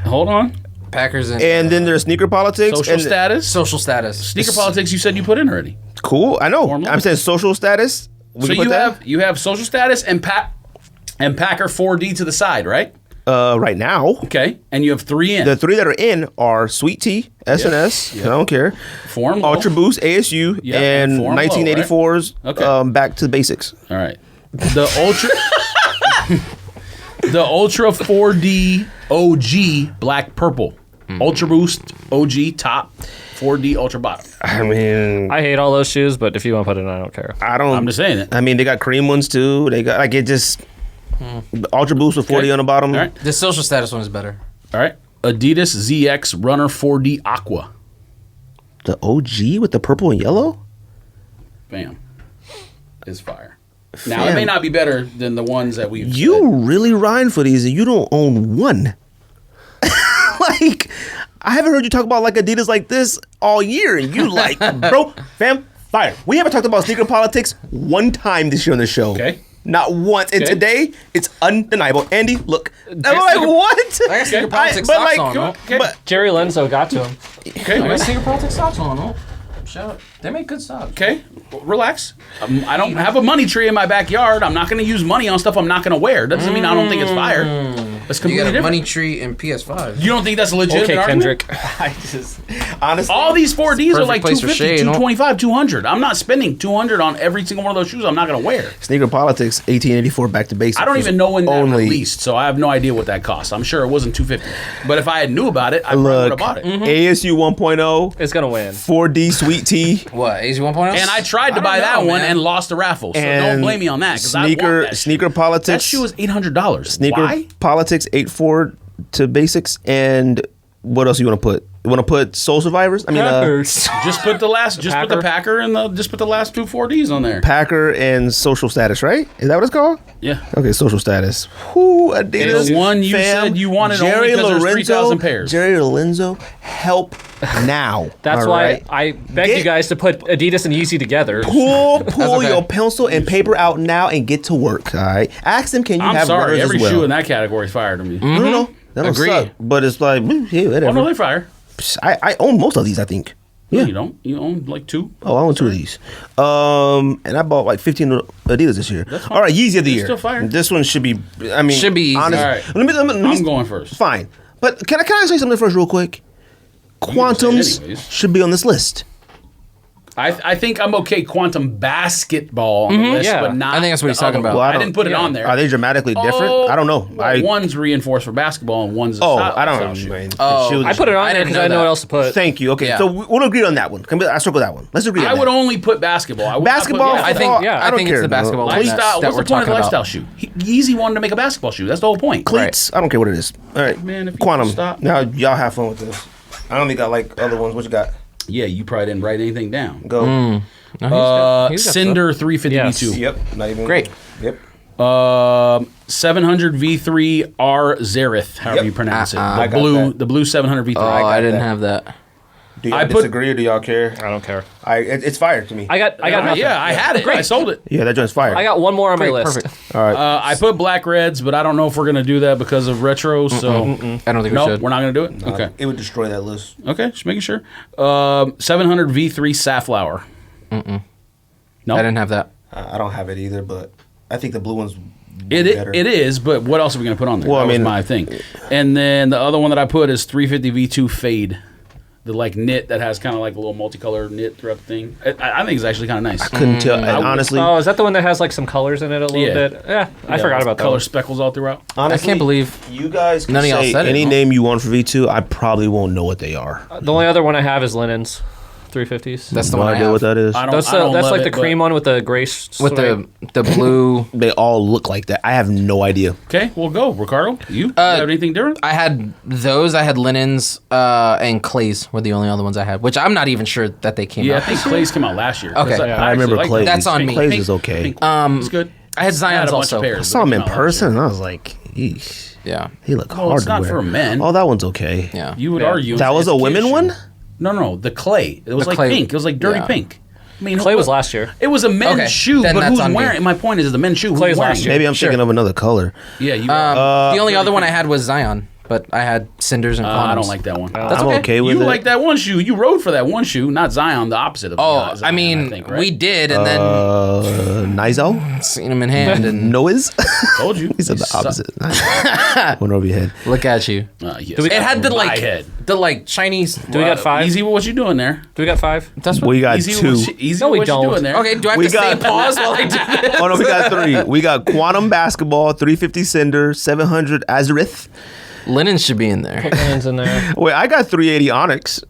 Hold on. Packers and then there's Sneaker Politics. Social and status. social status. Sneaker politics. You said you put in already. Cool. I know. Forum Low. I'm saying social status. We So can put that. you have social status and Packer 4D to the side, right? Right now. Okay, and you have 3 in. The 3 that are in are Sweet Tea, SNS, I don't care. Forum Low. Ultra Boost, ASU, Yep, and and Forum Low, 1984's Okay. Back to the Basics. All right. The Ultra The Ultra 4D OG Black Purple. Ultra Boost OG top, 4D Ultra bottom. I mean, I hate all those shoes, but if you want to put it in, I don't care. I don't. I'm just saying it. I mean, they got cream ones too. They got like it just Ultra Boost with 40 Okay. on the bottom. All right. The social status one is better. All right. Adidas ZX Runner 4D Aqua. The OG with the purple and yellow. Bam. Is fire. Now, it may Fam. not be better than the ones that we've You said. really rhyme for these, and you don't own one. Like, I haven't heard you talk about like Adidas like this all year, and you like, bro, fam, fire. We haven't talked about sneaker politics one time this year on the show. Okay. Not once. And Okay. today, it's undeniable. Andy, look. I'm like, what? I got sneaker Okay. politics but socks like, on, no? Okay. but Jerry Lorenzo got to him. Okay. I got sneaker politics socks on, no? Shout out. They make good socks. Okay, relax. I don't have a money tree in my backyard. I'm not going to use money on stuff I'm not going to wear. That doesn't mean I don't think it's fire. That's You completely got a different. money tree and PS5. You don't think that's a legitimate Okay, argument? Kendrick. I just, honestly. All these 4Ds are Perfect like place for 250, shade, no? 225, 200. I'm not spending 200 on every single one of those shoes I'm not going to wear. Sneaker politics, 1884, back to basics. I don't was even know when that only- released, so I have no idea what that cost. I'm sure it wasn't 250. But if I had knew about it, I probably would have Look, bought it. ASU 1.0, It's gonna win. 4D Sweet Tea. What, AZ 1.0? And I tried to don't buy that know, one man. and lost the raffle. So And don't blame me on that. 'Cause I want sneaker that shoe. sneaker politics. That shoe is $800. Sneaker Why? politics 84 to basics. And what else you want to put? You want to put Soul Survivors? I mean, Just put the last, just put the Packer and just put the last 2 4Ds on there. Packer and Social Status, right? Is that what it's called? Yeah. Okay, Social Status. Whoo, Adidas. The one you said you wanted only because there's 3,000 pairs. Jerry Lorenzo, help now. That's All why right? I begged Get- you guys to put Adidas and Yeezy together. Pull okay. your pencil and paper out now and get to work. All right. Ask them, can you I'm have sorry. runners Every as well? shoe in that category is fire to me. No, that don't Agreed. suck. But it's like, yeah, whatever. Oh, no, they're fire. I own most of these, I think. No, Yeah. you don't. You own like 2. Oh, I own 2 of these. And I bought like 15 Adidas this year. fine. All right, Yeezy of the They're year. still fire. This one should be. I mean, Should be Yeezy. honest. All right. Let me I'm going first. Fine, but can I say something first, real quick? can say Quantums anyways. should be on this list. I think I'm okay quantum basketball on the list, yeah. but not. I think that's what he's talking the about. other one. Well, I didn't put it on there. Are they dramatically different? I don't know. One's reinforced for basketball and one's a style, I don't style know. shoe. Man. Oh. Shoes- I put it on I there didn't because know I know that. what else to put. Thank you. Okay, Yeah. so we'll agree on that one. I circle that one. Let's agree on I would that. only put basketball. I would not put Basketball, I think football, I don't think care, it's the bro. basketball one lifestyle. that What's the we're point of talking the lifestyle about. shoe? Yeezy wanted to make a basketball shoe. That's the whole point. Cleats. I don't care what it is. All right, Man, if you Quantum. stop. Now y'all have fun with this. I only got like other ones. What you got? Yeah, you probably didn't write anything down. Go. No, he's got Cinder 350 Yes. V2. Yep. Not even Great. Yep. 700 V3 R Zareth, however Yep. you pronounce it. I got that. The blue 700 V3. Oh, I didn't that. have that. Do y'all I put- disagree or do y'all care? I don't care. It's fire to me. I got nothing. Yeah, I had it. I sold it. Yeah, that joint's fire. I got one more on my Great, list. perfect. All right. I put black reds, but I don't know if we're gonna do that because of retro. So I don't think we no, should. we're not gonna do it. Okay, It would destroy that list. okay, just making sure. 700 V3 Safflower. No, I didn't have that. I don't have it either, but I think the blue one's It is, but what else are we gonna put on there? Well, That I was mean- my thing. And then the other one that I put is 350 V2 Fade, the like knit that has kind of like a little multicolored knit throughout the thing. I think it's actually kind of nice. Couldn't tell. And would- honestly, Oh, is that the one that has like some colors in it a little Yeah. bit? Yeah, I forgot about that. color one. speckles all throughout. honestly, I can't believe you guys can none of y'all say said it, any huh? name you want for V2. I probably won't know what they are. The only other one I have is Linens, 350s. that's the No one I idea have. what that is. I don't. That's I don't that's love like it, the but- cream one with the gray With the blue. They all look like that. I have no idea. Okay, we'll go. Ricardo, you have anything different? I had those. I had linens and clays were the only other ones I had, which I'm not even sure that they came Yeah, I out. think Clay's came out last year. Okay. I Yeah, I remember actually Clay. like That's on me. Clays is okay. Pink. It's good. I had I Zion's had a bunch also. of pairs. I saw him in person, and I was like, "Eesh, Yeah, he looked Well, hard it's to not wear." for men. Oh, that one's okay. yeah. You would Yeah. argue That was it's a kid women shoe. one. No, the clay. It was The like clay. pink. It was like dirty Yeah. pink. I mean, Clay was last year. It was a men's Okay, shoe, then but that's who's on me. wearing? My point is, the men's shoe. Clay's Who's wearing? last it? year. Maybe I'm thinking of another color. Yeah, you. The only other one I had was Zion, but I had cinders and I don't quantums. like that one. That's I'm okay. okay with You it. like that one shoe. You rode for that one shoe, not Zion. The opposite of Oh, Zion, I mean, think, right? we did, and then Nizo? seen them in hand, and Noise? told you. He said the opposite. Went over your head. look at you. Yes. It had the My like head. the like Chinese. Do we got 5? Easy. What you doing there? Do we got 5? That's what. We got Easy. two. Easy. No, we what don't. you doing there? Okay, do I have We to stay got- pause while I do this? Oh no, we got 3. We got Quantum Basketball, 350 Cinder, 700 Azareth. Linen should be in there. Linens in there. Wait, I got 380 Onyx.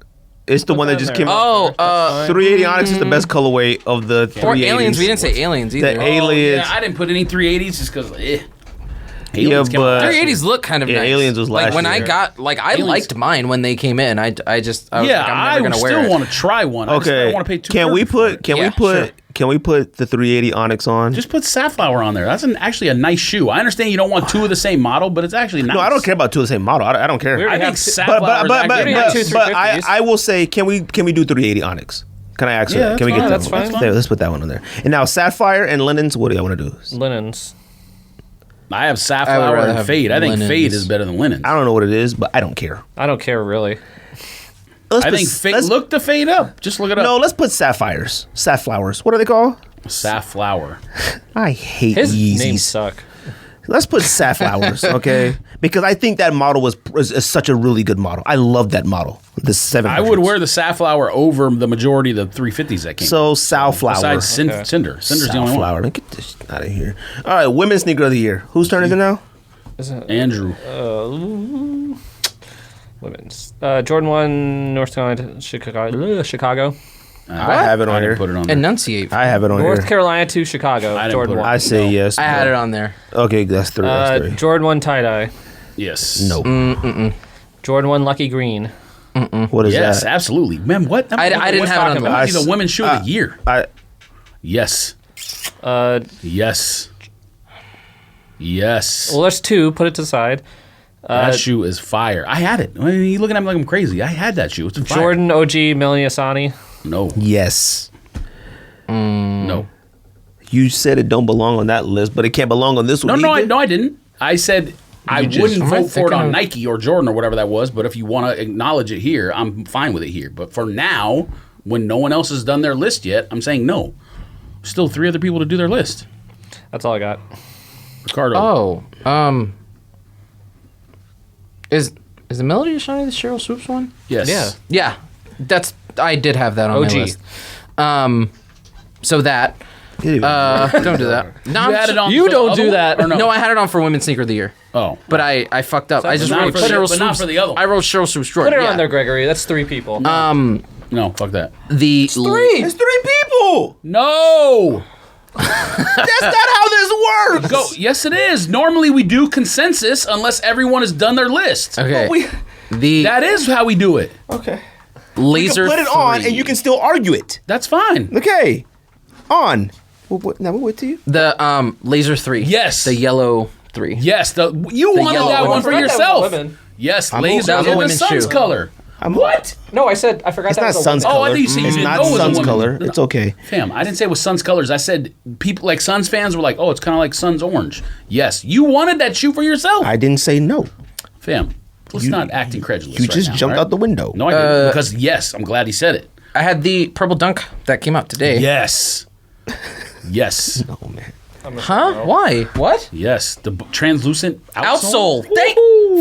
It's the one that that in just there. came out. Oh, 380 Onyx is the best colorway of the or 380s. aliens. We didn't say aliens either. The aliens. Yeah, I didn't put any 380s just because. Yeah, Aliens came out but- last year. 380s look kind of Yeah, nice. aliens was like last when I year. got like I Aliens- liked mine when they came in. I was Yeah, like, I'm I never gonna wear still it. want to try one. I just Okay. don't want to pay $2. Can we put Yeah, sure. can we put the 380 Onyx on? Just put Safflower on there. That's actually a nice shoe. I understand you don't want 2 of the same model, but it's actually nice. No, I don't care about 2 of the same model. I don't care. We I already think have Safflower but already have two but 350s. I will say, can we do 380 Onyx? Can I ask Yeah, that? Can we that's get fine. that? That's fine. There, let's put that one on there. And now Sapphire and Linens. What do y'all want to do? Linens. I have I would Safflower rather and have Fade. I think linens. Fade is better than Linens. I don't know what it is, but I don't care. I don't care really. Let's I put- think Fade. let's- Look the Fade up. Just look it up. No, let's put Sapphires. Safflowers. What are they called? Safflower. I hate His Yeezys. names suck. Let's put Safflowers, okay? Because I think that model is such a really good model. I love that model. The 700s. I would wear the Safflower over the majority of the 350s that came. So Safflower. besides Cinder. Cinder's the only one. Safflower. Man, get this out of here. All right, women's sneaker of the year. Whose turn is it now? Is it Andrew. women's? Jordan 1, North Carolina, Chicago. I have it on I didn't here. put it on there. Enunciate. I have it on North here. Carolina to Chicago. I didn't Jordan put it 1. I say No. yes. I had it on there. Okay, that's 3. That's 3. Jordan 1 tie-dye. Yes. No. Jordan 1 Lucky Green. What is Yes, that? absolutely. Man, what? I didn't have it on That the might be list. the women's shoe of the year. I Yes. Uh, Yes. Yes. well, there's 2. Put it to the side. That shoe is fire. I had it. I mean, you looking at me like I'm crazy. I had that shoe. It's fire. Jordan OG Melanie Asani. No. yes. No. You said it don't belong on that list, but it can't belong on this one. No, either. I didn't. I said I just- wouldn't Am I vote for it thinking on of- Nike or Jordan or whatever that was, but if you want to acknowledge it here, I'm fine with it here. But for now, when no one else has done their list yet, I'm saying no. Still 3 other people to do their list. That's all I got. Ricardo. Oh, is the Melody of Shiny the Cheryl Swoops one? Yes. Yeah. Yeah, I did have that on OG. my list. So that. Don't do that. No, You had it on You for the don't other do one, that. or no? No, I had it on for Women's Sneaker of the Year. Oh, But I fucked up. I just not wrote for the- Cheryl but not Swoops. for the other one. I wrote Cheryl Swoops Jordan. Put it yeah. on there, Gregory. That's 3 people. no, fuck that. The It's 3 people. No. That's not how this works. Go. Yes, it is. Normally we do consensus unless everyone has done their list. Okay. We, That is how we do it. okay. Laser. You can put it on 3. and you can still argue it. That's fine. Okay. On. Now we'll wait to you. The Laser 3. Yes. The yellow 3. Yes, you wanted yellow that one. one for I forgot that was yourself. women. Yes, I'm laser that was a in the women's sun's shoe. color. What? No, I said I forgot It's that not was a Sun's woman. Oh, I color. thought you said you It's didn't not know it was a Sun's woman. color. It's okay. Fam, I didn't say it was Suns colors. I said people like Suns fans were like, oh, it's kind of like Suns orange. Yes, you wanted that shoe for yourself. I didn't say no. Fam, let's not act incredulous. You right just now, jumped all right? out the window. No, I didn't. Because yes, I'm glad he said it. I had the purple dunk that came out today. Yes. Yes. Oh man. Huh? Why? What? Yes. The translucent Outsole.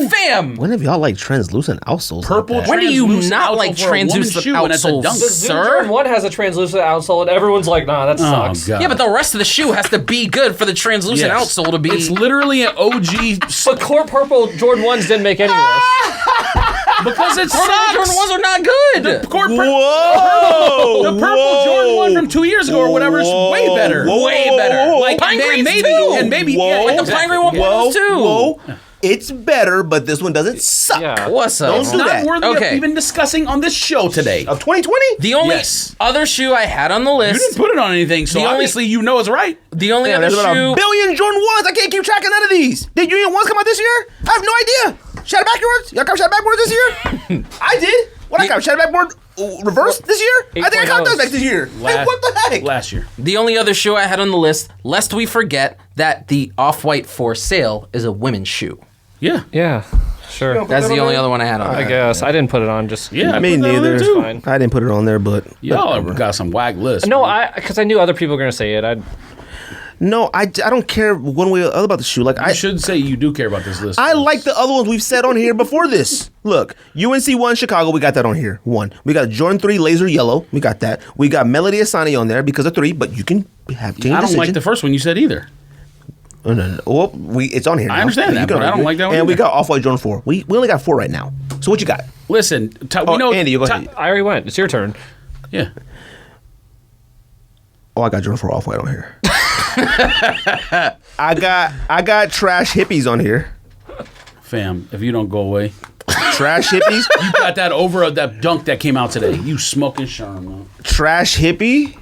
Fam. When have y'all like translucent outsoles? Purple Like that? When do you translucent not outsole like for a woman's translucent shoe, and it's a outsoles? dunk. The Zoom Sir? Jordan 1 has a translucent outsole, and everyone's like, nah, that Oh, sucks. God. Yeah, but the rest of the shoe has to be good for the translucent Yes. outsole to be. It's literally an OG But core purple Jordan 1s didn't make any list. because it Jordan sucks. ones are not good. Whoa! The purple Jordan one from 2 years ago or whatever is way better. Way better. Like Pine man, Greens maybe too. and maybe Whoa. yeah, Like the Pine exactly. Green one Yeah. was too. Whoa! It's better, but this one doesn't suck. Yeah. What's up? Don't It's do not that. worthy Okay. of even discussing on this show today. Of 2020? The only Yes. other shoe I had on the You list. didn't put it on anything, so The only- obviously you know it's right. The only Damn, other there's about shoe. a billion Jordan 1s. I can't keep track of none of these. Did Union 1s come out this year? I have no idea. Shadow backwards? Y'all got shadow backwards this year? I did. What I got? Shadow backboard reverse this year? I think I got those back this year. Like, what the heck? Last year. The only other shoe I had on the list, lest we forget that the Off-White for sale is a women's shoe. Yeah. Yeah, sure. That's the only other one I had on. I guess. I didn't put it on just... Yeah. I mean, put that on there, neither. too. Fine. I didn't put it on there, but Y'all got some wag lists. No, man. because I knew other people were going to say it. no, I don't care one way or the other about the shoe. Like You should say you do care about this list. I like the other ones we've said on here before this. Look, UNC 1 Chicago, we got that on here. 1. We got Jordan 3 Laser Yellow. We got that. We got Melody Asani on there because of 3, but you can have change I don't decision. like the first one you said either. Oh, no. Well, it's on here now. I understand You that, can but I don't argue it. like that one And we either. got Off-White Jordan 4. We only got 4 right now. So what you got? Listen, we Oh, know Andy, you go ahead. I already went. It's your turn. Yeah. Oh, I got Jordan 4 Off-White on here. I got Trash Hippies on here. Fam, if you don't go away. Trash Hippies. You got that over that dunk that came out today. You smoking Sherman. Trash Hippie.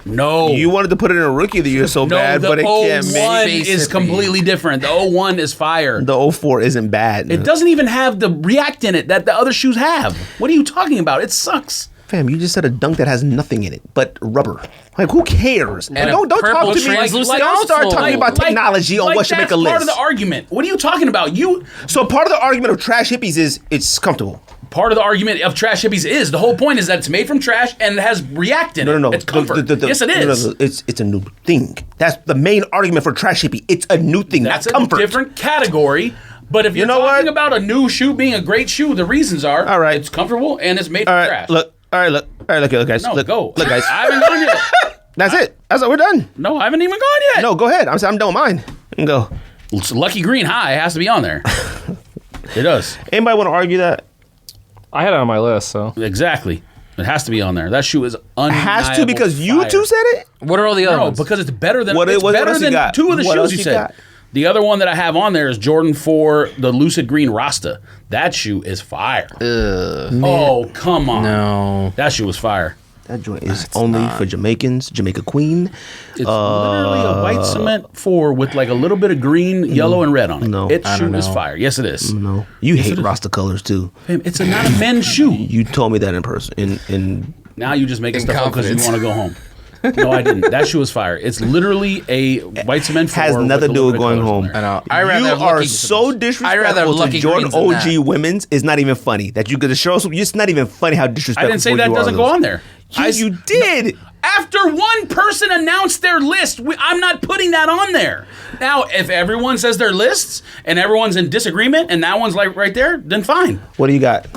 No. You wanted to put it in a Rookie of the Year so no, bad, the but it can't 01 make is completely different. The 01 is fire. The 04 isn't bad. It doesn't even have the React in it that the other shoes have. What are you talking about? It sucks. Fam, you just said a dunk that has nothing in it but rubber. Like, who cares? And Don't a talk purple to me. translucent Don't start outsole. talking about technology on what should make a That's part of list. the argument. What are you talking about? So part of the argument of Trash Hippies is it's comfortable. Part of the argument of Trash Hippies is the whole point is that it's made from trash and it has React in it. No. It's comfort. Yes, it is. No. It's a new thing. That's the main argument for Trash Hippie. It's a new thing, That's not a comfort. different category. But if you're know talking what? about a new shoe being a great shoe, the reasons are All right. it's comfortable and it's made All from right, trash. look, guys. No, look, go. Look, guys. I haven't gone yet. That's it. That's it. We're done. No, I haven't even gone yet. No, go ahead. I'm done with mine. And go. It's Lucky Green High has to be on there. It does. Anybody want to argue that? I had it on my list, so. Exactly. It has to be on there. That shoe is undeniable. Has to because you fire. two said it? What are all the other No, ones? because it's better than What it's else better you than got? two of the What else shoes you you said. got? The other one that I have on there is Jordan 4, the Lucid Green Rasta. That shoe is fire. Oh, come on. No. That shoe was fire. That joint is only for Jamaicans, Jamaica Queen. It's literally a white cement 4 with like a little bit of green, yellow, and red on it. No, Its I shoe don't is know. fire. Yes, it is. No. You hate it is. Rasta colors too. Fam, it's not a men's shoe. You told me that in person. In Now you just making In stuff up because you confidence. want to go home. No, I didn't. That shoe is fire. It's literally a white cement 4 has with nothing to a do little with bit of going colors on home. there. I know. I rather you have are Lucky- so I rather have disrespectful to Lucky Jordan Greens than OG that. women's. It's not even funny that you could show. It's not even funny how disrespectful. I didn't say you that are doesn't on go those. on there. You did. After one person announced their list, I'm not putting that on there. Now, if everyone says their lists and everyone's in disagreement and that one's like right there, then fine. What do you got?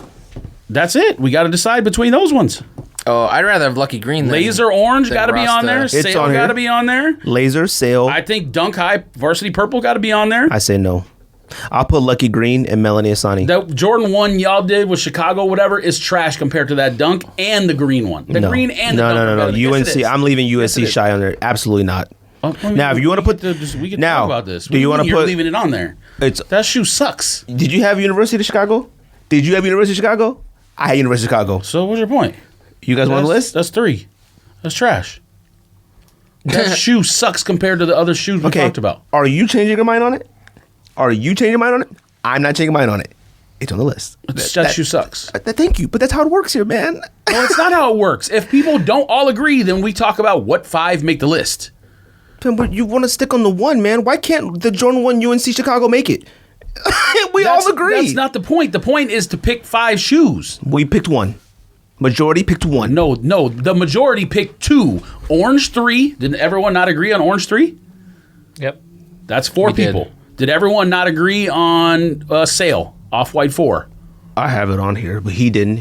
That's it. We got to decide between those ones. Oh, I'd rather have Lucky Green than Laser Orange got to be on there. It's Sail on here. got to be on there. Laser, Sail. I think Dunk High Varsity Purple got to be on there. I say no. I'll put Lucky Green and Melanie Asani. The Jordan 1 y'all did with Chicago, whatever, is trash compared to that Dunk and the green one. The green and the Dunk. No. Yes, UNC. it is. I'm leaving Yes, UNC it is. shy on there. Absolutely not. I mean, Now, if you want to put we can now, talk about this. do you want to You're put? leaving it on there? It's. That shoe sucks. Did you have University of Chicago? Did you have University of Chicago? I had University of Chicago. So what's your point? You guys want the list? That's 3. That's trash. That shoe sucks compared to the other shoes we talked about. Are you changing your mind on it? Are you changing your mind on it? I'm not changing mine on it. It's on the list. That shoe sucks. Thank you, but that's how it works here, man. No, it's not how it works. If people don't all agree, then we talk about what 5 make the list. But you want to stick on the one, man. Why can't the Jordan 1 UNC Chicago make it? We all agree. That's not the point. The point is to pick 5 shoes. We picked one. Majority picked one. No. The majority picked 2. Orange 3. Did everyone not agree on Orange 3? Yep. That's 4 We did. people. Did everyone not agree on Sail? Off-White 4. I have it on here, but he didn't.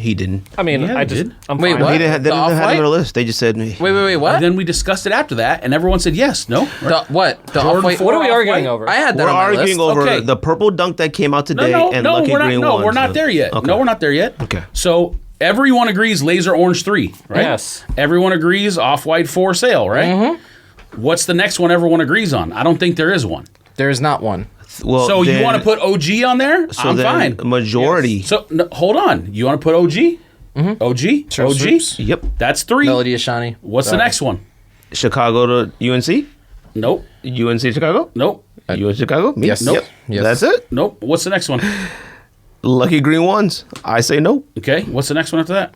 I mean, Yeah, I they just did. I'm Wait, fine. what? They didn't have, they The didn't have it Off-White? on the list. They just said, Wait, what? And then we discussed it after that, and everyone said yes. No? The what? The Jordan Off-White? four What are we Off-White? arguing over? I had that we're on my arguing list. over Okay. the purple dunk that came out today and Lucky we're not, Green no, ones. we're not there yet. Okay. No, we're not there yet. Okay. So everyone agrees Laser Orange 3, right? Yes. Everyone agrees Off-White 4 Sail, right? Mm-hmm. What's the next one everyone agrees on? I don't think there is one. There is not one. Well, So you then- want to put OG on there? so I'm then fine. Majority. So no, hold on. You want to put OG? Mm-hmm. OG? Turtle OG? Swoops. Yep. That's 3. Melody Ashani. What's the Sorry. next one? Chicago to UNC? Nope. UNC Chicago? Nope. UNC Chicago? Me? Yes. Nope. Nope. Yes. That's it? Nope. What's the next one? Lucky Green ones. I say no. Okay. What's the next one after that?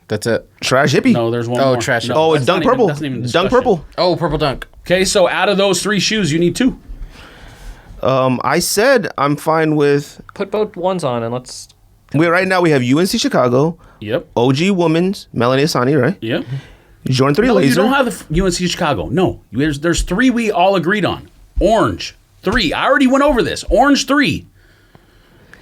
That's it. Trash hippie. No, there's one Oh, more. trash. No, Oh, that's Dunk not even- Purple. that's not even a Dunk discussion. Purple. Oh, Purple Dunk. Okay, so out of those 3 shoes, you need 2. I said I'm fine with. Put both ones on and let's. Right now we have UNC Chicago, Yep. OG Women's, Melanie Asani, right? Yep. Jordan 3 No, Laser. you don't have the UNC Chicago. No, there's 3 we all agreed on. Orange 3. I already went over this. Orange 3.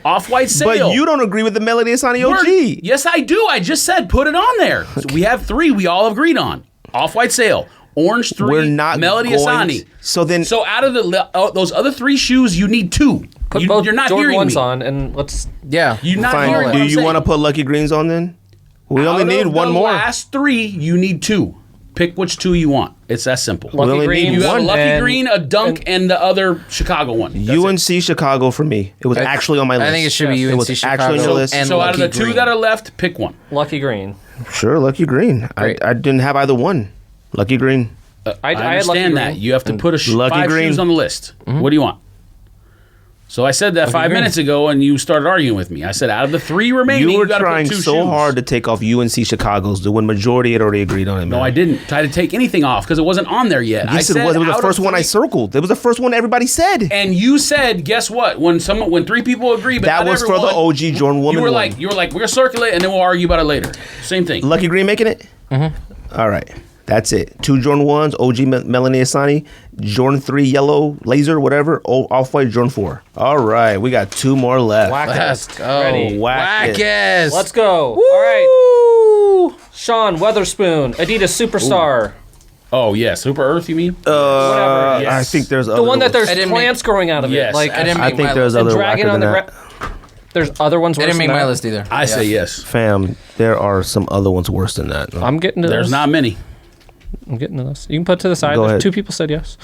Off-White Sail. but you don't agree with the Melanie Asani OG. Yes, I do. I just said put it on there. So we have 3 we all agreed on. Off-White Sail. Orange 3. We're not Melody going- Asani. so then- So out of those other 3 shoes, you need 2. Put both You're not Jordan hearing ones me. on and let's. Yeah. You're not Fine. hearing what Do I'm you saying. want to put Lucky Greens on then? We only Out need of one the more. last 3, you need 2. Pick which 2 you want. It's that simple. Lucky only Green. need You have a one. Lucky and- Green, a Dunk, and the other Chicago one. That's it. UNC Chicago for me. It was actually on my list. I think it should be Yes. It was UNC actually on Chicago your list. and So out of the Lucky 2 Green. that are left, pick one. Lucky Green. Sure, Lucky Green. Great. I didn't have either one. Lucky Green. I I had Lucky understand that. Green. You have to put Lucky 5 Green. shoes on the list. What do you want? So I said that 5 Green. minutes ago, and you started arguing with me. I said out of the 3 remaining, You were gotta trying put 2 so shoes. hard to take off UNC Chicago's when majority had already agreed on it. No, I didn't try to take anything off because it wasn't on there yet. I Yes, it said was. It was the out of first one I 3 circled. It was the first one everybody said. And you said, guess what? When 3 people agree, but That not was for the everyone, OG Jordan Woman You were one. like, we're gonna circle it, and then we'll argue about it later. Same thing. Lucky Green making it? Mm-hmm. All right. That's it. 2 Jordan 1s, OG Melanie Asani, Jordan 3 yellow, laser, whatever, Off-White Jordan 4. All right. We got 2 more left. Let's Whack-ass. go. Ready. Whack-ass. Let's go. All right. Sean Weatherspoon, Adidas Superstar. Oh yeah, Super Earth, you mean? Whatever. yes. I think there's The one that there's I didn't plants growing out of Yes, it. Like I didn't I make think my there's list. other dragging whacker on the. than that. There's other ones I worse didn't make than my that. list either. I say yes. Fam, there are some other ones worse than that. I'm getting to There's this. not many. I'm getting to this. You can put it to the side. Go There's ahead. 2 people said yes.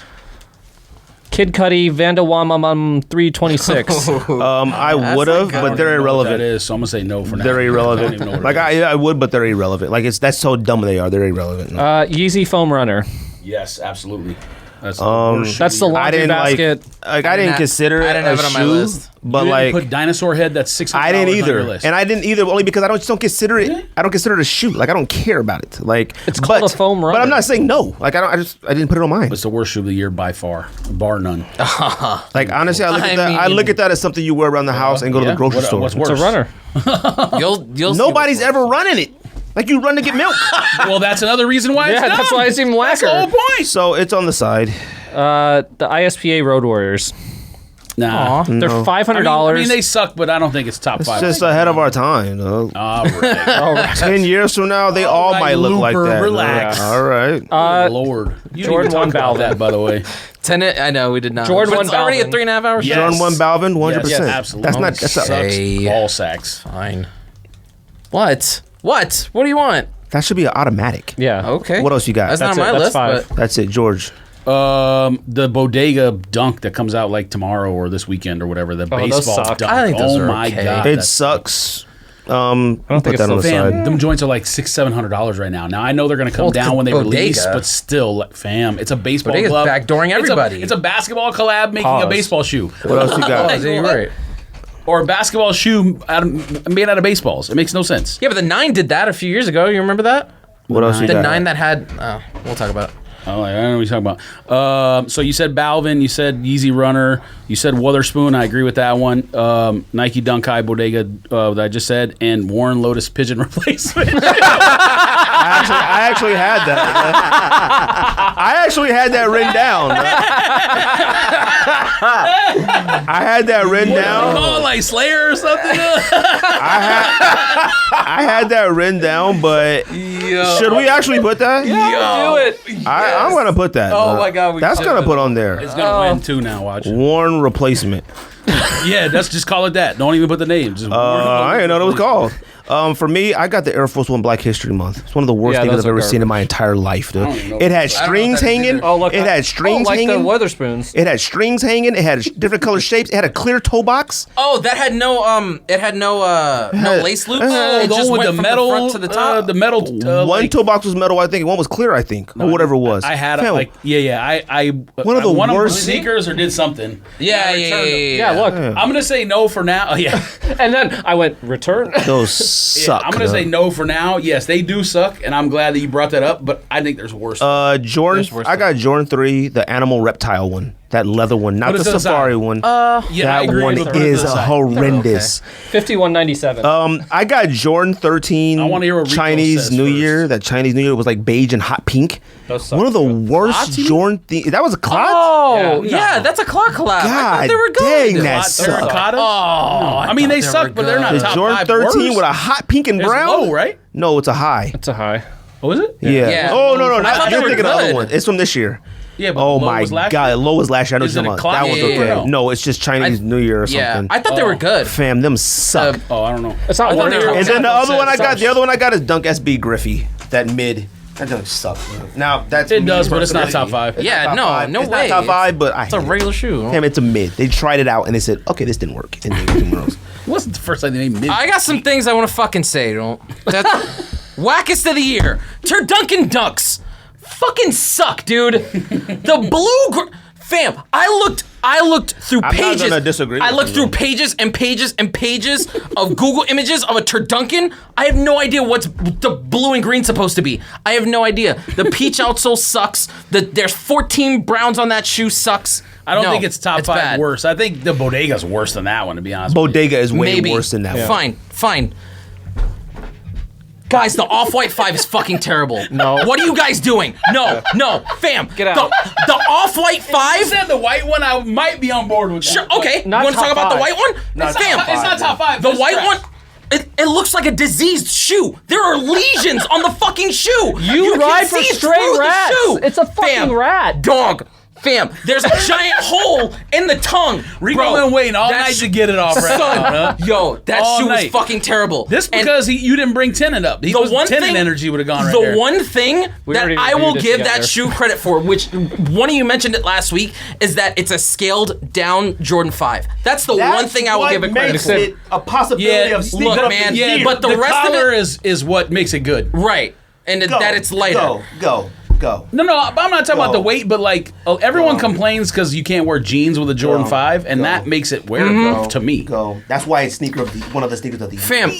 Kid Cudi, Vandawamam 326. I would have, but they're That irrelevant. is, so I'm gonna say no for now. They're I don't irrelevant. even know what Like it is. I would, but they're irrelevant. Like that's so dumb they are. They're irrelevant. Yeezy Foam Runner. Yes, absolutely. That's That's the I laundry didn't basket. I didn't not- consider it I didn't a have it on my shoe, list. but you like didn't put dinosaur head. That's $600. I didn't on either, your list. and I didn't either only because I just don't consider it. I don't consider it a shoe. Like I don't care about it. Like It's called a foam But runner. I'm not saying no. Like I didn't put it on mine. It's the worst shoe of the year by far, bar none. Like honestly, I look I at that. I mean- look at that as something you wear around the house and go to the Yeah? grocery What- store. what's worse? It's a runner. You'll see Nobody's what's ever running it. Like you run to get milk. Well, that's another reason why it's Yeah, dumb. that's why it's even That's the whacker. whole point. So it's on the side. The ISPA Road Warriors. Nah. They're $500. I mean, they suck, but I don't think it's top It's 5. just ahead of our time, though. All right. 10 years from now, they all right, might look like Looper, that. relax. All right. Oh, Lord. You Jordan didn't even talk 1 about that, by the way. Tenet, I know we did not. Jordan But 1 it's already a Balvin. 3.5 hour show. Yes. Jordan 1 Balvin, 100%. Yes, absolutely. That's not. That's Sucks. Hey. Ball sacks. Fine. What? What? What do you want? that should be an automatic. Yeah. Okay. What else you got? That's not That's on it. my That's list, 5. but That's it, George. The Bodega dunk that comes out like tomorrow or this weekend or whatever. The those baseball suck. dunk. I think those oh are my okay. god, It that's- sucks. I don't think Put it's that on the so side. Them joints are like $600-700 right now. Now I know they're gonna come Well, down when they Bodega. release, but still, like, fam, it's a baseball Bodega's glove. backdooring everybody. It's a basketball collab making a Pause. baseball shoe, What else you got? Oh, you're right. or a basketball shoe made out of baseballs. It makes no sense. Yeah, but the 9 did that a few years ago. You remember that? What else you The got? 9 that had. We'll talk about it. Oh, I don't know what you're talking about. So you said Balvin, you said Yeezy Runner, you said Witherspoon. I agree with that one. Nike Dunk High Bodega that I just said, and Warren Lotus Pigeon Replacement. I actually had that. I actually had that written down. I had that written down. Oh, like Slayer or something. I had that written down, but should we actually put that? Do it. I'm gonna put that. Oh my God, we that's should. gonna put on there. It's gonna win too now. Watch. Warren replacement. Yeah, let's just call it that. Don't even put the name. Just I didn't know that was called. For me, I got the Air Force One Black History Month. It's one of the worst Yeah, things those I've are ever seen in my entire life, dude. even know It had I don't know strings what that is hanging. either. Oh, look. It had strings like hanging. the Witherspoons. It had strings hanging. It had different color shapes. It had a clear toe box. Oh, that had no it had no lace loops. Oh, It the just one went with from the metal the front to the top. The metal. One like, toe box was metal, I think. One was clear, I think, or whatever it was. I had Fam, like I One of the won 'em with worst- sneakers or did something. yeah, I yeah, returned them. yeah. Yeah, look. I'm gonna say no for now. Oh, yeah. And then I went, return. those Yeah, suck. I'm gonna say no for now. Yes, they do suck, and I'm glad that you brought that up. But I think there's worse. Jordan. There's worse I got Jordan 3, the animal reptile one, that leather one, not Put it the to the Safari side. one. yeah, I that agree one with the is side. horrendous. $51.97. I got Jordan 13 I wanna hear what Rico Chinese says New first. Year. That Chinese New Year was like beige and hot pink. Those suck One of the too. worst Jordan. That was a clock. Oh, Yeah. yeah, that's a clock collab. I thought God they were good. dang, that Hot sucked. terracotta. Oh, I mean, they thought suck, were but they're not good. The top Jordan 5 13 worst. with a hot pink and It's brown. low, right? No, it's a high. It's a high. Oh, is it? Yeah. Yeah. Oh no, I not thought they you're were thinking of the other good. one. It's from this year. Yeah. But Oh low my was last god, year. low was last year. I know Is what it you're a talking about. clock? That was Yeah, yeah, okay. yeah. No, it's just Chinese New Year or Yeah, something. I thought they were good. Fam, them suck. Oh, I don't know. It's not I thought they worth were- it. And then the other one I got, Sucks. the other one I got is Dunk SB Griffey. That mid. That doesn't suck. Now that's It me does, but it's not personally. top 5. It's Yeah, not top no, five. no it's way. not top 5, but I It's a hate it. regular shoe. Damn, it's a mid. They tried it out and they said, okay, this didn't work. And they went somewhere else. What's the first time they made mid? I got some things I want to fucking say. Don't. That's wackest of the year. Turduncan Ducks. Fucking suck, dude. The blue. Fam, I looked through I'm not pages. gonna disagree I with looked you, through though. pages and pages and pages of Google images of a Turduncan. I have no idea what's the blue and green supposed to be. I have no idea. The peach outsole sucks. There's 14 browns on that shoe sucks. I don't No, think it's top 5 bad. worst. I think the Bodega's worse than that one, to be honest. with you. Bodega is way Maybe. worse than that one. Fine. Guys, the Off-White 5 is fucking terrible. No. What are you guys doing? No, fam. Get out. The Off-White You 5? said the white one. I might be on board with that. Sure, okay. You Not want to talk top about the five. white one? Not Fam, top It's not top 5. the It's white trash. one, it looks like a diseased shoe. There are lesions on the fucking shoe. You can ride for see stray through the rats. shoe. It's a fucking Fam, rat. Dog. Fam, there's a giant hole in the tongue. Rico Bro, been waiting all that night sh- to get it off right Son, now, huh? yo, that All shoe was night. fucking terrible. This And because you didn't bring Tenon up. He was Tenon energy would have gone right the there. one thing that already I will reviewed it give together. that shoe credit for, which one of you mentioned it last week, is that it's a scaled down Jordan 5. That's the one thing I will give it credit makes for. it a possibility Yeah, of sneaking look, up man, the yeah, year. but the rest of color it- is what makes it good. Right. And that it's lighter. Go. No, but I'm not talking about Go. the weight, but like everyone Go. complains because you can't wear jeans with a Jordan Go. 5, and Go. that makes it wearable to me. Go. That's why it's one of the sneakers of the Fam,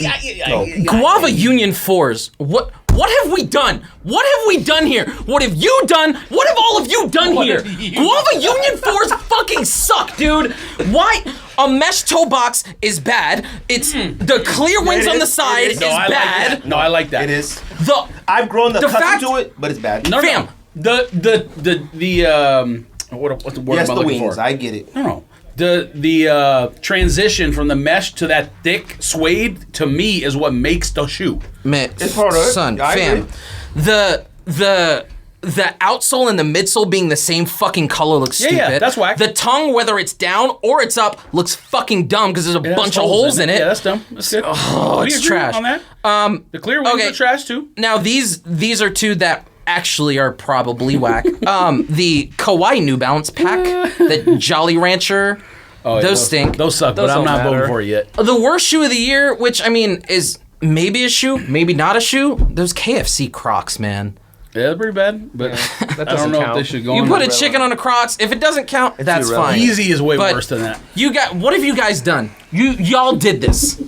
Go. Guava Union 4s. What have we done? What have we done here? What have you done? What have all of you done What here? have you Guava Union 4s fucking suck, dude. Why? A mesh toe box is bad. It's the clear wings It on the is. side It is is. No, I bad. like that. No, I like that. It is. The I've grown The accustomed fact- to it, but it's bad. No, Fam. the what's the word Yes, I'm the looking wings. for? I get it. No. The transition from the mesh to that thick suede to me is what makes the shoe. Man, It's harder. son, I fam. agree. The outsole and the midsole being the same fucking color looks Yeah, stupid. yeah, that's whack. The tongue, whether it's down or it's up, looks fucking dumb because there's a It has bunch of holes in it. Yeah, that's dumb. That's good. Oh, We it's agree trash. on that. The clear wings okay. are trash too. Now these are two that actually are probably whack. The Kawaii New Balance pack, the Jolly Rancher, those stink. Those suck, Those but I'm don't not matter. voting for it yet. The worst shoe of the year, which I mean is maybe a shoe, maybe not a shoe. Those KFC Crocs, man. Yeah, they're pretty bad, but That I don't doesn't know count. if they should go You on put the a red chicken on a Crocs. If it doesn't count, that's irrelevant. fine. Yeezy is way But worse than that. What have you guys done? Y'all did this.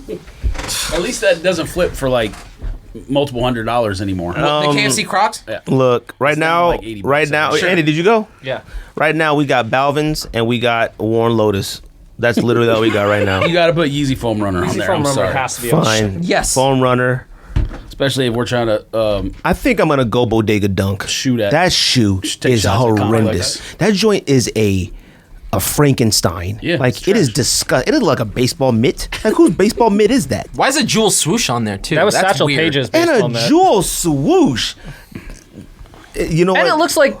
At least that doesn't flip for like multiple $100s anymore. The KFC Crocs. Yeah. Look, right now, like 80 right bucks. now, Sure. Andy, did you go? Yeah. Right now, we got Balvin's and we got Warren Lotus. That's literally all we got right now. You got to put Yeezy Foam Runner on Easy there. foam I'm rubber sorry. has to be Fine. Yes. Foam Runner. Especially if we're trying to I think I'm gonna go Bodega Dunk. Shoot at- That shoe take is shots at comic horrendous. That joint is a Frankenstein. Yeah, like it's it is trash. disgusting. It is like a baseball mitt. Like whose baseball mitt is that? Why is a jewel swoosh on there too? That was That's Satchel weird. Paige's And baseball a mitt. jewel swoosh. You know And what? it looks like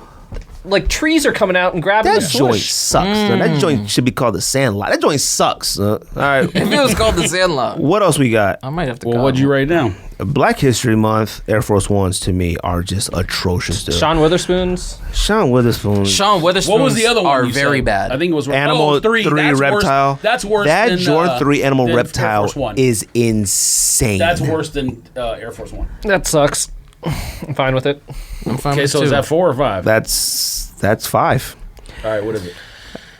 trees are coming out and grabbing that the joint swoosh. sucks. son. That joint should be called the Sandlot. That joint sucks. All right. If it was called the Sandlot, What else we got? I might have to. well, call what'd it. you write down? Black History Month Air Force Ones to me are just atrocious. Dude. Sean Witherspoon's. Sean Witherspoon. Sean Witherspoon. What was the other one? Are you very said? bad. I think it was Animal 3 That's Reptile. Worse. That's worse. That than, Jordan 3 Animal than Air Reptile Force One. is insane. That's worse than Air Force One. That sucks. I'm fine with it. I'm fine Okay, with so two. is that 4 or 5? That's 5. All right, what is it?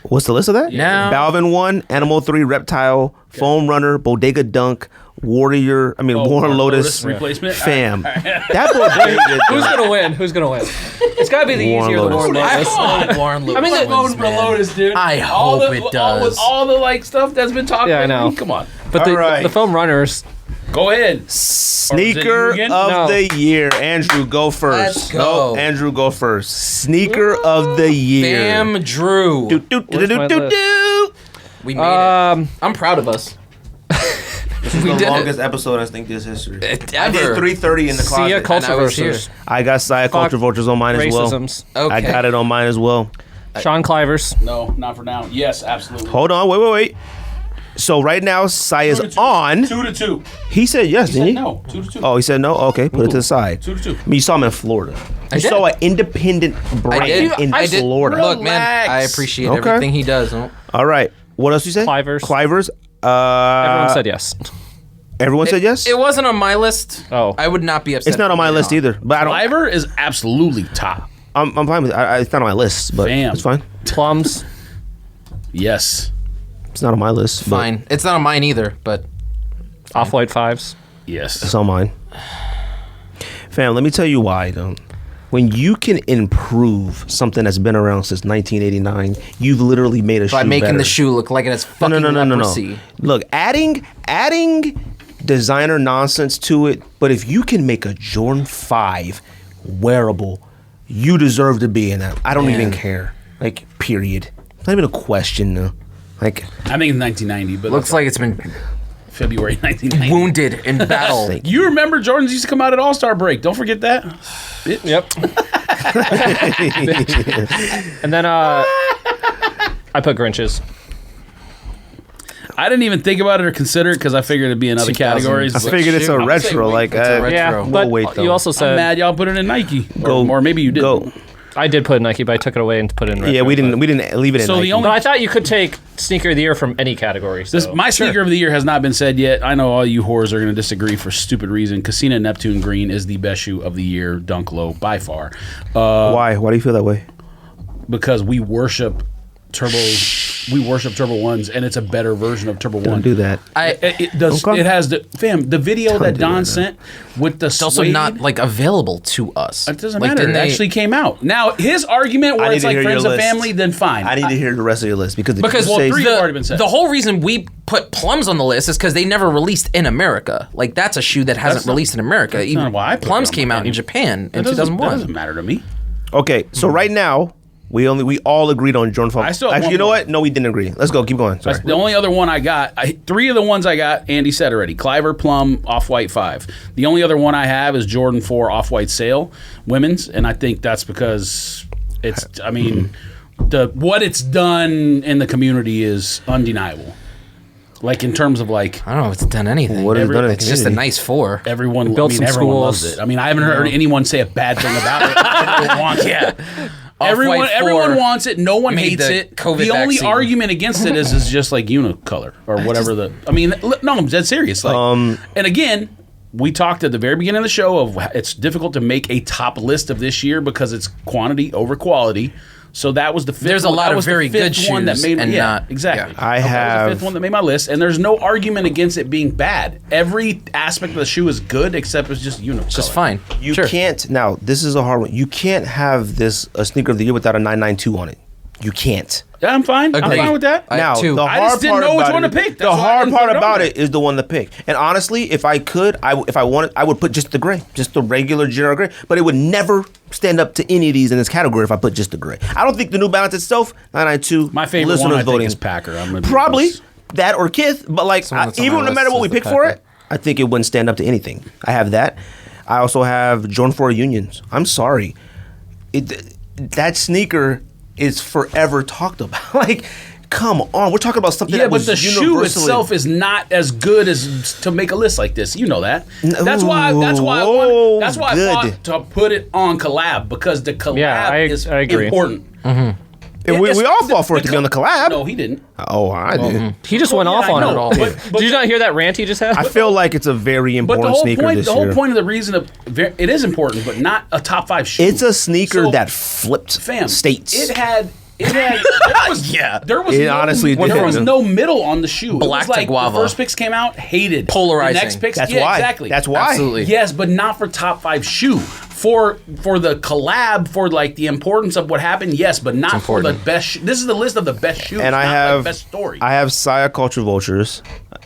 What's the list of that? Now- Balvin 1, Animal 3 Reptile, Foam Runner, Bodega Dunk, Warren Lotus. replacement. Fam. That Bodega Who's Dunk. gonna win? Who's gonna win? It's gotta be the Warren easier the Lotus. Warren I Lotus. hope Warren Lewis I mean, wins, Voting for man. Lotus, dude. I All hope the- it does. With all the like stuff that's been talked Yeah, I about. know. Come on. But All right. the foam runners. Go ahead. Sneaker Or is it you again? of No. the year. Andrew, go first. Let's go. No, Andrew, go first. Sneaker of the year. Damn, Drew. Do, do, do, Where's do, my do, list? do. We made it. I'm proud of us. We the did longest it. episode I think this history. I Ever. did 3:30 in the See ya, closet. culture And I was here. versus I got Sia Culture Vultures on mine as well. racisms. Okay. I got it on mine as well. Sean Clivers. No, not for now. Yes, absolutely. Hold on, wait. So right now, Sia's 2-2. on. 2-2. He said yes, didn't he? No, 2-2. Oh, he said no? Okay, put it to the side. 2-2. I mean, you saw him in Florida. You did. saw an independent brand in I did. Florida. Look, man, Relax. I appreciate Okay. everything he does. Oh. All right. What else you say? Clivers. Clivers. Everyone said yes. Everyone said yes? It wasn't on my list. Oh. I would not be upset. It's not on my list either. But I don't. Liver is absolutely top. I'm fine with it. It's not on my list, but Fam. it's fine. Plums. Yes. It's not on my list. But Fine. It's not on mine either, but Off-white fives. Yes. it's on mine. Fam, let me tell you why, though. When you can improve something that's been around since 1989, you've literally made a shoe by making better. the shoe look like it has fucking No. leprosy. Look, adding designer nonsense to it, but if you can make a Jordan 5 wearable, you deserve to be in that. I don't Man. even care. Like, period. It's not even a question, no. Like, I think it's 1990, but Looks like it's been February 1990. wounded in battle. You remember Jordans used to come out at All-Star break. Don't forget that. Yep. And then I put Grinches. I didn't even think about it or consider it because I figured it'd be in other 2000. categories. I but figured it's a I'm gonna say retro. wait. Like, It's a retro. Yeah, We'll but wait, though. you also I'm said mad y'all put it in Nike. Go- Or maybe you didn't. go. I did put Nike, but I took it away and put it in retro. Yeah, we didn't leave it in So the Nike. only- But I thought you could take sneaker of the year from any category. So. My sneaker of the year has not been said yet. I know all you whores are going to disagree for stupid reason. Casino Neptune Green is the best shoe of the year, dunk low by far, Why? Why do you feel that way? because we worship Turbo Ones, and it's a better version of Turbo Don't One. do that. It does. Okay. It has the the video that do Don that. sent with the. It's also not like available to us. It doesn't like, matter. It didn't they- actually came out. Now his argument, I where need it's to like hear friends your and list. family, then fine. I need to hear the rest of your list because Because you say, three have already been said. the whole reason we put Plums on the list is because they never released in America. Like that's a shoe that hasn't not- released in America. not why I put it Plums on came my out in menu. Japan in That doesn't 2001. matter to me. okay, so right now We all agreed on Jordan 5. I still have Actually, one you know more. what? No, we didn't agree. Let's go. Keep going. Sorry. The only other one I got, three of the ones I got, Andy said already. Cliver, Plum, Off-White 5. The only other one I have is Jordan 4 Off-White Sale, women's, and I think that's because it's, I mean, what it's done in the community is undeniable. Like in terms of like, I don't know if it's done anything. What has it done in the It's just a community? nice 4. everyone, built some everyone schools. loves it. I mean, I haven't heard anyone say a bad thing about it. Everyone wants it. Off-White 4 Everyone wants it. No one made hates the it. COVID the only vaccine. argument against it is just like unicolor or whatever I mean, no, I'm dead serious. Like, and again, we talked at the very beginning of the show of it's difficult to make a top list of this year because it's quantity over quality. So that was the fifth. There's a lot that of was the very fifth good one that shoes made and not- exactly. yeah. I That was have- the fifth one that made my list, and there's no argument against it being bad. Every aspect of the shoe is good except it's just unicolor. It's just fine. You Sure. can't. Now, this is a hard one. You can't have a sneaker of the year without a 992 on it. You can't. Yeah, I'm fine. I'm Agreed. fine with that. I Now, have 2. the I hard just didn't part know which about one it- to pick. The That's why I hard didn't part put it on about there. it is the one to pick. And honestly, if I could, if I wanted, I would put just the gray, just the regular generic gray. But it would never stand up to any of these in this category if I put just the gray. I don't think the New Balance itself, 992. My favorite listeners one I think voting is Packer. I'm gonna be probably honest. that or Kith. But like, Someone that's on even my no matter list what we is the pick for Packer. it, I think it wouldn't stand up to anything. I have that. I also have Jordan 4 Unions. I'm sorry, that sneaker is forever talked about. Like, come on, we're talking about something Yeah, that but was the shoe universally- itself is not as good as to make a list like this. You know that. That's why. That's why. Oh, That's why good. I fought to put it on collab because the collab Yeah, is I agree. important. And we all fought for it to be on the collab. No, he didn't. Oh, I did. He just went Yeah, off I on know, it all. but- Did you not hear that rant he just had? I feel like it's a very But important the whole sneaker point. this The year. whole point of the reason of it is important, but not a top 5 shoe. It's a sneaker So, that flipped fam, states. It had. There was, Yeah. There was It no, honestly there did. was no middle on the shoe. Black it was to like guava. the first picks came out, hated. Polarizing. The next picks, That's yeah, why. exactly. That's why. Absolutely. Yes, but not for top 5 shoe. For the collab, for like the importance of what happened, yes, but not for the important. best. This is the list of the best shoes, And I not have the best story. I have Saya Culture Vultures,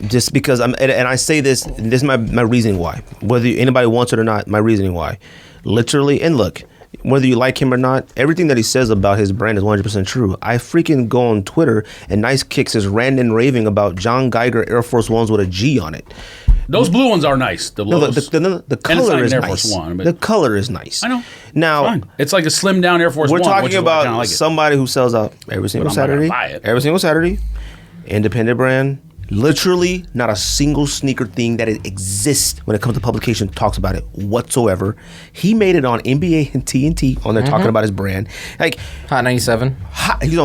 just because and I say this. This is my reasoning why. Whether anybody wants it or not, my reasoning why. Literally, and look, whether you like him or not, everything that he says about his brand is 100% true. I freaking go on Twitter and Nice Kicks is ranting and raving about John Geiger Air Force Ones with a G on it. Those blue ones are nice. The No, lows. the And it's color not is an Air nice. Force One, but The color is nice. I know. Now, Fine. It's like a slim down Air Force we're One. talking which is why I about kinda like it. somebody who sells out every single I'm not gonna Saturday. buy it. Every single Saturday. Independent brand. Literally not a single sneaker thing that exists when it comes to publication talks about it whatsoever. He made it on NBA and TNT on there talking about his brand. Like, Hot 97. he was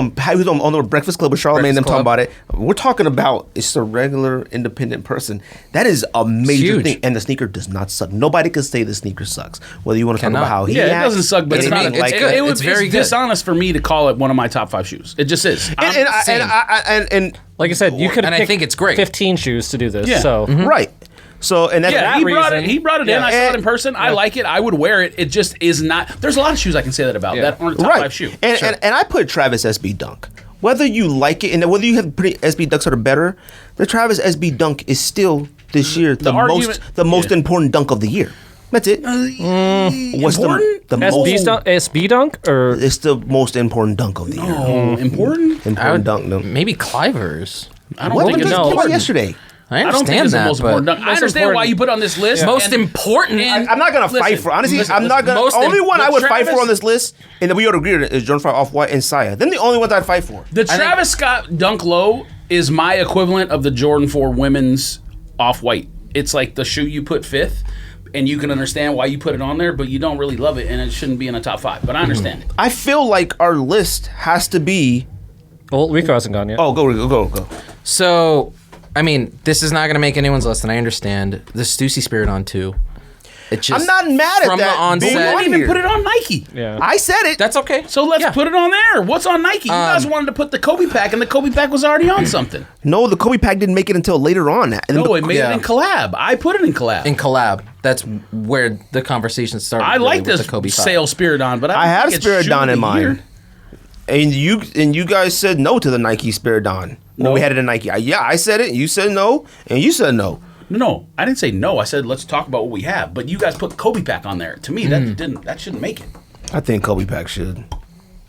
on the Breakfast Club with Charlamagne and them Breakfast talking Club. about it. We're talking about it's a regular independent person. That is a major huge. thing. And the sneaker does not suck. Nobody can say the sneaker sucks. Whether you want to talk Cannot. about how he Yeah, it acts, doesn't suck, but and it's not. anything like good. that. It's very it's good. dishonest for me to call it one of my top 5 shoes. It just is. And Like I said, you could have And I picked think it's great. 15 shoes to do this. Yeah. So right. So and that's Yeah, that he brought reason- it. He brought it in. Yeah. I saw it in person. I like it. I would wear it. It just is not. There's a lot of shoes I can say that about that aren't a top 5 shoe. And, and I put Travis SB Dunk. Whether you like it and whether you have pretty SB Dunks that are better, the Travis SB Dunk is still this year the argument- most important dunk of the year. That's it. What's important? the SB most? dunk, SB dunk or It's the most important dunk of the year. Oh, important? Important dunk. No. Maybe Clivers. I don't What think did it's this come out important. yesterday? I I don't understand think it's the that, most but important. dunk. I Most understand why important. you put it on this list. most and- important. I'm not gonna fight for. Honestly, listen, I'm not gonna. most Only one I would fight Travis- for on this list, and we would agree on it, is Jordan 5 Off-White and Saya. Then the only ones I'd fight for. The Travis Scott Dunk Low is my equivalent of the Jordan 4 women's Off-White. It's like the shoe you put 5th, and you can understand why you put it on there, but you don't really love it, and it shouldn't be in a top 5. But I understand it. I feel like our list has to be. well, Rico hasn't gone yet. Oh, go. So, I mean, this is not going to make anyone's list, and I understand. The Stussy Spirit on 2. It just, I'm not mad at from that the onset. being We on didn't even here. put it on Nike. Yeah. I said it. That's okay. So let's Yeah. put it on there. What's on Nike? You guys wanted to put the Kobe pack, and the Kobe pack was already on something. No, the Kobe pack didn't make it until later on. And No, it made Yeah. it in collab. I put it in collab. In collab, that's where the conversation started. I really, like with this the Kobe 5. sale Spiridon, but I, I don't have think it's shoe Spiridon of in the year. mind. And you guys said no to the Nike Spiridon when we had it in Nike. Yeah, I said it. You said no, and you said no. No, I didn't say no. I said let's talk about what we have. But you guys put Kobe pack on there. To me, that shouldn't make it. I think Kobe pack should.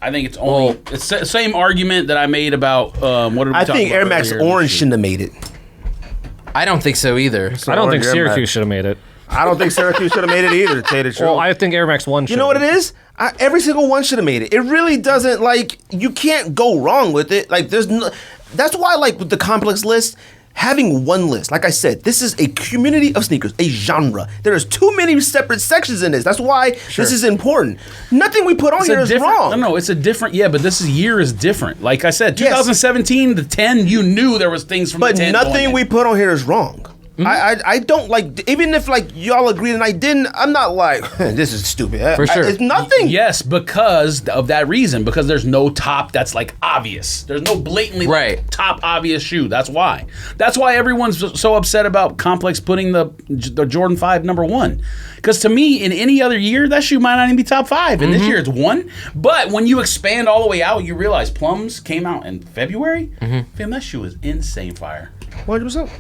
I think it's only it's the same argument that I made about what did we I talk think about Air Max earlier? Orange shouldn't have made it. I don't think so either. I don't think Air Max. Syracuse should have made it. I don't think Syracuse should have made it either, to tell you the truth. Well, I think Air Max 1 should. You know what it is? Every single one should have made it. It really doesn't, like, you can't go wrong with it. Like, there's no, that's why, like, with the complex list, having one list, like I said, this is a community of sneakers, a genre. There is too many separate sections in this. That's why this is important. Nothing we put on here is wrong. No, it's a different. Yeah, but this year is different. Like I said, 2017, the 10, you knew there was things from But the 10. nothing we put on here is wrong. I don't like, even if like y'all agreed and I didn't, I'm not like, this is stupid. For sure. It's nothing. Yes, because of that reason. Because there's no top that's like obvious. There's no blatantly top obvious shoe. That's why. That's why everyone's so upset about Complex putting the Jordan 5 number 1. Because to me, in any other year, that shoe might not even be top 5. And this year it's 1. But when you expand all the way out, you realize Plums came out in February. Fam, that shoe is insane fire. 100%.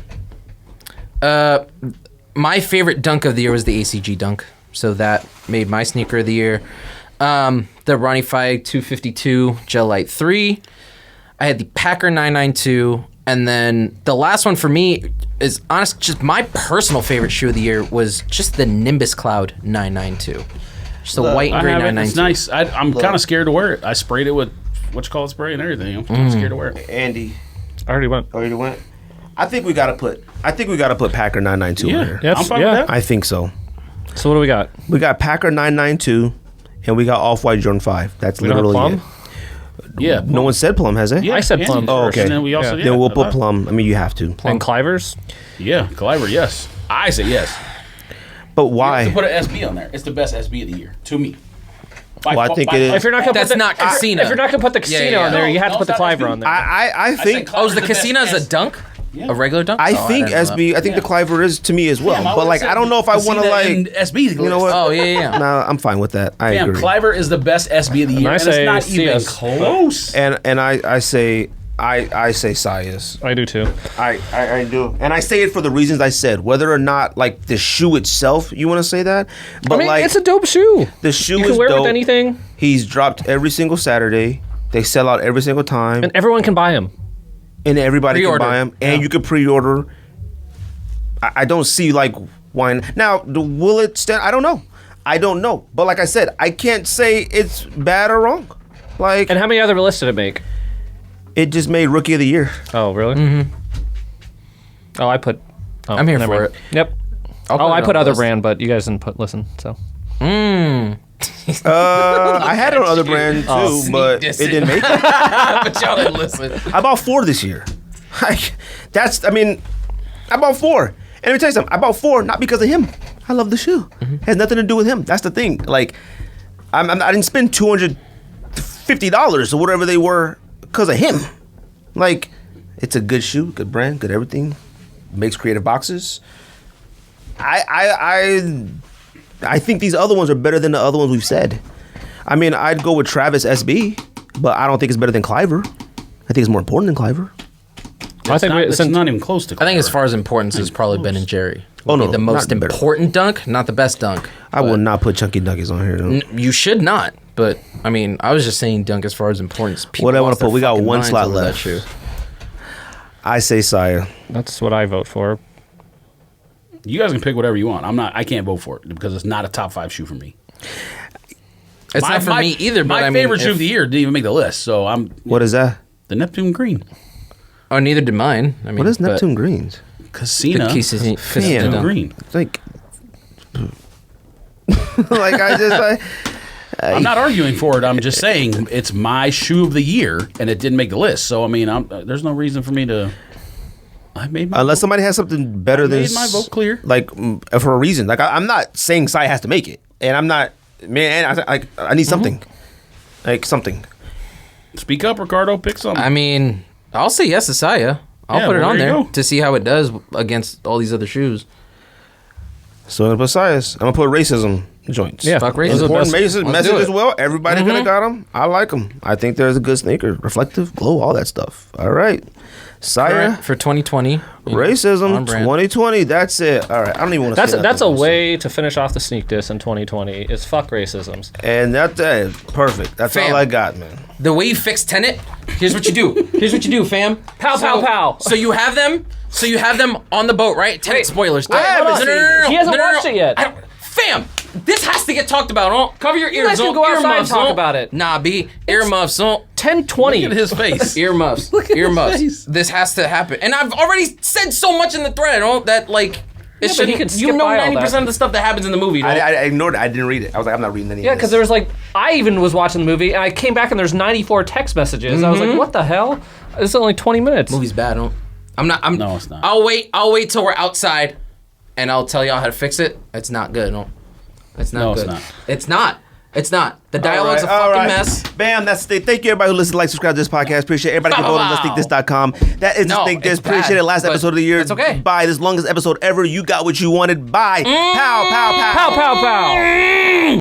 My favorite dunk of the year was the ACG dunk, so that made my sneaker of the year. The Ronnie Fieg 252 Gel Light 3. I had the Packer 992, and then the last one for me is honest. Just my personal favorite shoe of the year was just the Nimbus Cloud 992. Just the white and gray 992. It's nice. I'm kind of scared to wear it. I sprayed it with spray and everything. I'm kind of scared to wear it. Andy. I already went. Already went? I think we gotta put Packer 992 in here. I'm fine with that. I think so. So what do we got? We got Packer 992 and we got Off-White Jordan 5. That's We don't have literally Plum? it. Yeah. No one said Plum, has it? Yeah, I said Andy Plum did Oh, first, okay. And then we also Then we'll put Plum. I mean, you have to. And Clivers? Yeah, Caliber, yes. I say yes. But You have why? to put an SB on there. It's the best SB of the year, to me. Well, I think it is. If you're not gonna That's put the, not Casino. If you're not gonna put the Casino yeah. on there, you have to No, put the it's not Cliver SB. on there. I think Oh, is the Cliver's Casino best a dunk? Yeah. A regular dunk? I Oh, think didn't know SB. I think the Cliver is to me as well. Damn, But like, I don't know if I want to like. SB. You know what? that. Oh, yeah. Nah, I'm fine with that. I Damn, agree. Cliver is the best SB of the year, I and say it's not even CS. close. And I say Sias. I do too. I do. And I say it for the reasons I said. Whether or not like the shoe itself, you want to say that, but I mean, like it's a dope shoe. the shoe You is can wear it dope. with anything, He's dropped every single Saturday. They sell out every single time, and everyone can buy them. and everybody Pre-order. can buy them, and you can pre-order. I don't see like why now. Will it stand? I don't know. But like I said, I can't say it's bad or wrong. Like, And how many other lists did it make? it just made Rookie of the Year. Oh, really? Mm-hmm. Oh, I put. Oh, I'm here never for mind. it. Yep. I'll I it put on the other list. brand, but you guys didn't listen. So I had it on other brand too, but it dissing. didn't make it. But y'all didn't listen. I bought 4 this year. I bought 4. And let me tell you something. I bought 4 not because of him. I love the shoe. It has nothing to do with him. That's the thing. Like, I didn't spend $250 or whatever they were because of him. Like, it's a good shoe, good brand, good everything. Makes creative boxes. I think these other ones are better than the other ones we've said. I mean, I'd go with Travis SB, but I don't think it's better than Cliver. I think it's more important than Cliver. I think It's not even close to I think as Cliver. far as importance, it's probably Ben and Jerry. Oh, no, The most not better. important dunk, not the best dunk. I will not put Chunky Nuggets on here. Though. You should not. But, I mean, I was just saying dunk as far as importance. People What I wanna lost their put, we got fucking one minds slot over that left. shoe. I say Saya. That's what I vote for. You guys can pick whatever you want. I can't vote for it because it's not a top 5 shoe for me. It's not for me either, but my I mean, favorite shoe of the year didn't even make the list. So What is that? the Neptune Green. Oh, neither did mine. I mean, What is but Neptune Greens? Casino. The Casino Damn. dunk. Green. It's like, like I just I'm not arguing for it. I'm just saying it's my shoe of the year, and it didn't make the list. So I mean, there's no reason for me to. I made my unless somebody has something better than made my vote clear. Like for a reason. Like I'm not saying Saya has to make it, and I'm not. Man, I need something, like something. Speak up, Ricardo. Pick something. I mean, I'll say yes to Saya. I'll Yeah, put it well, on there you there go. to see how it does against all these other shoes. So I'm gonna put science. I'm gonna put racism joints. Yeah. Fuck racism. Important Let's message do as it. well. Everybody could have got them. I like them. I think there's a good sneaker. Reflective, glow, all that stuff. All right. Sire, Current for 2020. racism on brand. 2020. That's it. All right. I don't even want to say That's a nothing else. way to finish off the sneak diss in 2020. Is fuck racisms. And that's perfect. That's Fam. all I got, man. The way you fix Tenet, here's what you do. Here's what you do, fam. Pow, pow, pow. So you have them. So you have them on the boat, right? Tenet spoilers. wait, hold on. He hasn't watched it yet. Fam, this has to get talked about. Don't cover your ears. guys can Don't go outside and earmuffs, talk don't. about it. Nah, B. Earmuffs. Don't. 1020. Look at his face. Earmuffs. Look at his Earmuffs. face. This has to happen. And I've already said so much in the thread, that like it but he shouldn't. could You skip know by all 90% that. of the stuff that happens in the movie. Don't? I ignored it. I didn't read it. I was like, I'm not reading any Yeah, of because this. there was I even was watching the movie, and I came back and there's 94 text messages. I was like, what the hell? It's only 20 minutes. Movie's bad. Don't. No, it's not. I'll wait till we're outside, and I'll tell y'all how to fix it. It's not good. No, it's not No, it's good. not. It's not. It's not. The dialogue's a All fucking right. mess. Bam, that's the Thank you, everybody who listens, like, subscribe to this podcast. Appreciate it. Everybody can go to letsthinkthis.com. That is the No, Think This. it's bad, Appreciate it. Last but episode of the year. it's okay. Bye. This longest episode ever. You got what you wanted. Bye. Pow, pow, pow. Pow, pow, pow.